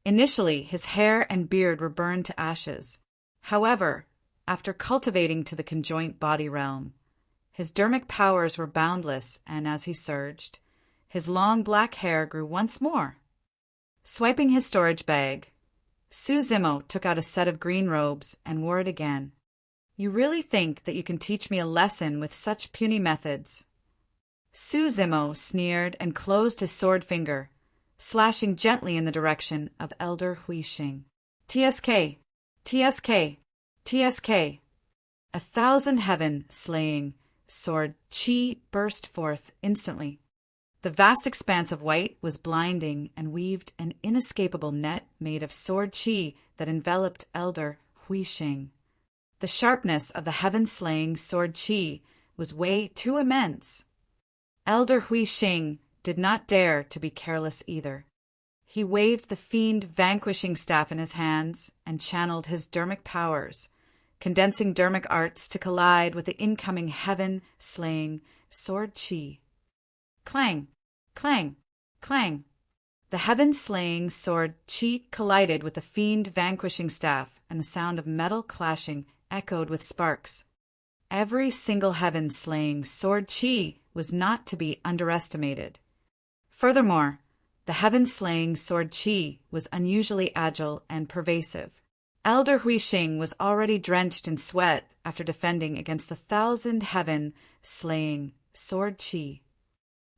Initially, his hair and beard were burned to ashes. However, after cultivating to the conjoint body realm, his dermic powers were boundless, and as he surged, his long black hair grew once more. Swiping his storage bag, Su Zimo took out a set of green robes and wore it again. You really think that you can teach me a lesson with such puny methods? Su Zimo sneered and closed his sword finger, slashing gently in the direction of Elder Hui Xing. TSK! TSK! TSK! 1,000 heaven-slaying sword chi burst forth instantly. The vast expanse of white was blinding and weaved an inescapable net made of sword chi that enveloped Elder Hui Xing. The sharpness of the heaven-slaying sword chi was way too immense. Elder Hui Xing did not dare to be careless either. He waved the fiend vanquishing staff in his hands and channeled his dermic powers, condensing dermic arts to collide with the incoming heaven-slaying sword chi. Clang! Clang! Clang! The heaven-slaying sword chi collided with the fiend vanquishing staff, and the sound of metal clashing echoed with sparks. Every single heaven-slaying sword chi was not to be underestimated. Furthermore, the heaven-slaying sword chi was unusually agile and pervasive. Elder Hui Xing was already drenched in sweat after defending against the 1,000 heaven-slaying sword chi.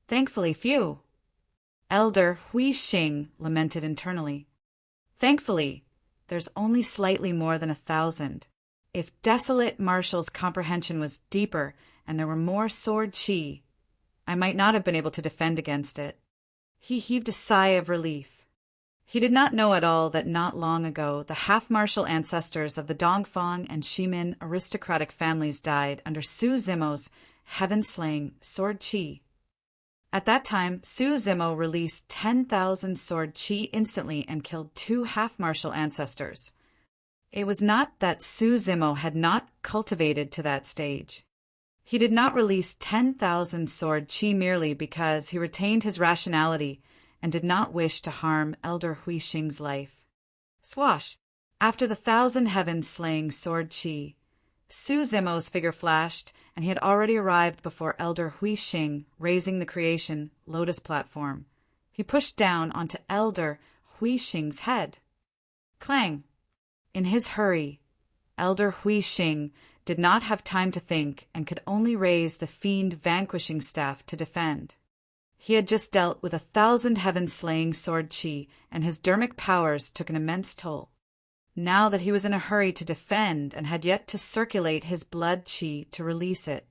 Thankfully few. Elder Hui Xing lamented internally. Thankfully, there's only slightly more than 1,000. If Desolate Martial's comprehension was deeper and there were more sword chi, I might not have been able to defend against it. He heaved a sigh of relief. He did not know at all that not long ago the half-martial ancestors of the Dongfang and Shimin aristocratic families died under Su Zimo's heaven-slaying sword chi. At that time, Su Zimo released 10,000 sword chi instantly and killed 2 half-martial ancestors. It was not that Su Zimo had not cultivated to that stage. He did not release 10,000 sword chi merely because he retained his rationality and did not wish to harm Elder Hui Xing's life. Swash! After the 1,000 heaven-slaying sword chi, Su Zimo's figure flashed, and he had already arrived before Elder Hui Xing, raising the creation lotus platform. He pushed down onto Elder Hui Xing's head. Clang! In his hurry, Elder Hui Xing did not have time to think and could only raise the fiend vanquishing staff to defend. He had just dealt with 1,000 heaven-slaying sword chi, and his dermic powers took an immense toll. Now that he was in a hurry to defend and had yet to circulate his blood chi to release it,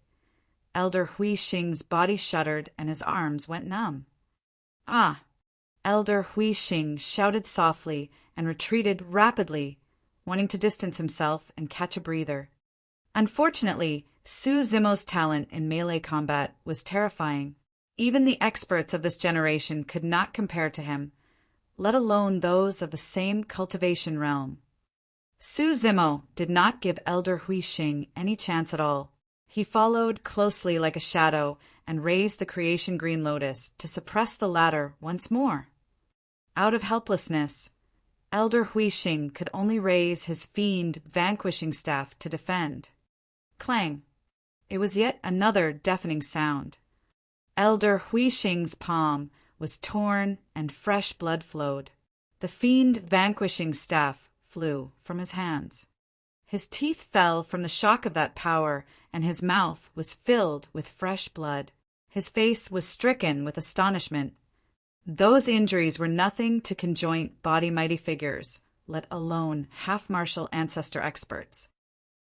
Elder Hui Xing's body shuddered and his arms went numb. Ah! Elder Hui Xing shouted softly and retreated rapidly, wanting to distance himself and catch a breather. Unfortunately, Su Zimo's talent in melee combat was terrifying. Even the experts of this generation could not compare to him, let alone those of the same cultivation realm. Su Zimo did not give Elder Hui Xing any chance at all. He followed closely like a shadow and raised the creation green lotus to suppress the latter once more. Out of helplessness, Elder Hui Xing could only raise his fiend vanquishing staff to defend. Clang! It was yet another deafening sound. Elder Hui Xing's palm was torn and fresh blood flowed. The fiend vanquishing staff flew from his hands. His teeth fell from the shock of that power, and his mouth was filled with fresh blood. His face was stricken with astonishment. Those injuries were nothing to conjoint body mighty figures, let alone half-martial ancestor experts.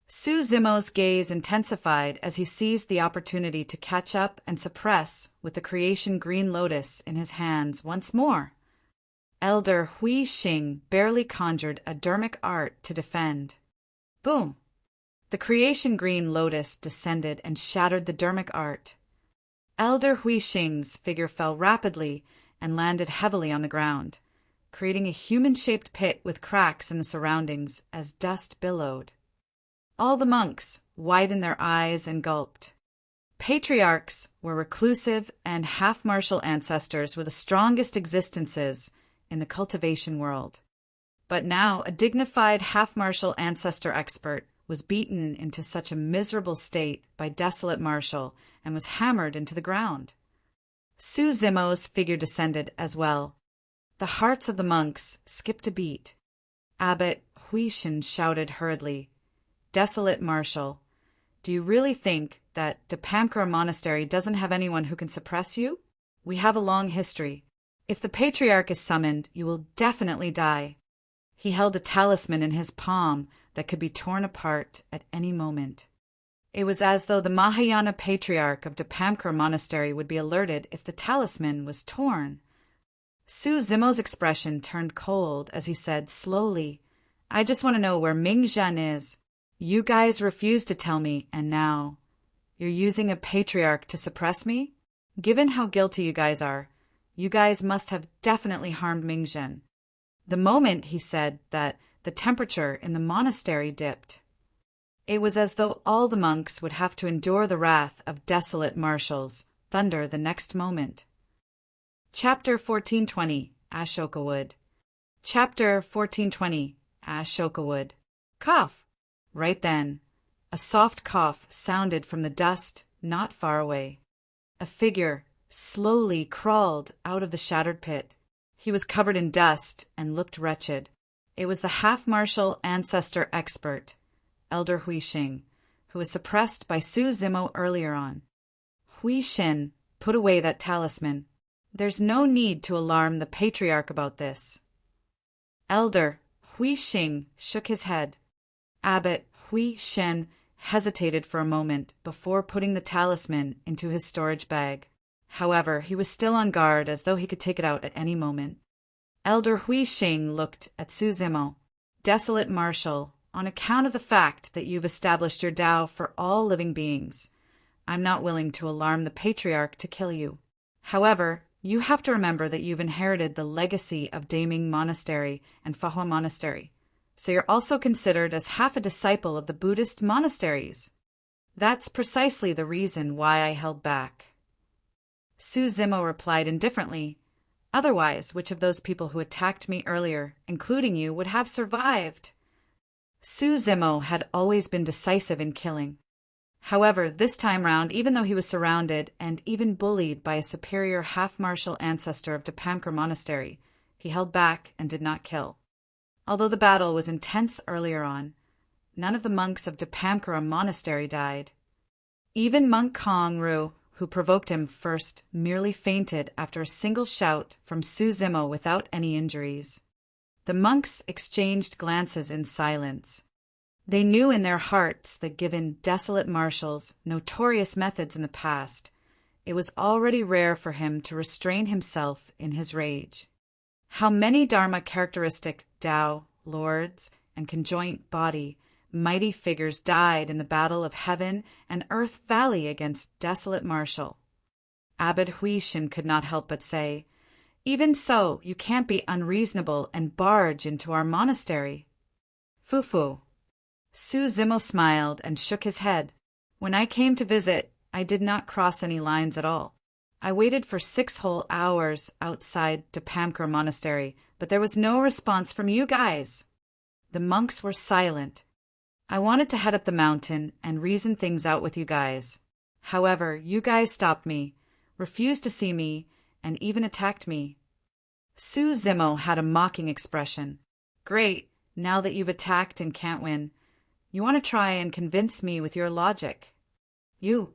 Su Zimo's gaze intensified as he seized the opportunity to catch up and suppress with the creation green lotus in his hands once more. Elder Hui Xing barely conjured a dermic art to defend. Boom! The creation green lotus descended and shattered the dermic art. Elder Hui Xing's figure fell rapidly and landed heavily on the ground, creating a human-shaped pit with cracks in the surroundings as dust billowed. All the monks widened their eyes and gulped. Patriarchs were reclusive and half-martial ancestors with the strongest existences in the cultivation world. But now a dignified half-martial ancestor expert was beaten into such a miserable state by desolate martial and was hammered into the ground. Su Zimo's figure descended as well. The hearts of the monks skipped a beat. Abbot Huishin shouted hurriedly, "Desolate martial, do you really think that Depamkara Monastery doesn't have anyone who can suppress you? We have a long history. If the Patriarch is summoned, you will definitely die." He held a talisman in his palm that could be torn apart at any moment. It was as though the Mahayana Patriarch of Depamkara Monastery would be alerted if the talisman was torn. Su Zimo's expression turned cold as he said slowly, "I just want to know where Mingzhen is. You guys refused to tell me, and now you're using a patriarch to suppress me? Given how guilty you guys are, you guys must have definitely harmed Mingzhen." The moment he said that, the temperature in the monastery dipped. It was as though all the monks would have to endure the wrath of desolate marshals, thunder the next moment. Chapter 1420, Ashoka Wood. Chapter 1420, Ashoka Wood. Cough! Right then, a soft cough sounded from the dust not far away. A figure slowly crawled out of the shattered pit. He was covered in dust and looked wretched. It was the half-martial ancestor expert, Elder Hui Xing, who was suppressed by Su Zimo earlier on. "Hui Shen, put away that talisman. There's no need to alarm the Patriarch about this." Elder Hui Xing shook his head. Abbot Hui Shen hesitated for a moment before putting the talisman into his storage bag. However, he was still on guard as though he could take it out at any moment. Elder Hui Xing looked at Su Zimo. "Desolate marshal, on account of the fact that you've established your Tao for all living beings, I'm not willing to alarm the Patriarch to kill you. However, you have to remember that you've inherited the legacy of Daming Monastery and Fahua Monastery, so you're also considered as half a disciple of the Buddhist monasteries. That's precisely the reason why I held back." Su Zimo replied indifferently, "Otherwise, which of those people who attacked me earlier, including you, would have survived?" Su Zimo had always been decisive in killing. However, this time round, even though he was surrounded and even bullied by a superior half-martial ancestor of Depamkara Monastery, he held back and did not kill. Although the battle was intense earlier on, none of the monks of Dipamkara Monastery died. Even monk Kong-ru, who provoked him first, merely fainted after a single shout from Su-zimo without any injuries. The monks exchanged glances in silence. They knew in their hearts that given desolate Marshall's notorious methods in the past, it was already rare for him to restrain himself in his rage. How many Dharma-characteristic Tao, lords, and conjoint body, mighty figures died in the battle of Heaven and Earth Valley against desolate Marshall. Abbot Huishin could not help but say, "Even so, you can't be unreasonable and barge into our monastery." Fufu. Su-zimo smiled and shook his head. "When I came to visit, I did not cross any lines at all. I waited for 6 whole hours outside Dipamkara Monastery, but there was no response from you guys." The monks were silent. "I wanted to head up the mountain and reason things out with you guys. However, you guys stopped me, refused to see me, and even attacked me." Su-zimo had a mocking expression. "Great, now that you've attacked and can't win, you want to try and convince me with your logic." "You."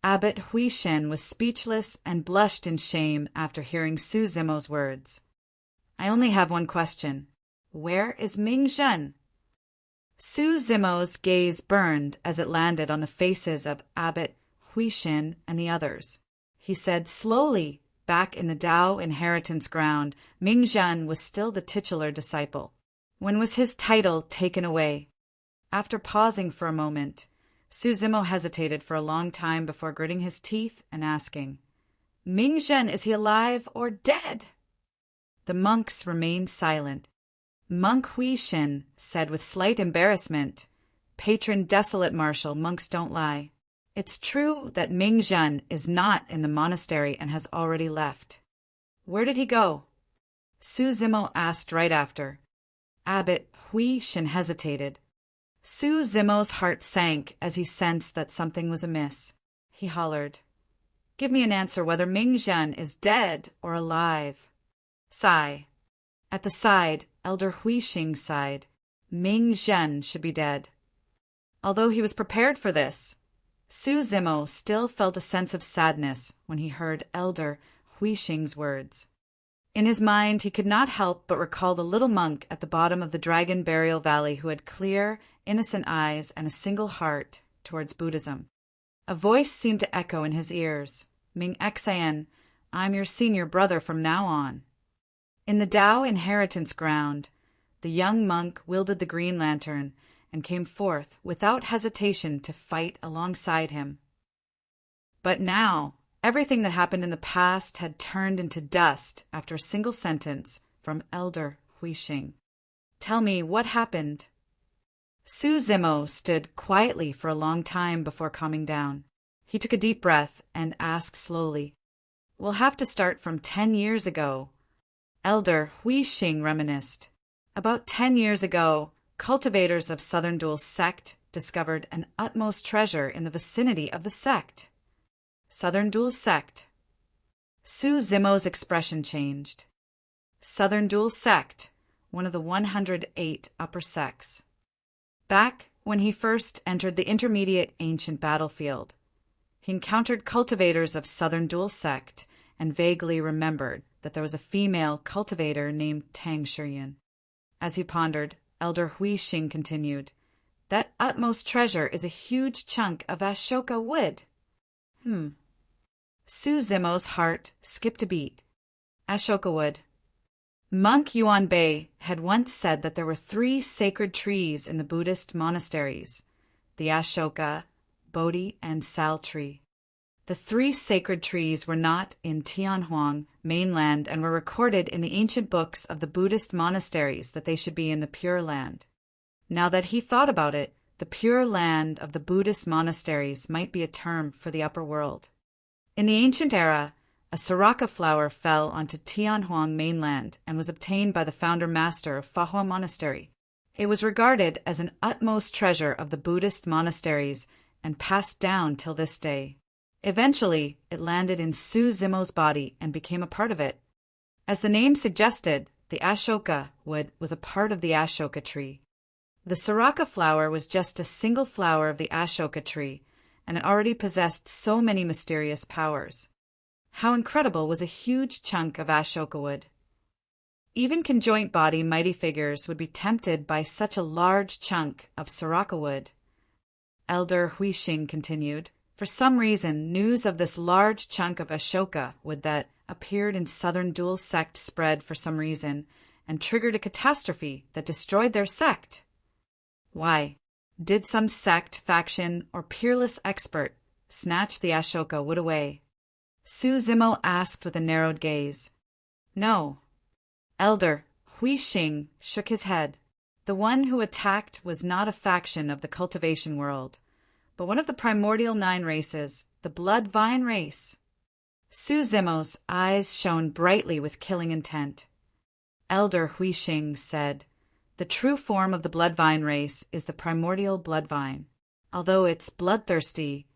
Abbot Huishin was speechless and blushed in shame after hearing Su-zimo's words. "I only have one question. Where is Ming Zhen?" Su-zimo's gaze burned as it landed on the faces of Abbot Huishin and the others. He said slowly, back in the Tao inheritance ground, Ming Zhen was still the titular disciple. When was his title taken away? After pausing for a moment, Su-zimo hesitated for a long time before gritting his teeth and asking, "Ming Zhen, is he alive or dead?" The monks remained silent. Monk Huishin said with slight embarrassment, "Patron desolate Marshal, monks don't lie. It's true that Ming Zhen is not in the monastery and has already left." "Where did he go?" Su-zimo asked right after. Abbot Huishin hesitated. Su-zimo's heart sank as he sensed that something was amiss. He hollered, "Give me an answer whether Ming Zhen is dead or alive." Sigh. At the side, Elder Huixing sighed. Ming Zhen should be dead. Although he was prepared for this, Su-zimo still felt a sense of sadness when he heard Elder Huixing's words. In his mind, he could not help but recall the little monk at the bottom of the Dragon Burial Valley who had clear, innocent eyes and a single heart towards Buddhism. A voice seemed to echo in his ears, "Ming Xan, I'm your senior brother from now on." In the Tao inheritance ground, the young monk wielded the green lantern and came forth without hesitation to fight alongside him. But now, everything that happened in the past had turned into dust after a single sentence from Elder Huixing. "Tell me, what happened?" Su-zimo stood quietly for a long time before calming down. He took a deep breath and asked slowly, "We'll have to start from 10 years ago." Elder Huixing reminisced. "About 10 years ago, cultivators of Southern Dual sect discovered an utmost treasure in the vicinity of the sect." Southern Dual sect. Su-zimo's expression changed. Southern Dual sect, one of the 108 upper sects. Back when he first entered the intermediate ancient battlefield, he encountered cultivators of Southern Dual sect and vaguely remembered that there was a female cultivator named Tang Shiyan. As he pondered, Elder Huixing continued, "That utmost treasure is a huge chunk of Ashoka wood." Su-zimo's heart skipped a beat. Ashoka wood. Monk Yuan Bei had once said that there were 3 sacred trees in the Buddhist monasteries, the Ashoka, Bodhi, and Sal tree. The 3 sacred trees were not in Tianhuang mainland and were recorded in the ancient books of the Buddhist monasteries that they should be in the Pure Land. Now that he thought about it, the Pure Land of the Buddhist monasteries might be a term for the upper world. In the ancient era, a siraka flower fell onto Tianhuang mainland and was obtained by the founder master of Fahua Monastery. It was regarded as an utmost treasure of the Buddhist monasteries and passed down till this day. Eventually, it landed in Su-zimo's body and became a part of it. As the name suggested, the Ashoka wood was a part of the Ashoka tree. The Siraka flower was just a single flower of the Ashoka tree, and it already possessed so many mysterious powers. How incredible was a huge chunk of Ashoka wood! Even conjoint body mighty figures would be tempted by such a large chunk of Siraka wood. Elder Huixing continued, for some reason news of this large chunk of Ashoka wood that appeared in southern dual sect spread for some reason and triggered a catastrophe that destroyed their sect. Why? Did some sect, faction, or peerless expert snatch the Ashoka wood away? Su Zimo asked with a narrowed gaze. No. Elder Huixing shook his head. The one who attacked was not a faction of the cultivation world, but one of the primordial 9 races, the Blood Vine race. Su Zimo's eyes shone brightly with killing intent. Elder Huixing said, the true form of the Blood Vine race is the primordial blood vine. Although it's bloodthirsty,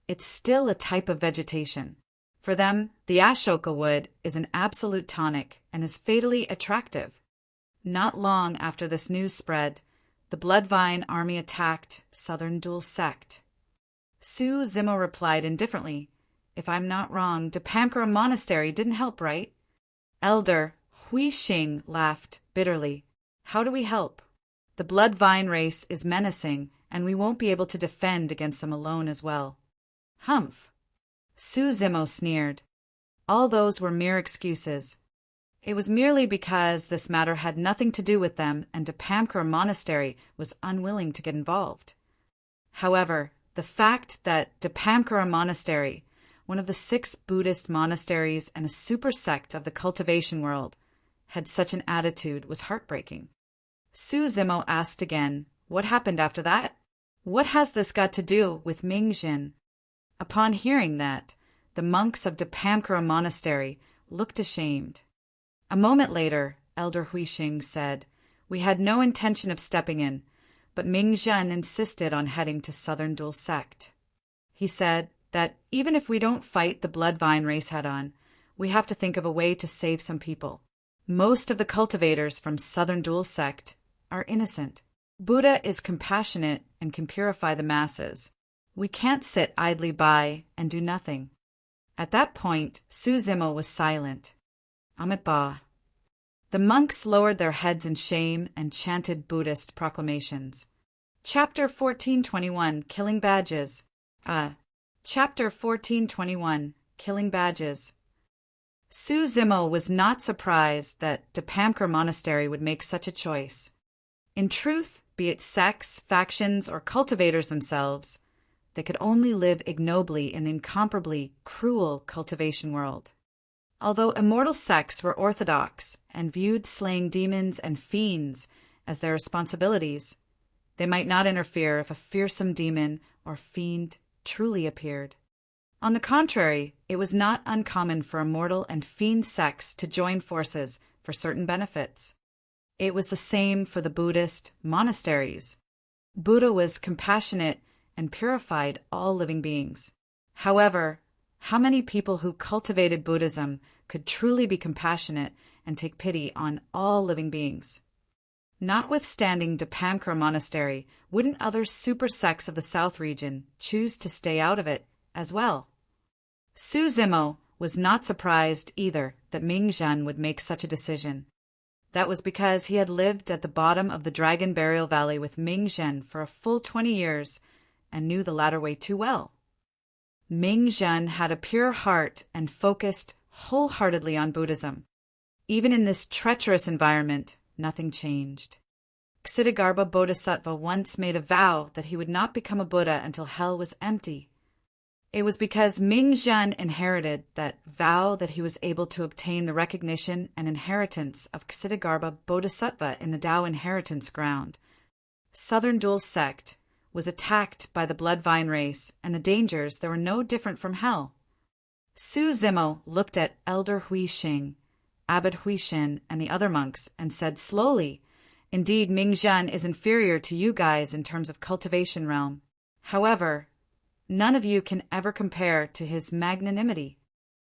it's still a type of vegetation. For them, the Ashoka wood is an absolute tonic and is fatally attractive. Not long after this news spread, the Blood Vine army attacked Southern Dual Sect. Su Zimo replied indifferently, if I'm not wrong, Dipankara Monastery didn't help, right? Elder Huixing laughed bitterly. How do we help? The Blood Vine race is menacing, and we won't be able to defend against them alone as well. Humph. Su Zimo sneered. All those were mere excuses. It was merely because this matter had nothing to do with them and Dipankara Monastery was unwilling to get involved. However, the fact that Dipankara Monastery, one of the 6 Buddhist monasteries and a super sect of the cultivation world, had such an attitude was heartbreaking. Su Zimo asked again, what happened after that? What has this got to do with Mingjin? Upon hearing that, the monks of Dipankara Monastery looked ashamed. A moment later, Elder Huixing said, we had no intention of stepping in, but Mingjin insisted on heading to Southern Dual Sect. He said that even if we don't fight the Blood Vine race head-on, we have to think of a way to save some people. Most of the cultivators from Southern Dual Sect are innocent. Buddha is compassionate and can purify the masses. We can't sit idly by and do nothing. At that point, Su Zimo was silent. Amit Ba. The monks lowered their heads in shame and chanted Buddhist proclamations. Chapter 1421, Killing Badges. Chapter 1421, Killing Badges. Su Zimo was not surprised that Dipankara Monastery would make such a choice. In truth, be it sects, factions, or cultivators themselves, they could only live ignobly in the incomparably cruel cultivation world. Although immortal sects were orthodox and viewed slaying demons and fiends as their responsibilities, they might not interfere if a fearsome demon or fiend truly appeared. On the contrary, it was not uncommon for immortal and fiend sects to join forces for certain benefits. It was the same for the Buddhist monasteries. Buddha was compassionate and purified all living beings. However, how many people who cultivated Buddhism could truly be compassionate and take pity on all living beings? Notwithstanding Dipankara Monastery, wouldn't other super sects of the South region choose to stay out of it as well? Su Zimo was not surprised either that Mingjin would make such a decision. That was because he had lived at the bottom of the Dragon Burial Valley with Mingjin for a full 20 years and knew the latter way too well. Mingjin had a pure heart and focused wholeheartedly on Buddhism. Even in this treacherous environment, nothing changed. Ksitigarbha Bodhisattva once made a vow that he would not become a Buddha until hell was empty. It was because Mingjin inherited that vow that he was able to obtain the recognition and inheritance of Ksitigarbha Bodhisattva in the Tao inheritance ground. Southern Dual Sect was attacked by the Blood Vine race, and the dangers there were no different from hell. Su Zimo looked at Elder Huixing, Abbot Huixin, and the other monks, and said slowly, indeed, Mingjin is inferior to you guys in terms of cultivation realm. However, none of you can ever compare to his magnanimity.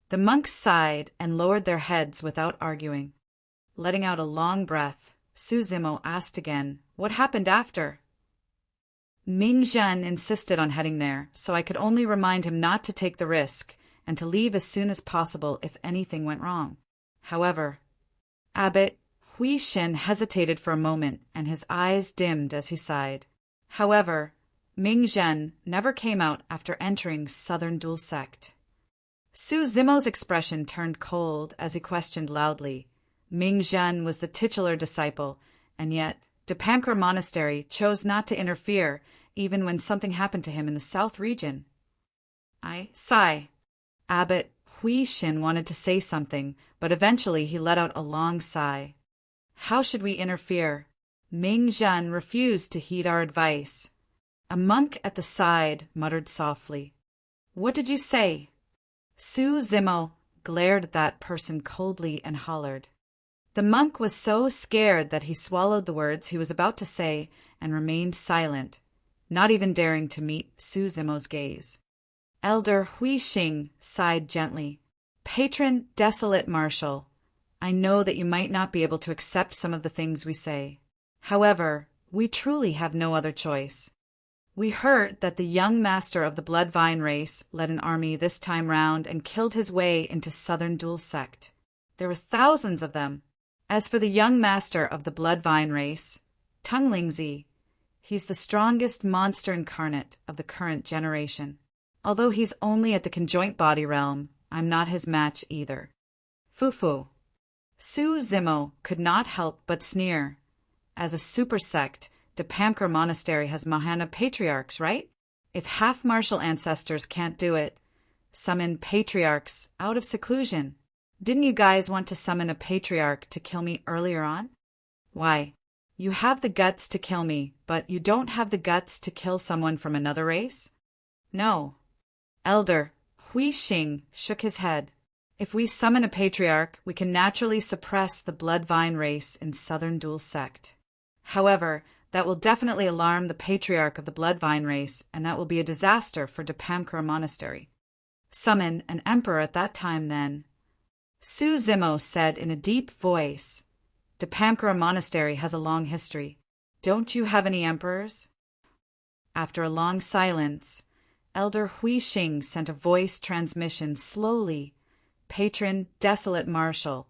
The monks sighed and lowered their heads without arguing. Letting out a long breath, Su Zimo asked again, What happened after? Ming Zhen insisted on heading there, so I could only remind him not to take the risk and to leave as soon as possible if anything went wrong. However, Abbot Hui Xin hesitated for a moment, and his eyes dimmed as he sighed. However, Ming Zhen never came out after entering Southern Dual Sect. Su Zimo's expression turned cold as he questioned loudly. Ming Zhen was the titular disciple, and yet Dipankar Monastery chose not to interfere even when something happened to him in the south region. Sigh. Abbot Hui Xin wanted to say something, but eventually he let out a long sigh. How should we interfere? Ming Zhen refused to heed our advice. A monk at the side muttered softly. What did you say? Su Zimo glared at that person coldly and hollered. The monk was so scared that he swallowed the words he was about to say and remained silent, not even daring to meet Su Zimo's gaze. Elder Hui Xing sighed gently. Patron Desolate Marshal, I know that you might not be able to accept some of the things we say. However, we truly have no other choice. We heard that the young master of the Blood Vine race led an army this time round and killed his way into Southern Dual Sect. There were thousands of them. As for the young master of the Blood Vine race, Tung Lingzi, he's the strongest monster incarnate of the current generation. Although he's only at the conjoint body realm, I'm not his match either. Fufu. Su Zimo could not help but sneer. As a super sect, Dipankar Monastery has Mahana patriarchs, right? If half-martial ancestors can't do it, summon patriarchs out of seclusion. Didn't you guys want to summon a patriarch to kill me earlier on? Why, you have the guts to kill me, but you don't have the guts to kill someone from another race? No. Elder Hui Xing shook his head. If we summon a patriarch, we can naturally suppress the Blood Vine race in Southern Dual Sect. However, that will definitely alarm the patriarch of the Blood Vine race, and that will be a disaster for Dipankar Monastery. Summon an emperor at that time, then. Su Zimo said in a deep voice. Dipankar Monastery has a long history. Don't you have any emperors? After a long silence, Elder Hui Xing sent a voice transmission slowly. Patron Desolate Marshal,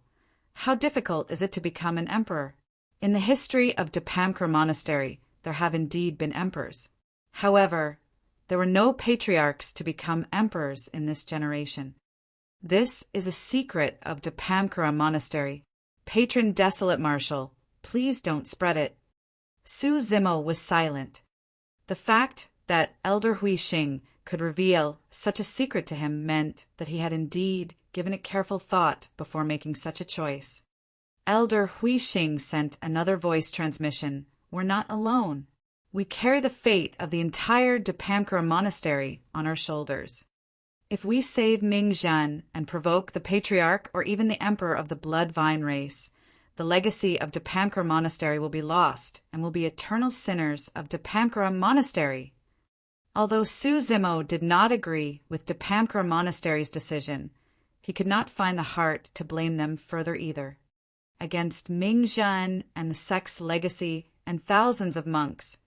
how difficult is it to become an emperor? In the history of Dipankar Monastery, there have indeed been emperors. However, there were no patriarchs to become emperors in this generation. This is a secret of Dipankar Monastery. Patron Desolate Marshal, please don't spread it. Su Zimo was silent. The fact that Elder Hui Xing could reveal such a secret to him meant that he had indeed given it careful thought before making such a choice. Elder Hui Xing sent another voice transmission. We're not alone. We carry the fate of the entire Dipankar Monastery on our shoulders. If we save Ming Zhen and provoke the Patriarch or even the Emperor of the Blood Vine race, the legacy of Dipankar Monastery will be lost and will be eternal sinners of Dipankar Monastery. Although Su Zimo did not agree with Dipankar Monastery's decision, he could not find the heart to blame them further either. Against Ming Zhen and the sect's legacy and thousands of monks,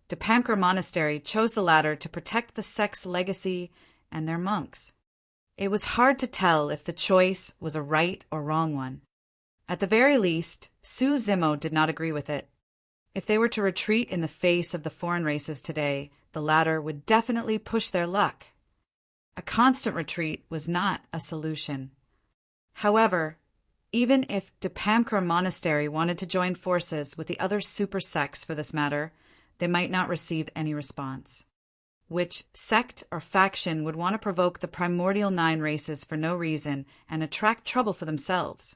Dipankar Monastery chose the latter to protect the sect's legacy and their monks. It was hard to tell if the choice was a right or wrong one. At the very least, Su Zimo did not agree with it. If they were to retreat in the face of the foreign races today, the latter would definitely push their luck. A constant retreat was not a solution. However, even if Dipankar Monastery wanted to join forces with the other super sects for this matter, they might not receive any response. Which sect or faction would want to provoke the primordial 9 races for no reason and attract trouble for themselves?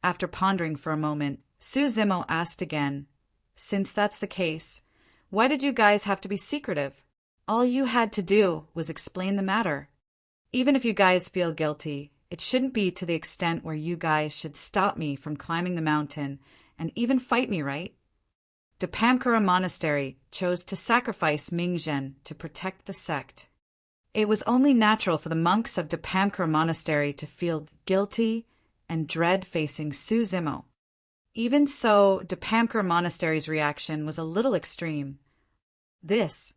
After pondering for a moment, Su Zimo asked again, "Since that's the case, why did you guys have to be secretive? All you had to do was explain the matter. Even if you guys feel guilty, it shouldn't be to the extent where you guys should stop me from climbing the mountain and even fight me, right?" Dipankar Monastery chose to sacrifice Ming Zhen to protect the sect. It was only natural for the monks of Dipankar Monastery to feel guilty and dread facing Su Zimo. Even so, Dipamkar Monastery's reaction was a little extreme. This,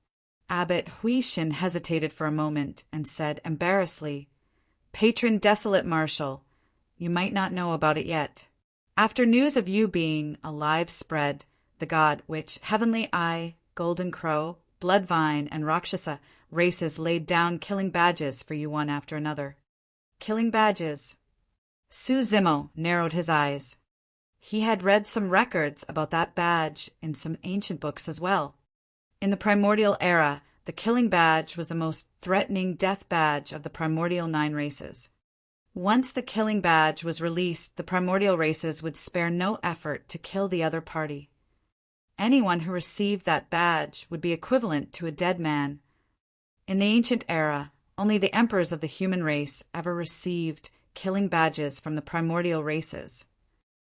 Abbot Huishin hesitated for a moment and said embarrassedly, "Patron Desolate Marshal, you might not know about it yet. After news of you being alive spread, the god which Heavenly Eye, Golden Crow, Bloodvine, and Rakshasa races laid down killing badges for you one after another." Killing badges. Suzimo narrowed his eyes. He had read some records about that badge in some ancient books as well. In the primordial era, the killing badge was the most threatening death badge of the primordial 9 races. Once the killing badge was released, the primordial races would spare no effort to kill the other party. Anyone who received that badge would be equivalent to a dead man. In the ancient era, only the emperors of the human race ever received killing badges from the primordial races.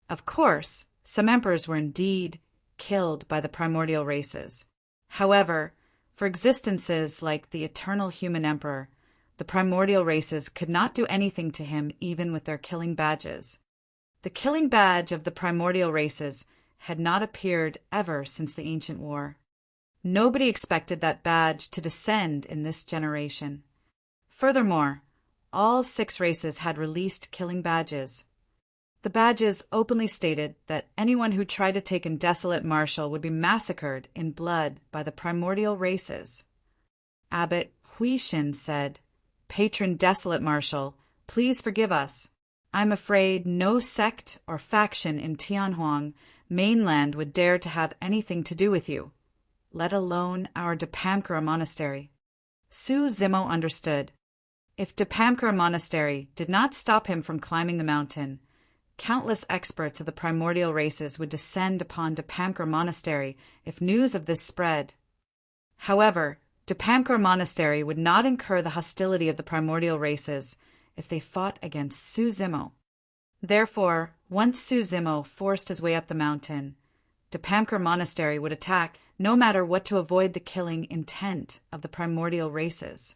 Of course, some emperors were indeed killed by the primordial races. However, for existences like the eternal human emperor, the primordial races could not do anything to him even with their killing badges. The killing badge of the primordial races had not appeared ever since the ancient war. Nobody expected that badge to descend in this generation. Furthermore, all 6 races had released killing badges. The badges openly stated that anyone who tried to take in Desolate Marshal would be massacred in blood by the primordial races. Abbot Huishin said, "Patron Desolate Marshal, please forgive us. I'm afraid no sect or faction in Tianhuang mainland would dare to have anything to do with you, let alone our Dipamkara Monastery." Suzimo understood. If Dipamkara Monastery did not stop him from climbing the mountain, countless experts of the primordial races would descend upon Dipamkar Monastery if news of this spread. However, Dipamkar Monastery would not incur the hostility of the primordial races if they fought against Suzimo. Therefore, once Suzimo forced his way up the mountain, Dipamkar Monastery would attack no matter what to avoid the killing intent of the primordial races.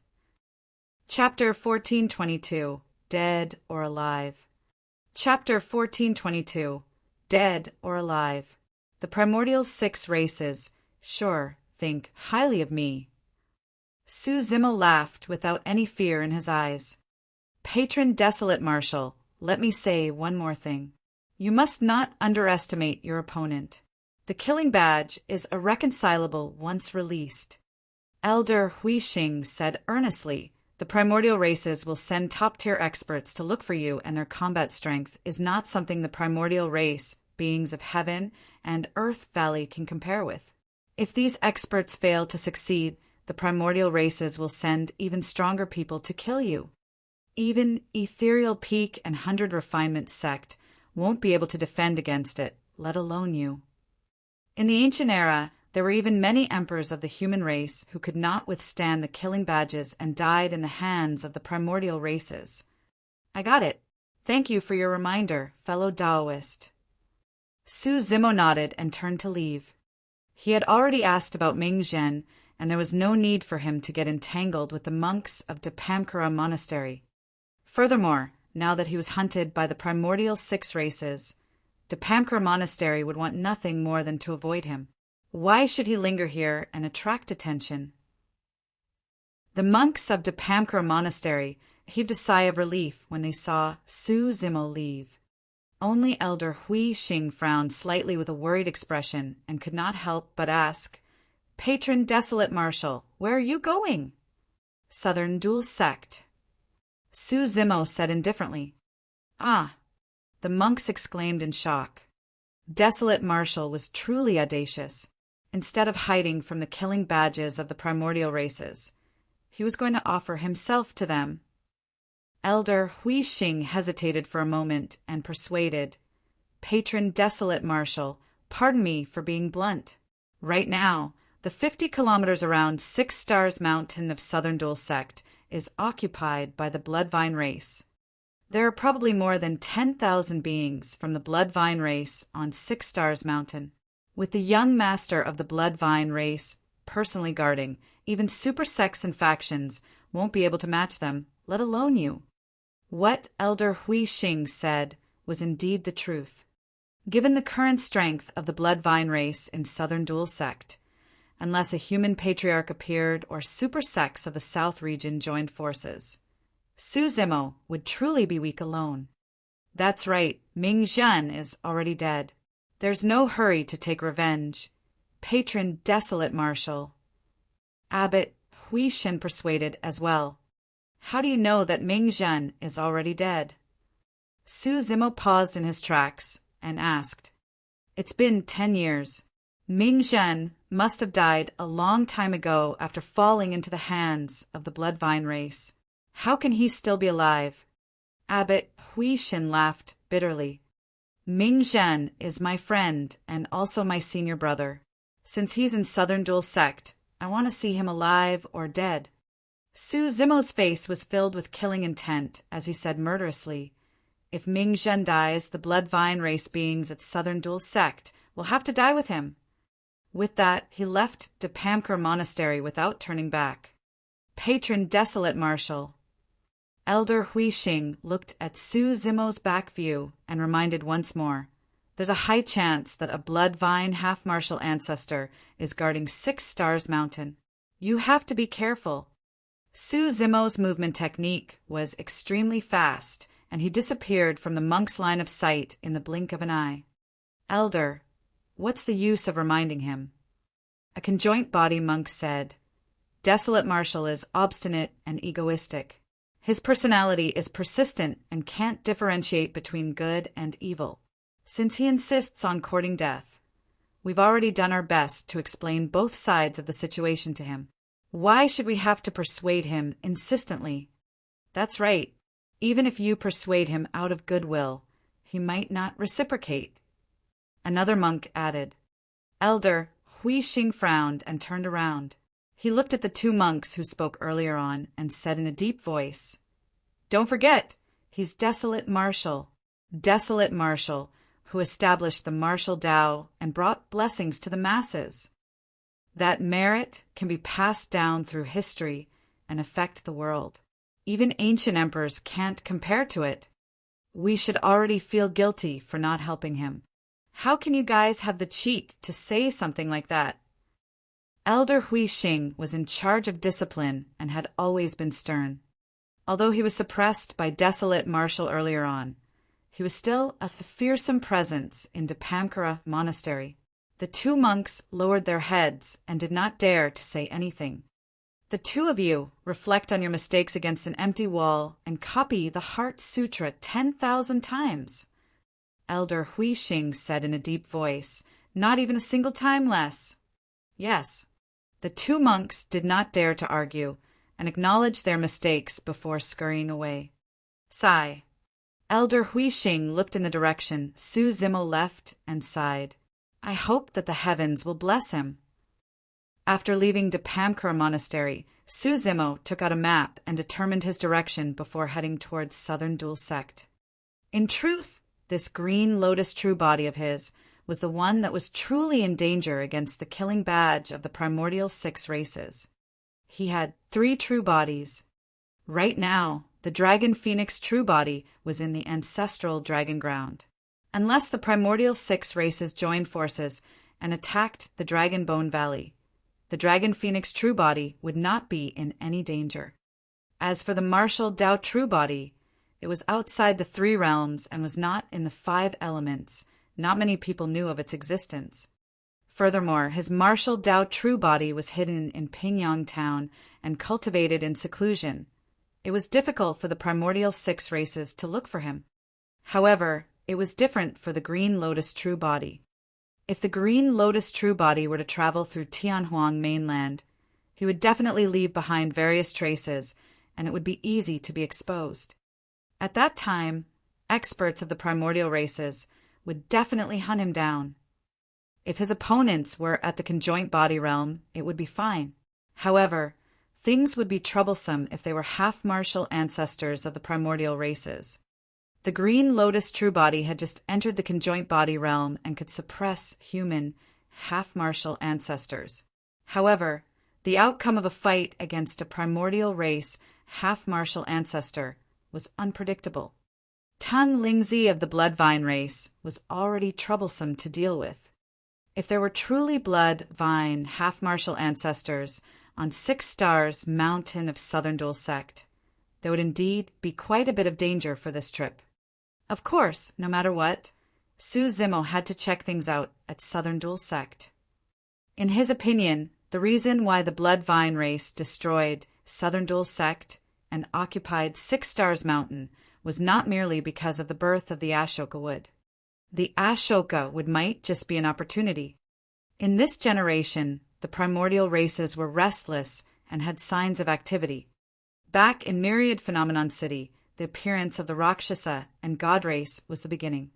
Chapter 1422, Dead or Alive. Chapter 1422, Dead or Alive. The primordial 6 races, sure, think highly of me. Suzimo laughed without any fear in his eyes. "Patron Desolate Marshal, let me say one more thing. You must not underestimate your opponent. The killing badge is irreconcilable once released." Elder Huixing said earnestly, "The primordial races will send top-tier experts to look for you, and their combat strength is not something the primordial race, beings of heaven and earth valley can compare with. If these experts fail to succeed, the primordial races will send even stronger people to kill you. Even Ethereal Peak and 100 Refinement sect won't be able to defend against it, let alone you." In the ancient era, there were even many emperors of the human race who could not withstand the killing badges and died in the hands of the primordial races. "I got it. Thank you for your reminder, fellow Taoist." Suzimo nodded and turned to leave. He had already asked about Ming Zhen, and there was no need for him to get entangled with the monks of Dipamkara Monastery. Furthermore, now that he was hunted by the primordial 6 races, Dipamkara Monastery would want nothing more than to avoid him. Why should he linger here and attract attention? The monks of Dipamkara Monastery heaved a sigh of relief when they saw Suzimo leave. Only Elder Hui Xing frowned slightly with a worried expression and could not help but ask, "Patron Desolate Marshal, where are you going?" "Southern Dual Sect." Suzimo said indifferently. "Ah!" The monks exclaimed in shock. Desolate Marshal was truly audacious. Instead of hiding from the killing badges of the primordial races, he was going to offer himself to them. Elder Hui Xing hesitated for a moment and persuaded, "Patron Desolate Marshal, pardon me for being blunt. Right now, the 50 kilometers around 6 Stars Mountain of Southern Dual Sect is occupied by the Bloodvine race. There are probably more than 10,000 beings from the Bloodvine race on 6 Stars Mountain. With the young master of the Bloodvine race personally guarding, even super sects and factions won't be able to match them, let alone you." What Elder Hui Xing said was indeed the truth. Given the current strength of the Bloodvine race in Southern Dual Sect, unless a human patriarch appeared or super sects of the South region joined forces, Su Zimo would truly be weak alone. That's right, Ming Zhen is already dead. There's no hurry to take revenge. Patron Desolate Marshal. Abbot Hui Shin persuaded as well. How do you know that Ming Zhen is already dead? Su Zimo paused in his tracks and asked. It's been 10 years. Ming Zhen must have died a long time ago after falling into the hands of the Bloodvine race. How can he still be alive? Abbot Hui Shin laughed bitterly. Ming Zhen is my friend and also my senior brother. Since he's in Southern Dual Sect, I want to see him alive or dead. Su Zimo's face was filled with killing intent as he said murderously, if Ming Zhen dies, the Bloodvine race beings at Southern Dual Sect will have to die with him. With that, he left Depamkar Monastery without turning back. Patron Desolate Marshal. Elder Hui Xing looked at Su Zimo's back view and reminded once more, there's a high chance that a Bloodvine half-marshal ancestor is guarding 6 Stars Mountain. You have to be careful. Su Zimo's movement technique was extremely fast, and he disappeared from the monk's line of sight in the blink of an eye. Elder, what's the use of reminding him? A conjoint body monk said, Desolate Marshal is obstinate and egoistic. His personality is persistent and can't differentiate between good and evil. Since he insists on courting death, we've already done our best to explain both sides of the situation to him. Why should we have to persuade him insistently? That's right. Even if you persuade him out of goodwill, he might not reciprocate. Another monk added. Elder Hui Xing frowned and turned around. He looked at the 2 monks who spoke earlier on and said in a deep voice, Don't forget, he's Desolate Marshal, who established the martial Tao and brought blessings to the masses. That merit can be passed down through history and affect the world. Even ancient emperors can't compare to it. We should already feel guilty for not helping him. How can you guys have the cheek to say something like that? Elder Hui Xing was in charge of discipline and had always been stern. Although he was suppressed by Desolate Marshal earlier on, he was still a fearsome presence in Depamkara Monastery. The 2 monks lowered their heads and did not dare to say anything. The 2 of you reflect on your mistakes against an empty wall and copy the Heart Sutra 10,000 times. Elder Hui Xing said in a deep voice, not even a single time less. Yes. The 2 monks did not dare to argue and acknowledged their mistakes before scurrying away. Sigh. Elder Hui Xing looked in the direction Su Zimo left and sighed. I hope that the heavens will bless him. After leaving Depamkar Monastery, Su Zimo took out a map and determined his direction before heading towards Southern Dual Sect. In truth, this green lotus true body of his was the one that was truly in danger against the killing badge of the primordial 6 races. He had 3 true bodies. Right now, the Dragon Phoenix true body was in the ancestral dragon ground. Unless the primordial 6 races joined forces and attacked the Dragon Bone Valley, the Dragon Phoenix true body would not be in any danger. As for the martial Tao true body, it was outside the 3 realms and was not in the 5 elements. Not many people knew of its existence. Furthermore, his martial Tao true body was hidden in Pingyang town and cultivated in seclusion. It was difficult for the primordial 6 races to look for him. However, it was different for the Green Lotus true body. If the Green Lotus true body were to travel through Tianhuang mainland, he would definitely leave behind various traces, and it would be easy to be exposed. At that time, experts of the primordial races would definitely hunt him down. If his opponents were at the conjoint body realm, it would be fine. However, things would be troublesome if they were half-martial ancestors of the primordial races. The Green Lotus true body had just entered the conjoint body realm and could suppress human, half-martial ancestors. However, the outcome of a fight against a primordial race, half-martial ancestor was unpredictable. Tang Lingzi of the blood vine race was already troublesome to deal with. If there were truly blood vine half-martial ancestors on 6 Stars Mountain of Southern Dual Sect, there would indeed be quite a bit of danger for this trip. Of course, no matter what, Su Zimo had to check things out at Southern Dual Sect. In his opinion, the reason why the blood vine race destroyed Southern Dual Sect and occupied 6 Stars Mountain was not merely because of the birth of the Ashoka wood. The Ashoka wood might just be an opportunity. In this generation, the primordial races were restless and had signs of activity. Back in Myriad Phenomenon City, the appearance of the Rakshasa and God race was the beginning.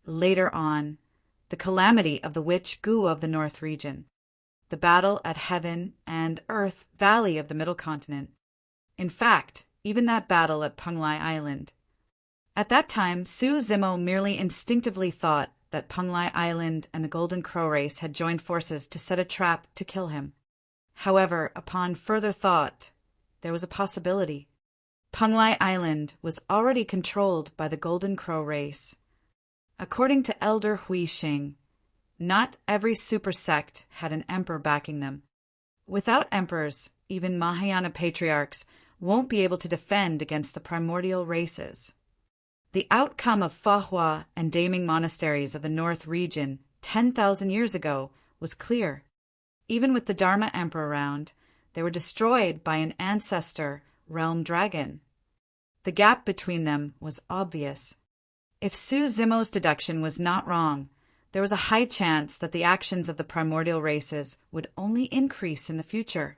Later on, the calamity of the witch Gu of the North region. The battle at Heaven and Earth Valley of the Middle Continent. In fact, even that battle at Penglai Island. At that time, Su Zimo merely instinctively thought that Penglai Island and the Golden Crow race had joined forces to set a trap to kill him. However, upon further thought, there was a possibility. Penglai Island was already controlled by the Golden Crow race. According to Elder Hui Xing, not every super sect had an emperor backing them. Without emperors, even Mahayana patriarchs won't be able to defend against the primordial races. The outcome of Fa and Daming monasteries of the North region 10,000 years ago was clear. Even with the Dharma Emperor around, they were destroyed by an ancestor realm dragon. The gap between them was obvious. If Su Zimo's deduction was not wrong, there was a high chance that the actions of the primordial races would only increase in the future.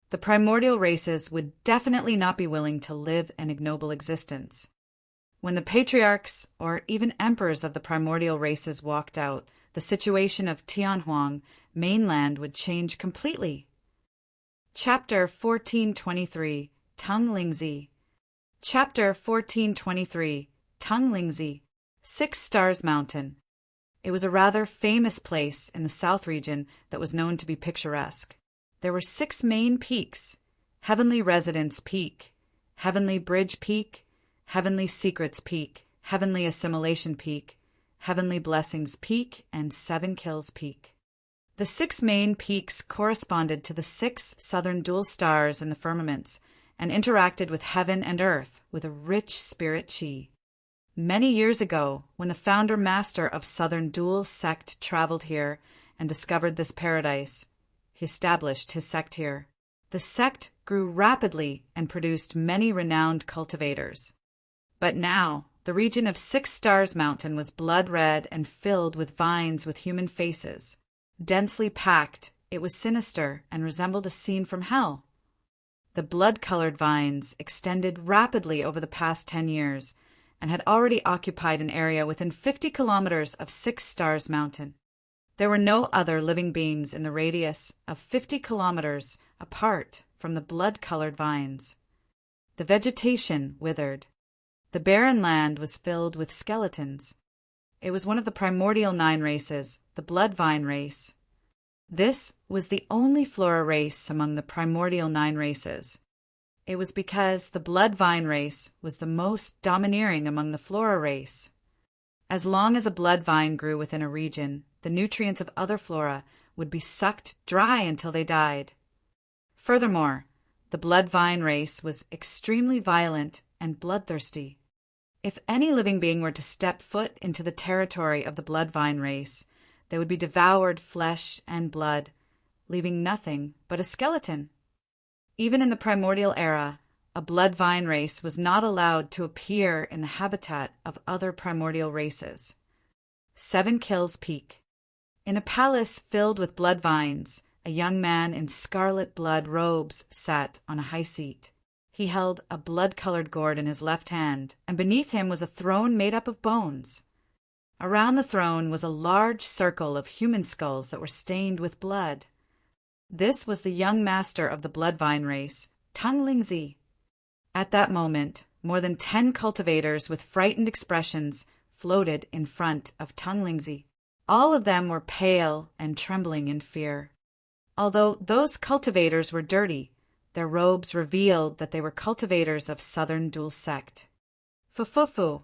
The primordial races would definitely not be willing to live an ignoble existence. When the patriarchs or even emperors of the primordial races walked out, the situation of Tianhuang mainland would change completely. Chapter 1423, Tang Lingzi. Chapter 1423, Tang Lingzi, 6 Stars Mountain. It was a rather famous place in the south region that was known to be picturesque. There were 6 main peaks: Heavenly Residence Peak, Heavenly Bridge Peak, Heavenly Secrets Peak, Heavenly Assimilation Peak, Heavenly Blessings Peak, and 7 Kills Peak. The 6 main peaks corresponded to the 6 southern dual stars in the firmaments and interacted with heaven and earth with a rich spirit chi. Many years ago, when the founder master of Southern Dual Sect traveled here and discovered this paradise, he established his sect here. The sect grew rapidly and produced many renowned cultivators. But now, the region of 6 Stars Mountain was blood red and filled with vines with human faces. Densely packed, it was sinister and resembled a scene from hell. The blood-colored vines extended rapidly over the past 10 years and had already occupied an area within 50 kilometers of 6 Stars Mountain. There were no other living beings in the radius of 50 kilometers apart from the blood-colored vines. The vegetation withered. The barren land was filled with skeletons. It was one of the primordial 9 races, the blood vine race. This was the only flora race among the primordial 9 races. It was because the blood vine race was the most domineering among the flora race. As long as a blood vine grew within a region, the nutrients of other flora would be sucked dry until they died. Furthermore, the blood vine race was extremely violent and bloodthirsty. If any living being were to step foot into the territory of the blood vine race, they would be devoured flesh and blood, leaving nothing but a skeleton. Even in the primordial era, a blood vine race was not allowed to appear in the habitat of other primordial races. 7 Kills Peak. In a palace filled with blood vines, a young man in scarlet blood robes sat on a high seat. He held a blood-colored gourd in his left hand, and beneath him was a throne made up of bones. Around the throne was a large circle of human skulls that were stained with blood. This was the young master of the blood vine race, Tang Lingzi. At that moment, more than 10 cultivators with frightened expressions floated in front of Tang Lingzi. All of them were pale and trembling in fear. Although those cultivators were dirty, their robes revealed that they were cultivators of Southern Dual Sect. Fufufu,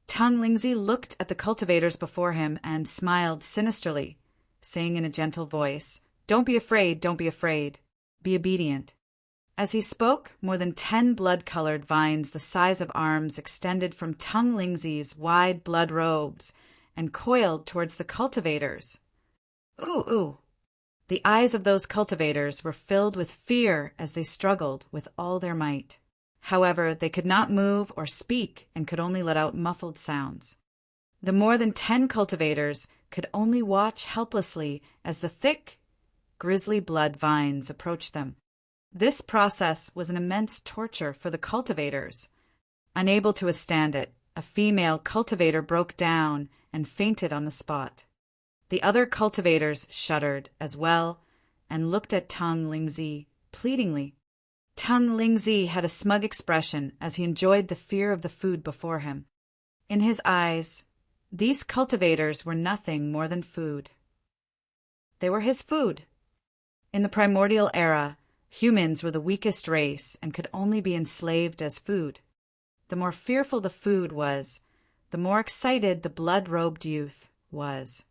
Tung Lingzi looked at the cultivators before him and smiled sinisterly, saying in a gentle voice, "Don't be afraid, don't be afraid. Be obedient." As he spoke, more than 10 blood-colored vines the size of arms extended from Tung Lingzi's wide blood robes and coiled towards the cultivators. Ooh, ooh! The eyes of those cultivators were filled with fear as they struggled with all their might. However, they could not move or speak and could only let out muffled sounds. The more than 10 cultivators could only watch helplessly as the thick, grisly blood vines approached them. This process was an immense torture for the cultivators. Unable to withstand it, a female cultivator broke down and fainted on the spot. The other cultivators shuddered as well and looked at Tung Lingzi pleadingly. Tung Lingzi had a smug expression as he enjoyed the fear of the food before him. In his eyes, these cultivators were nothing more than food. They were his food. In the primordial era, humans were the weakest race and could only be enslaved as food. The more fearful the food was, the more excited the blood-robed youth was.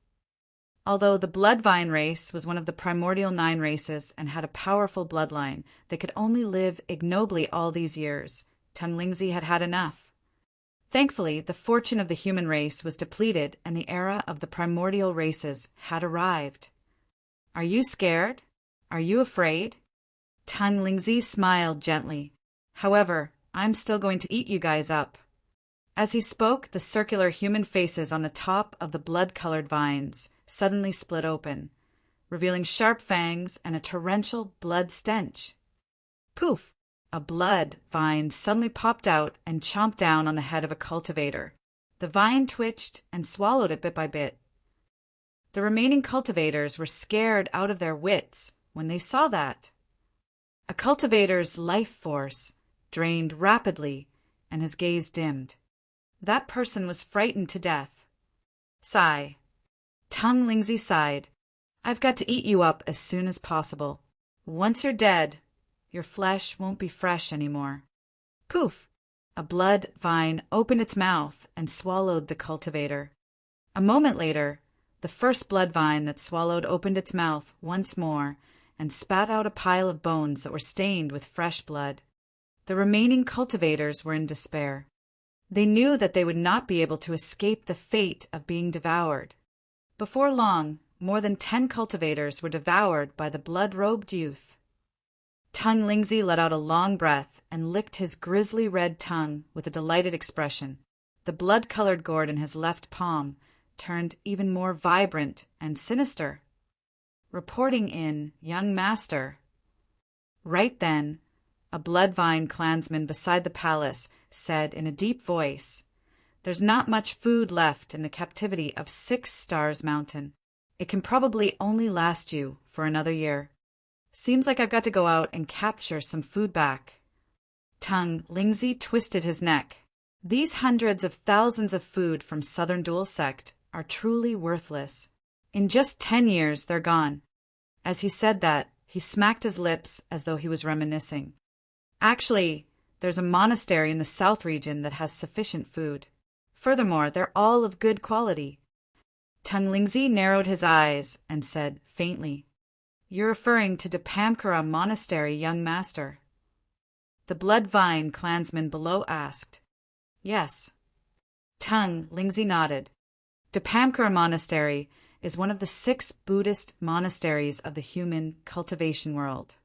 Although the Bloodvine race was one of the primordial 9 races and had a powerful bloodline, they could only live ignobly all these years. Tung Lingzi had had enough. Thankfully, the fortune of the human race was depleted and the era of the primordial races had arrived. Are you scared? Are you afraid? Tung Lingzi smiled gently. However, I'm still going to eat you guys up. As he spoke, the circular human faces on the top of the blood-colored vines suddenly split open, revealing sharp fangs and a torrential blood stench. Poof! A blood vine suddenly popped out and chomped down on the head of a cultivator. The vine twitched and swallowed it bit by bit. The remaining cultivators were scared out of their wits when they saw that. A cultivator's life force drained rapidly and his gaze dimmed. That person was frightened to death. Sigh. Tung Lingzi sighed. I've got to eat you up as soon as possible. Once you're dead, your flesh won't be fresh anymore. Poof! A blood vine opened its mouth and swallowed the cultivator. A moment later, the first blood vine that swallowed opened its mouth once more and spat out a pile of bones that were stained with fresh blood. The remaining cultivators were in despair. They knew that they would not be able to escape the fate of being devoured. Before long, more than 10 cultivators were devoured by the blood-robed youth. Tung Lingzi let out a long breath and licked his grisly red tongue with a delighted expression. The blood-colored gourd in his left palm turned even more vibrant and sinister. Reporting in, young master. Right then, a Bloodvine clansman beside the palace said in a deep voice, "There's not much food left in the captivity of 6 Stars Mountain. It can probably only last you for another year. Seems like I've got to go out and capture some food back." Tung Lingzi twisted his neck. These hundreds of thousands of food from Southern Dual Sect are truly worthless. In just 10 years, they're gone. As he said that, he smacked his lips as though he was reminiscing. Actually, there's a monastery in the south region that has sufficient food. Furthermore, they're all of good quality. Tung Lingzi narrowed his eyes and said faintly, "You're referring to Dapamkara Monastery, young master?" The Bloodvine clansman below asked. "Yes." Tung Lingzi nodded. Dapamkara Monastery is one of the 6 Buddhist monasteries of the human cultivation world.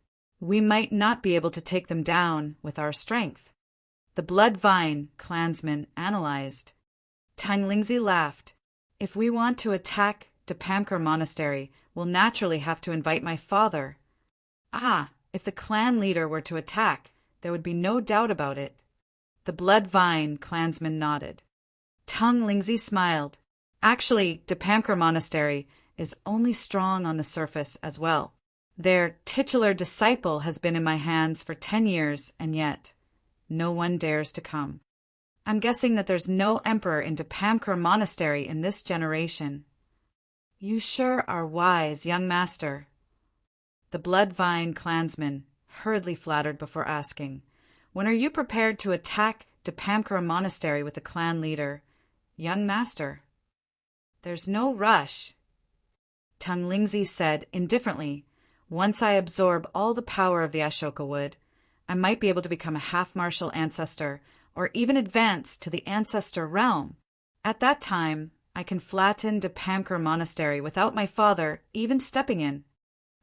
We might not be able to take them down with our strength. The Bloodvine clansman analyzed. Tung Lingzi laughed. "If we want to attack Dapamkara Monastery, we'll naturally have to invite my father." Ah, if the clan leader were to attack, there would be no doubt about it. The Bloodvine clansman nodded. Tung Lingzi smiled. Actually, Dapamkara Monastery is only strong on the surface as well. Their titular disciple has been in my hands for 10 years, and yet no one dares to come. I'm guessing that there's no emperor in Dapamkara Monastery in this generation. You sure are wise, young master. The Bloodvine clansman hurriedly flattered before asking, "When are you prepared to attack Dapamkara Monastery with the clan leader? Young master. There's no rush, Tung Lingzi said indifferently. Once I absorb all the power of the Ashoka wood, I might be able to become a half-martial ancestor, or even advance to the ancestor realm. At that time, I can flatten Dipamkar Monastery without my father even stepping in.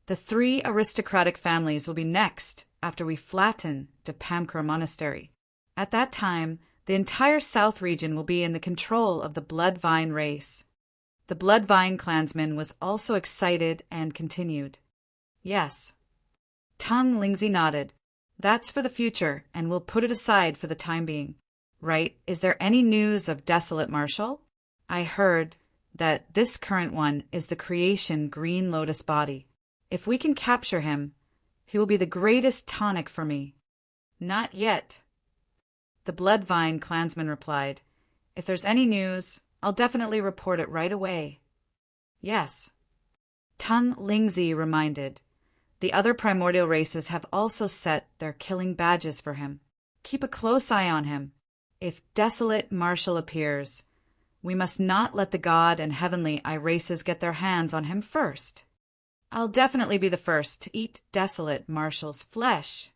The 3 aristocratic families will be next after we flatten Dipamkar Monastery. At that time, the entire South region will be in the control of the Bloodvine race. The Bloodvine clansman was also excited and continued. Yes. Tung Lingzi nodded. That's for the future, and we'll put it aside for the time being. Right, is there any news of Desolate Marshal? I heard that this current one is the creation Green Lotus body. If we can capture him, he will be the greatest tonic for me. Not yet. The Bloodvine clansman replied. If there's any news, I'll definitely report it right away. Yes. Tung Lingzi reminded. The other primordial races have also set their killing badges for him. Keep a close eye on him. If Desolate Marshal appears, we must not let the God and Heavenly Eye races get their hands on him first. I'll definitely be the first to eat Desolate Marshal's flesh.